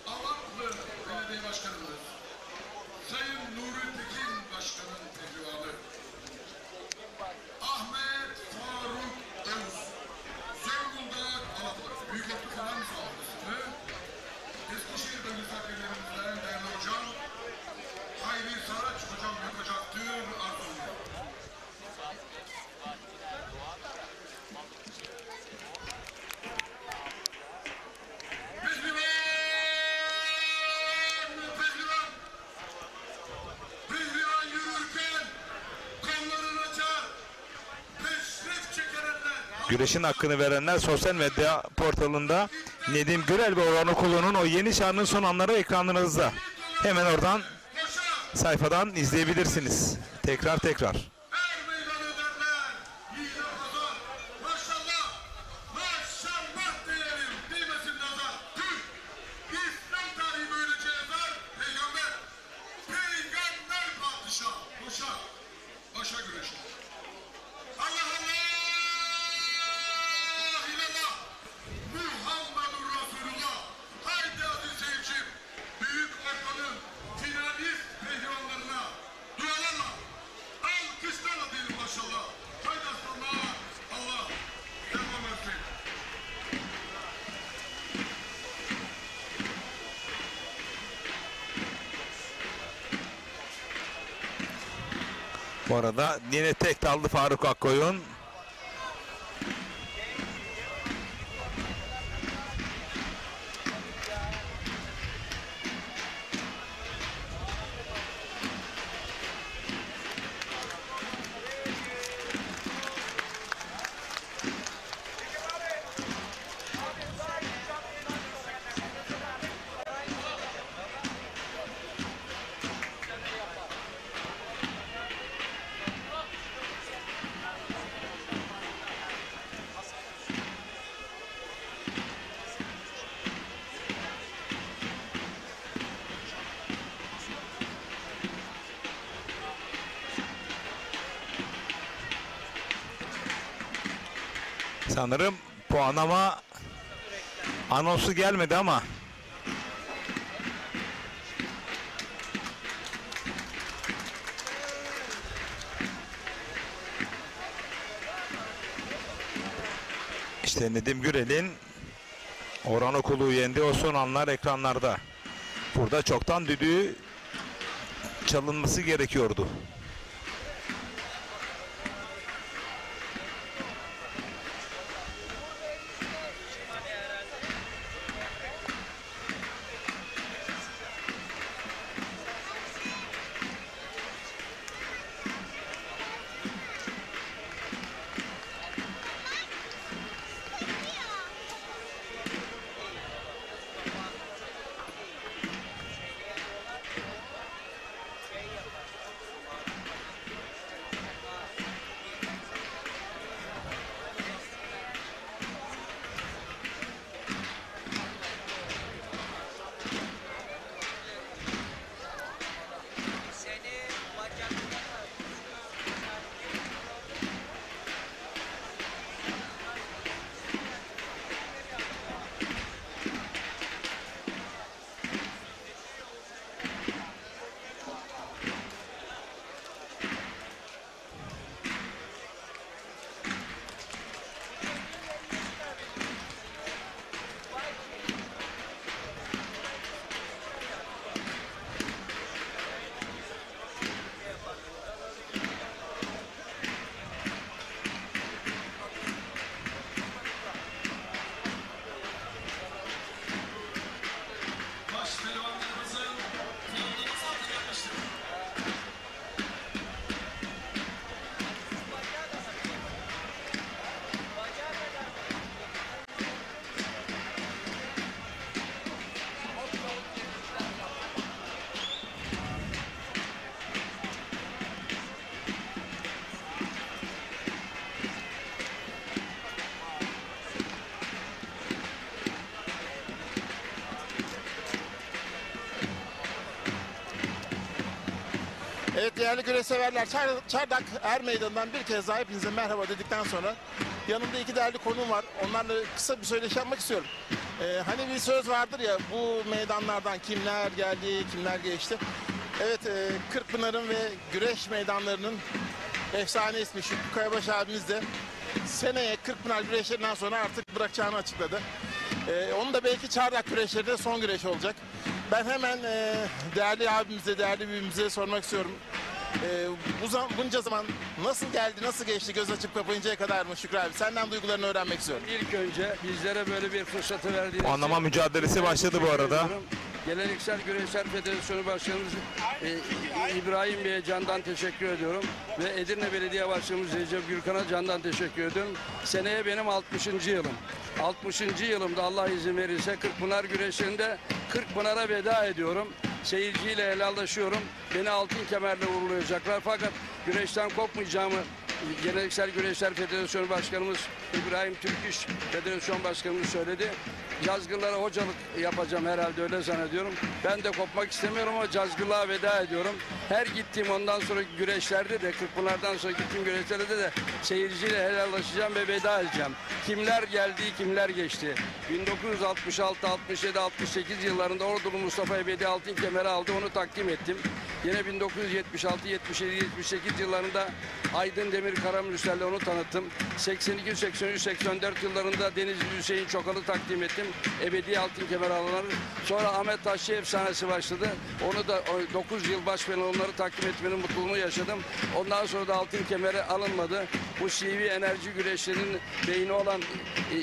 Alatlı Belediye Başkanımız Sayın Nuri Tekin Başkan'ın pehlivanı Ahmet Faruk Öz, Zonguldak Alatlı Büyükoklu Fen Sağlıkçısı, Eskişehir Bölgesi Hakemlerimizden değerli hocam Hayri Saraç hocam yapacaktır Arzum. Pehlivan yürürken kollarını açar, peşref çekenler. Güreşin hakkını verenler sosyal medya portalında Nedim Gürel ve Orhan Okulu'nun o yeni şarkının son anları ekranlarınızda. Hemen oradan sayfadan izleyebilirsiniz. Tekrar. Maşallah, maşallah diyelim, değmesin nazar. Türk, İslam tarihi böylece yazar, peygamber padişah, başa güreşir. Allah Allah, ilallah, Muhammedur Resulullah. Haydi aziz seyircim, büyük ortanın finalist pehlivanlarına dualarla alkış Bu arada yine tek daldı Faruk Akkoyun. Sanırım puanlama anonsu gelmedi ama işte Nedim Gürel'in Orhan Okulu'yu yendi, o son anlar ekranlarda. Burada çoktan düdüğü çalınması gerekiyordu. Evet değerli güreş severler, Çardak Er Meydanı'ndan bir kez daha hepinize merhaba dedikten sonra yanımda iki değerli konuğum var. Onlarla kısa bir söyleşi yapmak istiyorum. Hani bir söz vardır ya, bu meydanlardan kimler geldi, kimler geçti. Evet, Kırkpınar'ın ve güreş meydanlarının efsane ismi Şükrü Kayabaş abimiz de seneye Kırkpınar güreşlerinden sonra artık bırakacağını açıkladı. Onun da belki Çardak güreşlerinde son güreş olacak. Ben hemen değerli abimize, değerli büyüğümüze sormak istiyorum. Bunca zaman nasıl geldi, nasıl geçti göz açıp kapayıncaya kadar mı Şükrü abi? Senden duygularını öğrenmek istiyorum. İlk önce bizlere böyle bir fırsatı verdiğiniz Anlama mücadelesi başladı bu arada. Geleneksel Güreşler Federasyonu Başkanımız İbrahim Bey'e candan teşekkür ediyorum. Ve Edirne Belediye Başkanımız Recep Gürkan'a candan teşekkür ediyorum. Seneye benim 60. yılım. 60. yılımda Allah izin verirse Kırkpınar güreşlerinde Kırkpınar'a veda ediyorum. Seyirciyle helallaşıyorum. Beni altın kemerle uğurlayacaklar. Fakat güreşten kopmayacağımı Geleneksel Güreşler Federasyonu Başkanımız İbrahim Türküş Federasyon Başkanımız söyledi. Cazgırlara hocalık yapacağım herhalde, öyle zannediyorum. Ben de kopmak istemiyorum ama cazgırlığa veda ediyorum. Her gittiğim ondan sonra güreşlerde de, Kırkpınar'dan sonra gittiğim güreşlerde de seyirciyle helallaşacağım ve veda edeceğim. Kimler geldi, kimler geçti. 1966, 67, 68 yıllarında Ordulu Mustafa Ebedi altın kemeri aldı, onu takdim ettim. Yine 1976, 77, 78 yıllarında Aydın Demir Karamürsel'le onu tanıttım. 82, 83, 84 yıllarında Denizli Hüseyin Çokal'ı takdim ettim. Ebedi altın kemer alanlar. Sonra Ahmet Taşçı efsanesi başladı. Onu da 9 yıl başpehlivan onları takdim etmenin mutluluğunu yaşadım. Ondan sonra da altın kemeri alınmadı. Bu CV enerji güreşlerinin beyni olan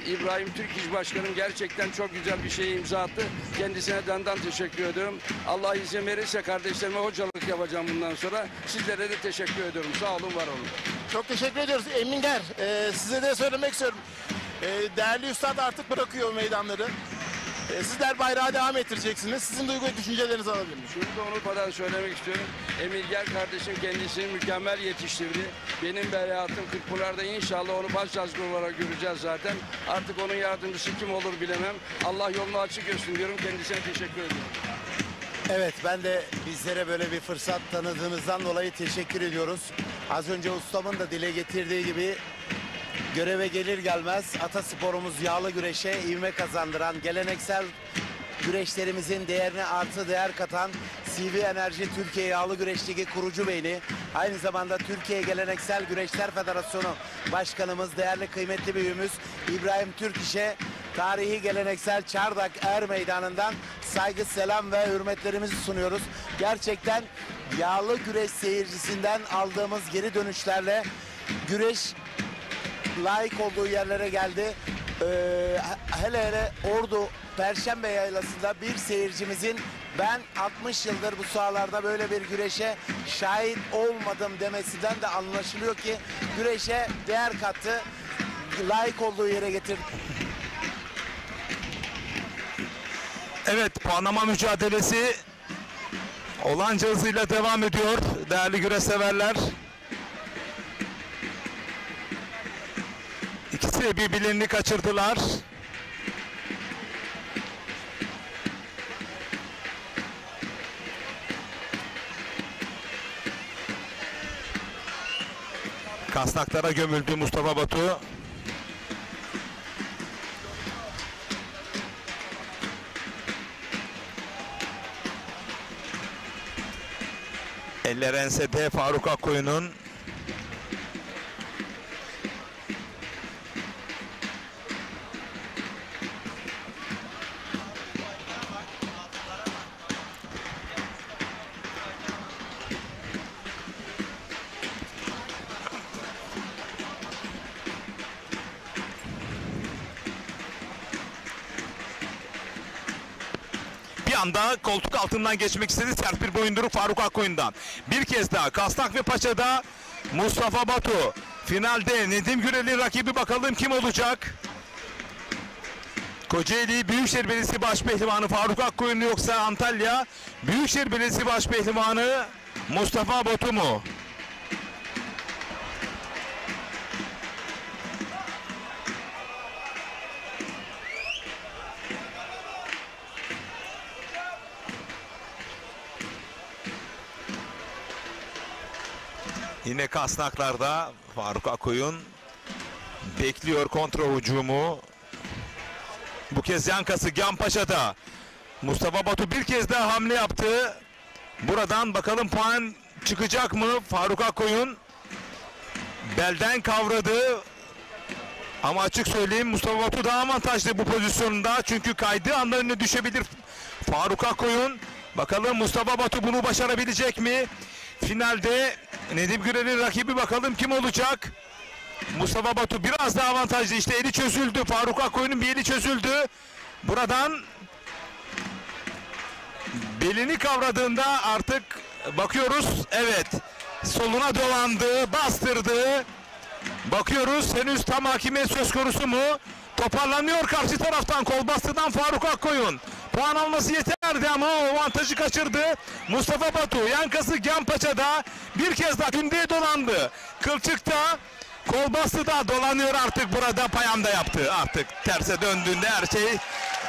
İbrahim Türk İş Başkanım gerçekten çok güzel bir şeye imza attı. Kendisine dandan teşekkür ediyorum. Allah izin verirse kardeşlerime hocalık yapacağım bundan sonra. Sizlere de teşekkür ediyorum. Sağ olun, var olun. Çok teşekkür ediyoruz Emin Ger. Size de söylemek istiyorum. Değerli üstad artık bırakıyor meydanları. Sizler bayrağı devam ettireceksiniz. Sizin duygu ve düşüncelerinizi alabilir miyim? Şunu da unutmadan söylemek istiyorum. Emilger kardeşim kendisini mükemmel yetiştirdi. Benim hayatım Kırkpınar'da inşallah onu başsağlıklı olarak göreceğiz zaten. Artık onun yardımcısı kim olur bilemem. Allah yolunu açık etsin diyorum. Kendisine teşekkür ediyorum. Evet, ben de bizlere böyle bir fırsat tanıdığınızdan dolayı teşekkür ediyoruz. Az önce ustamın da dile getirdiği gibi göreve gelir gelmez atasporumuz yağlı güreşe ivme kazandıran, geleneksel güreşlerimizin değerine artı değer katan CV Enerji Türkiye Yağlı Güreş Ligi kurucu beyni, aynı zamanda Türkiye Geleneksel Güreşler Federasyonu Başkanımız, değerli kıymetli büyüğümüz İbrahim Türkiş'e tarihi geleneksel Çardak Er Meydanı'ndan saygı, selam ve hürmetlerimizi sunuyoruz. Gerçekten yağlı güreş seyircisinden aldığımız geri dönüşlerle güreş layık olduğu yerlere geldi. Hele hele Ordu Perşembe Yaylası'nda bir seyircimizin ben 60 yıldır bu sahalarda böyle bir güreşe şahit olmadım demesinden de anlaşılıyor ki güreşe değer kattı, layık olduğu yere getirdi. Evet, puanlama mücadelesi olanca hızıyla devam ediyor değerli güreş severler. İkisi de birbirlerini kaçırdılar. Kasnaklara gömüldü Mustafa Batu. Eller ensede Faruk Akkoyun'un. Anda koltuk altından geçmek istedi sert bir boyunduruk Faruk Akkoyun'dan. Bir kez daha Kasnak ve Paça'da Mustafa Batu. Finalde Nedim Gürel'in rakibi bakalım kim olacak? Kocaeli Büyükşehir Belediyesi Başpehlivanı Faruk Akkoyun yoksa Antalya Büyükşehir Belediyesi Başpehlivanı Mustafa Batu mu? Yine kasnaklarda Faruk Akkoyun bekliyor kontra hücumu. Bu kez yankası Gampaşa'da. Mustafa Batu bir kez daha hamle yaptı. Buradan bakalım puan çıkacak mı? Faruk Akkoyun belden kavradı. Ama açık söyleyeyim Mustafa Batu daha avantajlı bu pozisyonda. Çünkü kaydığı anda önüne düşebilir Faruk Akkoyun. Bakalım Mustafa Batu bunu başarabilecek mi? Finalde Nedim Gürel'in rakibi bakalım kim olacak? Mustafa Batu biraz daha avantajlı. İşte eli çözüldü. Faruk Akkoyun'un bir eli çözüldü. Buradan belini kavradığında artık bakıyoruz. Evet. Soluna dolandı. Bastırdı. Bakıyoruz. Henüz tam hakimiyet söz konusu mu? Toparlanıyor karşı taraftan. Kol bastıdan Faruk Akkoyun. Puan alması yeterdi ama o avantajı kaçırdı. Mustafa Batu yankası Gampaça'da bir kez daha kündeye dolandı. Kılçık'ta kol bastıda dolanıyor artık burada payanda yaptı. Artık terse döndüğünde her şey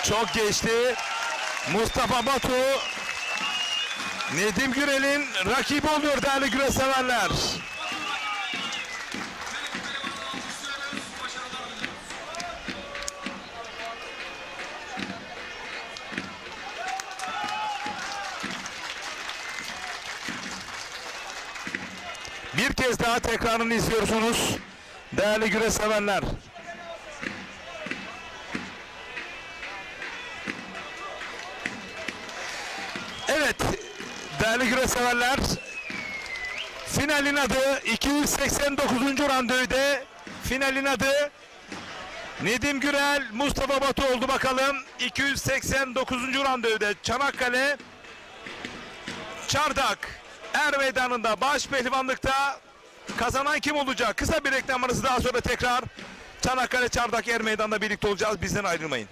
çok geçti. Mustafa Batu Nedim Gürel'in rakibi oluyor değerli güreş severler. kez daha tekrarını izliyorsunuz. Değerli güreş severler. Evet, değerli güreş severler. Finalin adı 289. randevide. Finalin adı Nedim Gürel, Mustafa Batu oldu bakalım. 289. randevide Çanakkale Çardak Er Meydanı'nda baş pehlivanlıkta kazanan kim olacak? Kısa bir reklam arası, daha sonra tekrar Çanakkale Çardak Er Meydanı'nda birlikte olacağız. Bizden ayrılmayın.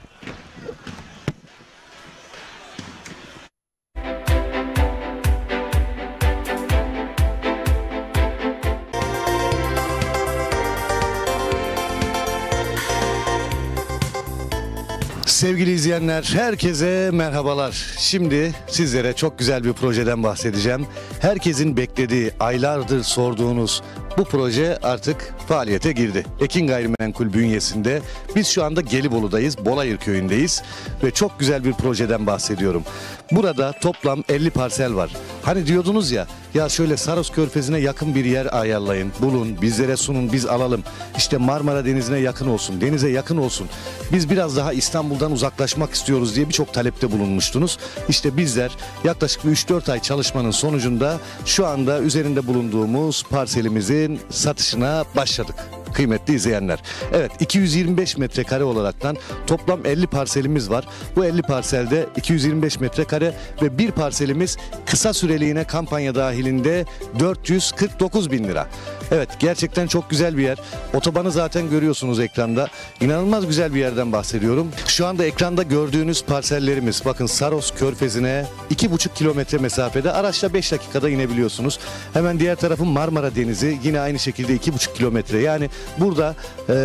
Sevgili izleyenler, herkese merhabalar. Şimdi sizlere çok güzel bir projeden bahsedeceğim. Herkesin beklediği, aylardır sorduğunuz bu proje artık faaliyete girdi. Ekin Gayrimenkul bünyesinde. Biz şu anda Gelibolu'dayız, Bolayır köyündeyiz ve çok güzel bir projeden bahsediyorum. Burada toplam 50 parsel var. Hani diyordunuz ya şöyle Saros Körfezi'ne yakın bir yer ayarlayın, bulun, bizlere sunun, biz alalım. İşte Marmara Denizi'ne yakın olsun, denize yakın olsun. Biz biraz daha İstanbul'dan uzaklaşmak istiyoruz diye birçok talepte bulunmuştunuz. İşte bizler yaklaşık 3-4 ay çalışmanın sonucunda şu anda üzerinde bulunduğumuz parselimizin satışına başladık. Kıymetli izleyenler. Evet, 225 metrekare olaraktan toplam 50 parselimiz var. Bu 50 parselde 225 metrekare ve bir parselimiz kısa süreliğine kampanya dahilinde 449 bin lira. Evet, gerçekten çok güzel bir yer. Otobanı zaten görüyorsunuz ekranda. İnanılmaz güzel bir yerden bahsediyorum. Şu anda ekranda gördüğünüz parsellerimiz, bakın Saros Körfezi'ne 2,5 kilometre mesafede, araçla 5 dakikada inebiliyorsunuz. Hemen diğer tarafı Marmara Denizi, yine aynı şekilde 2,5 kilometre. Yani burada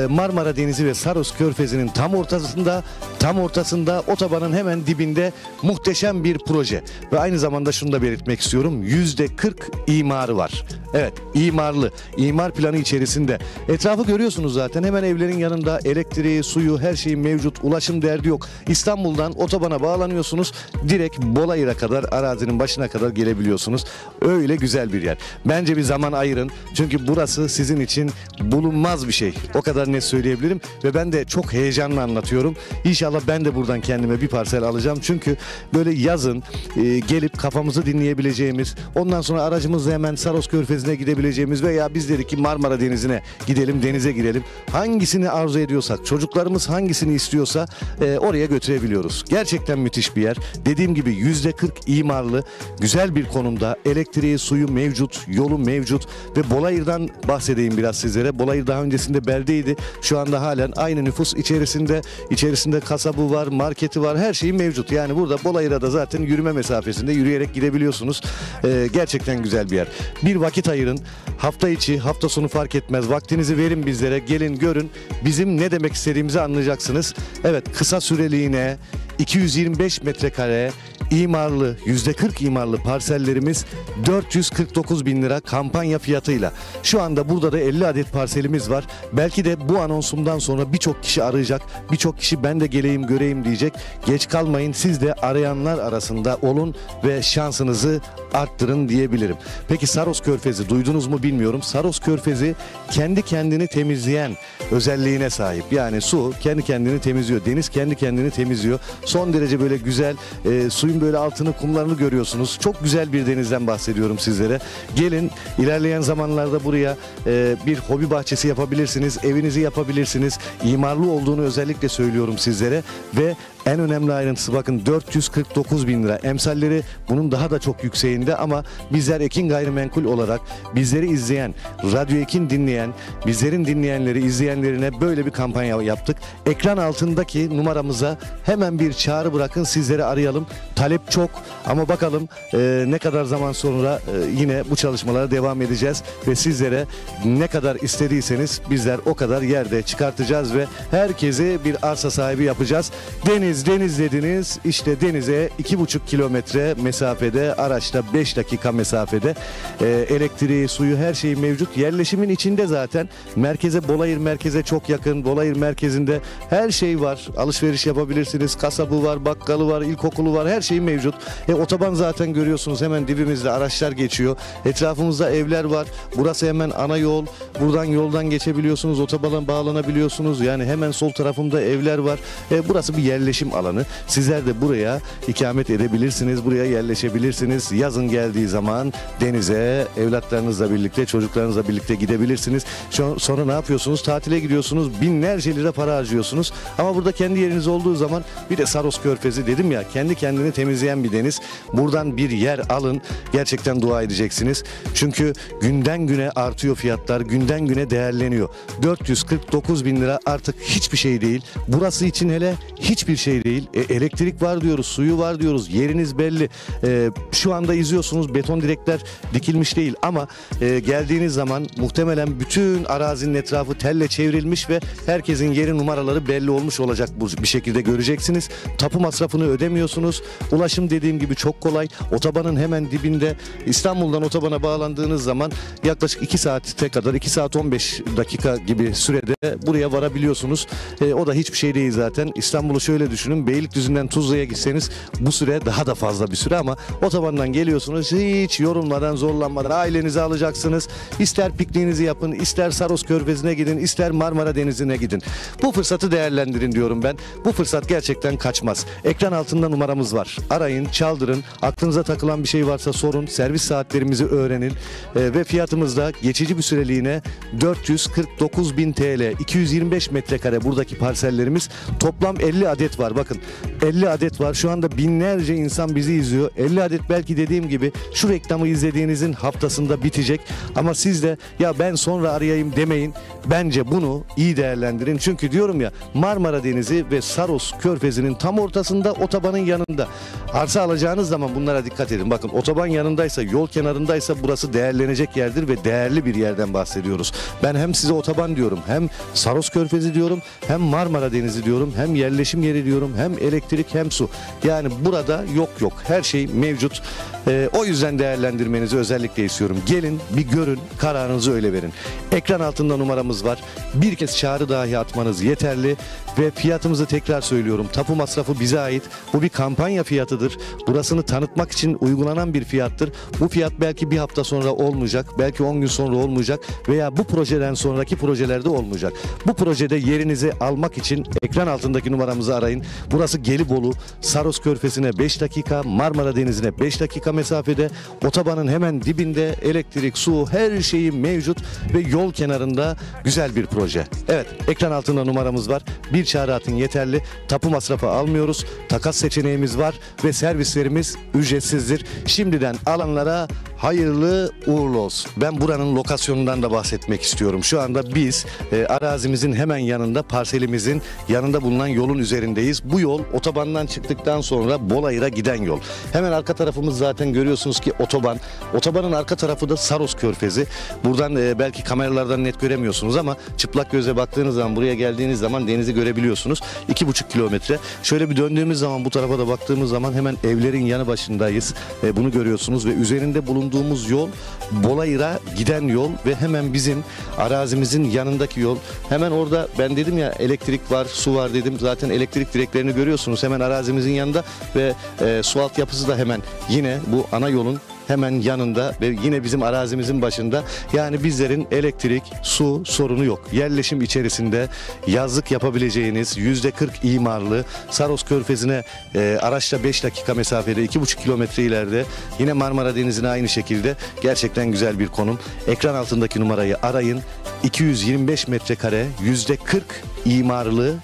Marmara Denizi ve Saros Körfezi'nin tam ortasında otobanın hemen dibinde muhteşem bir proje. Ve aynı zamanda şunu da belirtmek istiyorum. %40 imarı var. Evet, imarlı. İmar planı içerisinde. Etrafı görüyorsunuz zaten. Hemen evlerin yanında elektriği, suyu, her şeyin mevcut. Ulaşım derdi yok. İstanbul'dan otobana bağlanıyorsunuz. Direkt Bolayır'a kadar, arazinin başına kadar gelebiliyorsunuz. Öyle güzel bir yer. Bence bir zaman ayırın. Çünkü burası sizin için bulunmaz bir şey. O kadar net söyleyebilirim. Ve ben de çok heyecanla anlatıyorum. İnşallah ben de buradan kendime bir parsel alacağım. Çünkü böyle yazın gelip kafamızı dinleyebileceğimiz, ondan sonra aracımızla hemen Saros Körfezi'ne gidebileceğimiz veya biz dedik ki Marmara Denizi'ne gidelim, denize girelim. Hangisini arzu ediyorsak, çocuklarımız hangisini istiyorsa oraya götürebiliyoruz. Gerçekten müthiş bir yer. Dediğim gibi %40 imarlı, güzel bir konumda. Elektriği, suyu mevcut, yolu mevcut ve Bolayır'dan bahsedeyim biraz sizlere. Bolayır daha öncesinde beldeydi. Şu anda halen aynı nüfus içerisinde. İçerisinde kasabı var, marketi var, her şeyi mevcut. Yani burada Bolayır'a da zaten yürüme mesafesinde, yürüyerek gidebiliyorsunuz. Gerçekten güzel bir yer. Bir vakit ayırın. Hafta içi, hafta sonu fark etmez. Vaktinizi verin bizlere. Gelin görün. Bizim ne demek istediğimizi anlayacaksınız. Evet, kısa süreliğine 225 metrekare imarlı, %40 imarlı parsellerimiz 449 bin lira kampanya fiyatıyla. Şu anda burada da 50 adet parselimiz var. Belki de bu anonsumdan sonra birçok kişi arayacak. Birçok kişi ben de geleyim göreyim diyecek. Geç kalmayın, siz de arayanlar arasında olun ve şansınızı arttırın diyebilirim. Peki Saros Körfezi duydunuz mu bilmiyorum. Saros Körfezi kendi kendini temizleyen özelliğine sahip. Yani su kendi kendini temizliyor. Deniz kendi kendini temizliyor. Son derece böyle güzel, suyun böyle altını, kumlarını görüyorsunuz. Çok güzel bir denizden bahsediyorum sizlere. Gelin, ilerleyen zamanlarda buraya bir hobi bahçesi yapabilirsiniz. Evinizi yapabilirsiniz. İmarlı olduğunu özellikle söylüyorum sizlere ve en önemli ayrıntısı, bakın 449 bin lira. Emsalleri bunun daha da çok yükseğinde ama bizler Ekin Gayrimenkul olarak bizleri izleyen, Radyo Ekin dinleyen, bizlerin dinleyenleri, izleyenlerine böyle bir kampanya yaptık. Ekran altındaki numaramıza hemen bir çağrı bırakın, sizleri arayalım. Talep çok ama bakalım ne kadar zaman sonra yine bu çalışmalara devam edeceğiz ve sizlere ne kadar istediyseniz bizler o kadar yerde çıkartacağız ve herkesi bir arsa sahibi yapacağız. Deniz, Deniz dediniz. İşte denize 2,5 kilometre mesafede, araçta 5 dakika mesafede. Elektriği, suyu, her şeyi mevcut. Yerleşimin içinde zaten. Merkeze, Bolayır merkeze çok yakın. Bolayır merkezinde her şey var. Alışveriş yapabilirsiniz. Kasabı var, bakkalı var, ilkokulu var. Her şey mevcut. Otoban zaten görüyorsunuz, hemen dibimizde araçlar geçiyor. Etrafımızda evler var. Burası hemen ana yol. Buradan yoldan geçebiliyorsunuz. Otobana bağlanabiliyorsunuz. Yani hemen sol tarafımda evler var. Burası bir yerleşim alanı. Sizler de buraya ikamet edebilirsiniz. Buraya yerleşebilirsiniz. Yazın geldiği zaman denize evlatlarınızla birlikte, çocuklarınızla birlikte gidebilirsiniz. Sonra ne yapıyorsunuz? Tatile gidiyorsunuz. Binlerce lira para harcıyorsunuz. Ama burada kendi yeriniz olduğu zaman, bir de Saros Körfezi dedim ya, kendi kendini temizleyen bir deniz. Buradan bir yer alın. Gerçekten dua edeceksiniz. Çünkü günden güne artıyor fiyatlar. Günden güne değerleniyor. 449 bin lira artık hiçbir şey değil. Burası için hele hiçbir şey değil. Elektrik var diyoruz, suyu var diyoruz. Yeriniz belli. Şu anda izliyorsunuz, beton direkler dikilmiş değil ama geldiğiniz zaman muhtemelen bütün arazinin etrafı telle çevrilmiş ve herkesin yeri, numaraları belli olmuş olacak, bu bir şekilde göreceksiniz. Tapu masrafını ödemiyorsunuz. Ulaşım dediğim gibi çok kolay. Otobanın hemen dibinde. İstanbul'dan otobana bağlandığınız zaman yaklaşık 2 saate kadar, 2 saat 15 dakika gibi sürede buraya varabiliyorsunuz. O da hiçbir şey değil zaten. İstanbul'u şöyle düşünün. Beylikdüzü'nden Tuzla'ya gitseniz bu süre daha da fazla bir süre ama otobandan geliyorsunuz, hiç yorulmadan, zorlanmadan ailenizi alacaksınız. İster pikniğinizi yapın, ister Saros Körfezi'ne gidin, ister Marmara Denizi'ne gidin. Bu fırsatı değerlendirin diyorum ben. Bu fırsat gerçekten kaçmaz. Ekran altında numaramız var. Arayın, çaldırın. Aklınıza takılan bir şey varsa sorun. Servis saatlerimizi öğrenin. Ve fiyatımız da geçici bir süreliğine 449 bin TL. 225 metrekare buradaki parsellerimiz. Toplam 50 adet var. Bakın 50 adet var. Şu anda binlerce insan bizi izliyor. 50 adet belki dediğim gibi şu reklamı izlediğinizin haftasında bitecek. Ama siz de ya ben sonra arayayım demeyin. Bence bunu iyi değerlendirin. Çünkü diyorum ya, Marmara Denizi ve Saros Körfezi'nin tam ortasında, otobanın yanında. Arsa alacağınız zaman bunlara dikkat edin. Bakın otoban yanındaysa, yol kenarındaysa burası değerlenecek yerdir ve değerli bir yerden bahsediyoruz. Ben hem size otoban diyorum, hem Saros Körfezi diyorum, hem Marmara Denizi diyorum, hem yerleşim yeri diyorum, hem elektrik hem su. Yani burada yok. Her şey mevcut. O yüzden değerlendirmenizi özellikle istiyorum. Gelin bir görün, kararınızı öyle verin. Ekran altında numaramız var. Bir kez çağrı dahi atmanız yeterli ve fiyatımızı tekrar söylüyorum. Tapu masrafı bize ait. Bu bir kampanya fiyatıdır. Burasını tanıtmak için uygulanan bir fiyattır. Bu fiyat belki bir hafta sonra olmayacak, belki 10 gün sonra olmayacak veya bu projeden sonraki projelerde olmayacak. Bu projede yerinizi almak için ekran altındaki numaramızı arayın. Burası Gelibolu, Saros Körfezi'ne 5 dakika, Marmara Denizi'ne 5 dakika mesafede, otobanın hemen dibinde, elektrik, su, her şeyi mevcut ve yol kenarında güzel bir proje. Evet, ekran altında numaramız var. Bir çağrı atın yeterli. Tapu masrafı almıyoruz. Takas seçeneğimiz var ve servislerimiz ücretsizdir. Şimdiden alanlara hayırlı uğurlu olsun. Ben buranın lokasyonundan da bahsetmek istiyorum. Şu anda biz arazimizin hemen yanında, parselimizin yanında bulunan yolun üzerindeyiz. Bu yol otobandan çıktıktan sonra Bolayır'a giden yol. Hemen arka tarafımız zaten görüyorsunuz ki otoban. Otobanın arka tarafı da Saros Körfezi. Buradan belki kameralardan net göremiyorsunuz ama çıplak göze baktığınız zaman, buraya geldiğiniz zaman denizi görebiliyorsunuz. 2,5 kilometre. Şöyle bir döndüğümüz zaman, bu tarafa da baktığımız zaman hemen evlerin yanı başındayız. Bunu görüyorsunuz ve üzerinde bulunduğumuz yol Bolayır'a giden yol ve hemen bizim arazimizin yanındaki yol. Hemen orada ben dedim ya, elektrik var, su var dedim. Zaten elektrik direklerini görüyorsunuz hemen arazimizin yanında ve su altyapısı da hemen yine bu ana yolun hemen yanında ve yine bizim arazimizin başında. Yani bizlerin elektrik, su sorunu yok. Yerleşim içerisinde yazlık yapabileceğiniz %40 imarlı Saros Körfezi'ne araçla 5 dakika mesafede, 2,5 kilometre ileride, yine Marmara Denizi'ne aynı şekilde gerçekten güzel bir konum. Ekran altındaki numarayı arayın. 225 metrekare %40 imarlı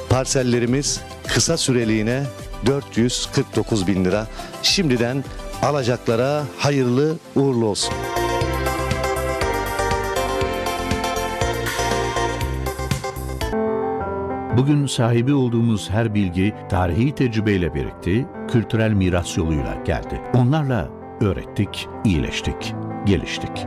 parsellerimiz kısa süreliğine 449 bin lira. Şimdiden alacaklara hayırlı uğurlu olsun. Bugün sahibi olduğumuz her bilgi tarihi tecrübeyle birikti, kültürel miras yoluyla geldi. Onlarla öğrettik, iyileştik, geliştik.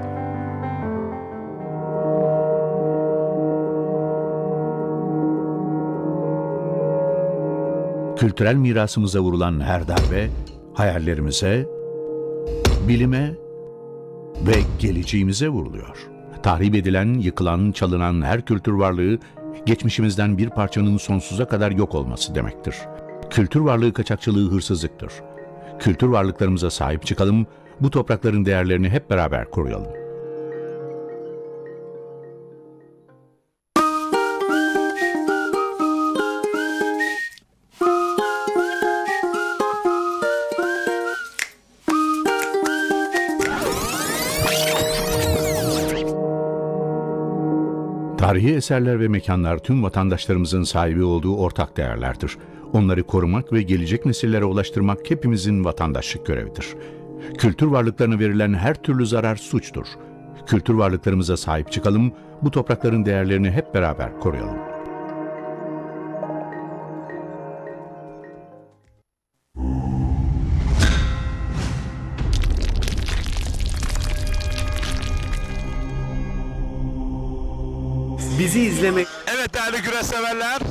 Kültürel mirasımıza vurulan her darbe, hayallerimize, bilime ve geleceğimize vuruluyor. Tahrip edilen, yıkılan, çalınan her kültür varlığı, geçmişimizden bir parçanın sonsuza kadar yok olması demektir. Kültür varlığı kaçakçılığı hırsızlıktır. Kültür varlıklarımıza sahip çıkalım, bu toprakların değerlerini hep beraber koruyalım. Tarihi eserler ve mekanlar tüm vatandaşlarımızın sahibi olduğu ortak değerlerdir. Onları korumak ve gelecek nesillere ulaştırmak hepimizin vatandaşlık görevidir. Kültür varlıklarına verilen her türlü zarar suçtur. Kültür varlıklarımıza sahip çıkalım, bu toprakların değerlerini hep beraber koruyalım. Bizi izlemek... Evet değerli güreş severler,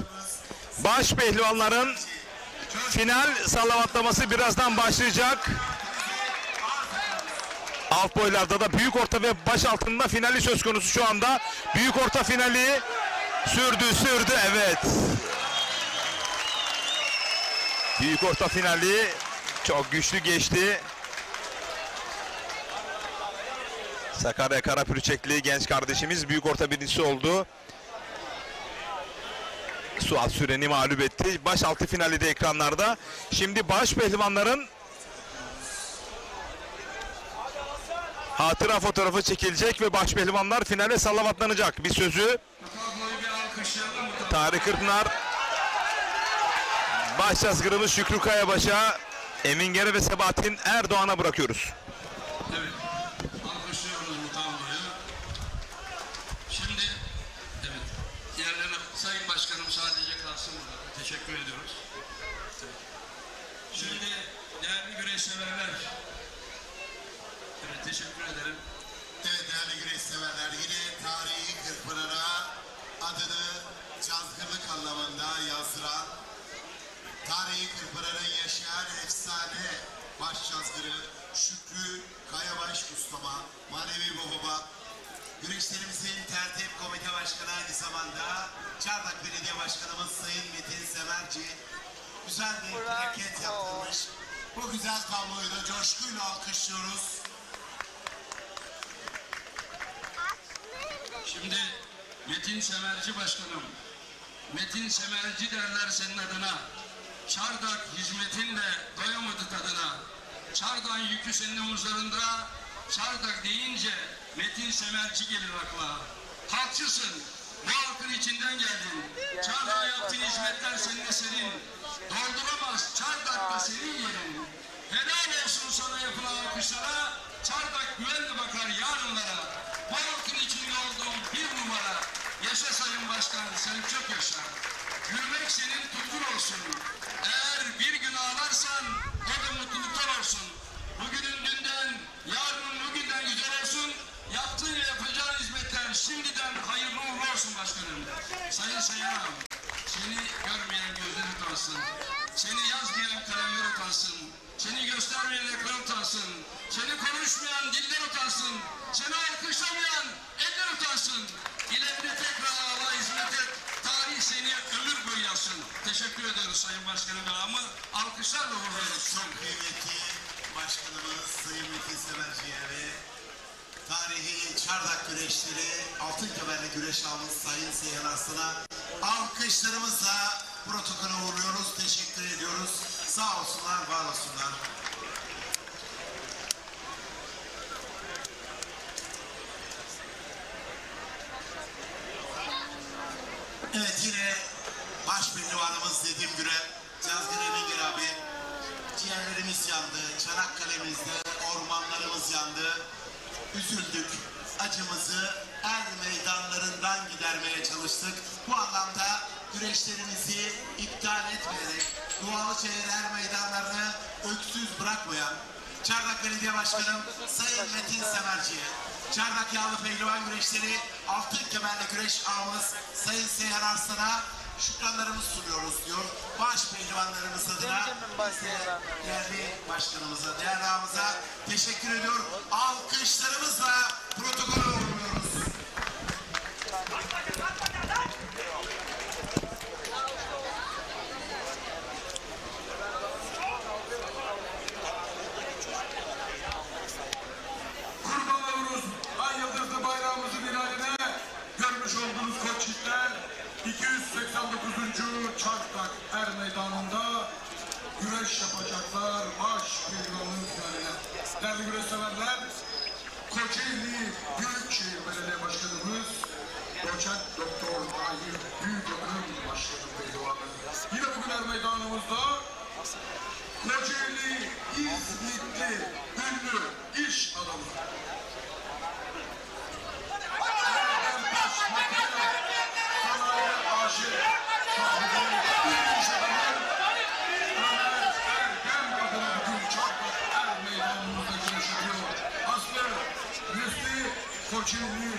baş pehlivanların final sallavatlaması birazdan başlayacak. Alt boylarda da büyük orta ve baş altında finali söz konusu şu anda. Büyük orta finali sürdü evet. Büyük orta finali çok güçlü geçti. Sakarya Karapürçekli genç kardeşimiz büyük orta birincisi oldu. Suat Süren'i mağlup etti. Baş altı finali de ekranlarda. Şimdi baş pehlivanların hatıra fotoğrafı çekilecek ve baş pehlivanlar finale sallavatlanacak. Bir sözü Tarık Kırpınar, baş yazgırımız Şükrü Kayabaş'a, Emin Gere ve Sebahattin Erdoğan'a bırakıyoruz. Evet, alkışlıyoruz bu tabloyu. Şimdi, evet, yerlerine Sayın Başkanım sadece kalsın burada. Teşekkür ediyoruz. Şimdi değerli güreş severler. Evet, teşekkür ederim. Evet değerli güreş severler, yine tarihi Kırkpınar'a adını cazgırlık anlamında yazdıran, tarihi Kırkpınar'ın yaşayan efsane baş cazgırı Şükrü Kayabaş Ustama, manevi babama, güreşlerimizin tertip komite başkanı aynı zamanda Çardak Belediye Başkanımız Sayın Metin Semerci güzel bir plaket yaptırmış. Bu güzel tabloyu da coşkuyla alkışlıyoruz. Şimdi Metin Semerci Başkanım, Metin Semerci derler senin adına. Çardak hizmetinle doyamadı tadına. Çardak'ın yükü senin omuzlarında. Çardak deyince Metin Semerci gelir akla. Halkçısın, bu halkın içinden geldin. Çardak'a yaptığın hizmetler senin eserin. Dolduramaz Çardak'ta senin yerin. Helal olsun sana yapılan alkışlara. Çardak güvenle bakar yarınlara. Bu halkın içinde olduğum bir numara. Yaşa Sayın Başkan, sen çok yaşa. Gülmek senin tutkun olsun. Eğer bir gün ağlarsan o da mutluluklar olsun. Bugünün dünden, yarının bugünden güzel olsun. Yaptığın ve yapacağın hizmetler şimdiden hayırlı uğurlu olsun başkanım. Sayın Seyhan, seni görmeyen gözler utansın. Seni yazmayan kalemler utansın. Seni göstermeyen ekran utansın. Seni konuşmayan diller utansın. Seni alkışlamayan eller utansın. İleride tekrar Allah'a hizmet et. Tarih seni ömür boyu yazsın. Teşekkür ediyoruz Sayın Başkanım. Ama alkışlarla uğurluyoruz. Çok kıymetli Başkanımız Sayın Metin Semerci'ye ve tarihi Çardak güreşleri altın kemerli güreş almış Sayın Seyhan Arslan'a alkışlarımızla protokole uğurluyoruz. Teşekkür ediyoruz. Sağ olsunlar, var olsunlar. Evet yine baş pehlivanımız Nedim Gürel, Cazgır Emingir abi. Ciğerlerimiz yandı, Çanakkale'mizde ormanlarımız yandı. Üzüldük, acımızı er meydanlarından gidermeye çalıştık. Bu anlamda güreşlerimizi iptal etmeyerek Doğalıçayır er meydanlarını öksüz bırakmayan Çardak Belediye Başkanım Sayın Metin Semerci'ye, Çardak Yağlı Pehlivan Güreşleri altın kemerli güreş ağımız Sayın Seyhan Arslan'a şükranlarımızı sunuyoruz diyor. Baş pehlivanlarımız adına değerli başkanımıza, değerli ağamıza teşekkür ediyor. Alkışlarımızla protokole uğurluyoruz. Kurbanlarımız ay yıldızlı bayrağımızın ilerine görmüş olduğunuz koçitler 289. Çardak Er Meydanı'nda güreş yapacaklar baş pehlivanın finaline. Değerli güreş severler, Kocaeli Büyükşehir Belediye Başkanımız Doçent Doktor Mahir Büyükömür'ün başkanı pehlivanı. Yine bugün Er Meydanımızda Kocaeli İzmitli ünlü iş adamı. Kocaeli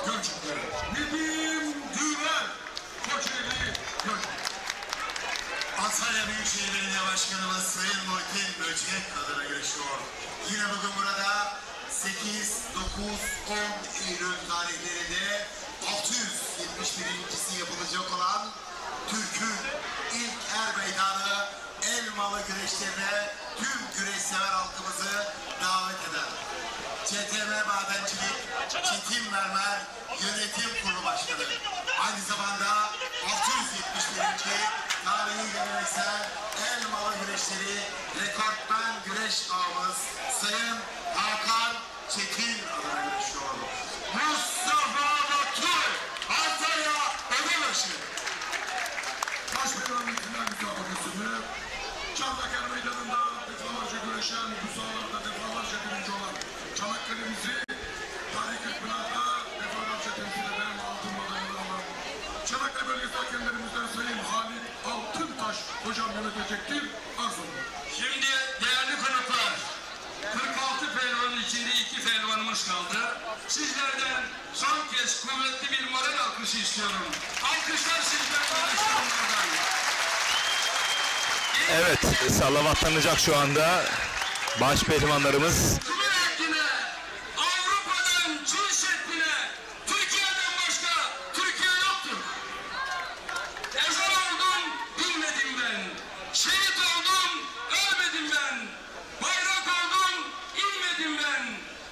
Gölcükleri. Nedim Güven, Kocaeli Gölcükleri. Antalya Büyükşehir Belediye Başkanımız Sayın Muhittin Böcek adına görüşüyor. Yine bugün burada 8, 9, 10 Eylül tarihlerinde 671.si yapılacak olan Türk'ün ilk er meydanı Elmalı güreşlerine tüm güreş sever halkımızı davet eder. CTM Madencilik Çetin Mermer Yönetim Kurulu Başkanı. Aynı zamanda 671. tarihi geleneksel Elmalı güreşleri rekortmen güreş ağamız Sayın Hakan Çetin adına görüşüyor. Mustafa Batur, Antalya Odabaşı. Başbakanın final müsabakasını Çardak Er Meydanı'nda defalarca güreşen, bu sahalarda defalarca birinci olan Çanakkale'mizi Tarih Kırkpınar'da defalarca temsil eden altın madalyalı olan Çanakkale bölgesi hakemlerimizden Sayın Halit Altıntaş hocam yönetecektir. Arz olun. Şimdi değerli konuklar, 46 pehlivanın içinde 2 pehlivanımız kaldı. Sizlerden son kez kuvvetli bir moral alkışı istiyorum. Alkışlar sizden konuşanlardan. Evet, sallavatlanacak şu anda baş pehlivanlarımız. Avrupa'dan Çin Seddi'ne Türkiye'den başka Türkiye yoktur. Ezan oldum, bilmedim ben. Şehit oldum, ölmedim ben. Bayrak oldum, inmedim ben.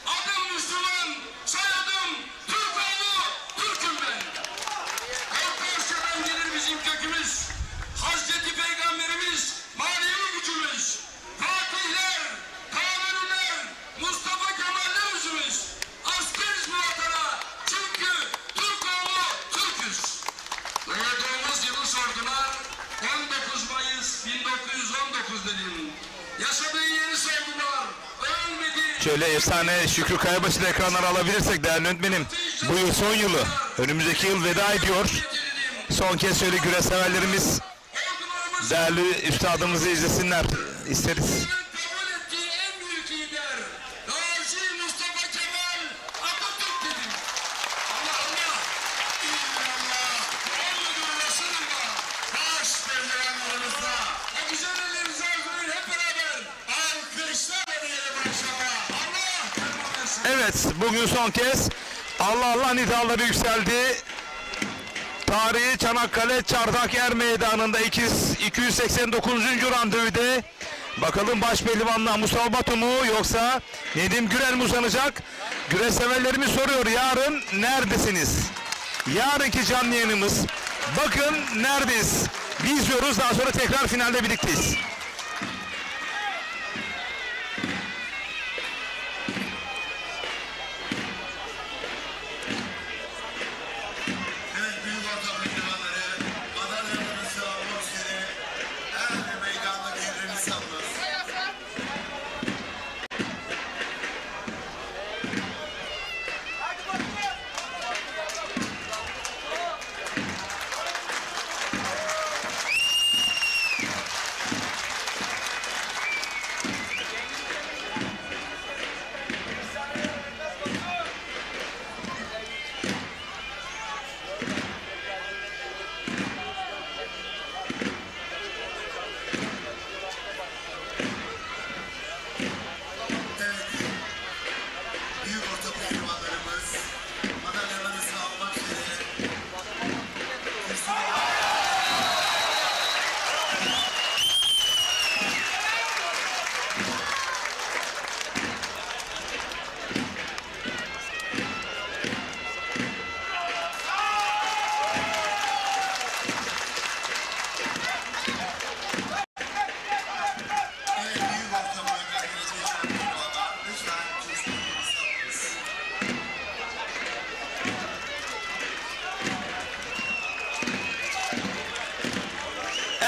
Adım Müslüman, soyadım Türkoğlu, Türk'üm ben. Orta gelir bizim kökümüz. Hazreti Peygamberimiz, manevi gücümüz. Fatihler, Kanuniler, Mustafa Kemal'ler yüzümüz. Askeriz bu vatana, çünkü Türkoğlu, Türk'üz. Doğduğumuz yılı sordular, 19 Mayıs 1919 dedim. Yaşadığı yeri sordular, ölmedi. Şöyle efsane Şükrü Kayabaşı'nı ekranlara alabilirsek değerli yönetmenim. Bu yıl son yılı. Önümüzdeki yıl veda ediyor. Son kez şöyle güreş severlerimiz değerli üstadımızı izlesinler isteriz. Kabul ettiği en büyük lider, Gazi Mustafa Kemal Atatürk dedim. Allah Allah, illallah, Muhammedur Resulullah, baş pehlivanlarımızla, o güzel ellerinizi arzulayın hep beraber. Alkışlarla diyelim inşallah. Allah devam etsin. Evet, bugün son kez Allah Allah nidaları yükseldi. Tarihi Çanakkale Çardak Er Meydanı'nda 289. randevüde bakalım baş pehlivanla Mustafa Batu mu yoksa Nedim Gürel mi uzanacak? Güreş severlerimiz soruyor, yarın neredesiniz? Yarınki canlı yayınımız, bakın neredeyiz? Biz diyoruz, daha sonra tekrar finalde birlikteyiz.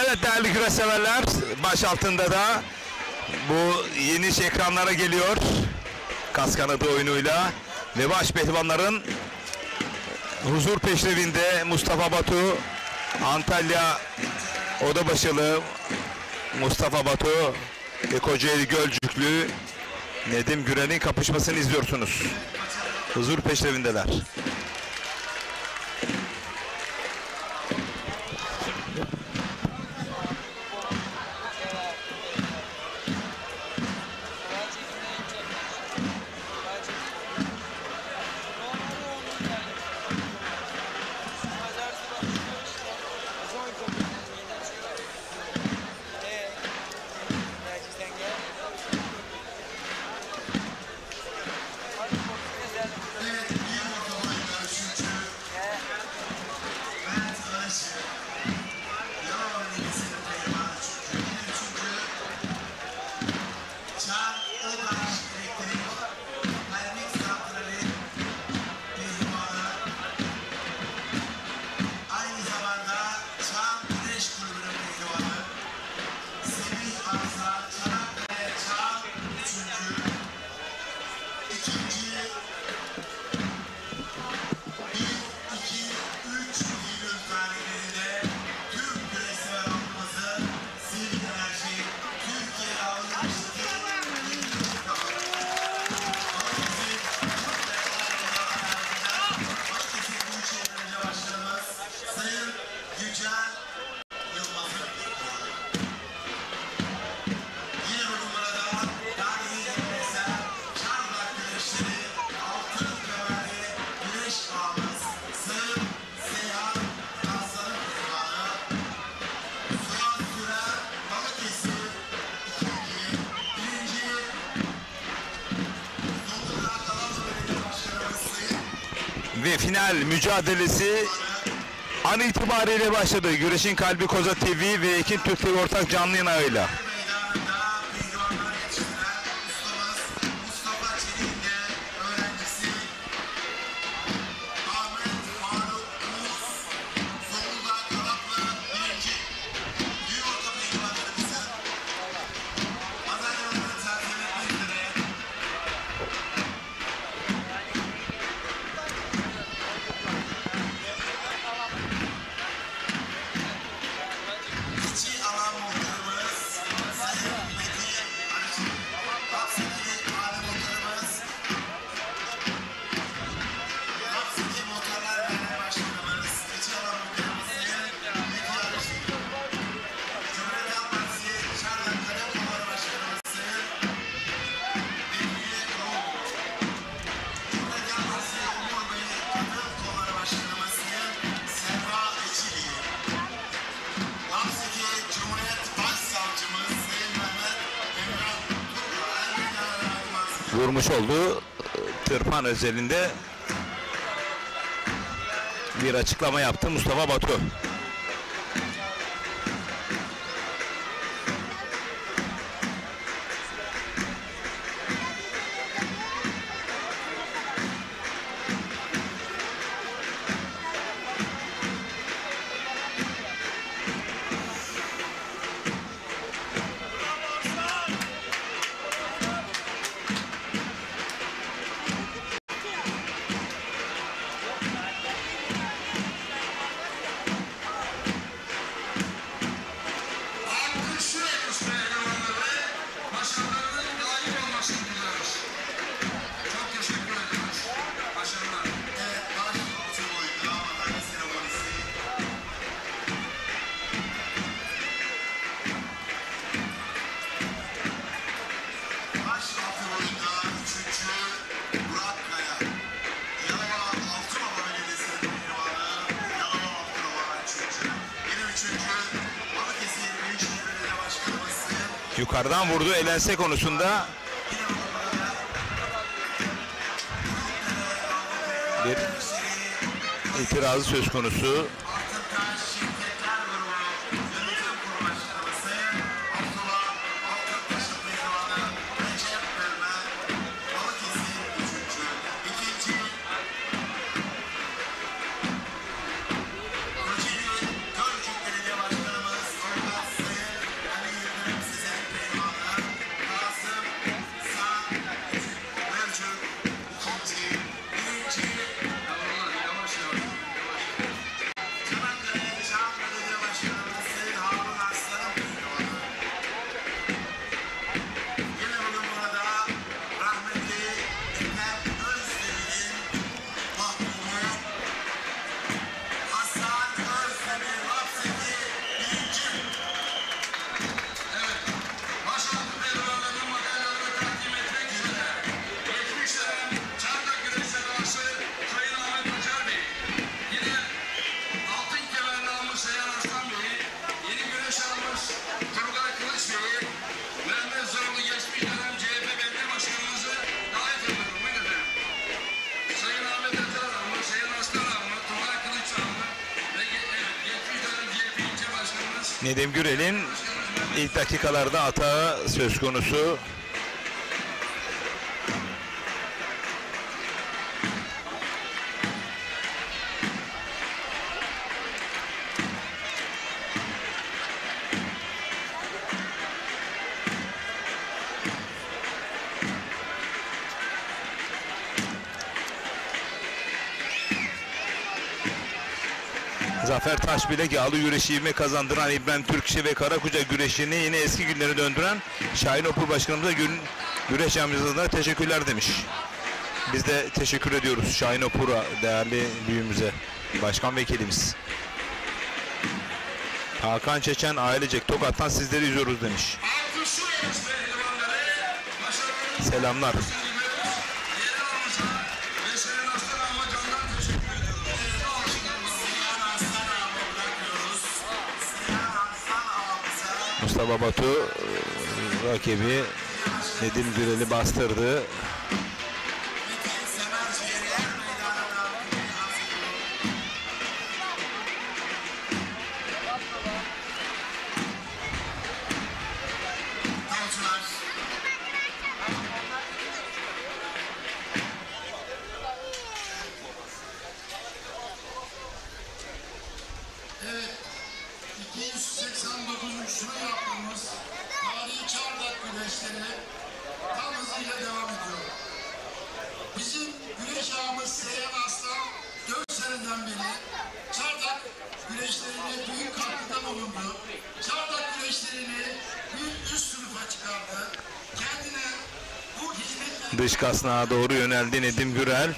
Evet değerli güreş severler, baş altında da bu yeni ekranlara geliyor. Kas kanadı oyunuyla ve baş pehlivanların huzur peşrevinde Mustafa Batu, Antalya Odabaşılı Mustafa Batu ve Kocaeli Gölcüklü Nedim Güren'in kapışmasını izliyorsunuz. Huzur peşrevindeler. Ve final mücadelesi an itibariyle başladı. Güreşin Kalbi Koza TV ve Ekin Türk TV ortak canlı yayınıyla. Vurmuş olduğu tırpan özelinde bir açıklama yaptı Mustafa Batu. Yukarıdan vurdu elense konusunda bir itirazı söz konusu. Nedim Gürel'in ilk dakikalarda hata söz konusu. Zafer Taşbilek yağlı güreşi ivme kazandıran İbrahim Türkçe ve Karakuca güreşini yine eski günlere döndüren Şahin Opur Başkanımıza güreş camiasına teşekkürler demiş. Biz de teşekkür ediyoruz Şahin Opur'a, değerli büyüğümüze, başkan vekilimiz. Hakan Çeçen ailecek Tokat'tan sizleri izliyoruz demiş. Selamlar. Mustafa Batu rakibi Nedim Gürel'i bastırdı. Evet, 289. yaptığımız tarihi çardak güreşleri tam hızıyla devam ediyor. Bizim güreş ağamız Seyhan Aslan 4 seneden beri çardak güreşlerine büyük katkıda bulundu. Çardak güreşlerini bir üst sınıfa çıkardı. Kendine bu hizmet... Dış kasnağa doğru yöneldi Nedim Gürel.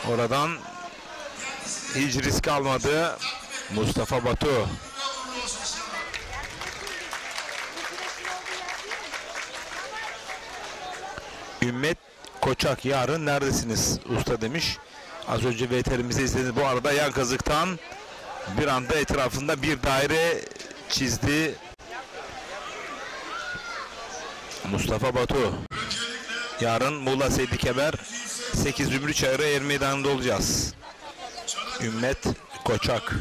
Oradan hiç risk almadı Mustafa Batu. Ümmet Koçak yarın neredesiniz usta demiş. Az önce VTR'imizi izlediniz. Bu arada yan kazıktan bir anda etrafında bir daire çizdi Mustafa Batu. Yarın Muğla Seydi Kemer 8 Zümrüt Çayırı Er Meydanı'nda olacağız. Ümmet Koçak.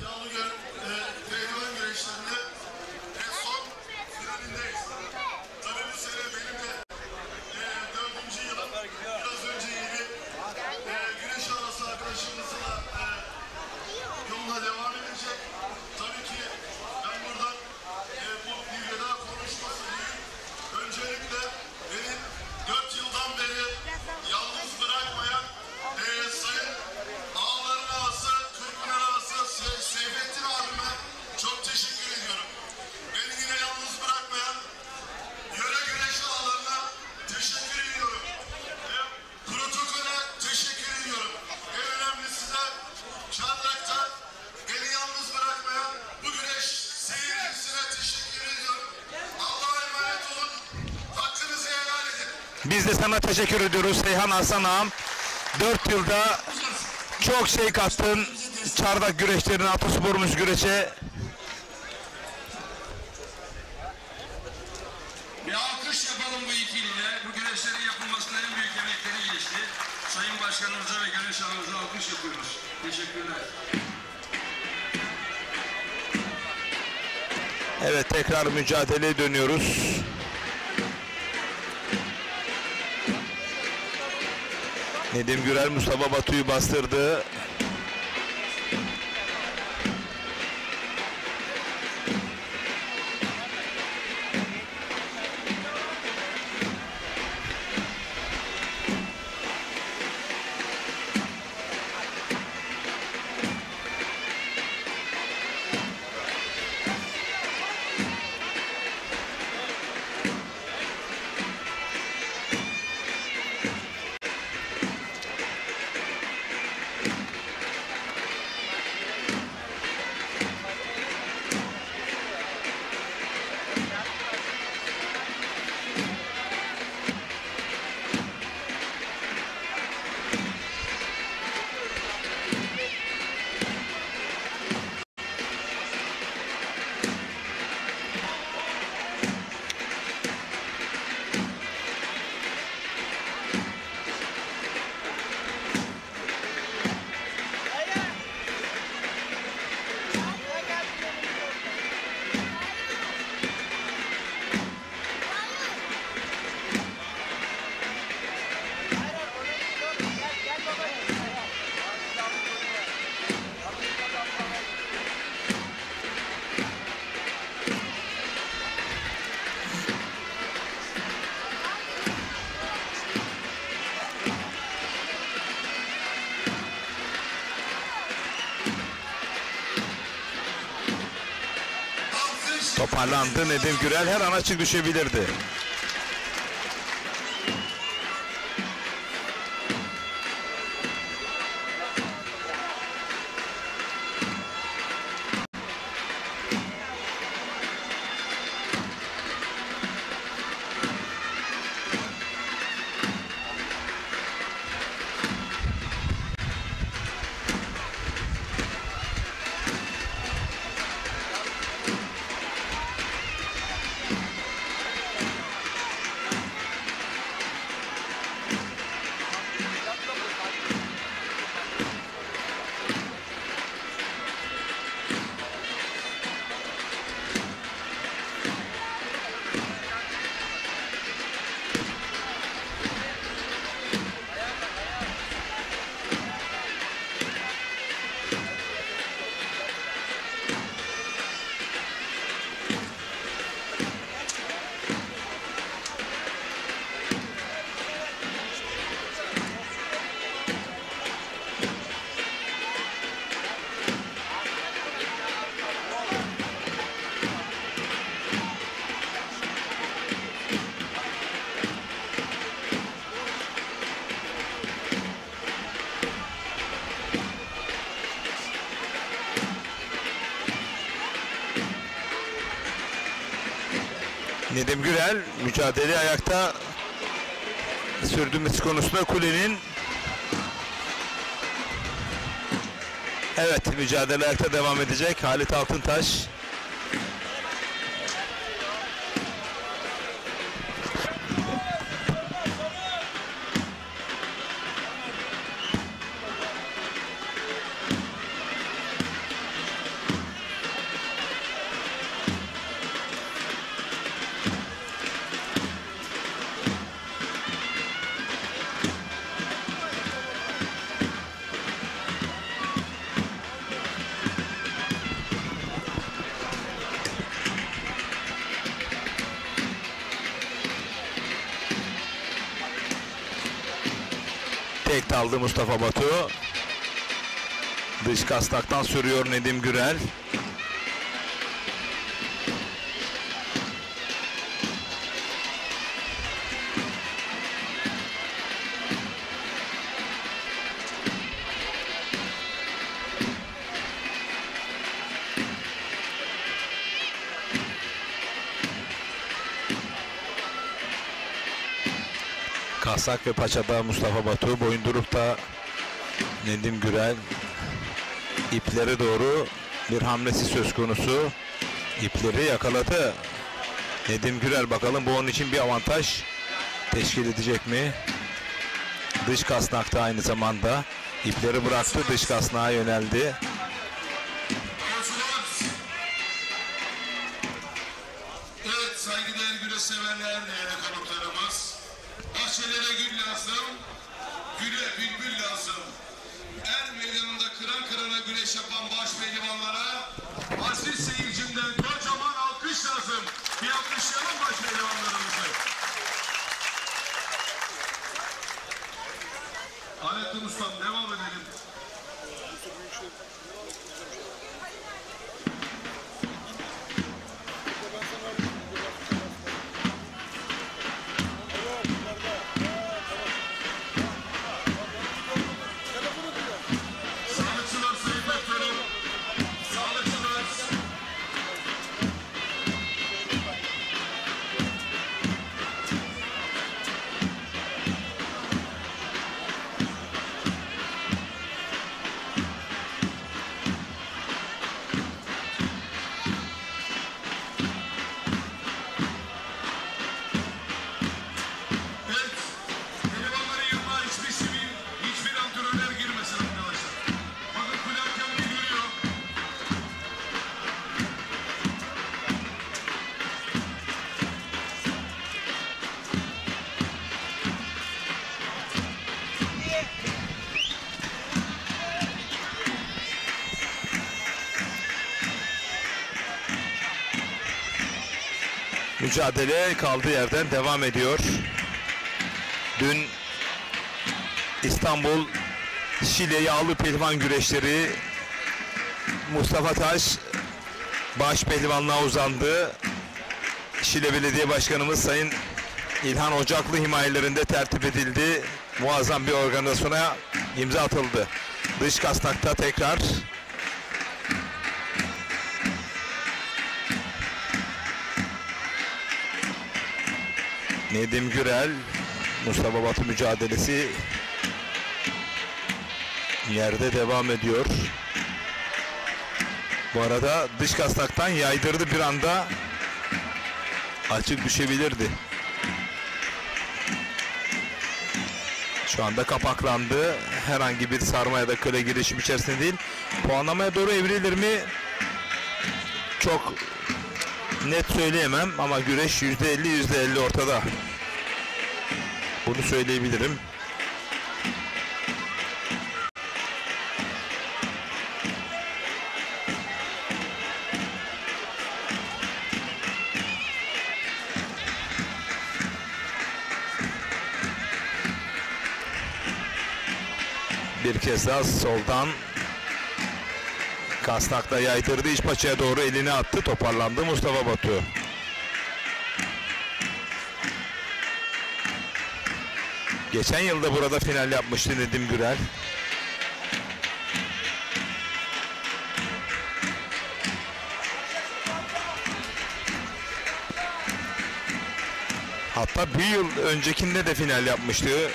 Biz de sana teşekkür ediyoruz Seyhan Hasan ağam. 4 yılda çok şey kattın. Çardak güreşlerine, atasporumuz güreşe. Bir alkış yapalım bu ikiliye. Bu güreşlerin yapılmasına en büyük emekleri geçti. Sayın Başkanımıza ve güreş ağamıza alkış yapıyoruz. Teşekkürler. Evet, tekrar mücadeleye dönüyoruz. Nedim Gürel Mustafa Batu'yu bastırdı. Toparlandı Nedim Gürel, her an açık düşebilirdi. Nedim Gürel mücadele ayakta sürdürmesi konusunda kulenin, evet, mücadele ayakta devam edecek. Halit Altıntaş tek aldı Mustafa Batu. Dış kasnaktan sürüyor Nedim Gürel. Kasnak ve paçada Mustafa Batu, boyundurukta Nedim Gürel. İplere doğru bir hamlesi söz konusu. İpleri yakaladı Nedim Gürel. Bakalım bu onun için bir avantaj teşkil edecek mi? Dış kasnakta aynı zamanda. İpleri bıraktı, dış kasnağa yöneldi. Evet, saygıdeğer güreş severler, değerli konuklarımız. Bahçelere gül lazım, güle bülbül lazım. Er meydanında kıran kırana güreş yapan baş pehlivanlara aziz seyircimden kocaman alkış lazım. Bir alkışlayalım baş pehlivanlarımızı. Alettin Ustam, devam edelim. Mücadele kaldığı yerden devam ediyor. Dün İstanbul Şile Yağlı Pehlivan güreşleri Mustafa Taş baş pehlivanlığa uzandı. Şile Belediye Başkanımız Sayın İlhan Ocaklı himayelerinde tertip edildi. Muazzam bir organizasyona imza atıldı. Dış kasnakta tekrar Nedim Gürel, Mustafa Batu mücadelesi yerde devam ediyor. Bu arada dış kasnaktan yaydırdı, bir anda açık düşebilirdi. Şu anda kapaklandı. Herhangi bir sarma ya da köle girişim içerisinde değil. Puanlamaya doğru evrilir mi? Çok net söyleyemem ama güreş %50 ortada. Bunu söyleyebilirim. Bir kez daha soldan kasnakla yaydırdı, iç paçaya doğru elini attı, toparlandı Mustafa Batu. Geçen yılda burada final yapmıştı Nedim Gürel. Hatta bir yıl öncekinde de final yapmıştı.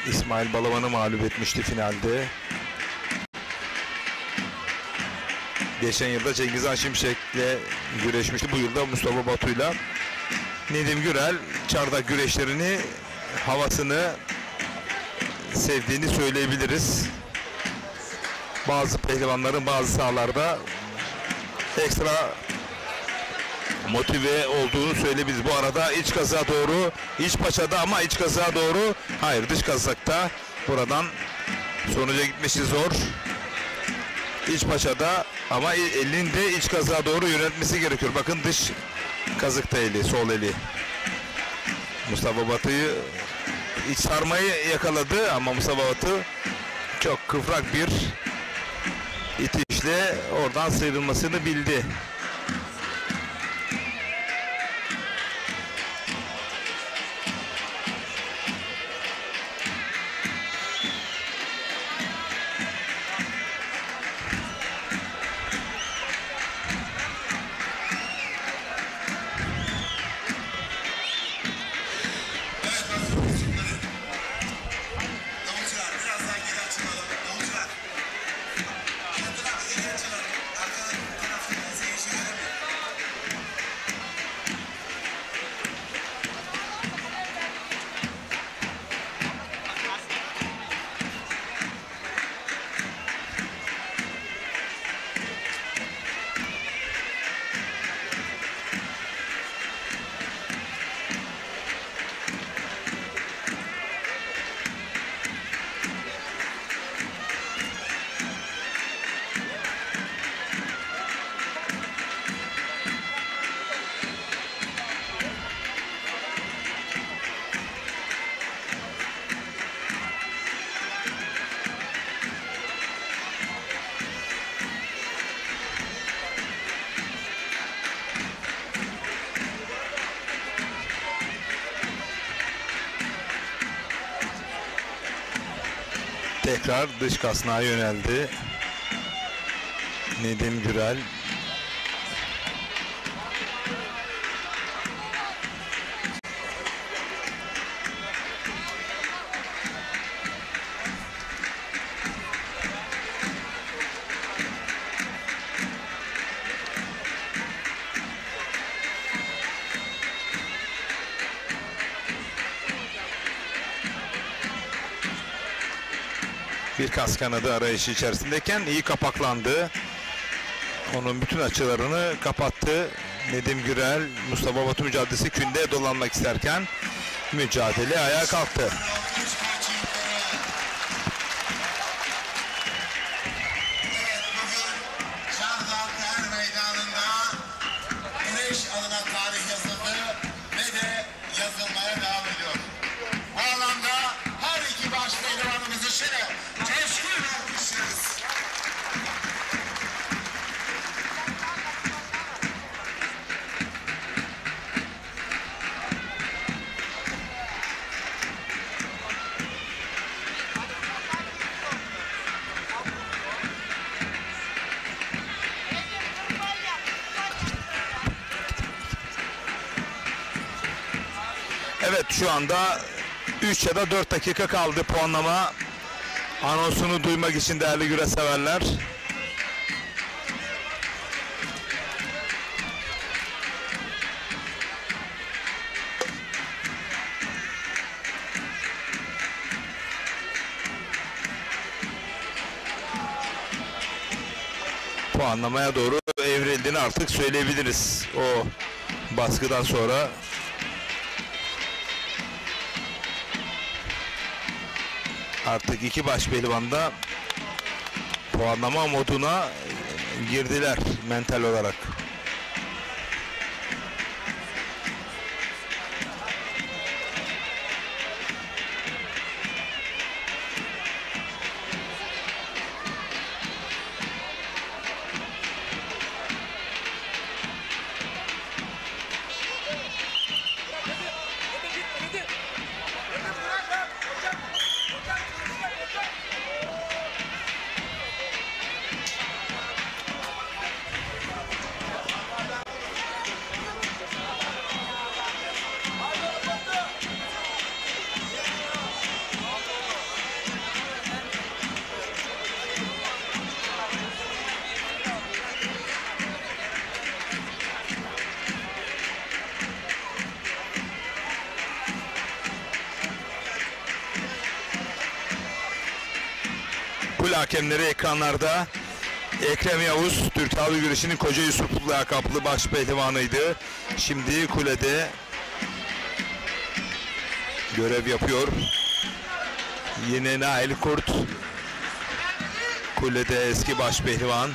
İsmail Balaban'ı mağlup etmişti finalde. Geçen yılda Cengiz Han Şimşek'le güreşmişti. Bu yılda Mustafa Batu'yla. Nedim Gürel çardak güreşlerini, havasını sevdiğini söyleyebiliriz. Bazı pehlivanların bazı sahalarda ekstra motive olduğunu söyleyebiliriz. Bu arada iç kazağa doğru, iç paçada ama iç kazağa doğru, hayır dış kazakta, buradan sonuca gitmesi zor. İç paçada ama elini de iç kazağa doğru yöneltmesi gerekiyor. Bakın dış kazıkta eli, sol eli. Mustafa Batu'yu iç sarmayı yakaladı ama Mustafa Batu çok kıvrak bir itişle oradan sıyrılmasını bildi. Tekrar dış kasnağa yöneldi Nedim Gürel. Bir kas kanadı arayışı içerisindeyken iyi kapaklandı. Onun bütün açılarını kapattı. Nedim Gürel, Mustafa Batu mücadelesi kündeye dolanmak isterken mücadele ayağa kalktı. Evet, şu anda 3 ya da 4 dakika kaldı puanlama anonsunu duymak için değerli güreş severler. Puanlamaya doğru evrildiğini artık söyleyebiliriz o baskıdan sonra. Artık iki baş pehlivan da puanlama moduna girdiler mental olarak. Kule hakemleri ekranlarda. Ekrem Yavuz, Türk Havlu Güreşi'nin Koca Yusuf lakaplı baş pehlivanıydı. Şimdi kulede görev yapıyor. Yine Nail Kurt, kulede eski baş pehlivan.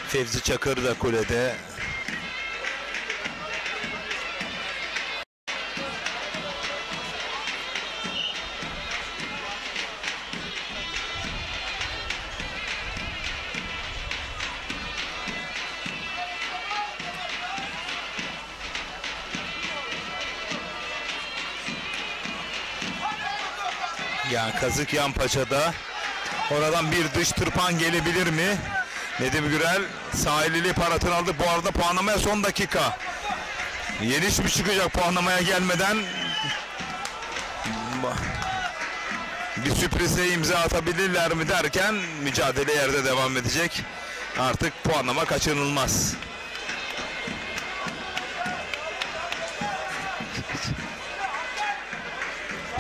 Fevzi Çakır da kulede. Yani kazık yan paçada. Oradan bir dış tırpan gelebilir mi? Nedim Gürel sahilili paratını aldı. Bu arada puanlamaya son dakika. Yeniş mi çıkacak puanlamaya gelmeden? Bir sürprize imza atabilirler mi derken mücadele yerde devam edecek. Artık puanlama kaçınılmaz.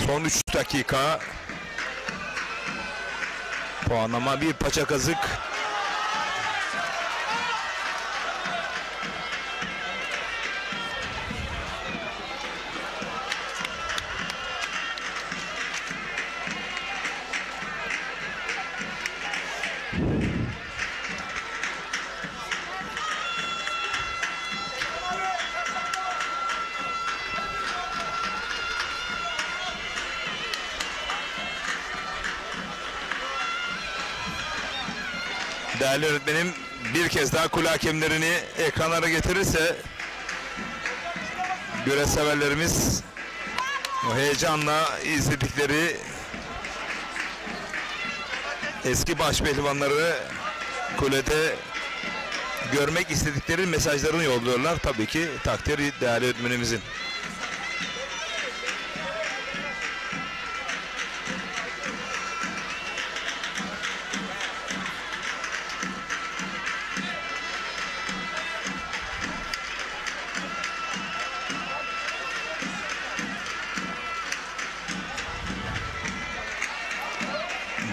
Son 3 dakika. Puanlama bir paça kazık. Değerli öğretmenim bir kez daha kule hakemlerini ekranlara getirirse güreş severlerimiz o heyecanla izledikleri eski baş pehlivanları kulede görmek istedikleri mesajlarını yolluyorlar. Tabii ki takdir değerli öğretmenimizin.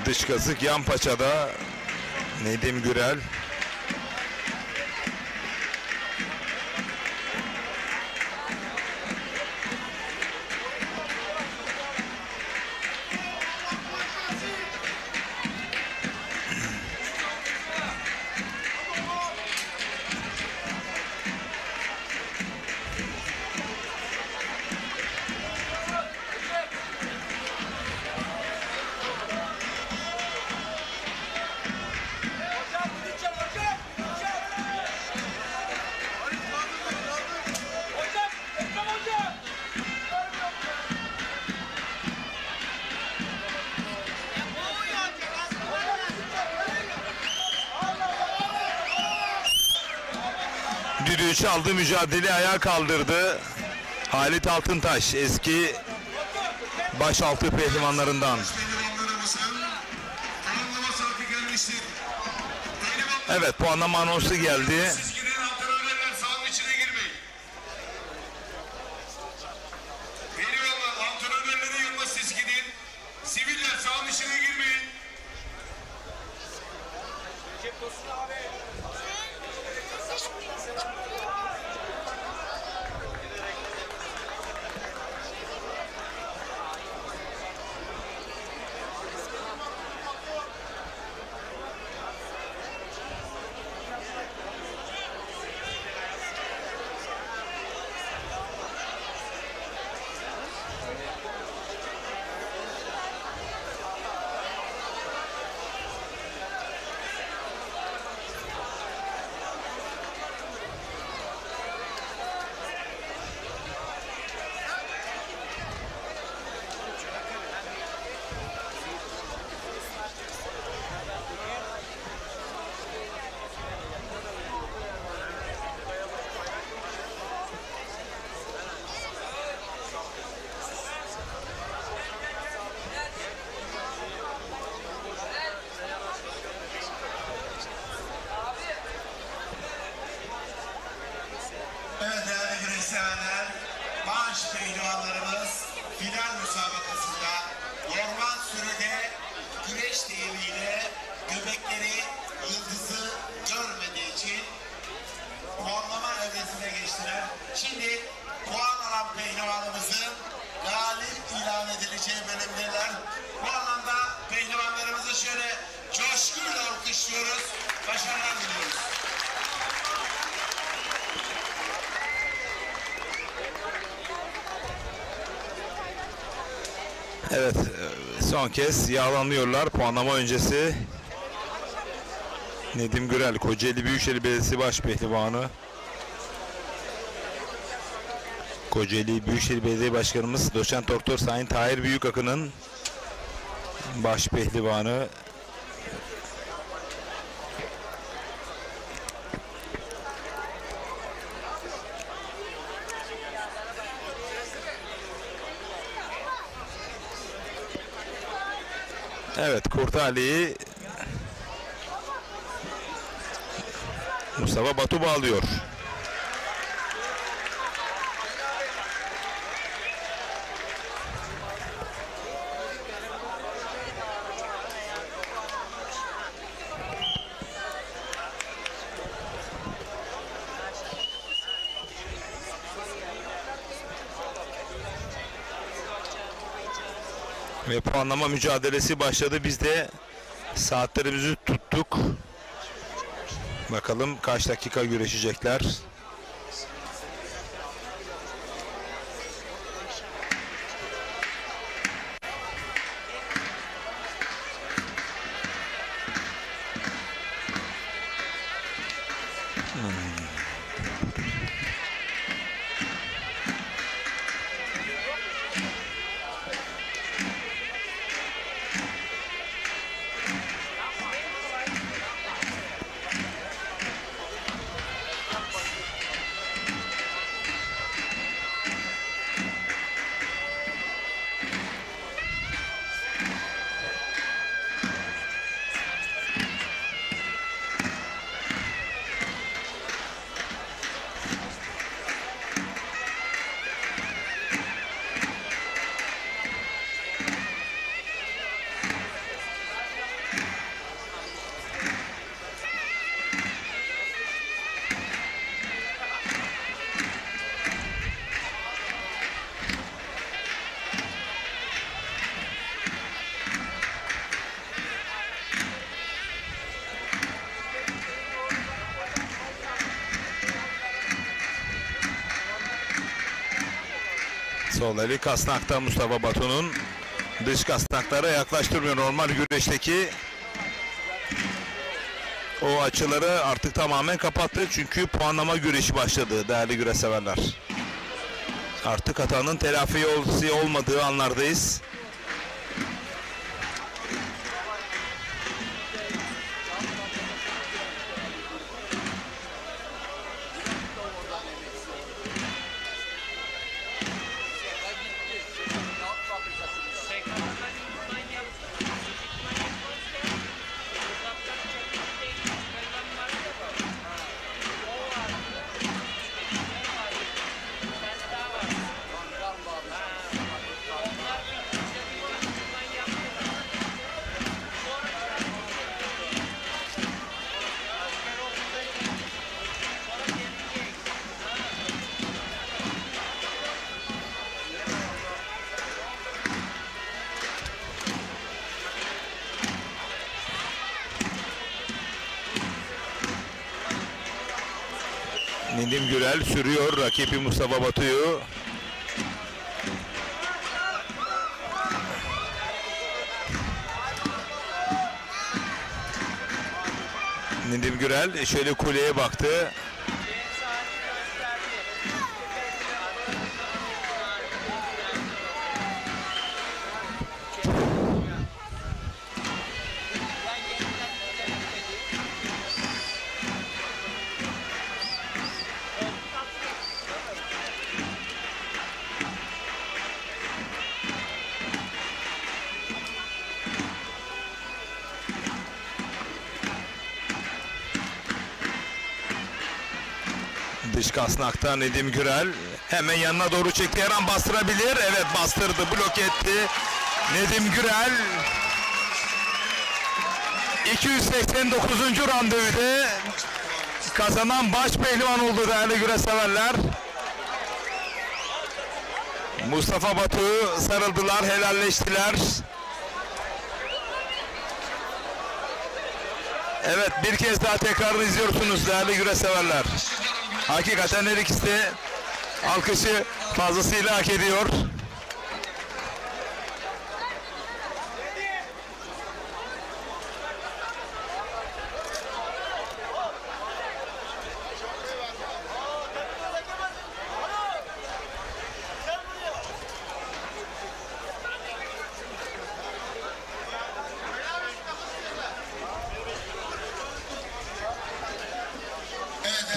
Dış kazık yan paçada Nedim Gürel. Düdüğü çaldı, mücadele ayağa kaldırdı. Halit Altıntaş eski başaltı pehlivanlarından. Evet, puanlama anonsu geldi. Siviller sahanın içine girmeyin. Evet değerli güreş severler, baş pehlivanlarımız final müsabakasında normal sürede güreş deyimiyle göbekleri yıldızı görmediği için puanlama evresine geçtiler. Şimdi puan alan pehlivanımızın galip ilan edileceği bölümdeler. Bu anlamda pehlivanlarımızı şöyle coşkuyla alkışlıyoruz, başarılar diliyoruz. Evet, son kez yağlanıyorlar puanlama öncesi. Nedim Gürel, Kocaeli Büyükşehir Belediyesi Baş Pehlivanı. Kocaeli Büyükşehir Belediye Başkanımız Doçent Doktor Sayın Tahir Büyükakın'ın baş pehlivanı. Evet, Kurtali'yi Mustafa Batu bağlıyor. Ve puanlama mücadelesi başladı. Biz de saatlerimizi tuttuk. Bakalım kaç dakika güreşecekler. Sol eli kasnakta Mustafa Batu'nun, dış kasnaklara yaklaştırmıyor. Normal güreşteki o açıları artık tamamen kapattı. Çünkü puanlama güreşi başladı değerli güreş severler. Artık hatanın telafi olmadığı anlardayız. Nedim Gürel sürüyor rakibi Mustafa Batu'yu. Nedim Gürel şöyle kuleye baktı. Dış kasnakta Nedim Gürel hemen yanına doğru çekti. Her an bastırabilir. Evet, bastırdı, blok etti. Nedim Gürel 289. randevuda kazanan baş pehlivan oldu değerli güreşseverler. Mustafa Batu sarıldılar, helalleştiler. Evet, bir kez daha tekrarını izliyorsunuz değerli güreşseverler. Hakikaten her ikisi de alkışı fazlasıyla hak ediyor.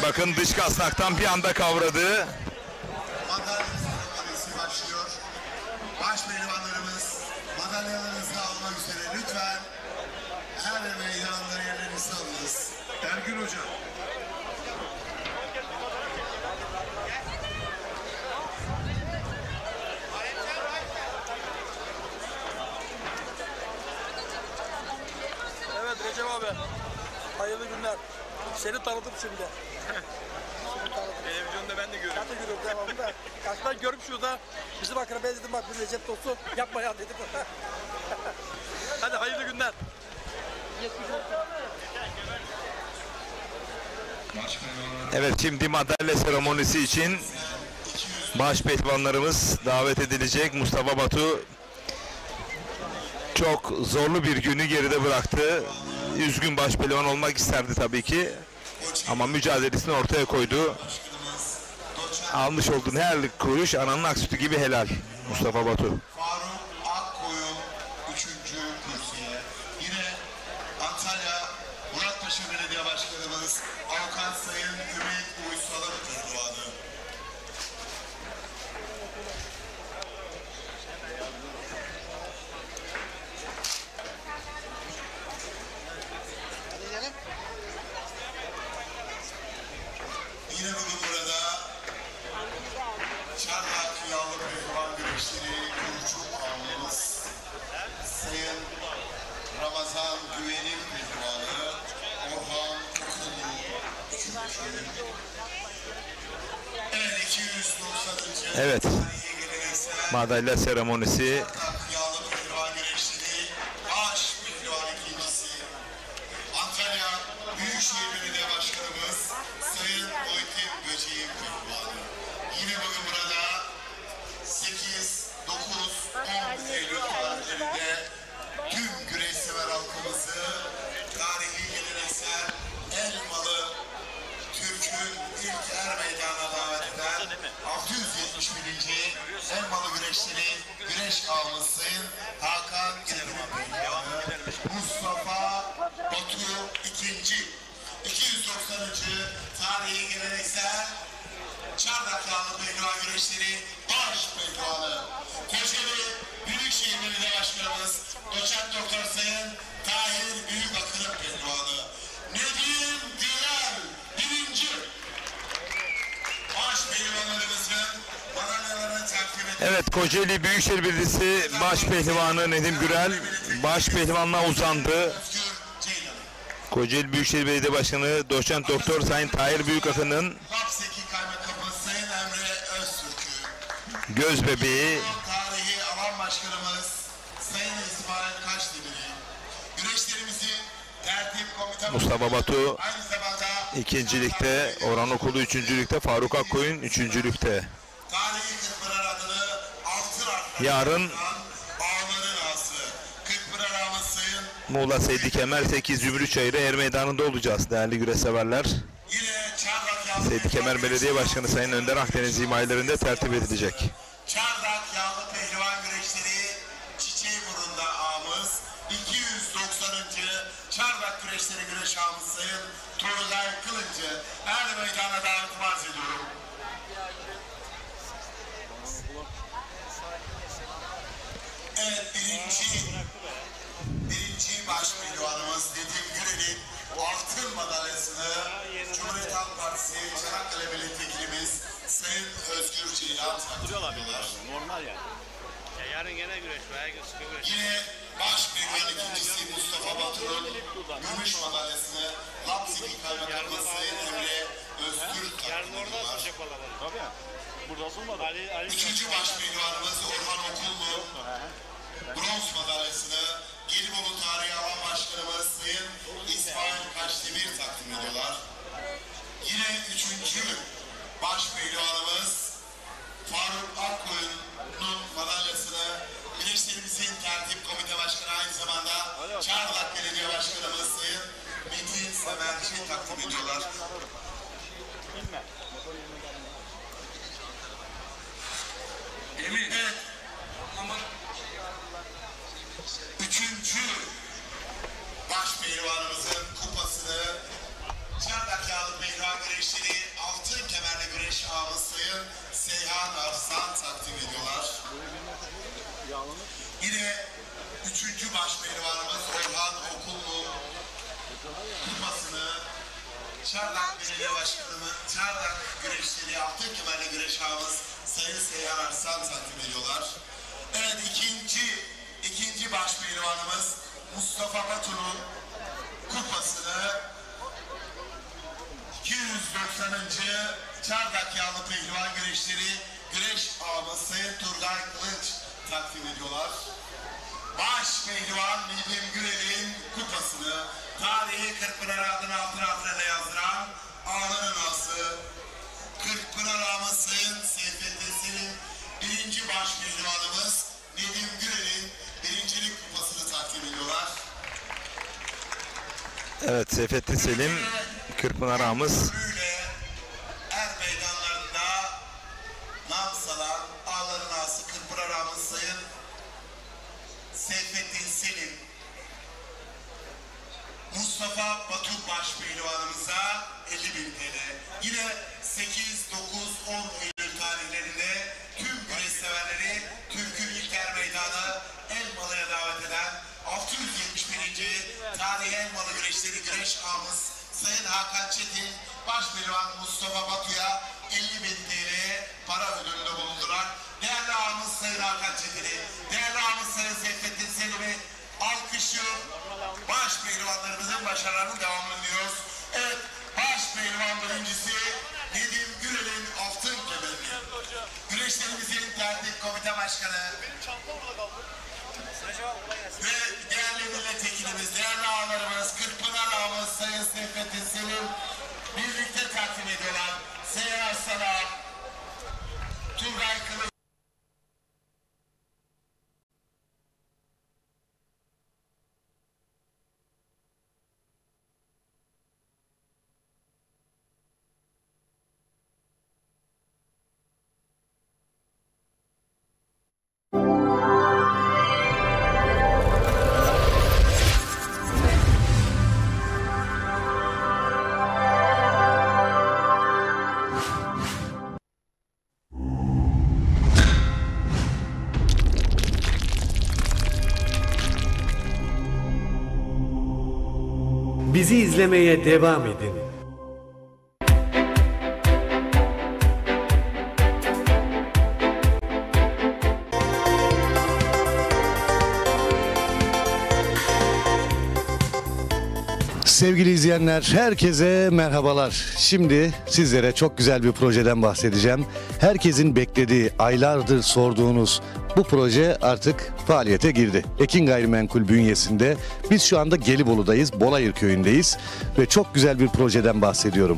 Bakın dış kasnaktan bir anda kavradı. Madalya başlıyor. Baş pehlivanlarımız madalyalarınızı almak üzere lütfen her meydanlara yerlerinizi alınız. Ergün Hoca. Evet Recep abi. Hayırlı günler. Seni tanıdım şimdi. Televizyonda ben de görüyorum. Ben de görüyorum devamlı da. Karşıdan görüp şurada bizim akrabaya dedim bak bir Recep dostu yapma ya dedim. Hadi hayırlı günler. Evet, şimdi madalya seremonisi için baş pehlivanlarımız davet edilecek. Mustafa Batu çok zorlu bir günü geride bıraktı. Üzgün baş pehlivan olmak isterdi tabii ki. Ama mücadelesini ortaya koydu. Almış olduğun her kuruş ananın ak sütü gibi helal Mustafa Batu. Faruk Akkoyun 3. kürsüye. Yine Antalya Muratpaşa Belediye Başkanımız Avukat Sayın Ümit Uysal'ın pehlivanı. Yine bugün burada Çardak Yağlı Pehlivan Güreşleri kurucu ağamız Sayın Ramazan Güvenir Pehlivanı Orhan Okulu 3. Evet, 290. Evet, madalya seremonisi. Yağlı Pehlivan Güreşleri baş pehlivan ikincisi Antalya Büyükşehir Belediye Başkanımız Sayın Muhittin Böceğim Pehlivanı. Yine bugün burada 8, 9, 10 Eylül tarihlerinde tüm güreş sever halkımızı tarihi geleneksel Elmalı Türk'ün ilk er meydana davet eden 671. Elmalı güreşleri güreş ağamız Sayın Hakan Gülmen Pehlivanı, Mustafa Batu 290. tarihi geleneksel Çardak Yağlı Pehlivan Güreşleri baş pehlivanı Kocaeli Büyükşehir Belediye Başkanımız Doçent Doktor Sayın Tahir Büyükakın'ın pehlivanı Nedim Gürel 1. baş pehlivanlarımızın madalyalarını takdim ediyoruz. Evet, Kocaeli Büyükşehir Belediyesi baş pehlivanı Nedim Gürel baş pehlivanlığa uzandı. Kocaeli Büyükşehir Belediye Başkanı Doçent Doktor Sayın Tahir Büyükakın'ın Sayın Emre Öztürk'ü, göz bebeği tarihi alan başkanımız Sayın İsmail Kaçdemir'i, güreşlerimizi Mustafa Batu ikincilikte, Orhan Okulu üçüncülükte, Faruk Akkoyun üçüncülükte. Yarın Muğla Seydi Kemer 8 Zümrütçayırı Er Meydanı'nda olacağız değerli güreş severler. Seydi Kemer Belediye Başkanı Sayın Önder Akdeniz himayelerinde tertip edilecek. Çardak Yağlı Pehlivan Güreşleri Çiçeğiburnu'nda ağımız 290. Çardak Güreşleri Güreş ağımız Sayın Turgay Kılıncı Er Meydanı'na davet arz ediyorum. Evet, birinci baş pehlivanımız Nedim Gürel'in altın madalyasını Cumhuriyet Halk Partisi Çanakkale Milletvekilimiz Sayın Özgür Ceylan takdirler. Normal yani. Ya yarın gene güreş var. Yine baş pehlivan ikincisi Mustafa Batu'nun gümüş madalyasını Lapsiki Kaymakamı Sayın Emre Özgür takdirler. Tabii. Burada olmadı. Üçüncü baş pehlivanımız Orhan Okullu bronz madalyasını Gelibolu Tarihi Alan Başkanımız Sayın İsmail Kaşdemir takdim ediyorlar. Yine üçüncü baş pehlivanımız Faruk Akkoyun'un madalyasını güreşlerimizin tertip komite başkanı aynı zamanda Çardak Belediye Başkanımız Sayın Metin Semerci takdim ediyorlar. Emin. Evet. Üçüncü baş pehlivanımızın kupasını Çardak Yağlı Pehlivan Güreşleri altın kemerli güreş ağımız Sayın Seyhan Arslan takdim ediyorlar. Yine üçüncü baş pehlivanımız Orhan Okullu kupasını Çardak Belediye Başkanımız Çardak Güreşleri altın kemerli güreş ağımız Sayın Seyhan Arslan takdim ediyorlar. Evet, ikinci baş pehlivanımız Mustafa Batu'nun kupasını 290. Çardak Yağlı Pehlivan Güreşleri güreş ağımız Sayın Turgay Kılıç takdim ediyorlar. Baş pehlivan Nedim Gürel'in kupasını tarihi Kırkpınar adını altın harflerle yazdıran ağların ağası Kırkpınar ağamız Sayın Seyfettin Selim birinci baş pehlivanımız Nedim Gürel'in birincilik kupasını takdim ediyorlar. Evet, Seyfettin Selim Kırkpınar ağamız. Er meydanlarında nam salan ağların ağası Kırkpınar ağamız Sayın Seyfettin Selim Mustafa Batu baş pehlivanımıza 50.000 TL. Yine 8, 9, 10 Eylül tarihlerinde tüm güreş severleri Türk'ün ilk er meydanı Elmalı'ya davet eden 671. Tarihi Elmalı Güreşleri güreş ağımız Sayın Hakan Çetin baş pehlivan Mustafa Batu'ya 50.000 TL para ödülünde bulundular. Değerli ağamız Sayın Hakan Çetin'i, değerli ağamız Sayın Seyfettin Selim'i alkışlıyor. Baş pehlivanlarımızın başarılarının devamını diliyoruz. Evet, baş pehlivan birincisi Nedim Gürel'in altın kemerli. Güreşlerimizin tertip komite başkanı ve değerli milletvekilimiz, değerli ağalarımız, Kırkpınar ağamız Sayın Seyfettin Selim birlikte takdim ediyorlar. Seyhan Arslan, Turgay Kılıç. Bizi izlemeye devam edin. Sevgili izleyenler, herkese merhabalar. Şimdi sizlere çok güzel bir projeden bahsedeceğim. Herkesin beklediği, aylardır sorduğunuz bu proje artık faaliyete girdi. Ekin Gayrimenkul bünyesinde biz şu anda Gelibolu'dayız, Bolayır köyündeyiz ve çok güzel bir projeden bahsediyorum.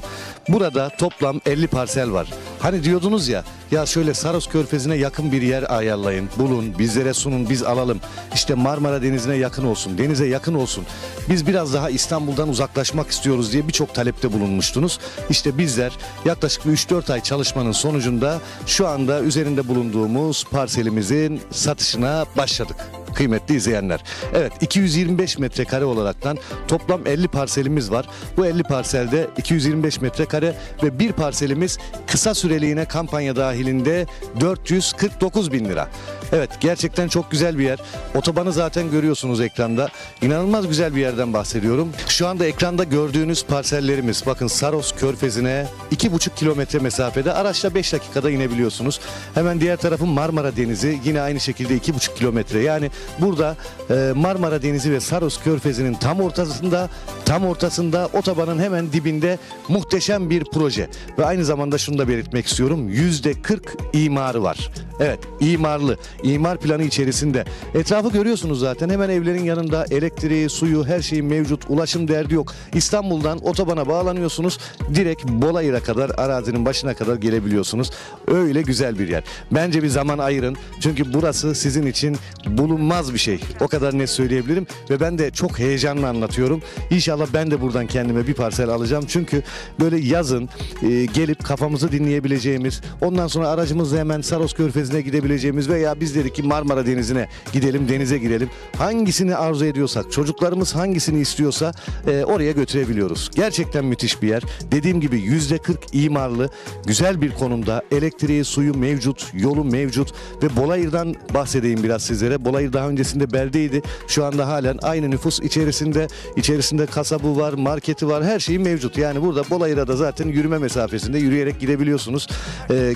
Burada toplam 50 parsel var. Hani diyordunuz ya şöyle Saros Körfezi'ne yakın bir yer ayarlayın, bulun, bizlere sunun, biz alalım. İşte Marmara Denizi'ne yakın olsun, denize yakın olsun. Biz biraz daha İstanbul'dan uzaklaşmak istiyoruz diye birçok talepte bulunmuştunuz. İşte bizler yaklaşık 3-4 ay çalışmanın sonucunda şu anda üzerinde bulunduğumuz parselimizin satışına başladık. Kıymetli izleyenler. Evet, 225 metrekare olaraktan toplam 50 parselimiz var. Bu 50 parselde 225 metrekare ve bir parselimiz kısa süreliğine kampanya dahilinde 449 bin lira. Evet, gerçekten çok güzel bir yer. Otobanı zaten görüyorsunuz ekranda. İnanılmaz güzel bir yerden bahsediyorum. Şu anda ekranda gördüğünüz parsellerimiz, bakın Saros Körfezi'ne 2,5 kilometre mesafede, araçla 5 dakikada inebiliyorsunuz. Hemen diğer tarafı Marmara Denizi, yine aynı şekilde 2,5 kilometre. Yani burada Marmara Denizi ve Saros Körfezi'nin tam ortasında otobanın hemen dibinde muhteşem bir proje. Ve aynı zamanda şunu da belirtmek istiyorum. %40 imarı var. Evet, imarlı. İmar planı içerisinde. Etrafı görüyorsunuz zaten. Hemen evlerin yanında elektriği, suyu, her şeyin mevcut. Ulaşım derdi yok. İstanbul'dan otobana bağlanıyorsunuz. Direkt Bolayır'a kadar, arazinin başına kadar gelebiliyorsunuz. Öyle güzel bir yer. Bence bir zaman ayırın. Çünkü burası sizin için bulunmaz bir şey. O kadar net söyleyebilirim. Ve ben de çok heyecanla anlatıyorum. İnşallah ben de buradan kendime bir parsel alacağım. Çünkü böyle yazın gelip kafamızı dinleyebileceğimiz, ondan sonra aracımızla hemen Saros Körfezi'ne gidebileceğimiz veya biz dedik ki Marmara Denizi'ne gidelim, denize girelim. Hangisini arzu ediyorsak, çocuklarımız hangisini istiyorsa oraya götürebiliyoruz. Gerçekten müthiş bir yer. Dediğim gibi %40 imarlı, güzel bir konumda. Elektriği, suyu mevcut, yolu mevcut ve Bolayır'dan bahsedeyim biraz sizlere. Bolayır daha öncesinde beldeydi. Şu anda halen aynı nüfus içerisinde. İçerisinde kasabı var, marketi var, her şeyi mevcut. Yani burada Bolayır'a da zaten yürüme mesafesinde, yürüyerek gidebiliyorsunuz.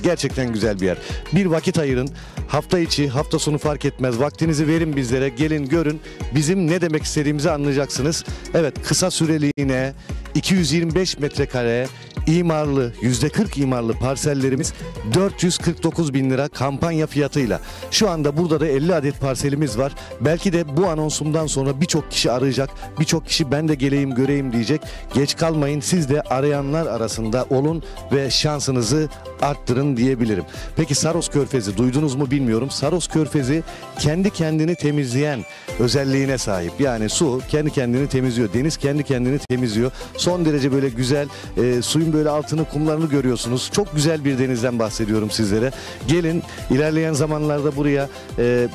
Gerçekten güzel bir yer. Bir vakit ayırın. Hafta içi, hafta sonu fark etmez. Vaktinizi verin bizlere. Gelin görün. Bizim ne demek istediğimizi anlayacaksınız. Evet, kısa süreliğine 225 metrekare imarlı, %40 imarlı parsellerimiz 449 bin lira kampanya fiyatıyla. Şu anda burada da 50 adet parselimiz var. Belki de bu anonsumdan sonra birçok kişi arayacak. Birçok kişi ben de geleyim göreyim diyecek. Geç kalmayın, siz de arayanlar arasında olun ve şansınızı arttırın diyebilirim. Peki Saros Körfezi duydunuz mu bilmiyorum. Saros Körfezi kendi kendini temizleyen özelliğine sahip. Yani su kendi kendini temizliyor. Deniz kendi kendini temizliyor. Son derece böyle güzel, suyun böyle altını, kumlarını görüyorsunuz. Çok güzel bir denizden bahsediyorum sizlere. Gelin, ilerleyen zamanlarda buraya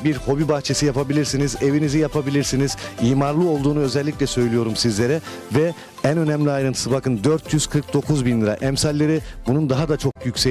bir hobi bahçesi yapabilirsiniz. Evinizi yapabilirsiniz. İmarlı olduğunu özellikle söylüyorum sizlere ve en önemli ayrıntısı, bakın 449 bin lira. Emsalleri bunun daha da çok yüksek.